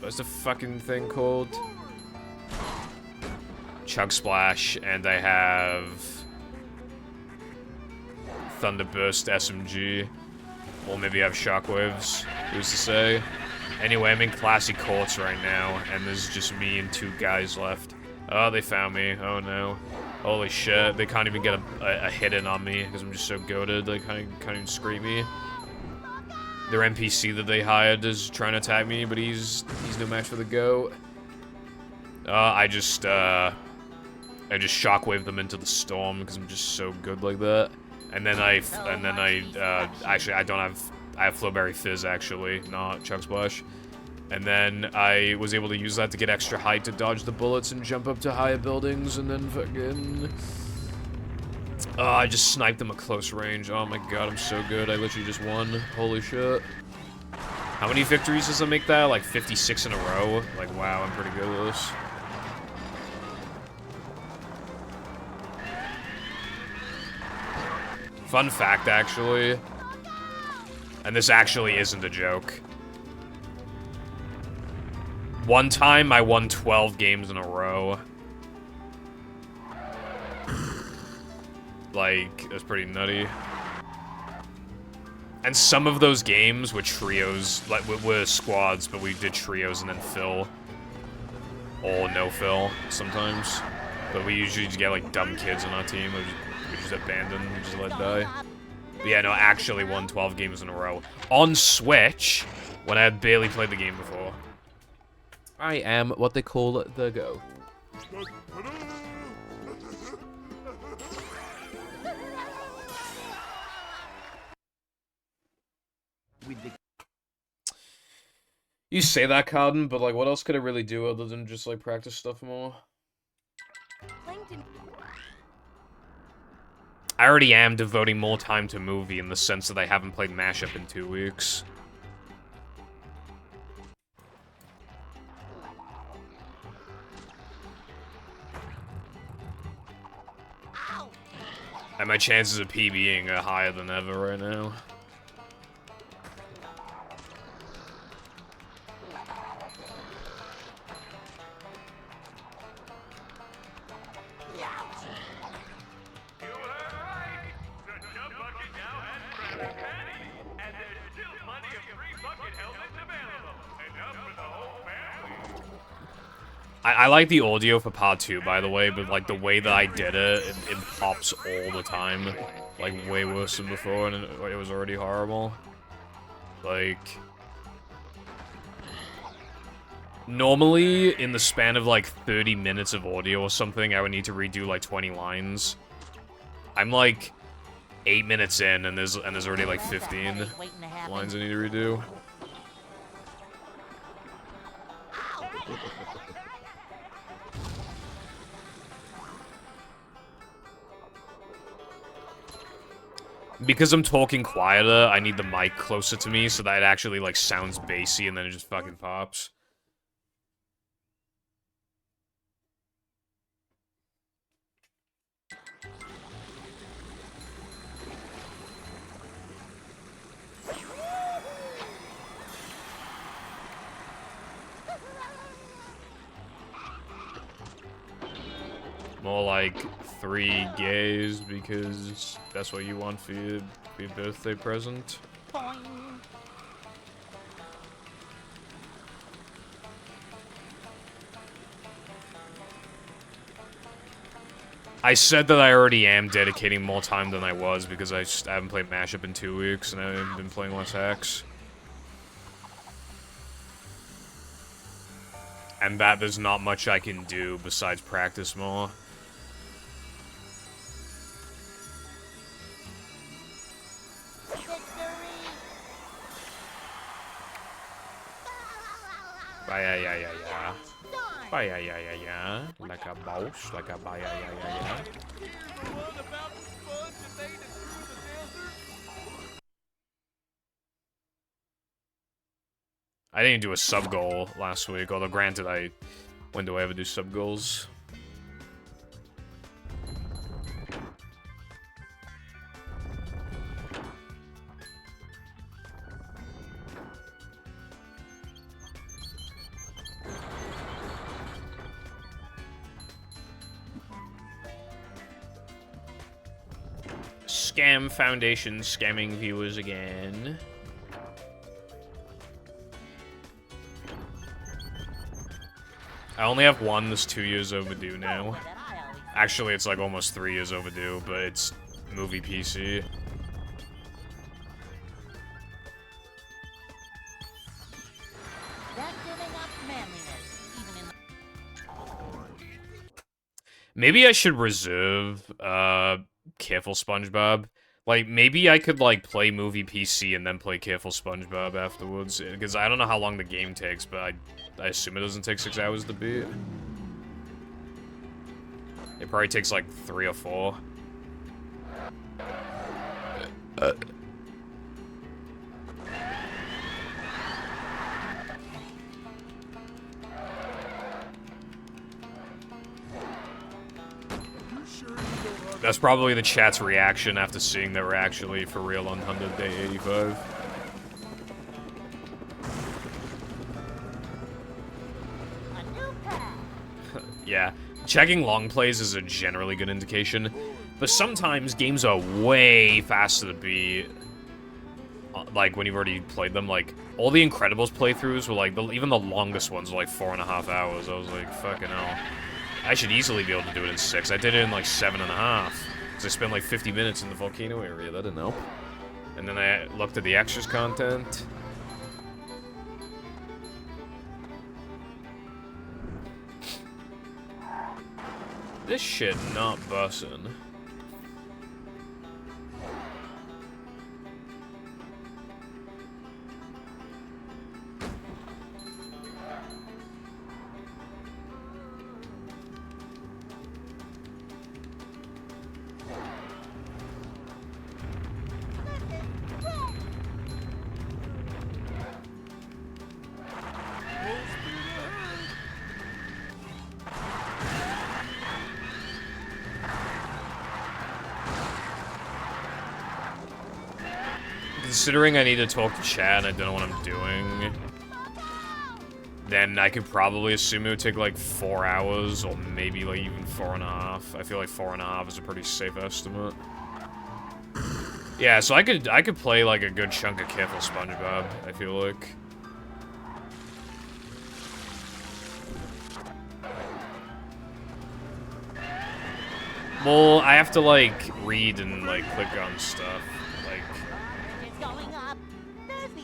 D: what's the fucking thing called? Chug Splash, and I have... Thunderburst SMG. Or maybe I have Shockwaves, who's to say? Anyway, I'm in Classy Courts right now, and there's just me and 2 guys left. Oh, they found me. Oh, no. Holy shit, they can't even get a hit in on me, because I'm just so goated, they can't even scream me. Their NPC that they hired is trying to attack me, but he's no match for the goat. I just shockwave them into the storm because I'm just so good like that. And then actually I have Flowberry Fizz actually, not Chug Splash. And then I was able to use that to get extra height to dodge the bullets and jump up to higher buildings, and then fucking Oh, I just sniped him at close range. Oh my god, I'm so good. I literally just won. Holy shit. How many victories does that make that? Like 56 in a row? Like, wow, I'm pretty good at this. Fun fact, actually. And this actually isn't a joke. One time, I won 12 games in a row. Like, it was pretty nutty. And some of those games were trios, like, were squads, but we did trios and then fill. Or no fill, sometimes. But we usually just get, like, dumb kids on our team. We just abandon, we just let die. But yeah, no, I actually won 12 games in a row. On Switch, when I had barely played the game before. I am what they call the GO. You say that, Carden, but like, what else could I really do other than just like practice stuff more? I already am devoting more time to movie in the sense that I haven't played Mashup in 2 weeks. And my chances of PBing are higher than ever right now. I like the audio for part 2, by the way, but like the way that I did it, it pops all the time. Like way worse than before, and it was already horrible. Like... Normally, in the span of like 30 minutes of audio or something, I would need to redo like 20 lines. I'm like 8 minutes in, and there's already like 15 lines I need to redo. Because I'm talking quieter, I need the mic closer to me so that it actually, like, sounds bassy and then it just fucking pops. More like 3 gays because that's what you want for your birthday present. I said that I already am dedicating more time than I was because I haven't played Mashup in 2 weeks and I've been playing less hacks. And that there's not much I can do besides practice more. Ba-ya-ya-ya-ya. Ba-ya-ya-ya-ya. Like a boss, like a ba-ya-ya-ya-ya. I didn't do a sub goal last week, although granted, when do I ever do sub goals? Scam Foundation scamming viewers again. I only have one that's 2 years overdue now. Actually, it's like almost 3 years overdue, but it's movie PC. Maybe I should reserve, Careful SpongeBob. Like, maybe I could, like, play movie PC and then play Careful SpongeBob afterwards. Because I don't know how long the game takes, but I assume it doesn't take 6 hours to beat. It probably takes, like, 3 or 4. That's probably the chat's reaction after seeing that we're actually for real on 100 Day 85. Yeah, checking long plays is a generally good indication, but sometimes games are way faster to beat. Like, when you've already played them, like, all the Incredibles playthroughs were, like, even the longest ones were, like, 4.5 hours. I was like, fucking hell. I should easily be able to do it in 6. I did it in, like, 7.5. Because I spent, like, 50 minutes in the volcano area. That didn't help. And then I looked at the extras content. This shit not bussin'. Considering I need to talk to chat and I don't know what I'm doing, then I could probably assume it would take like 4 hours or maybe like even 4.5. I feel like 4.5 is a pretty safe estimate. Yeah, so I could play like a good chunk of Careful SpongeBob, I feel like. Well, I have to like read and like click on stuff.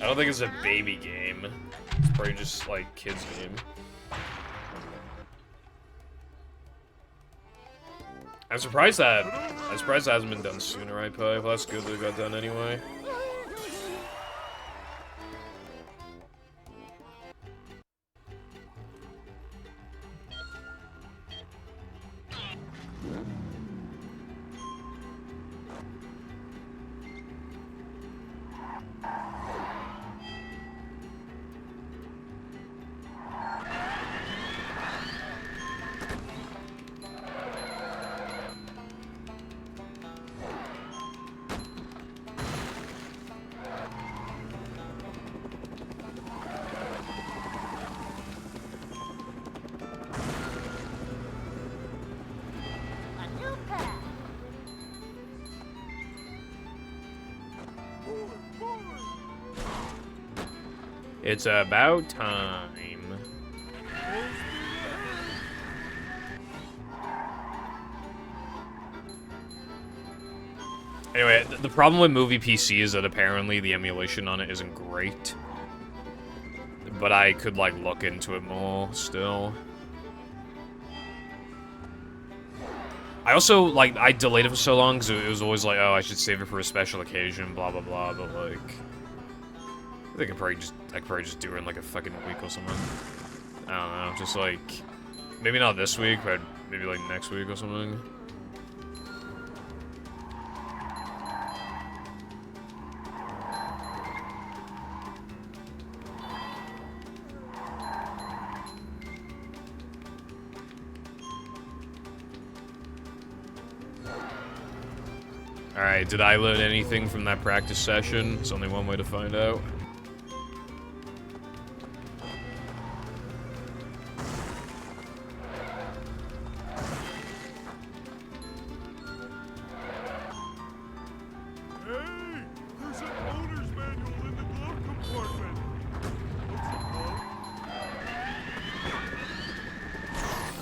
D: I don't think it's a baby game. It's probably just like kids game. I'm surprised that hasn't been done sooner, right, Pi? Well, that's good that it got done anyway. It's about time. Anyway, the problem with Movie PC is that apparently the emulation on it isn't great. But I could, like, look into it more still. I also, like, I delayed it for so long because it was always like, oh, I should save it for a special occasion, blah, blah, blah, but, like... I could probably just do it in like a fucking week or something. I don't know, just like, maybe not this week, but maybe like next week or something. Alright, did I learn anything from that practice session? It's only one way to find out.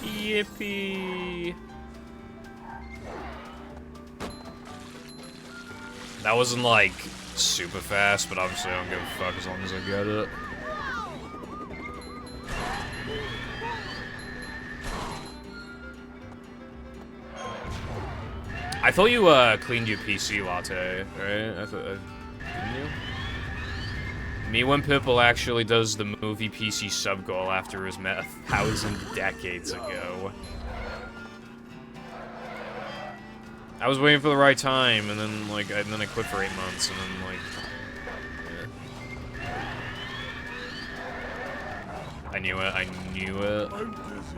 D: Yippee! That wasn't like super fast, but obviously I don't give a fuck as long as I get it. I thought you cleaned your PC latte, right? I thought, didn't you? Me when Pipple actually does the movie PC sub goal after his met 1,000 decades ago. I was waiting for the right time, and then, like, and then I quit for 8 months, and then, like... Yeah. I knew it, I knew it.
E: I'm dizzy.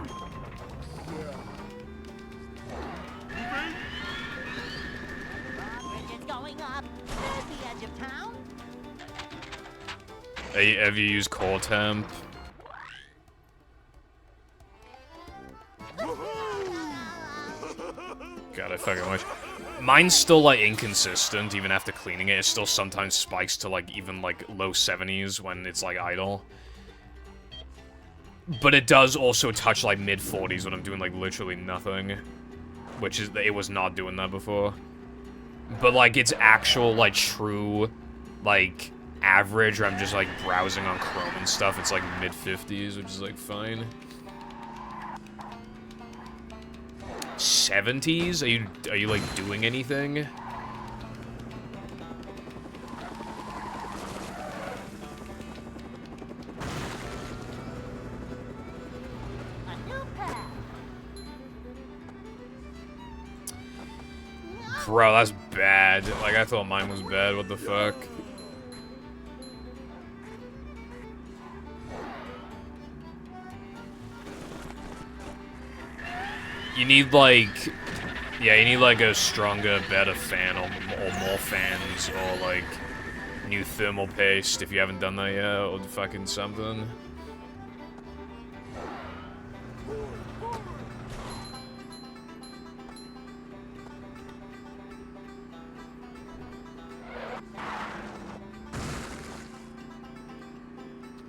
E: Yeah.
C: Bridge is going up. There's the edge of town.
D: Have you used Core Temp? God, I fucking wish. Mine's still, like, inconsistent, even after cleaning it. It still sometimes spikes to, like, even, like, low 70s when it's, like, idle. But it does also touch, like, mid-40s when I'm doing, like, literally nothing. Which is, it was not doing that before. But, like, it's actual, like, true, like, average, where I'm just, like, browsing on Chrome and stuff. It's, like, mid-50s, which is, like, fine. 70s? Are you like doing anything?
C: A new path.
D: Bro, that's bad. Like, I thought mine was bad. What the fuck? You need, like... Yeah, you need, like, a stronger, better fan, or more fans, or, like, new thermal paste, if you haven't done that yet, or fucking something.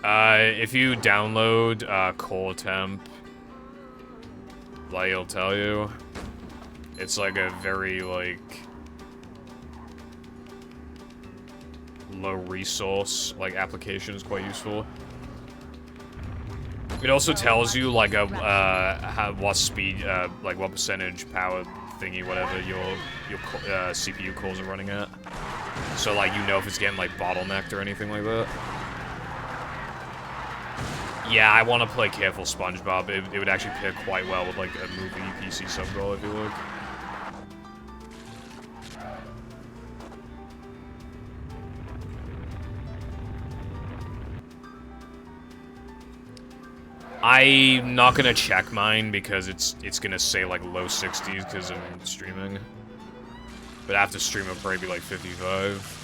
D: If you download, Core Temp, like, it'll tell you. It's like a very, like, low resource, like, application is quite useful. It also tells you, like, what speed, like, what percentage power thingy, whatever your CPU cores are running at. So, like, you know if it's getting, like, bottlenecked or anything like that. Yeah, I want to play Careful SpongeBob. It would actually pair quite well with, like, a movie PC sub-goal, if you look. I'm not gonna check mine because it's gonna say, like, low 60s because I'm streaming. But after stream, it'll probably be, like, 55.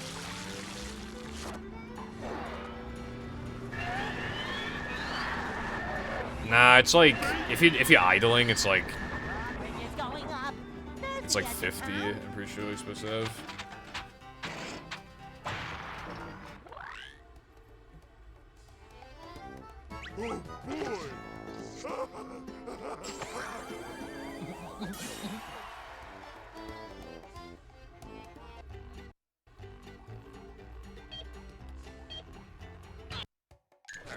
D: Nah, it's like, if you're idling, it's like 50, I'm pretty sure you're supposed to have.
E: Oh boy!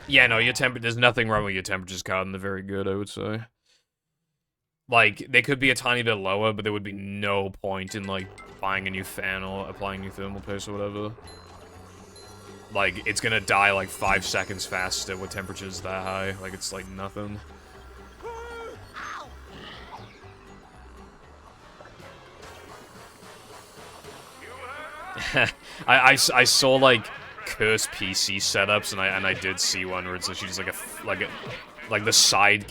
D: Yeah, no, your temper. There's nothing wrong with your temperature's gotten. They're very good, I would say. Like, they could be a tiny bit lower, but there would be no point in, like, buying a new fan or applying new thermal paste or whatever. Like, it's gonna die, like, 5 seconds faster with temperatures that high. Like, it's, like, nothing. I saw, like, cursed PC setups, and I did see one where it's literally just like the side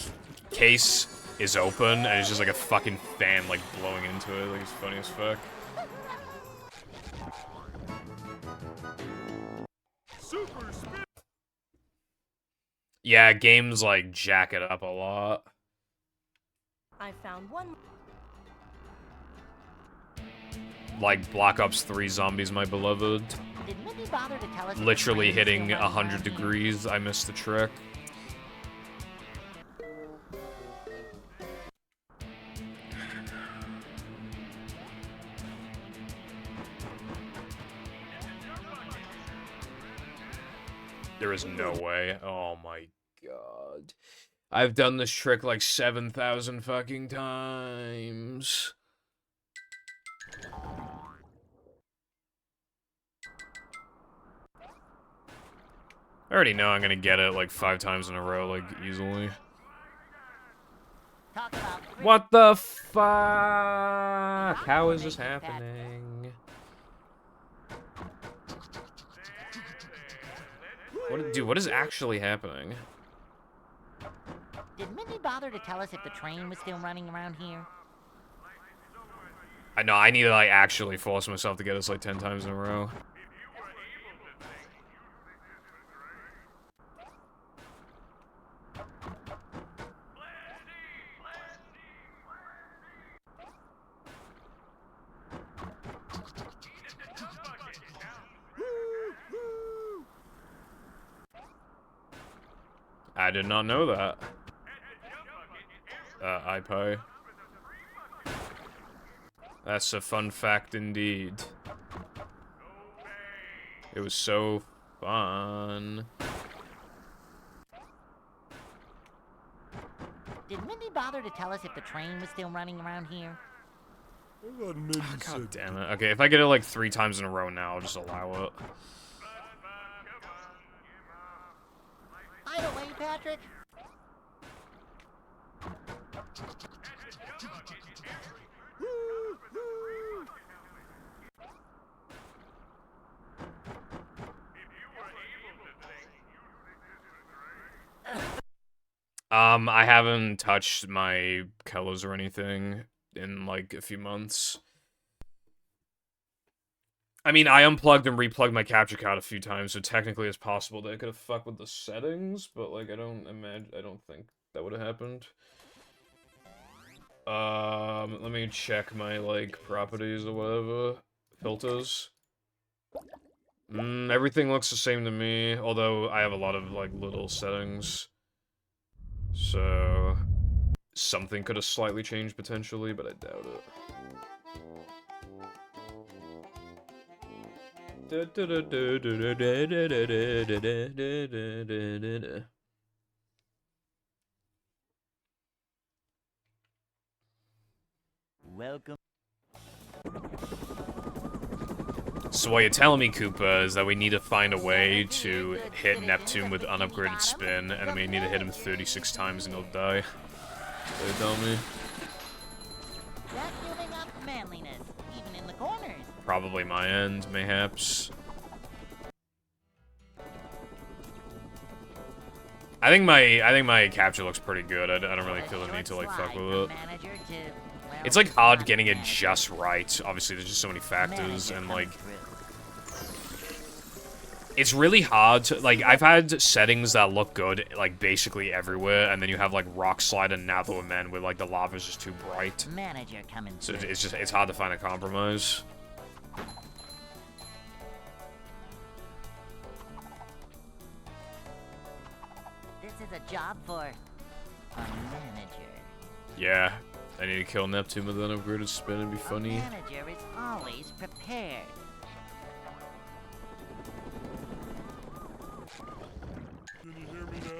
D: case is open, and it's just like a fucking fan, like, blowing into it. Like, it's funny as fuck. Yeah, games, like, jack it up a lot.
J: I found one.
D: Like Black Ops 3 Zombies, My Beloved.
C: Did Mindy bother to tell us
D: Literally hitting 100 degrees. I missed the trick. There is no way. Oh my god. I've done this trick like 7,000 fucking times. I already know I'm gonna get it like 5 times in a row, like, easily.
C: Talk about
D: What the fuck? How is this happening? Dude, what is actually happening?
B: Did Mindy bother to tell us if the train was still running around here?
D: I know, I need to, like, actually force myself to get this, like, 10 times in a row. I did not know that. iPie. That's a fun fact indeed. It was so fun.
B: Did Mindy bother to tell us if the train was still running around here?
E: I thought Mindy said
D: God damn it. Okay, if I get it like 3 times in a row now, I'll just allow it.
B: Either way, Patrick.
D: I haven't touched my colors or anything in like a few months. I mean, I unplugged and replugged my capture card a few times, so technically it's possible that it could have fucked with the settings, but like I don't think that would have happened. Let me check my like properties or whatever. Filters. Everything looks the same to me, although I have a lot of like little settings. So something could have slightly changed potentially, but I doubt it.
G: Welcome.
D: So what you're telling me, Koopa, is that we need to find a way to hit Neptune with unupgraded spin, and then we need to hit him 36 times and he'll die. So you tell me?
B: That's giving up manliness, even in the corners.
D: Probably my end, mayhaps. I think my capture looks pretty good. I don't really feel the need to like fuck with it. It's like hard getting it just right. Obviously, there's just so many factors, and like it's really hard to like. I've had settings that look good like basically everywhere, and then you have like Rock Slide and Nether Men where like the lava's just too bright.
B: Manager coming
D: So it's hard to find a compromise.
B: This is a job for a manager.
D: Yeah, I need to kill Neptune with an upgraded spin and be funny.
B: A manager is always prepared.
E: Can you hear me now?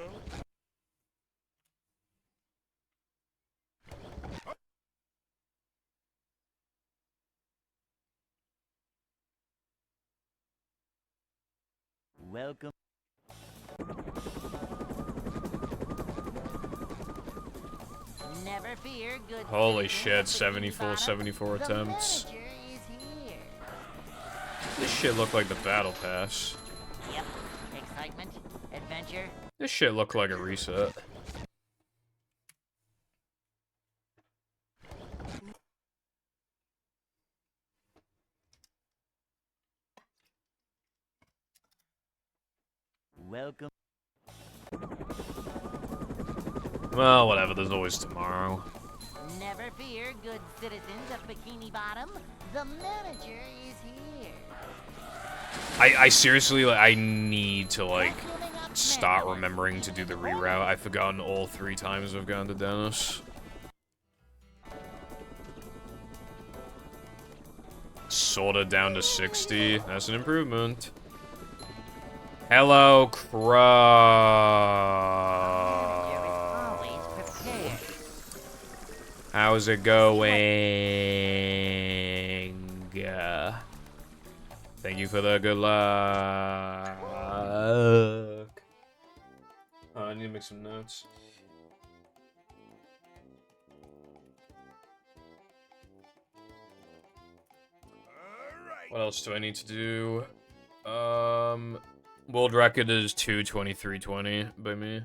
G: Welcome.
B: Never fear, good
D: Holy
B: citizen
D: shit,
B: of Bikini Bottom.
D: 74
B: The
D: attempts.
B: manager is here.
D: This shit looked like the battle pass.
B: Yep. Excitement, adventure.
D: This shit looked like a reset.
G: Welcome.
D: Well, whatever, there's always tomorrow.
B: Never fear, good citizens of Bikini Bottom. The manager is here.
D: I seriously, like, I need to, like, start remembering to do the reroute. I've forgotten all 3 times I've gone to Dennis. Sorta down to 60. That's an improvement. Hello, How's it going? Thank you for the good luck. I need to make some notes. What else do I need to do? World record is 2:23:20 by me.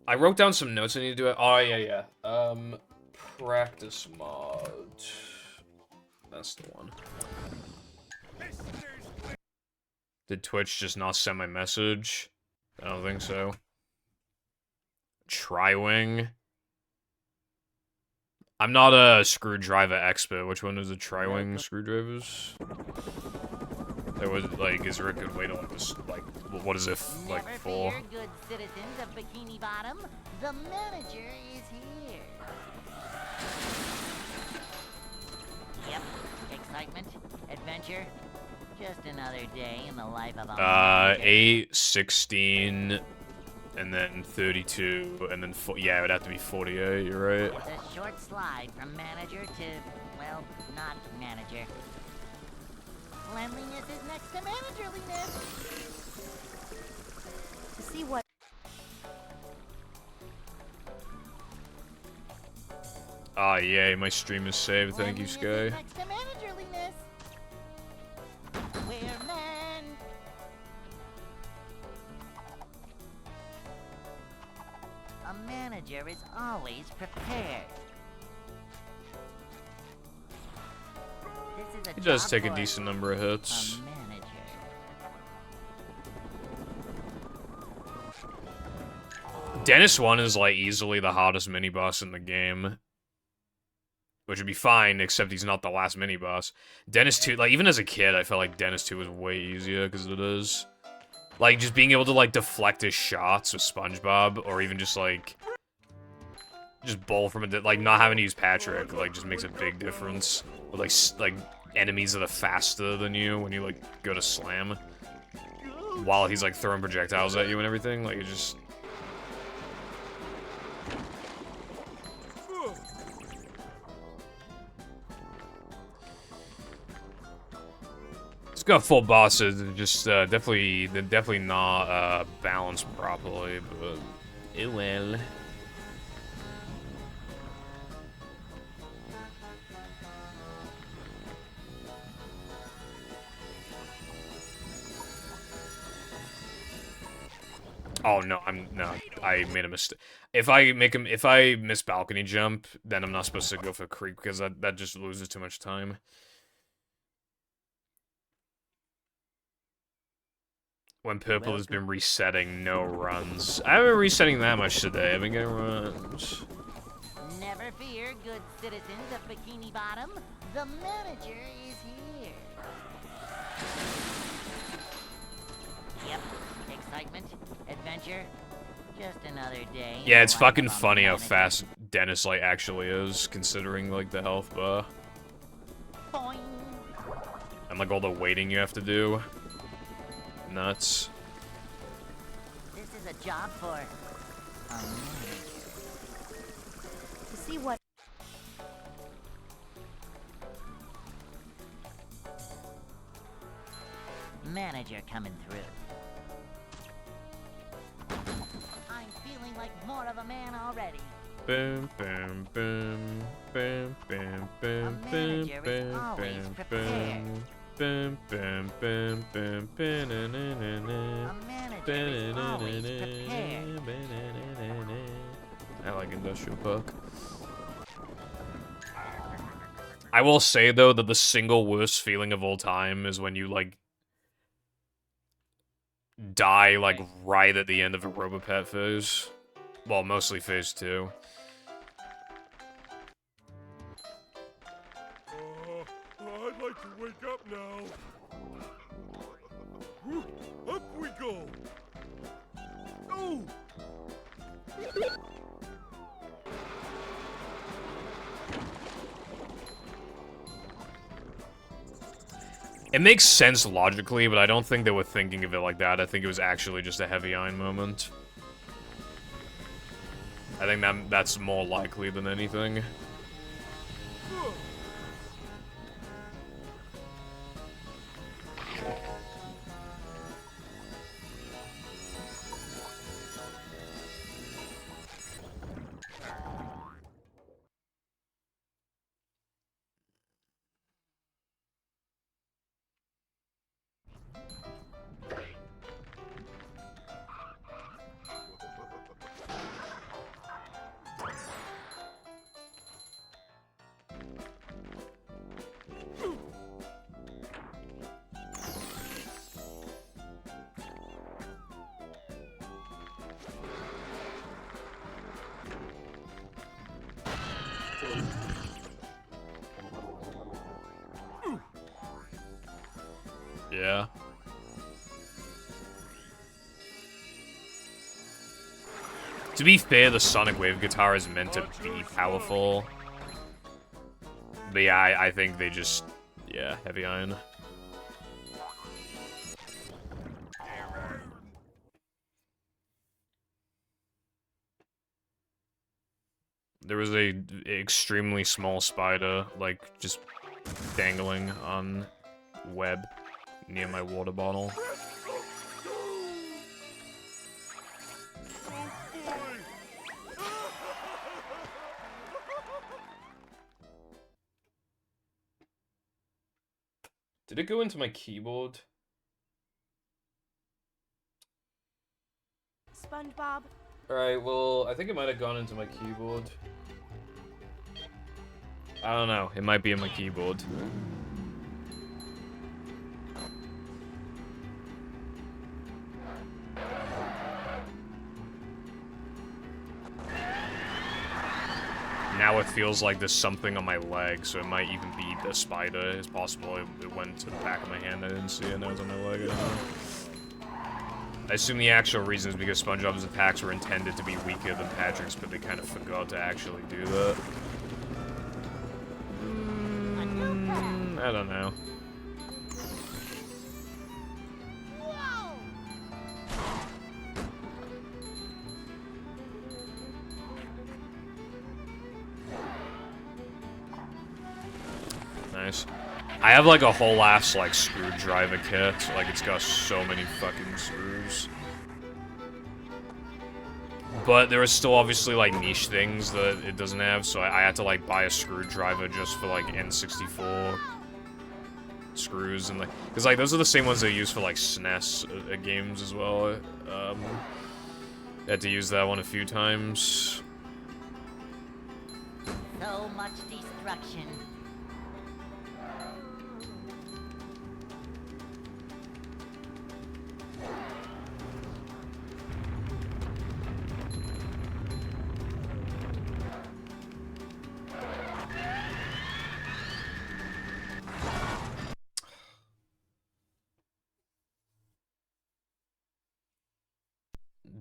D: I wrote down some notes I need to do. Oh, yeah. Practice mod. That's the one. Did Twitch just not send my message? I don't think so. Tri-wing. I'm not a screwdriver expert. Which one is the tri-wing screwdrivers? There was, like, is there a good way to, like, what is it, like,
B: Never
D: for?
B: fear, good citizens of Bikini Bottom. The manager is here. Yep. Excitement, adventure. Just another day in the life of a manager.
D: 8, 16, and then 32, and then yeah, it would have to be 48. You're right.
B: It's a short slide from manager to, well, not manager. Cleanliness is next to managerliness.
J: To see what
D: Ah, yay, my stream is saved. Thank you, Sky.
B: Next to managerliness. We're men. A manager is always prepared. This is a
D: He does
B: job
D: take a
B: for
D: decent number of hits.
B: a manager.
D: Dennis 1 is, like, easily the hardest mini-boss in the game. Which would be fine, except he's not the last mini-boss. Dennis 2, like, even as a kid, I felt like Dennis 2 was way easier, because it is. Like, just being able to, like, deflect his shots with SpongeBob, or even just, like... just bowl from it, like, not having to use Patrick, like, just makes a big difference. With, like, enemies that are faster than you when you, like, go to slam. While he's, like, throwing projectiles at you and everything, like, it just... It's got full bosses, just, definitely not, balanced properly, but... it will. Oh no, I made a mistake. If I miss balcony jump, then I'm not supposed to go for creep because that just loses too much time. When purple has been resetting, no runs. I haven't been resetting that much today. I've been getting runs.
B: Never fear, good citizens of Bikini Bottom. The manager is here. Yep. Excitement, adventure, just another day.
D: Yeah, it's fucking funny how fast Dennis, like, actually is, considering, like, the health bar.
B: Boing.
D: And, like, all the waiting you have to do. Nuts.
B: This is a job for a manager.
J: to see what
B: Manager coming through. I'm feeling like more of a man already.
D: Boom, boom, boom, boom, boom, boom, boom,
B: manager is always
D: boom,
B: prepared.
D: boom, boom, boom, boom, boom, na, na, na, na.
B: A manager is always prepared.
D: I like Industrial Park. I will say, though, that the single worst feeling of all time is when you, like, die, like, right at the end of a Robopet phase. Well, mostly phase 2.
E: I'd like to wake up now. Whew, up we go. Oh!
D: It makes sense logically, but I don't think they were thinking of it like that. I think it was actually just a heavy iron moment. I think that's more likely than anything. Yeah. To be fair, the Sonic Wave guitar is meant to be powerful. But yeah, I think they just... Yeah, heavy iron. There was a extremely small spider, like, just dangling on web near my water bottle. Did it go into my keyboard?
J: SpongeBob.
D: Alright, well, I think it might have gone into my keyboard. I don't know. It might be in my keyboard. Now it feels like there's something on my leg, so it might even be the spider. It's possible it went to the back of my hand. I didn't see it, and it was on my leg. I don't know. I assume the actual reason is because SpongeBob's attacks were intended to be weaker than Patrick's, but they kind of forgot to actually do that. I don't know. Nice. I have like a whole ass like screwdriver kit. Like it's got so many fucking screws. But there are still obviously like niche things that it doesn't have, so I had to like buy a screwdriver just for like N64 screws and like, because like those are the same ones they use for like SNES games as well. I had to use that one a few times.
B: So much destruction.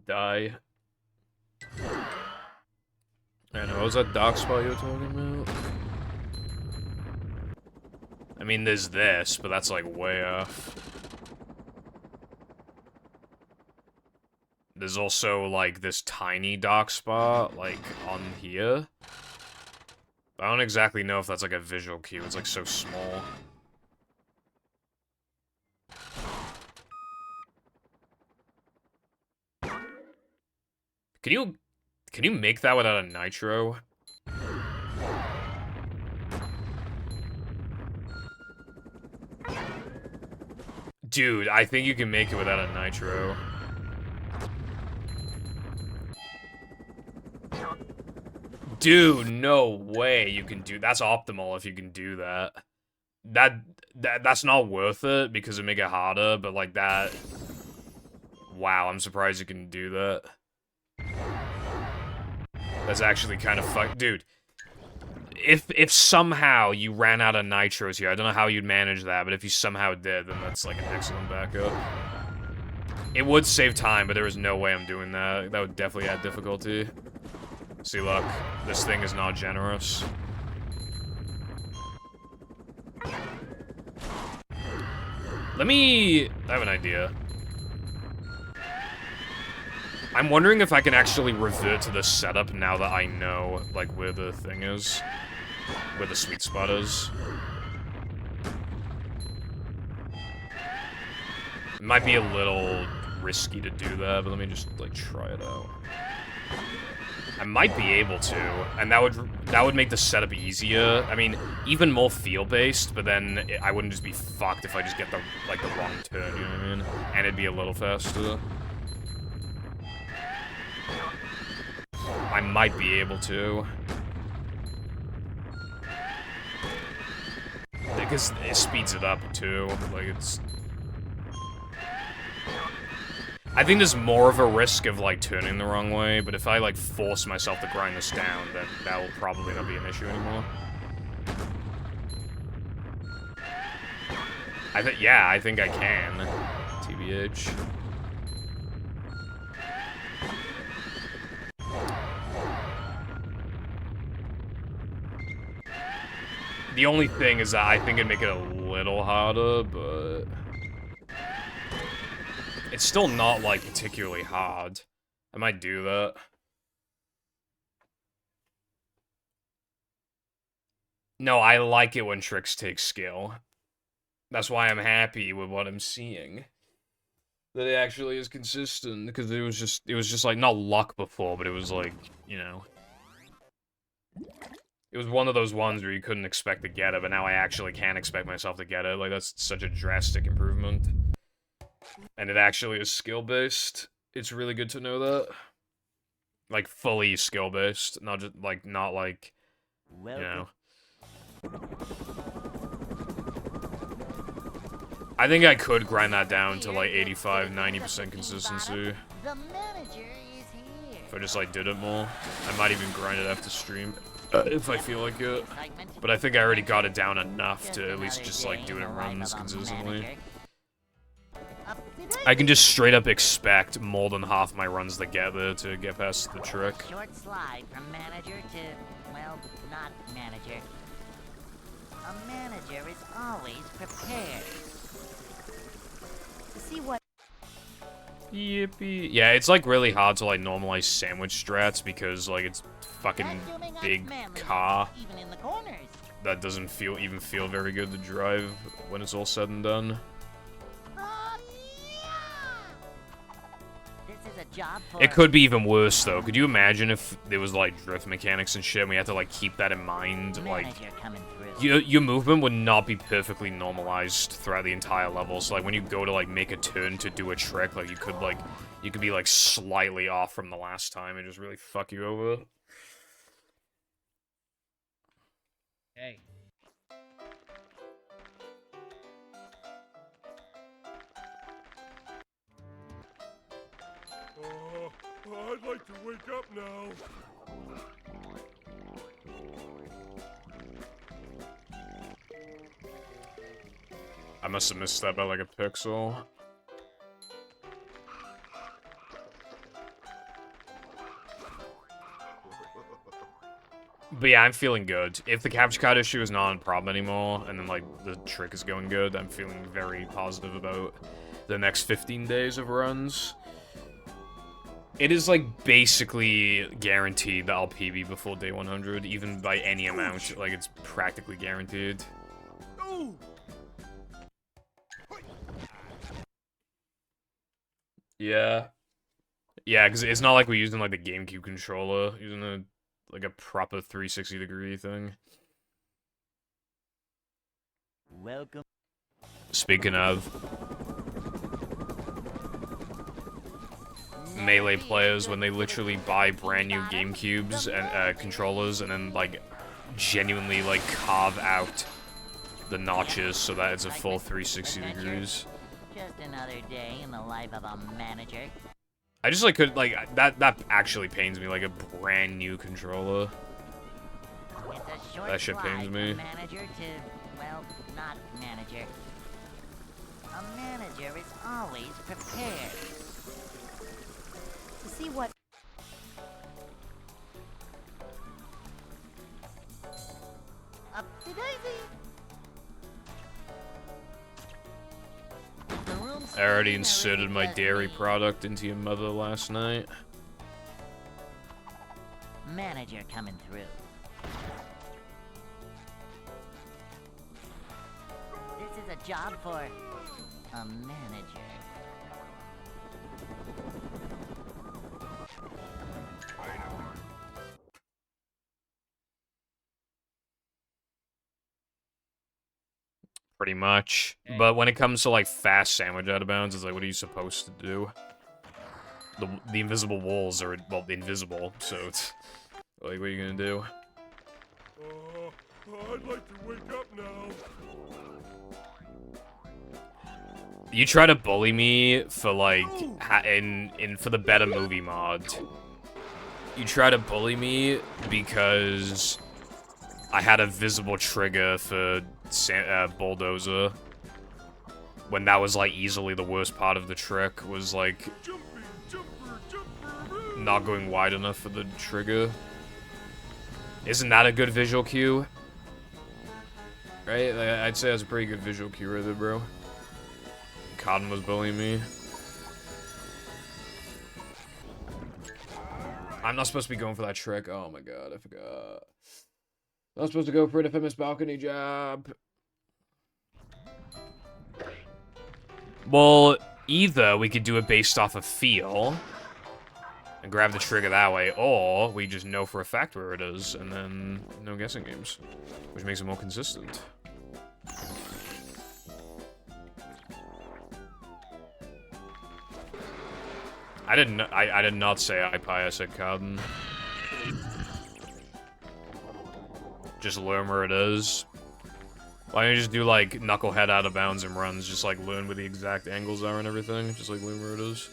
D: Die. I know, what was that dark spot you were talking about? I mean, there's this, but that's like way off. There's also like this tiny dark spot, like on here. I don't exactly know if that's like a visual cue, it's like so small. Can you make that without a nitro? Dude, I think you can make it without a nitro. Dude, no way you can do... That's optimal if you can do that. That's not worth it because it make it harder, but like that... Wow, I'm surprised you can do that. That's actually kind of dude. If somehow you ran out of nitros here, I don't know how you'd manage that, but if you somehow did, then that's like an excellent backup. It would save time, but there is no way I'm doing that. That would definitely add difficulty. See, look, this thing is not generous. I have an idea. I'm wondering if I can actually revert to the setup now that I know, like, where the thing is. Where the sweet spot is. It might be a little risky to do that, but let me just, like, try it out. I might be able to, and that would make the setup easier. I mean, even more feel-based, but then I wouldn't just be fucked if I just get the, like, the wrong turn, you know what I mean? And it'd be a little faster. I might be able to. Because it speeds it up, too. Like, it's... I think there's more of a risk of, like, turning the wrong way, but if I, like, force myself to grind this down, then that will probably not be an issue anymore. I think I can. TBH. The only thing is that I think it'd make it a little harder, but it's still not, like, particularly hard. I might do that. No, I like it when tricks take skill. That's why I'm happy with what I'm seeing. That it actually is consistent, because it was just like, not luck before, but it was like, you know. It was one of those ones where you couldn't expect to get it, but now I actually can expect myself to get it. Like, that's such a drastic improvement. And it actually is skill-based. It's really good to know that. Like, fully skill-based, not just, like, not like, you know. I think I could grind that down to, like, 85, 90% consistency.
B: The manager is here.
D: If I just, like, did it more. I might even grind it after stream. If I feel like it. But I think I already got it down enough to at least just, like, do it in runs consistently. I can just straight up expect more than half my runs that get there to get past the trick.
B: Short slide from manager to, well, not manager. A manager is always prepared.
J: See what?
D: Yippee. Yeah, it's, like, really hard to, like, normalize sandwich strats because, like, it's fucking big car that doesn't even feel very good to drive when it's all said and done. It could be even worse, though. Could you imagine if there was, like, drift mechanics and shit, and we had to, like, keep that in mind? Like, your movement would not be perfectly normalized throughout the entire level. So, like, when you go to, like, make a turn to do a trick, like, you could be, like, slightly off from the last time and just really fuck you over.
I: Hey.
E: I'd like to wake up now.
D: I must have missed that by like a pixel. But yeah, I'm feeling good. If the capture card issue is not a problem anymore, and then like the trick is going good, I'm feeling very positive about the next 15 days of runs. It is, like, basically guaranteed that I'll PB before day 100, even by any amount. Like, it's practically guaranteed. Yeah. Yeah, because it's not like we're using, like, the GameCube controller. Using, like, a proper 360-degree thing.
G: Welcome.
D: Speaking of... Melee players when they literally buy brand new GameCubes and controllers and then like genuinely like carve out the notches so that it's a full 360 degrees.
B: Just another day in the life of a manager.
D: I just like could like that actually pains me, like a brand new controller. That shit pains me.
B: Manager to, well, not manager. A manager is always prepared.
J: See what?
B: Up to daisy.
D: I already inserted my dairy product into your mother last night.
B: Manager coming through. This is a job for a manager.
D: Pretty much. But when it comes to, like, fast sandwich out of bounds, it's like, what are you supposed to do? The invisible walls are, well, invisible, so it's... Like, what are you gonna do?
E: I'd like to wake up now.
D: You try to bully me for, like, for the better movie mod. You try to bully me because I had a visible trigger for... Bulldozer. when that was, like, easily the worst part of the trick, was, like, not going wide enough for the trigger. Isn't that a good visual cue? Right? Like, I'd say that's a pretty good visual cue right there, bro. Cotton was bullying me. I'm not supposed to be going for that trick. Oh my god, I forgot. I'm supposed to go for an infamous balcony jab. Well, either we could do it based off of feel and grab the trigger that way, or we just know for a fact where it is, and then no guessing games, which makes it more consistent. I did not say iPie, I said Cotton. Just learn where it is. Why don't you just do, like, knucklehead out of bounds and runs? Just, like, learn where the exact angles are and everything. Just, like, learn where it is.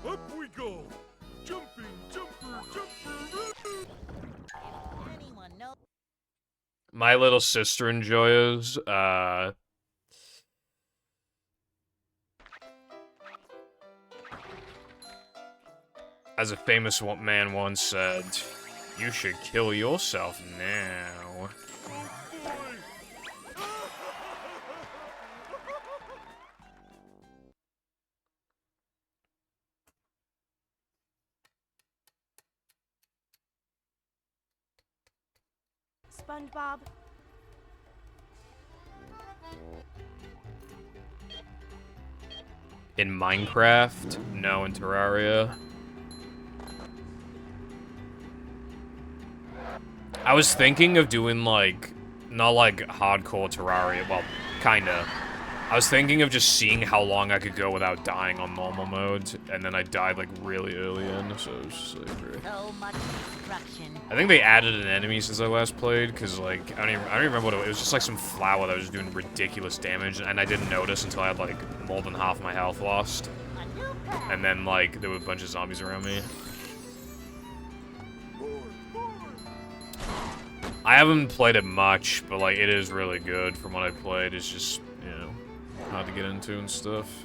E: Up we go! Jumping, jumper, jumper!
C: Anyone know?
D: My little sister enjoys, as a famous man once said, you should kill yourself now.
J: SpongeBob.
D: In Minecraft? No, in Terraria. I was thinking of doing, like, not like hardcore Terraria, well, kinda. I was thinking of just seeing how long I could go without dying on normal mode, and then I died, like, really early in, so it was just, like,
C: So much destruction.
D: I think they added an enemy since I last played, because, like, I don't even remember what it was. It was just, like, some flower that was just doing ridiculous damage, and I didn't notice until I had, like, more than half my health lost. And then, like, there were a bunch of zombies around me. I haven't played it much, but, like, it is really good from what I played. It's just, you know, hard to get into and stuff.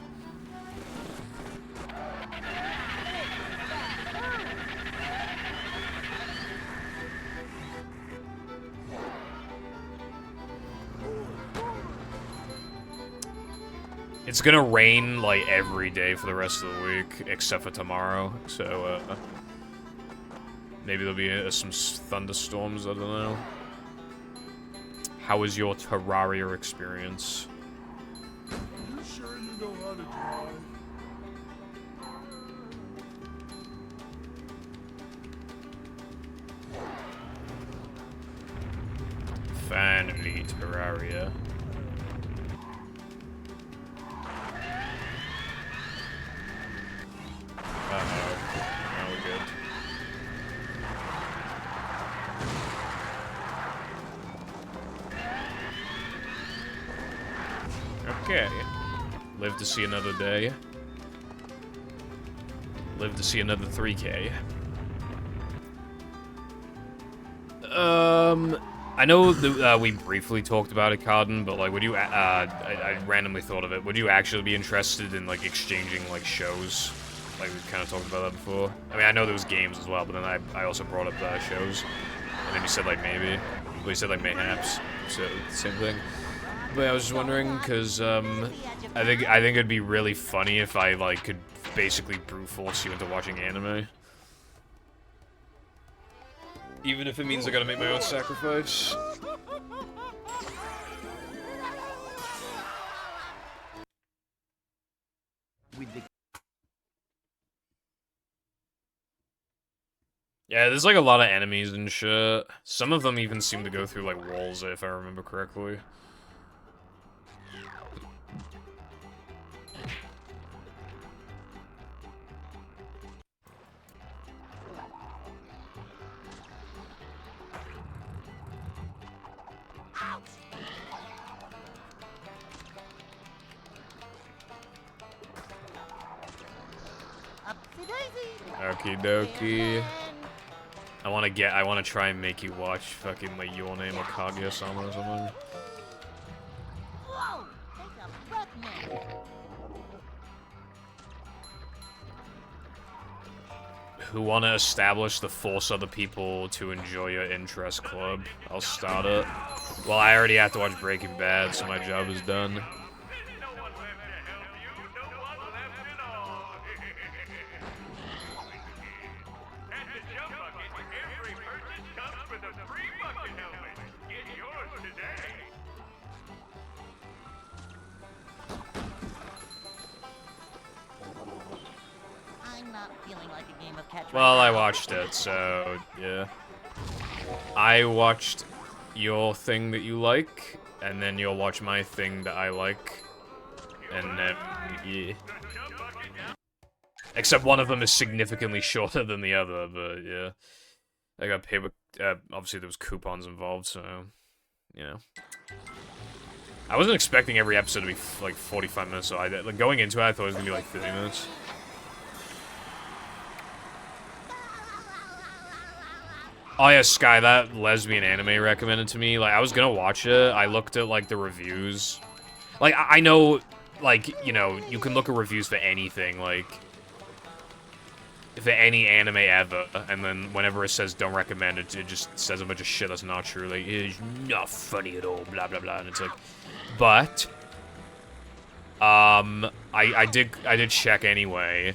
D: It's gonna rain, like, every day for the rest of the week, except for tomorrow, so, maybe there'll be some thunderstorms, I don't know. How was your Terraria experience?
E: You sure you know how to drive?
D: Finally, Terraria. Uh-oh. Now we're good. Okay. Live to see another day. Live to see another 3K. I know that, we briefly talked about it, Cotton, but, like, would you, I randomly thought of it. Would you actually be interested in, like, exchanging, like, shows? Like, we kind of talked about that before. I mean, I know there was games as well, but then I also brought up, shows. And then you said, like, maybe. Well, you said, like, mayhaps. So, same thing. But I was just wondering, because, I think it'd be really funny if I, like, could basically brute force you into watching anime. Even if it means I gotta make my own sacrifice. Yeah, there's like a lot of enemies and shit. Some of them even seem to go through like walls, if I remember correctly. Okie dokie. I wanna try and make you watch fucking, like, Your Name or Kaguya-sama or something.
C: Whoa! Take a breath, man.
D: Who wanna establish the force other people to enjoy your interest club? I'll start it. Well, I already have to watch Breaking Bad, so my job is done.
C: I'm not feeling like a game of catch.
D: Well, I watched it, so, yeah. I watched your thing that you like, and then you'll watch my thing that I like, and then, yeah. Except one of them is significantly shorter than the other, but, yeah. I got paid with, obviously there was coupons involved, so, you know. I wasn't expecting every episode to be, like, 45 minutes, so like, going into it, I thought it was gonna be, like, 30 minutes. Oh yeah, Sky, that lesbian anime recommended to me, like, I was gonna watch it, I looked at, like, the reviews. Like, I know, like, you know, you can look at reviews for anything, like, for any anime ever, and then whenever it says don't recommend it, it just says a bunch of shit that's not true, like, it's not funny at all, blah, blah, blah, and it's like, but, I did check anyway.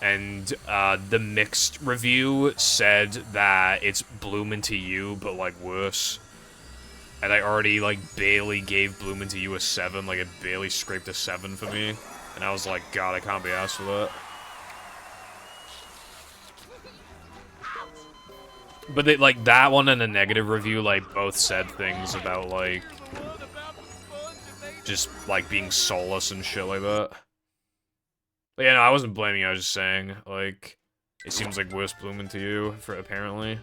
D: And, the mixed review said that it's Bloomin' to You, but, like, worse. And I already, like, barely gave Bloomin' to You a 7, like, it barely scraped a 7 for me. And I was like, God, I can't be asked for that. But, they, like, that one and a negative review, like, both said things about, like, just, like, being soulless and shit like that. But yeah, no, I wasn't blaming you, I was just saying, like, it seems like worse Bloomin' to You, for apparently.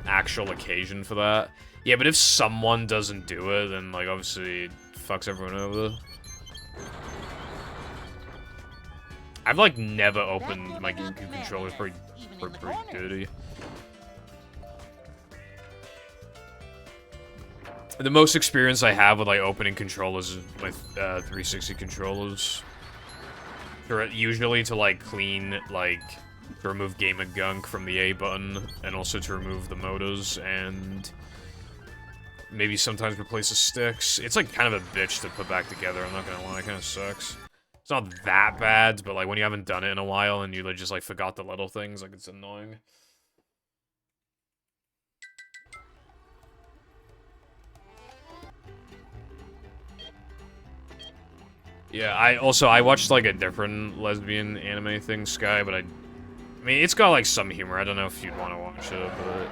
D: Actual occasion for that. Yeah, but if someone doesn't do it, then, like, obviously, it fucks everyone over. I've, like, never opened my GameCube controller, it's pretty dirty. The most experience I have with, like, opening controllers is with 360 controllers. Usually to, like, clean, like, to remove gamer gunk from the A button, and also to remove the motors, and maybe sometimes replace the sticks. It's, like, kind of a bitch to put back together, I'm not gonna lie, it kinda sucks. It's not that bad, but, like, when you haven't done it in a while, and you, like, just, like, forgot the little things, like, it's annoying. Yeah, I watched, like, a different lesbian anime thing, Sky, but I mean, it's got, like, some humor. I don't know if you'd want to watch it, but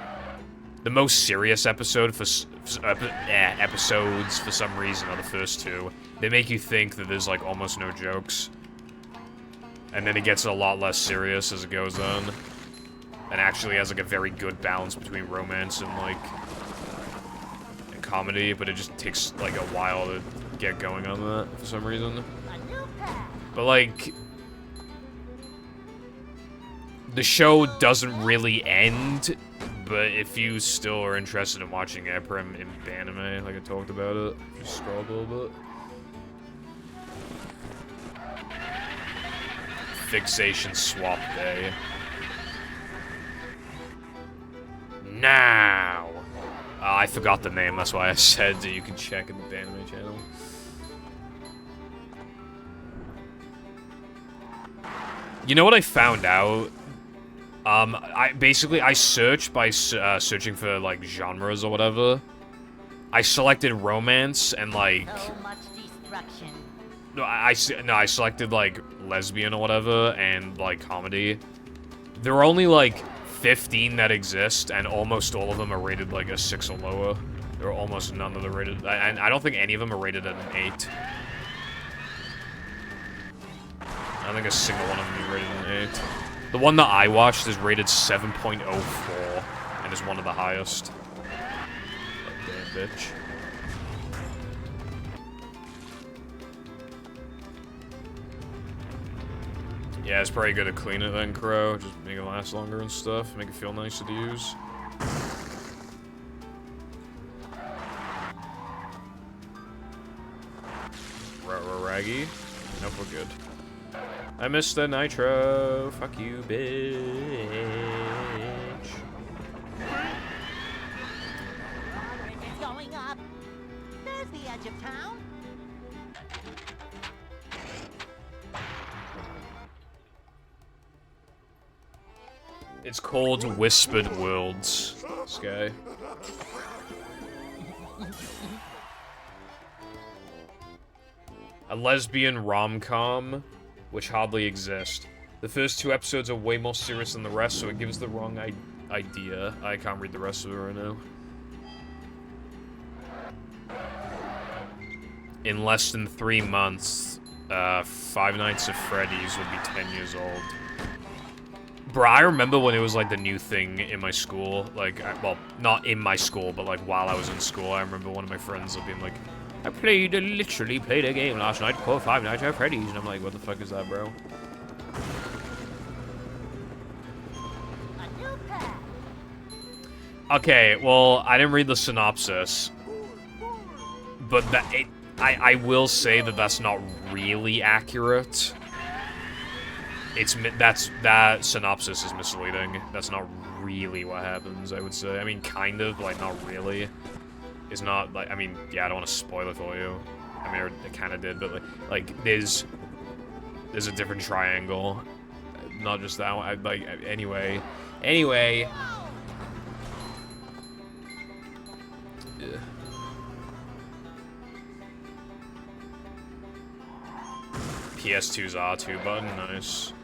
D: the most serious episode episodes, for some reason, are the first two. They make you think that there's, like, almost no jokes. And then it gets a lot less serious as it goes on. And actually has, like, a very good balance between romance and, like, and comedy, but it just takes, like, a while to get going on that for some reason. But, like, the show doesn't really end, but if you still are interested in watching Eprim in anime, like I talked about it, just scroll up a little bit. Fixation Swap Day. Now! I forgot the name, that's why I said that you can check in the anime channel. You know what I found out? I searched by searching for, like, genres or whatever. I selected romance and, like...
C: So much destruction.
D: No, I selected, like, lesbian or whatever and, like, comedy. There are only, like, 15 that exist, and almost all of them are rated, like, a 6 or lower. There are almost none that are rated... And I don't think any of them are rated at an 8. I don't think a single one of them is rated an 8. The one that I watched is rated 7.04, and is one of the highest. Damn bitch. Yeah, it's probably good to clean it then, Crow. Just make it last longer and stuff. Make it feel nicer to use. Raggy. Nope, we're good. I missed the nitro. Fuck you, bitch.
C: It's going up. There's the edge of town.
D: It's called Whispered Worlds, this guy. A lesbian rom-com, which hardly exists. The first 2 episodes are way more serious than the rest, so it gives the wrong idea. I can't read the rest of it right now. In less than 3 months, Five Nights at Freddy's will be 10 years old. Bruh, I remember when it was, like, the new thing in my school. Like, well, not in my school, but, like, while I was in school, I remember one of my friends being like, I literally played a game last night called Five Nights at Freddy's. And I'm like, what the fuck is that, bro?
C: A new pet.
D: Okay, well, I didn't read the synopsis. But I will say that that's not really accurate. That synopsis is misleading. That's not really what happens, I would say. I mean, kind of, like, not really. It's not, like, I mean, yeah, I don't want to spoil it for you. I mean, it kind of did, but, like, there's a different triangle. Not just that one, like, anyway. Yeah. PS2's R2 button, nice.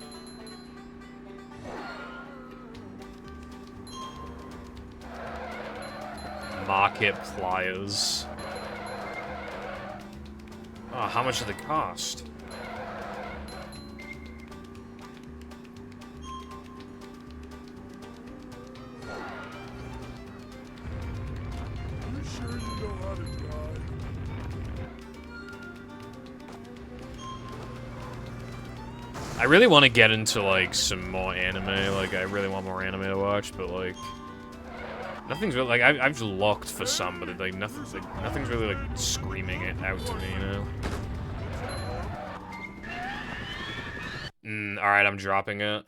D: Market pliers. Oh, how much did it cost?
E: You sure you know how to drive?
D: I really want to get into, like, some more anime. Like, I really want more anime to watch, but, like, nothing's really, like, I've just looked for some, but, like, nothing's really, like, screaming it out to me, you know? Alright, I'm dropping it.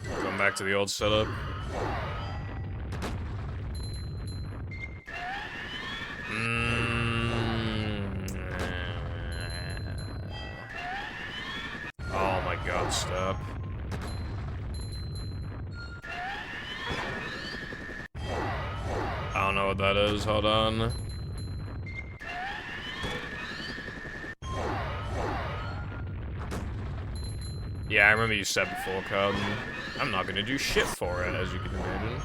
D: Going back to the old setup. Oh my god, stop. I don't know what that is, hold on. Yeah, I remember you said before, Cub. I'm not gonna do shit for it, as you can imagine.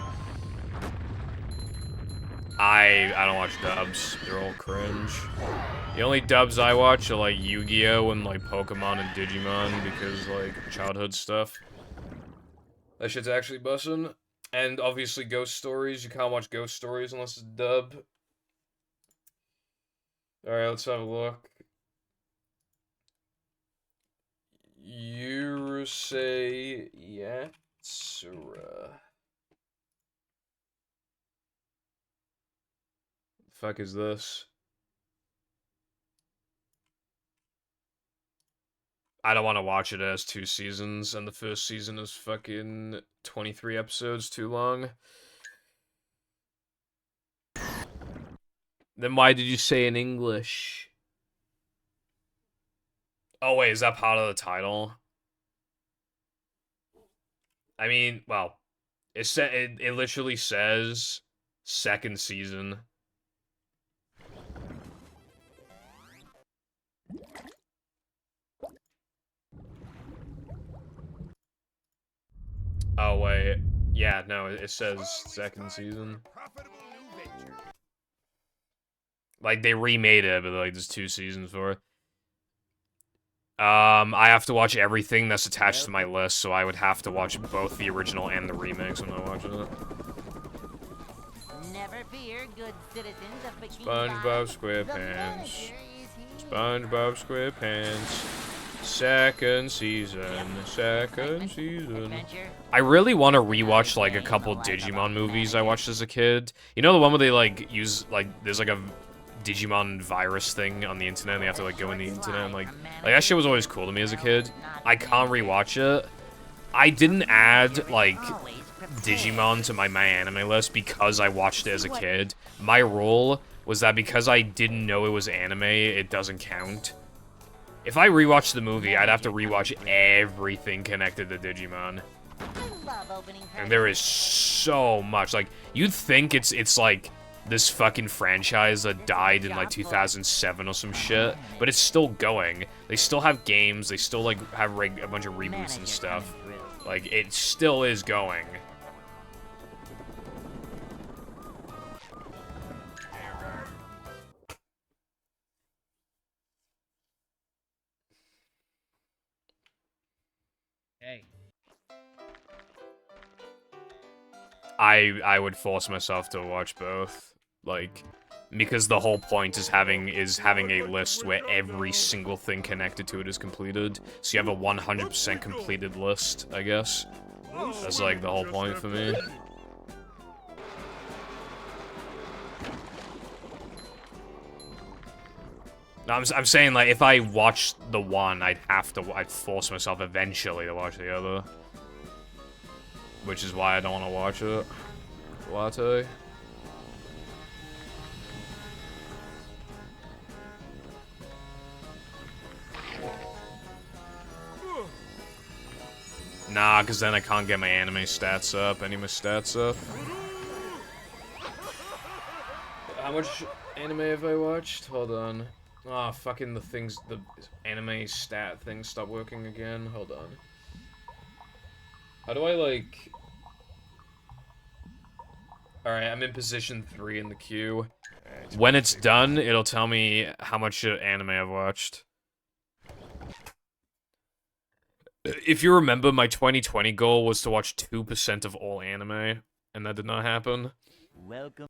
D: I don't watch dubs. They're all cringe. The only dubs I watch are, like, Yu-Gi-Oh! And, like, Pokemon and Digimon, because, like, childhood stuff. That shit's actually bussin'. And, obviously, Ghost Stories. You can't watch Ghost Stories unless it's dub. Alright, let's have a look. Yurusei Yatsura. The fuck is this? I don't want to watch it. It has 2 seasons, and the first season is fucking 23 episodes too long. Then why did you say in English? Oh wait, is that part of the title? I mean, well, it literally says 2nd season. Oh wait, yeah, no, it says 2nd season. Like, they remade it, but, like, there's 2 seasons for it. I have to watch everything that's attached to my list, so I would have to watch both the original and the remakes when I'm watching it.
B: Never fear, good citizens of Bikini
D: SpongeBob
B: Bottom.
D: SquarePants.
B: The manager is here.
D: SpongeBob SquarePants. Second season. Second season.
B: Adventure.
D: I really want to rewatch like a couple Digimon movies I watched as a kid. You know the one where they like use like there's like a Digimon virus thing on the internet and they have to like go in the internet and like that shit was always cool to me as a kid. I can't rewatch it. I didn't add like Digimon to my anime list because I watched it as a kid. My rule was that because I didn't know it was anime, it doesn't count. If I rewatched the movie, I'd have to rewatch everything connected to Digimon. And there is so much. Like, you'd think it's like this fucking franchise that died in like 2007 or some shit, but it's still going. They still have games, they still like have a bunch of reboots and stuff. Like, it still is going.
I: Hey.
D: I would force myself to watch both, like, because the whole point is having a list where every single thing connected to it is completed. So you have a 100% completed list, I guess. That's like the whole point for me. No, I'm saying like if I watched the one, I'd force myself eventually to watch the other. Which is why I don't want to watch it. Latte. Nah, because then I can't get my anime stats up. Any of my stats up. How much anime have I watched? Hold on. Ah, oh, fucking the anime stat thing stopped working again. Hold on. How do I, like... Alright, I'm in position 3 in the queue. When it's done, it'll tell me how much anime I've watched. If you remember, my 2020 goal was to watch 2% of all anime, and that did not happen.
G: Welcome.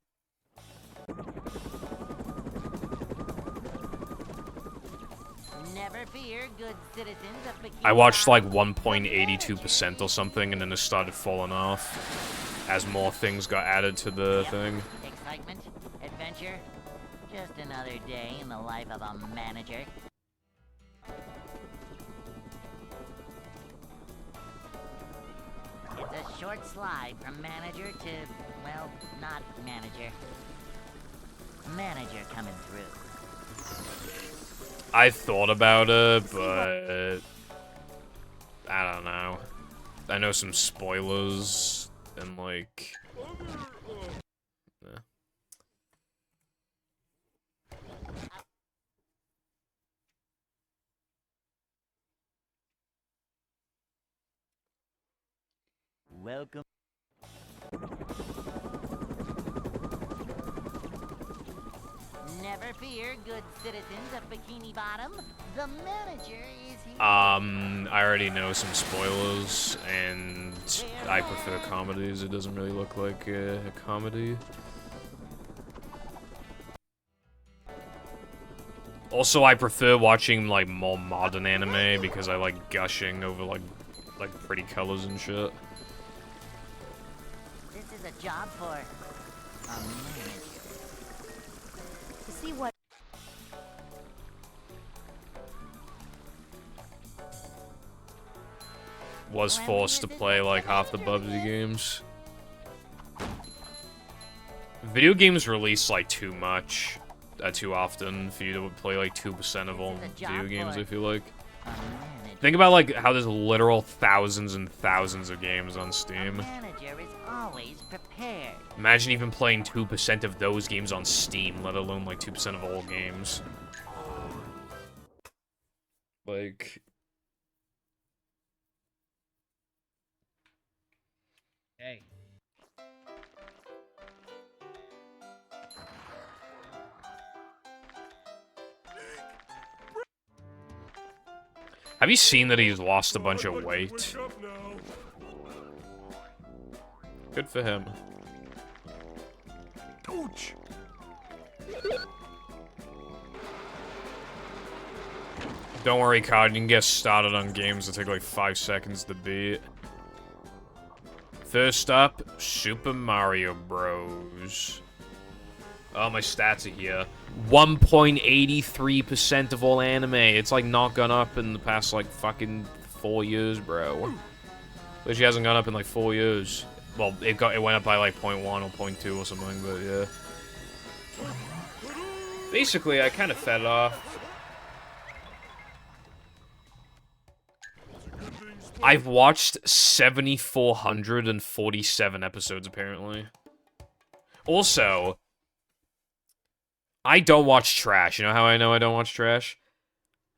B: Never fear, good citizens of Bikini
D: I watched like
B: Bottom.
D: 1.82% or something, and then it started falling off as more things got added to the thing.
B: Excitement, adventure, just another day in the life of a manager. It's a short slide from manager to, well, not manager. Manager coming through.
D: I thought about it, but I don't know. I know some spoilers and like. Yeah.
G: Welcome.
B: Never fear, good citizens of Bikini Bottom. The manager is here.
D: I already know some spoilers, and I prefer comedies. It doesn't really look like a comedy. Also, I prefer watching like more modern anime because I like gushing over like pretty colors and shit.
B: This is a job for a manager.
J: To see what
D: Was forced to play like half the Bubsy games. Video games release like too much, too often for you to play like 2% of all video games, I feel like. Think about like how there's literal thousands and thousands of games on Steam.
B: Manager is always prepared.
D: Imagine even playing 2% of those games on Steam, let alone like 2% of all games. Like...
I: Hey.
D: Have you seen that he's lost a bunch of weight? Good for him.
K: Ouch!
D: Don't worry, Cod, you can get started on games that take like 5 seconds to beat. First up, Super Mario Bros. Oh, my stats are here. 1.83% of all anime. It's like not gone up in the past like fucking 4 years, bro. Which hasn't gone up in like 4 years. Well, it went up by like 0.1 or 0.2 or something, but yeah. Basically, I kind of fed it off. I've watched 7,447 episodes, apparently. Also, I don't watch trash. You know how I know I don't watch trash?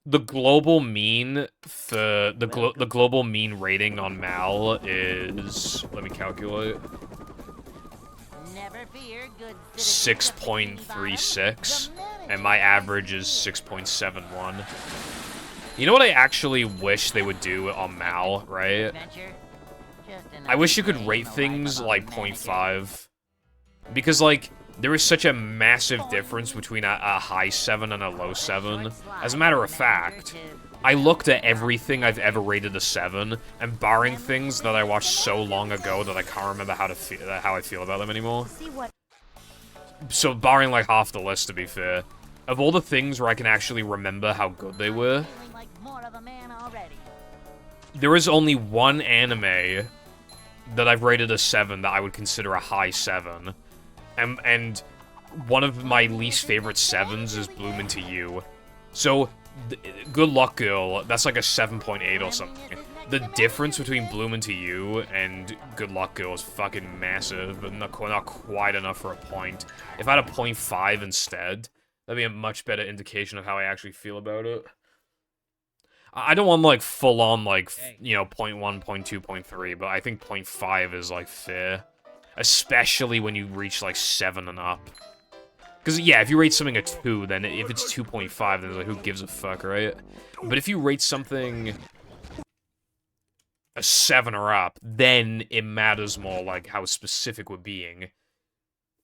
D: The global mean for the global mean rating on Mal is, let me calculate, 6.36, and my average is 6.71. You know what I actually wish they would do on Mal, right? I wish you could rate things like 0.5. Because, like, there is such a massive difference between a high 7 and a low 7. As a matter of fact, I looked at everything I've ever rated a 7, and barring things that I watched so long ago that I can't remember how I feel about them anymore. So barring like half the list, to be fair, of all the things where I can actually remember how good they were, there is only one anime that I've rated a 7 that I would consider a high 7. And one of my least favorite 7s is Bloom Into You. So, Good Luck Girl, that's like a 7.8 or something. The difference between Bloom Into You and Good Luck Girl is fucking massive, but not quite enough for a point. If I had a 0.5 instead, that'd be a much better indication of how I actually feel about it. I don't want, like, full-on, like, you know, 0.1, 0.2, 0.3, but I think 0.5 is, like, fair. Especially when you reach, like, 7 and up. Because, yeah, if you rate something a 2, then if it's 2.5, then, like, who gives a fuck, right? But if you rate something a 7 or up, then it matters more, like, how specific we're being.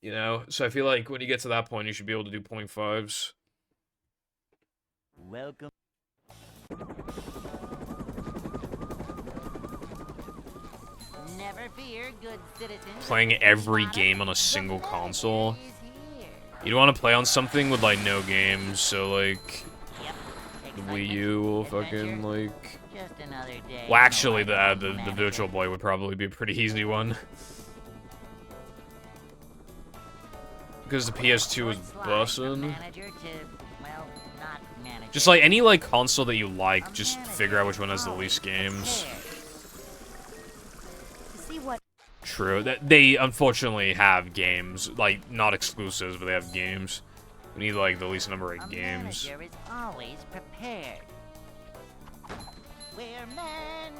D: You know? So I feel like when you get to that point, you should be able to do 0.5s.
G: Welcome.
B: Never fear, good citizens.
D: Playing every game on a single console. You don't want to play on something with, like, no games, so, like, the Wii U will fucking, like... Well, actually, the Virtual Boy would probably be a pretty easy one. Because the PS2 is bussin'. Just, like, any, like, console that you like, just figure out which one has the least games. True. They, unfortunately, have games. Like, not exclusives, but they have games. We need, like, the least number of games.
B: Manager is always prepared. We're men.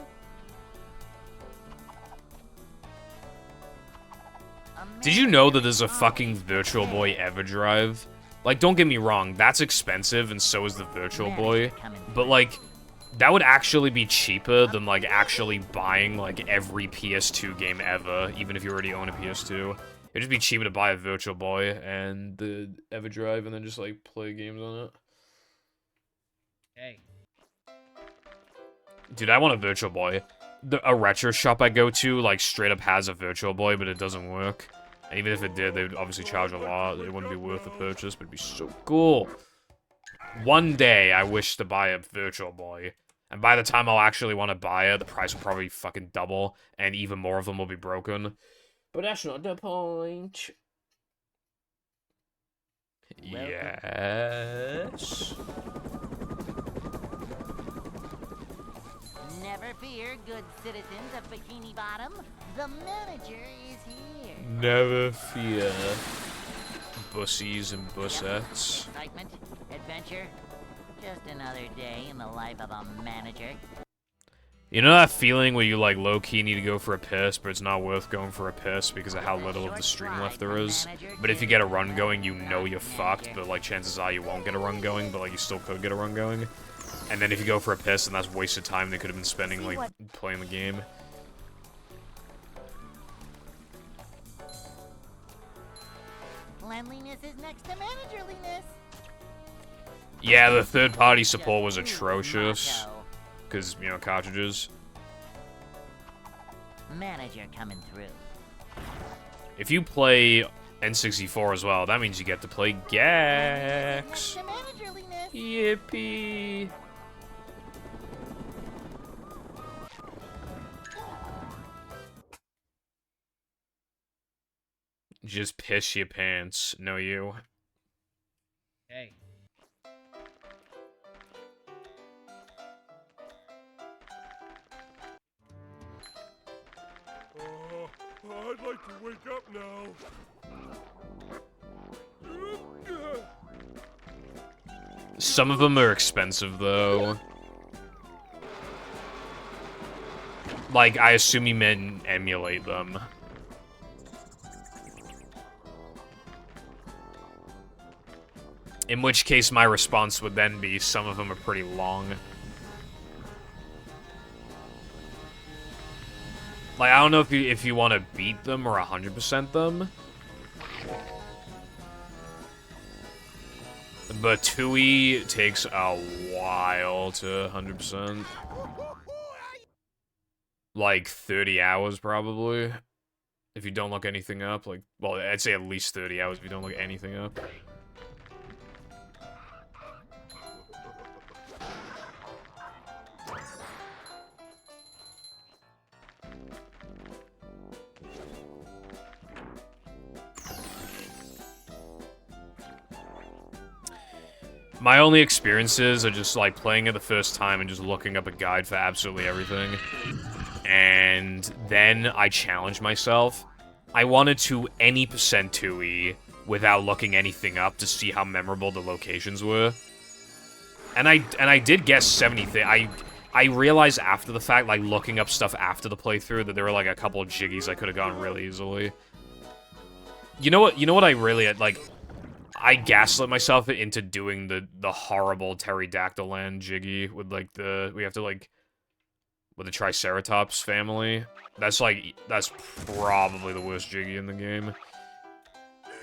D: Did you know that there's a fucking Virtual Boy EverDrive? Like, don't get me wrong, that's expensive, and so is the Virtual Boy. But, like, that would actually be cheaper than, like, actually buying, like, every PS2 game ever, even if you already own a PS2. It'd just be cheaper to buy a Virtual Boy and the EverDrive and then just, like, play games on it.
I: Hey.
D: Dude, I want a Virtual Boy. A retro shop I go to, like, straight up has a Virtual Boy, but it doesn't work. And even if it did, they would obviously charge a lot. It wouldn't be worth the purchase, but it'd be so cool. One day, I wish to buy a Virtual Boy. And by the time I'll actually want to buy it, the price will probably fucking double, and even more of them will be broken. But that's not the point. Yes.
B: Never fear, good citizens of Bikini Bottom. The manager is here.
D: Never fear. Bussies and bussettes.
B: Excitement, adventure, just another day in the life of a manager.
D: You know that feeling where you, like, low-key need to go for a piss, but it's not worth going for a piss because of how little of the stream left there is? But if you get a run going, you know you're fucked, but, like, chances are you won't get a run going, but, like, you still could get a run going. And then if you go for a piss, then that's wasted time they could have been spending, like, playing the game.
C: Cleanliness is next to managerliness.
D: Yeah, the third-party support was atrocious. Because, you know, cartridges.
C: Manager coming through.
D: If you play N64 as well, that means you get to play Gex. Yippee. Just piss your pants. No, you.
I: Hey.
E: I'd like to wake up now.
D: Some of them are expensive, though. Like, I assume you meant emulate them. In which case, my response would then be, some of them are pretty long. Like, I don't know if you want to beat them or 100% them. But TUI takes a while to 100%. Like 30 hours, probably. If you don't look anything up. Like, well, I'd say at least 30 hours if you don't look anything up. My only experiences are just, like, playing it the first time and just looking up a guide for absolutely everything. And then I challenged myself. I wanted to any percent TUI without looking anything up to see how memorable the locations were. And I did guess 70 I realized after the fact, like, looking up stuff after the playthrough, that there were, like, a couple of jiggies I could have gone really easily. You know what I really, like... I gaslit myself into doing the horrible pterodactyl land jiggy with, like, we have to, like, with the Triceratops family. That's probably the worst jiggy in the game.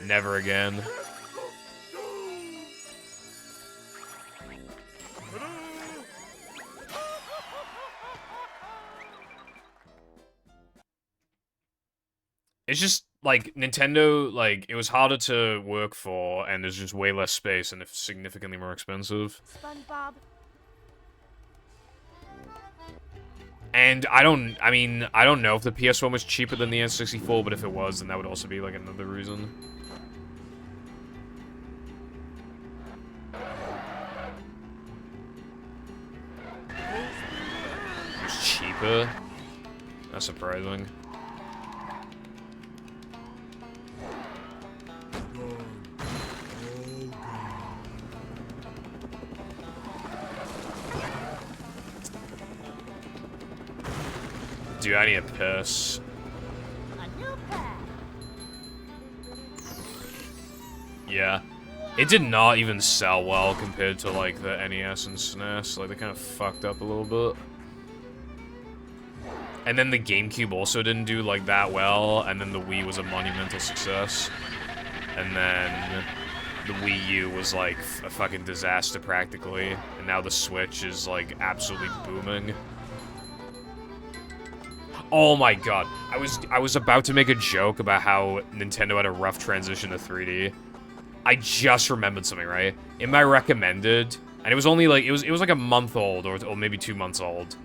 D: Never again. It's just, like, Nintendo, like, it was harder to work for, and there's just way less space, and it's significantly more expensive.
J: SpongeBob.
D: And I don't know if the PS1 was cheaper than the N64, but if it was, then that would also be, like, another reason. It was cheaper? That's surprising. Dude, I need a piss. Yeah. It did not even sell well compared to, like, the NES and SNES. Like, they kind of fucked up a little bit. And then the GameCube also didn't do, like, that well. And then the Wii was a monumental success. And then the Wii U was, like, a fucking disaster, practically. And now the Switch is, like, absolutely booming. Oh my god. I was about to make a joke about how Nintendo had a rough transition to 3D. I just remembered something, right? In my recommended, and it was only like, it was like a month old, or maybe 2 months old.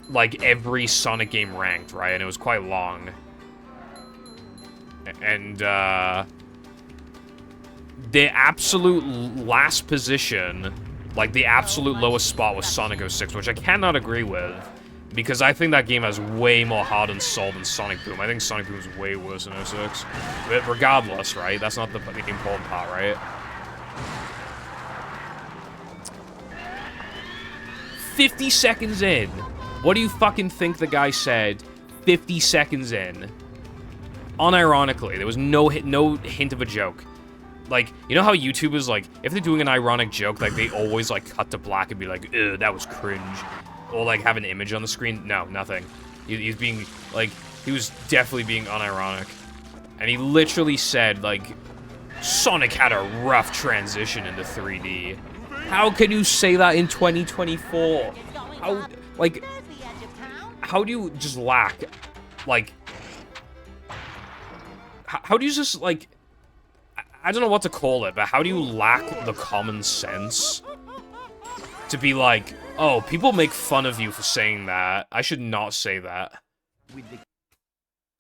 D: Like, every Sonic game ranked, right? And it was quite long. And, the absolute last position, like, the absolute lowest spot was Sonic 06, which I cannot agree with. Because I think that game has way more heart and soul than Sonic Boom. I think Sonic Boom is way worse than 06. But regardless, right? That's not the important part, right? 50 seconds in. What do you fucking think the guy said 50 seconds in? Unironically, there was no hint of a joke. Like, you know how YouTubers, like, if they're doing an ironic joke, like, they always, like, cut to black and be like, ugh, that was cringe. Or, like, have an image on the screen? No, nothing. He's being, like, he was definitely being unironic. And he literally said, like, Sonic had a rough transition into 3D. How can you say that in 2024? How, like, how do you just lack, like, how do you just, like, I don't know what to call it, but how do you lack the common sense to be like, oh, people make fun of you for saying that. I should not say that.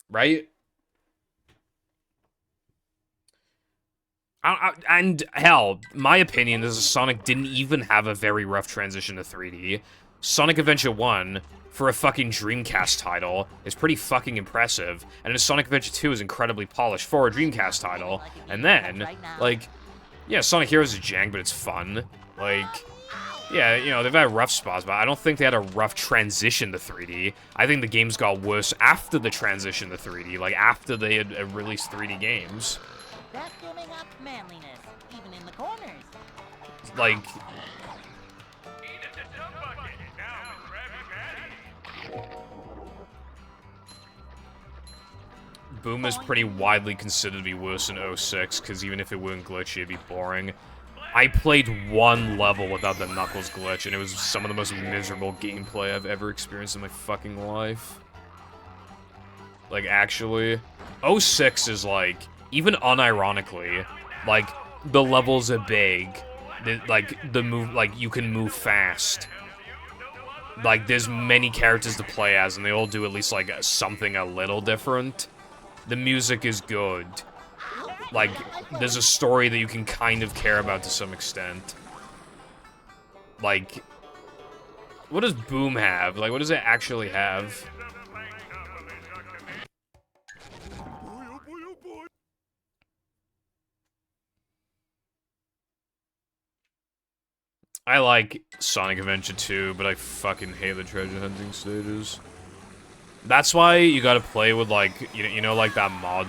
D: Right? And hell, my opinion is Sonic didn't even have a very rough transition to 3D. Sonic Adventure 1, for a fucking Dreamcast title, is pretty fucking impressive. And Sonic Adventure 2 is incredibly polished for a Dreamcast title. And then, like, yeah, Sonic Heroes is jank, but it's fun. Like, yeah, you know, they've had rough spots, but I don't think they had a rough transition to 3D. I think the games got worse after the transition to 3D, like, after they had released 3D games.
C: Vacuuming up manliness, even in the corners.
D: Like... Boom is pretty widely considered to be worse than 06, because even if it weren't glitchy, it'd be boring. I played one level without the Knuckles glitch, and it was some of the most miserable gameplay I've ever experienced in my fucking life. Like, actually. 06 is, like, even unironically, like, the levels are big. You can move fast. Like, there's many characters to play as, and they all do at least, like, something a little different. The music is good. Like, there's a story that you can kind of care about to some extent. Like, what does Boom have? Like, what does it actually have? I like Sonic Adventure 2, but I fucking hate the treasure hunting stages. That's why you gotta play with, like, you know, like that mod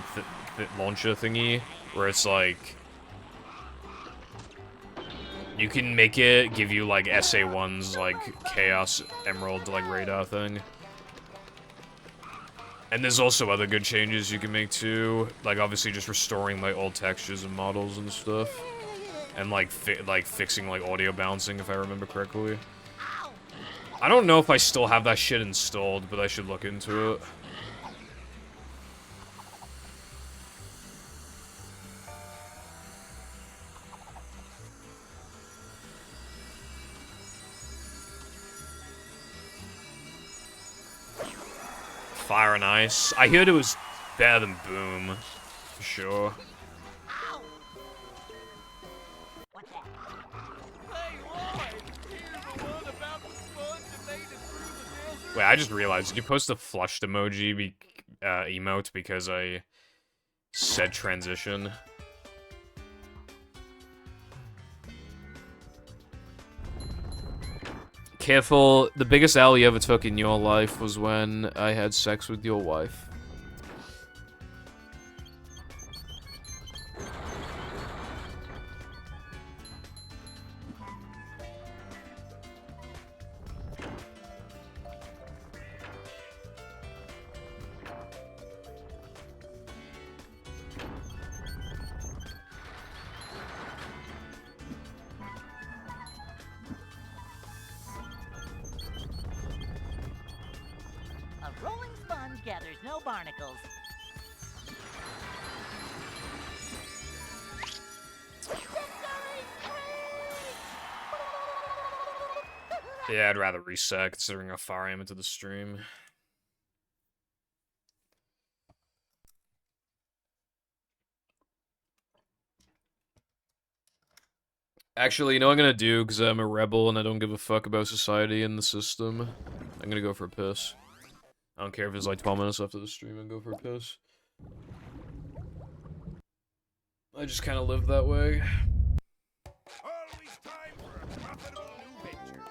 D: launcher thingy, where it's like, you can make it give you, like, SA1's, like, Chaos Emerald, like, radar thing. And there's also other good changes you can make, too. Like, obviously just restoring, like, old textures and models and stuff. And, like, fixing, like, audio bouncing, if I remember correctly. I don't know if I still have that shit installed, but I should look into it. Fire and Ice. I heard it was better than Boom, for sure. Wait, I just realized, did you post the flushed emoji emote because I said transition? Careful, the biggest L you ever took in your life was when I had sex with your wife.
C: A rolling sponge gathers no barnacles.
D: Yeah, I'd rather reset, considering how far I am into the stream. Actually, you know what I'm gonna do, because I'm a rebel and I don't give a fuck about society and the system? I'm gonna go for a piss. I don't care if it's like 12 minutes after the stream and go for a piss. I just kind of live that way.
K: Always time for a profitable new venture.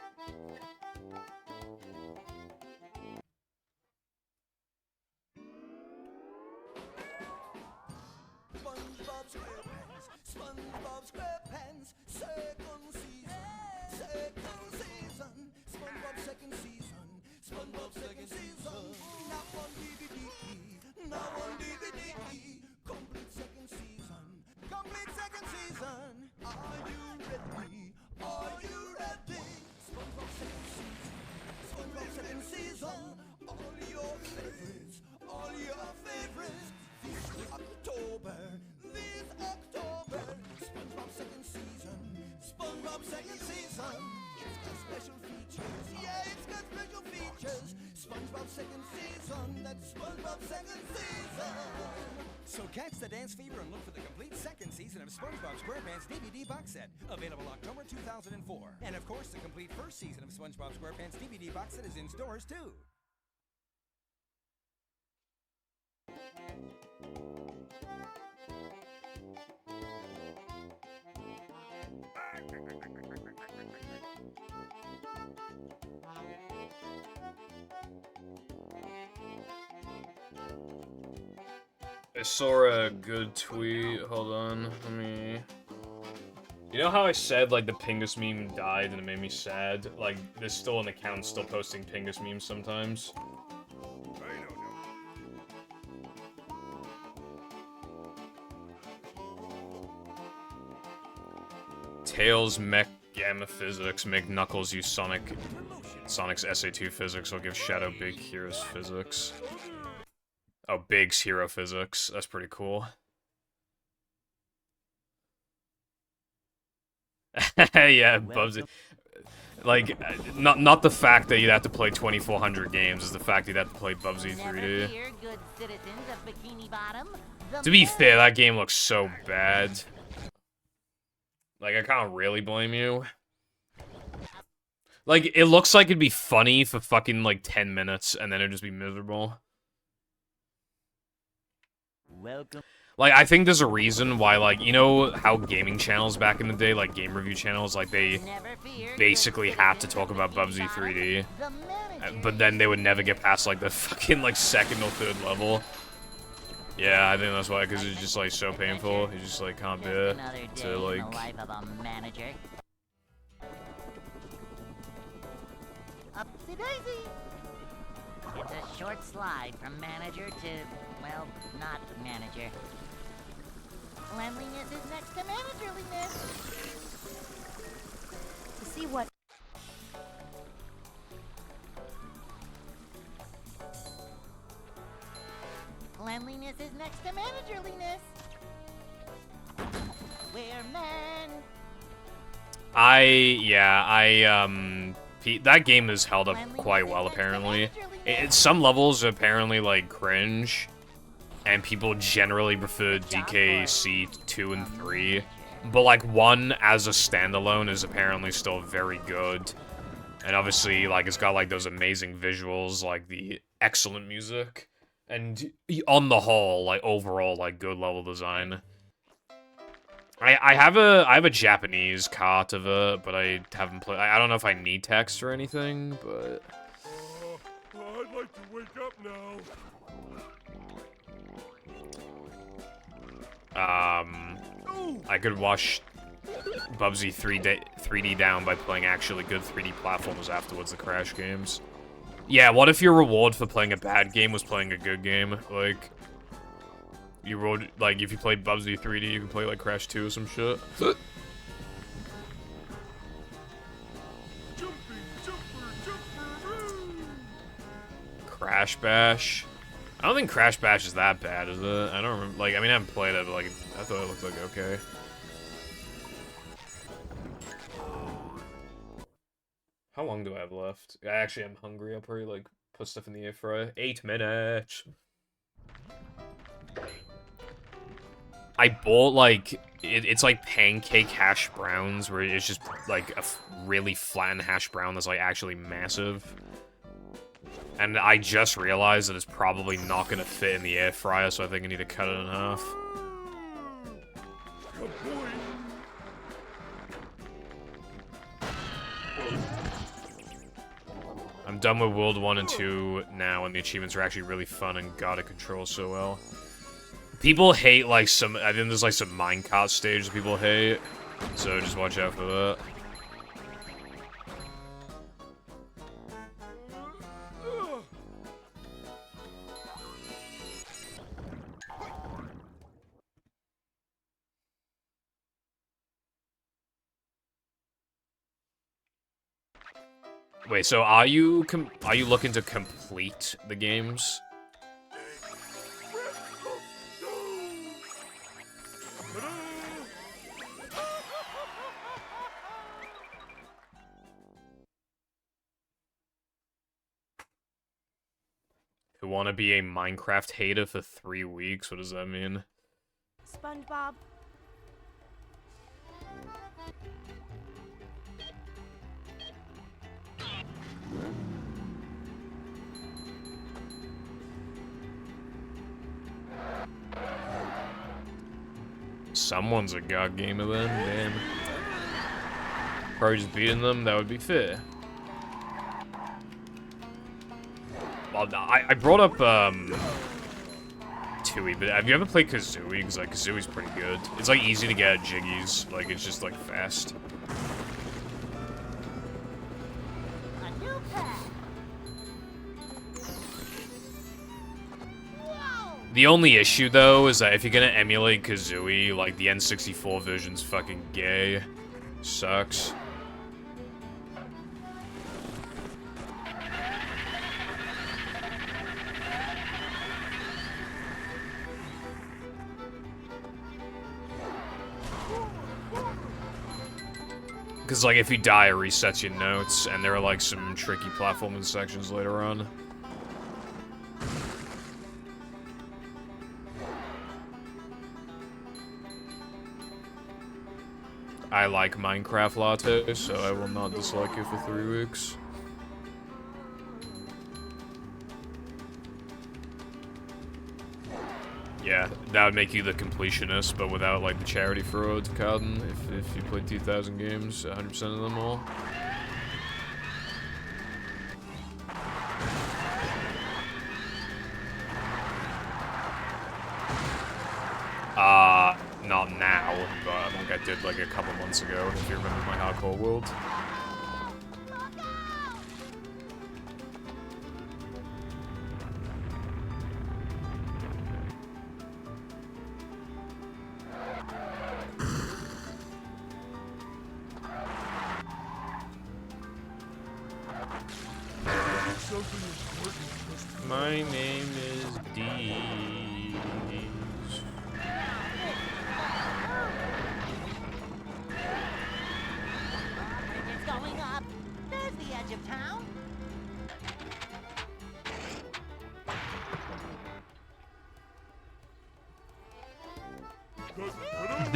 H: SpongeBob SquarePants, SpongeBob SquarePants, second season, SpongeBob second season, SpongeBob second season, now on DVD, complete second season, complete second season. That's SpongeBob second season. So catch the dance fever and look for the complete second season of SpongeBob SquarePants DVD box set, available October 2004. And of course, the complete first season of SpongeBob SquarePants DVD box set is in stores too.
D: I saw a good tweet. Hold on, let me. You know how I said like the Pingus meme died and it made me sad? Like there's still an account still posting Pingus memes sometimes.
K: I don't know.
D: Tails mech gamma physics make Knuckles use Sonic's SA2 physics will give Shadow Big Hero's physics. Oh, Big's hero physics. That's pretty cool. Yeah, Bubsy. Like, not the fact that you'd have to play 2,400 games, is the fact you'd have to play Bubsy 3D. To be fair, that game looks so bad. Like, I can't really blame you. Like, it looks like it'd be funny for fucking, like, 10 minutes, and then it'd just be miserable.
G: Welcome.
D: Like, I think there's a reason why, like, you know how gaming channels back in the day, like, game review channels, like, they basically have to talk about Bubsy 3D. But then they would never get past, like, the fucking, like, second or third level. Yeah, I think that's why, because it's just, like, so painful. You just, like, can't bear to, like...
B: Upsy-daisy! It's a short slide from manager to, well, not manager. Cleanliness is next to managerliness.
J: To see what...
B: Cleanliness is next to managerliness. We're men.
D: That game has held up quite well, apparently. Some levels are apparently, like, cringe, and people generally prefer DKC 2 and 3. But, like, 1 as a standalone is apparently still very good. And obviously, like, it's got, like, those amazing visuals, like, the excellent music. And on the whole, like, overall, like, good level design. I have a Japanese cart of it, but I haven't played. I don't know if I need text or anything, but
K: I'd like to wake up now.
D: I could wash Bubsy 3D down by playing actually good 3D platformers afterwards, the Crash games. Yeah, what if your reward for playing a bad game was playing a good game? Like, you rolled, like, if you played Bubsy 3D, you can play, like, Crash 2 or some shit. Crash Bash? I don't think Crash Bash is that bad, is it? I don't remember, like, I mean, I haven't played it, but, like, I thought it looked like okay. How long do I have left? I actually am hungry. I'll probably, like, put stuff in the air fryer. 8 minutes! I bought, like, it's like pancake hash browns, where it's just, like, a really flattened hash brown that's, like, actually massive. And I just realized that it's probably not gonna fit in the air fryer, so I think I need to cut it in half.
K: Good boy.
D: I'm done with World 1 and 2 now, and the achievements are actually really fun, and God, it controls so well. People hate, like, I think there's, like, some minecart stages people hate, so just watch out for that. Wait, so are you looking to complete the games? Who want to be a Minecraft hater for 3 weeks? What does that mean?
J: SpongeBob.
D: Someone's a god gamer then, damn. Probably just beating them, that would be fair. Well, I brought up, Tui, but have you ever played Kazooie? Because, like, Kazooie's pretty good. It's, like, easy to get jiggies. Like, it's just, like, fast.
C: A new pet.
D: The only issue, though, is that if you're gonna emulate Kazooie, like, the N64 version's fucking gay. Sucks. Because, like, if you die, it resets your notes, and there are, like, some tricky platforming sections later on. I like Minecraft Latte, so I will not dislike you for 3 weeks. Yeah, that would make you the completionist, but without, like, the charity fraud, Cowden, if you played 2,000 games, 100% of them all. Not now, but like I did, like, a couple months ago, if you remember my hardcore world. My name is Deez.
C: It's going up. There's the edge of town.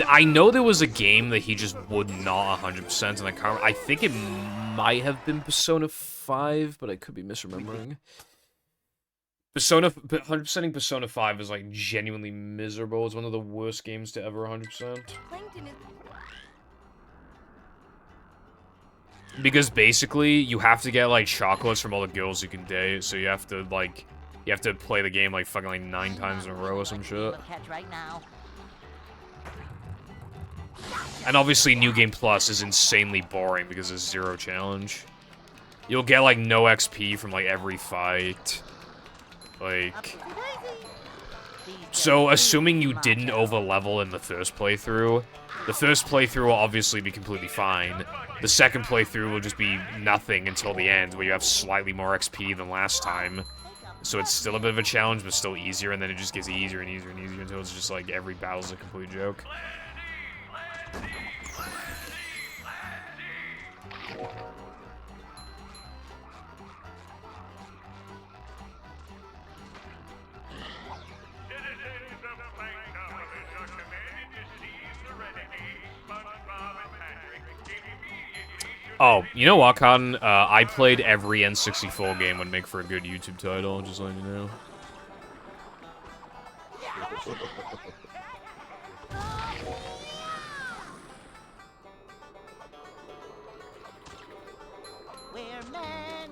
D: I know there was a game that he just would not 100%, and I think it might have been Persona 5, but I could be misremembering. 100%ing Persona 5 is, like, genuinely miserable. It's one of the worst games to ever 100%. Because basically, you have to get, like, chocolates from all the girls you can date, so you have to, like, play the game, like, fucking, like, 9 times in a row or some shit.
C: Right now.
D: And obviously, New Game Plus is insanely boring because there's 0 challenge. You'll get, like, no XP from, like, every fight. Like... So, assuming you didn't over-level in the first playthrough will obviously be completely fine. The second playthrough will just be nothing until the end, where you have slightly more XP than last time. So it's still a bit of a challenge, but still easier, and then it just gets easier and easier and easier until it's just, like, every battle's a complete joke. Oh, you know what, Cotton? I played every N64 game would make for a good YouTube title, just letting you know.
C: We're men.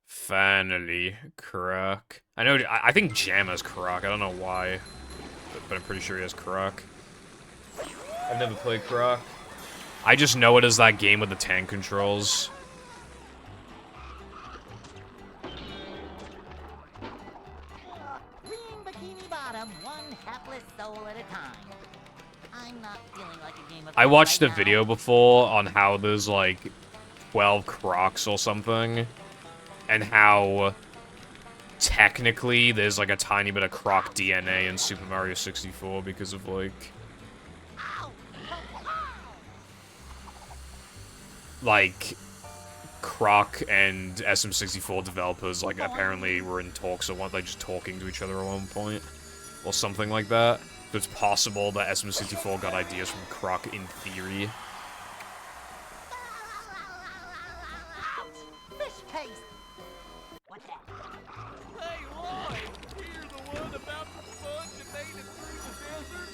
D: Finally, Croc. I think Jam has Croc. I don't know why, but I'm pretty sure he has Croc. I've never played Croc. I just know it as that game with the tank controls.
C: Green Bikini Bottom, one hapless soul at a time. I'm not feeling like a game of
D: I watched
C: right
D: a video before on how there's like 12 Crocs or something, and how technically there's like a tiny bit of Croc DNA in Super Mario 64 because of like... like, Croc and SM64 developers, like, apparently were in talks or weren't they just talking to each other at one point? Or something like that. So it's possible that SM64 got ideas from Croc in theory.
C: Fish paste! What the?
K: Hey, Lloyd! You're the one about the sponge that made it through the desert?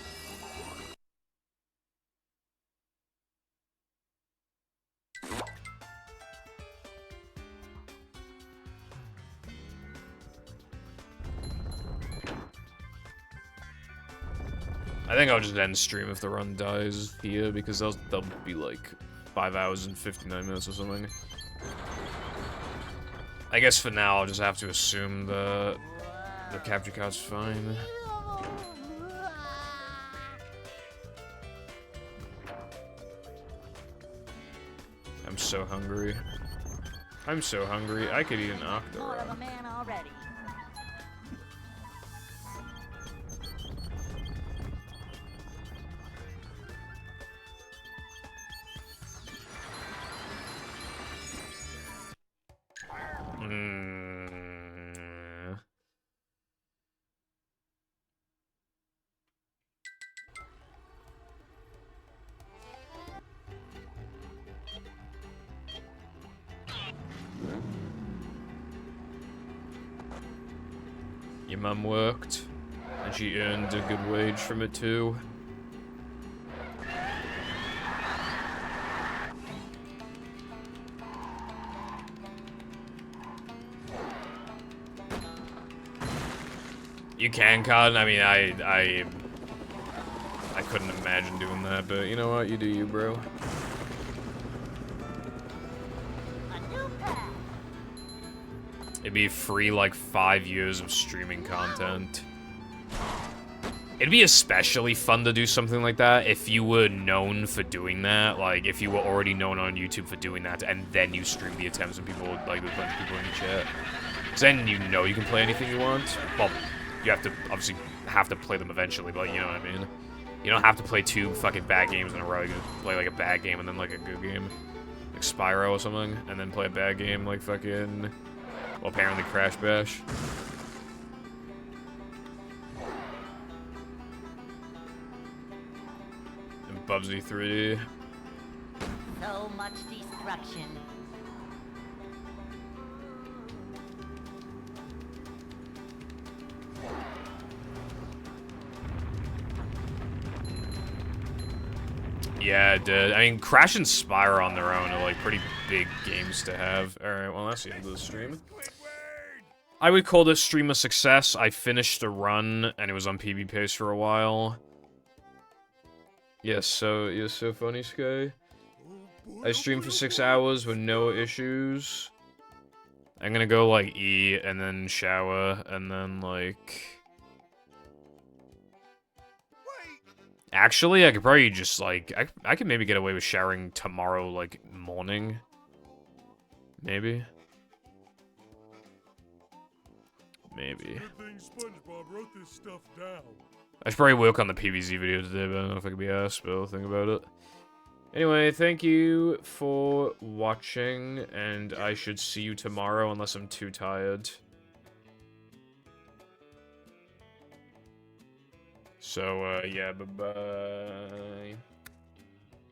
D: I think I'll just end stream if the run dies here, because they'll be like 5 hours and 59 minutes or something. I guess for now I'll just have to assume the capture card's fine. I'm so hungry. I'm so hungry. I could eat an
C: More of a
D: octorok.
C: man already.
D: Mm. Your mum worked, and she earned a good wage from it too. You can, Cotton. I mean, I couldn't imagine doing that, but you know what? You do you, bro.
C: A new pack.
D: It'd be free, like, 5 years of streaming content. It'd be especially fun to do something like that if you were known for doing that. Like, if you were already known on YouTube for doing that, and then you stream the attempts and people, like, there's a bunch of people in the chat. 'Cause then you know you can play anything you want. Well, you have to, obviously, have to play them eventually, but you know what I mean. You don't have to play 2 fucking bad games in a row. You can play, like, a bad game and then, like, a good game. Like Spyro or something, and then play a bad game like fucking... Well, apparently Crash Bash. And Bubsy 3D.
C: So much destruction.
D: Yeah, it did. I mean, Crash and Spyro on their own are, like, pretty big games to have. Alright, well, that's the end of the stream. I would call this stream a success. I finished the run, and it was on PB Pace for a while. Yes, so, you're so funny, Sky. I streamed for 6 hours with no issues. I'm gonna go, like, eat, and then shower, and then, like... Actually, I could probably just, like... I could maybe get away with showering tomorrow, like, morning. Maybe. Maybe.
E: Good thing SpongeBob wrote this stuff down.
D: I should probably work on the PVZ video today, but I don't know if I can be asked, but I'll think about it. Anyway, thank you for watching, and I should see you tomorrow unless I'm too tired. So, yeah, bye-bye.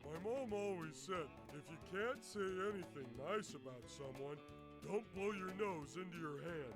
E: My mom always said, if you can't say anything nice about someone, don't blow your nose into your hand.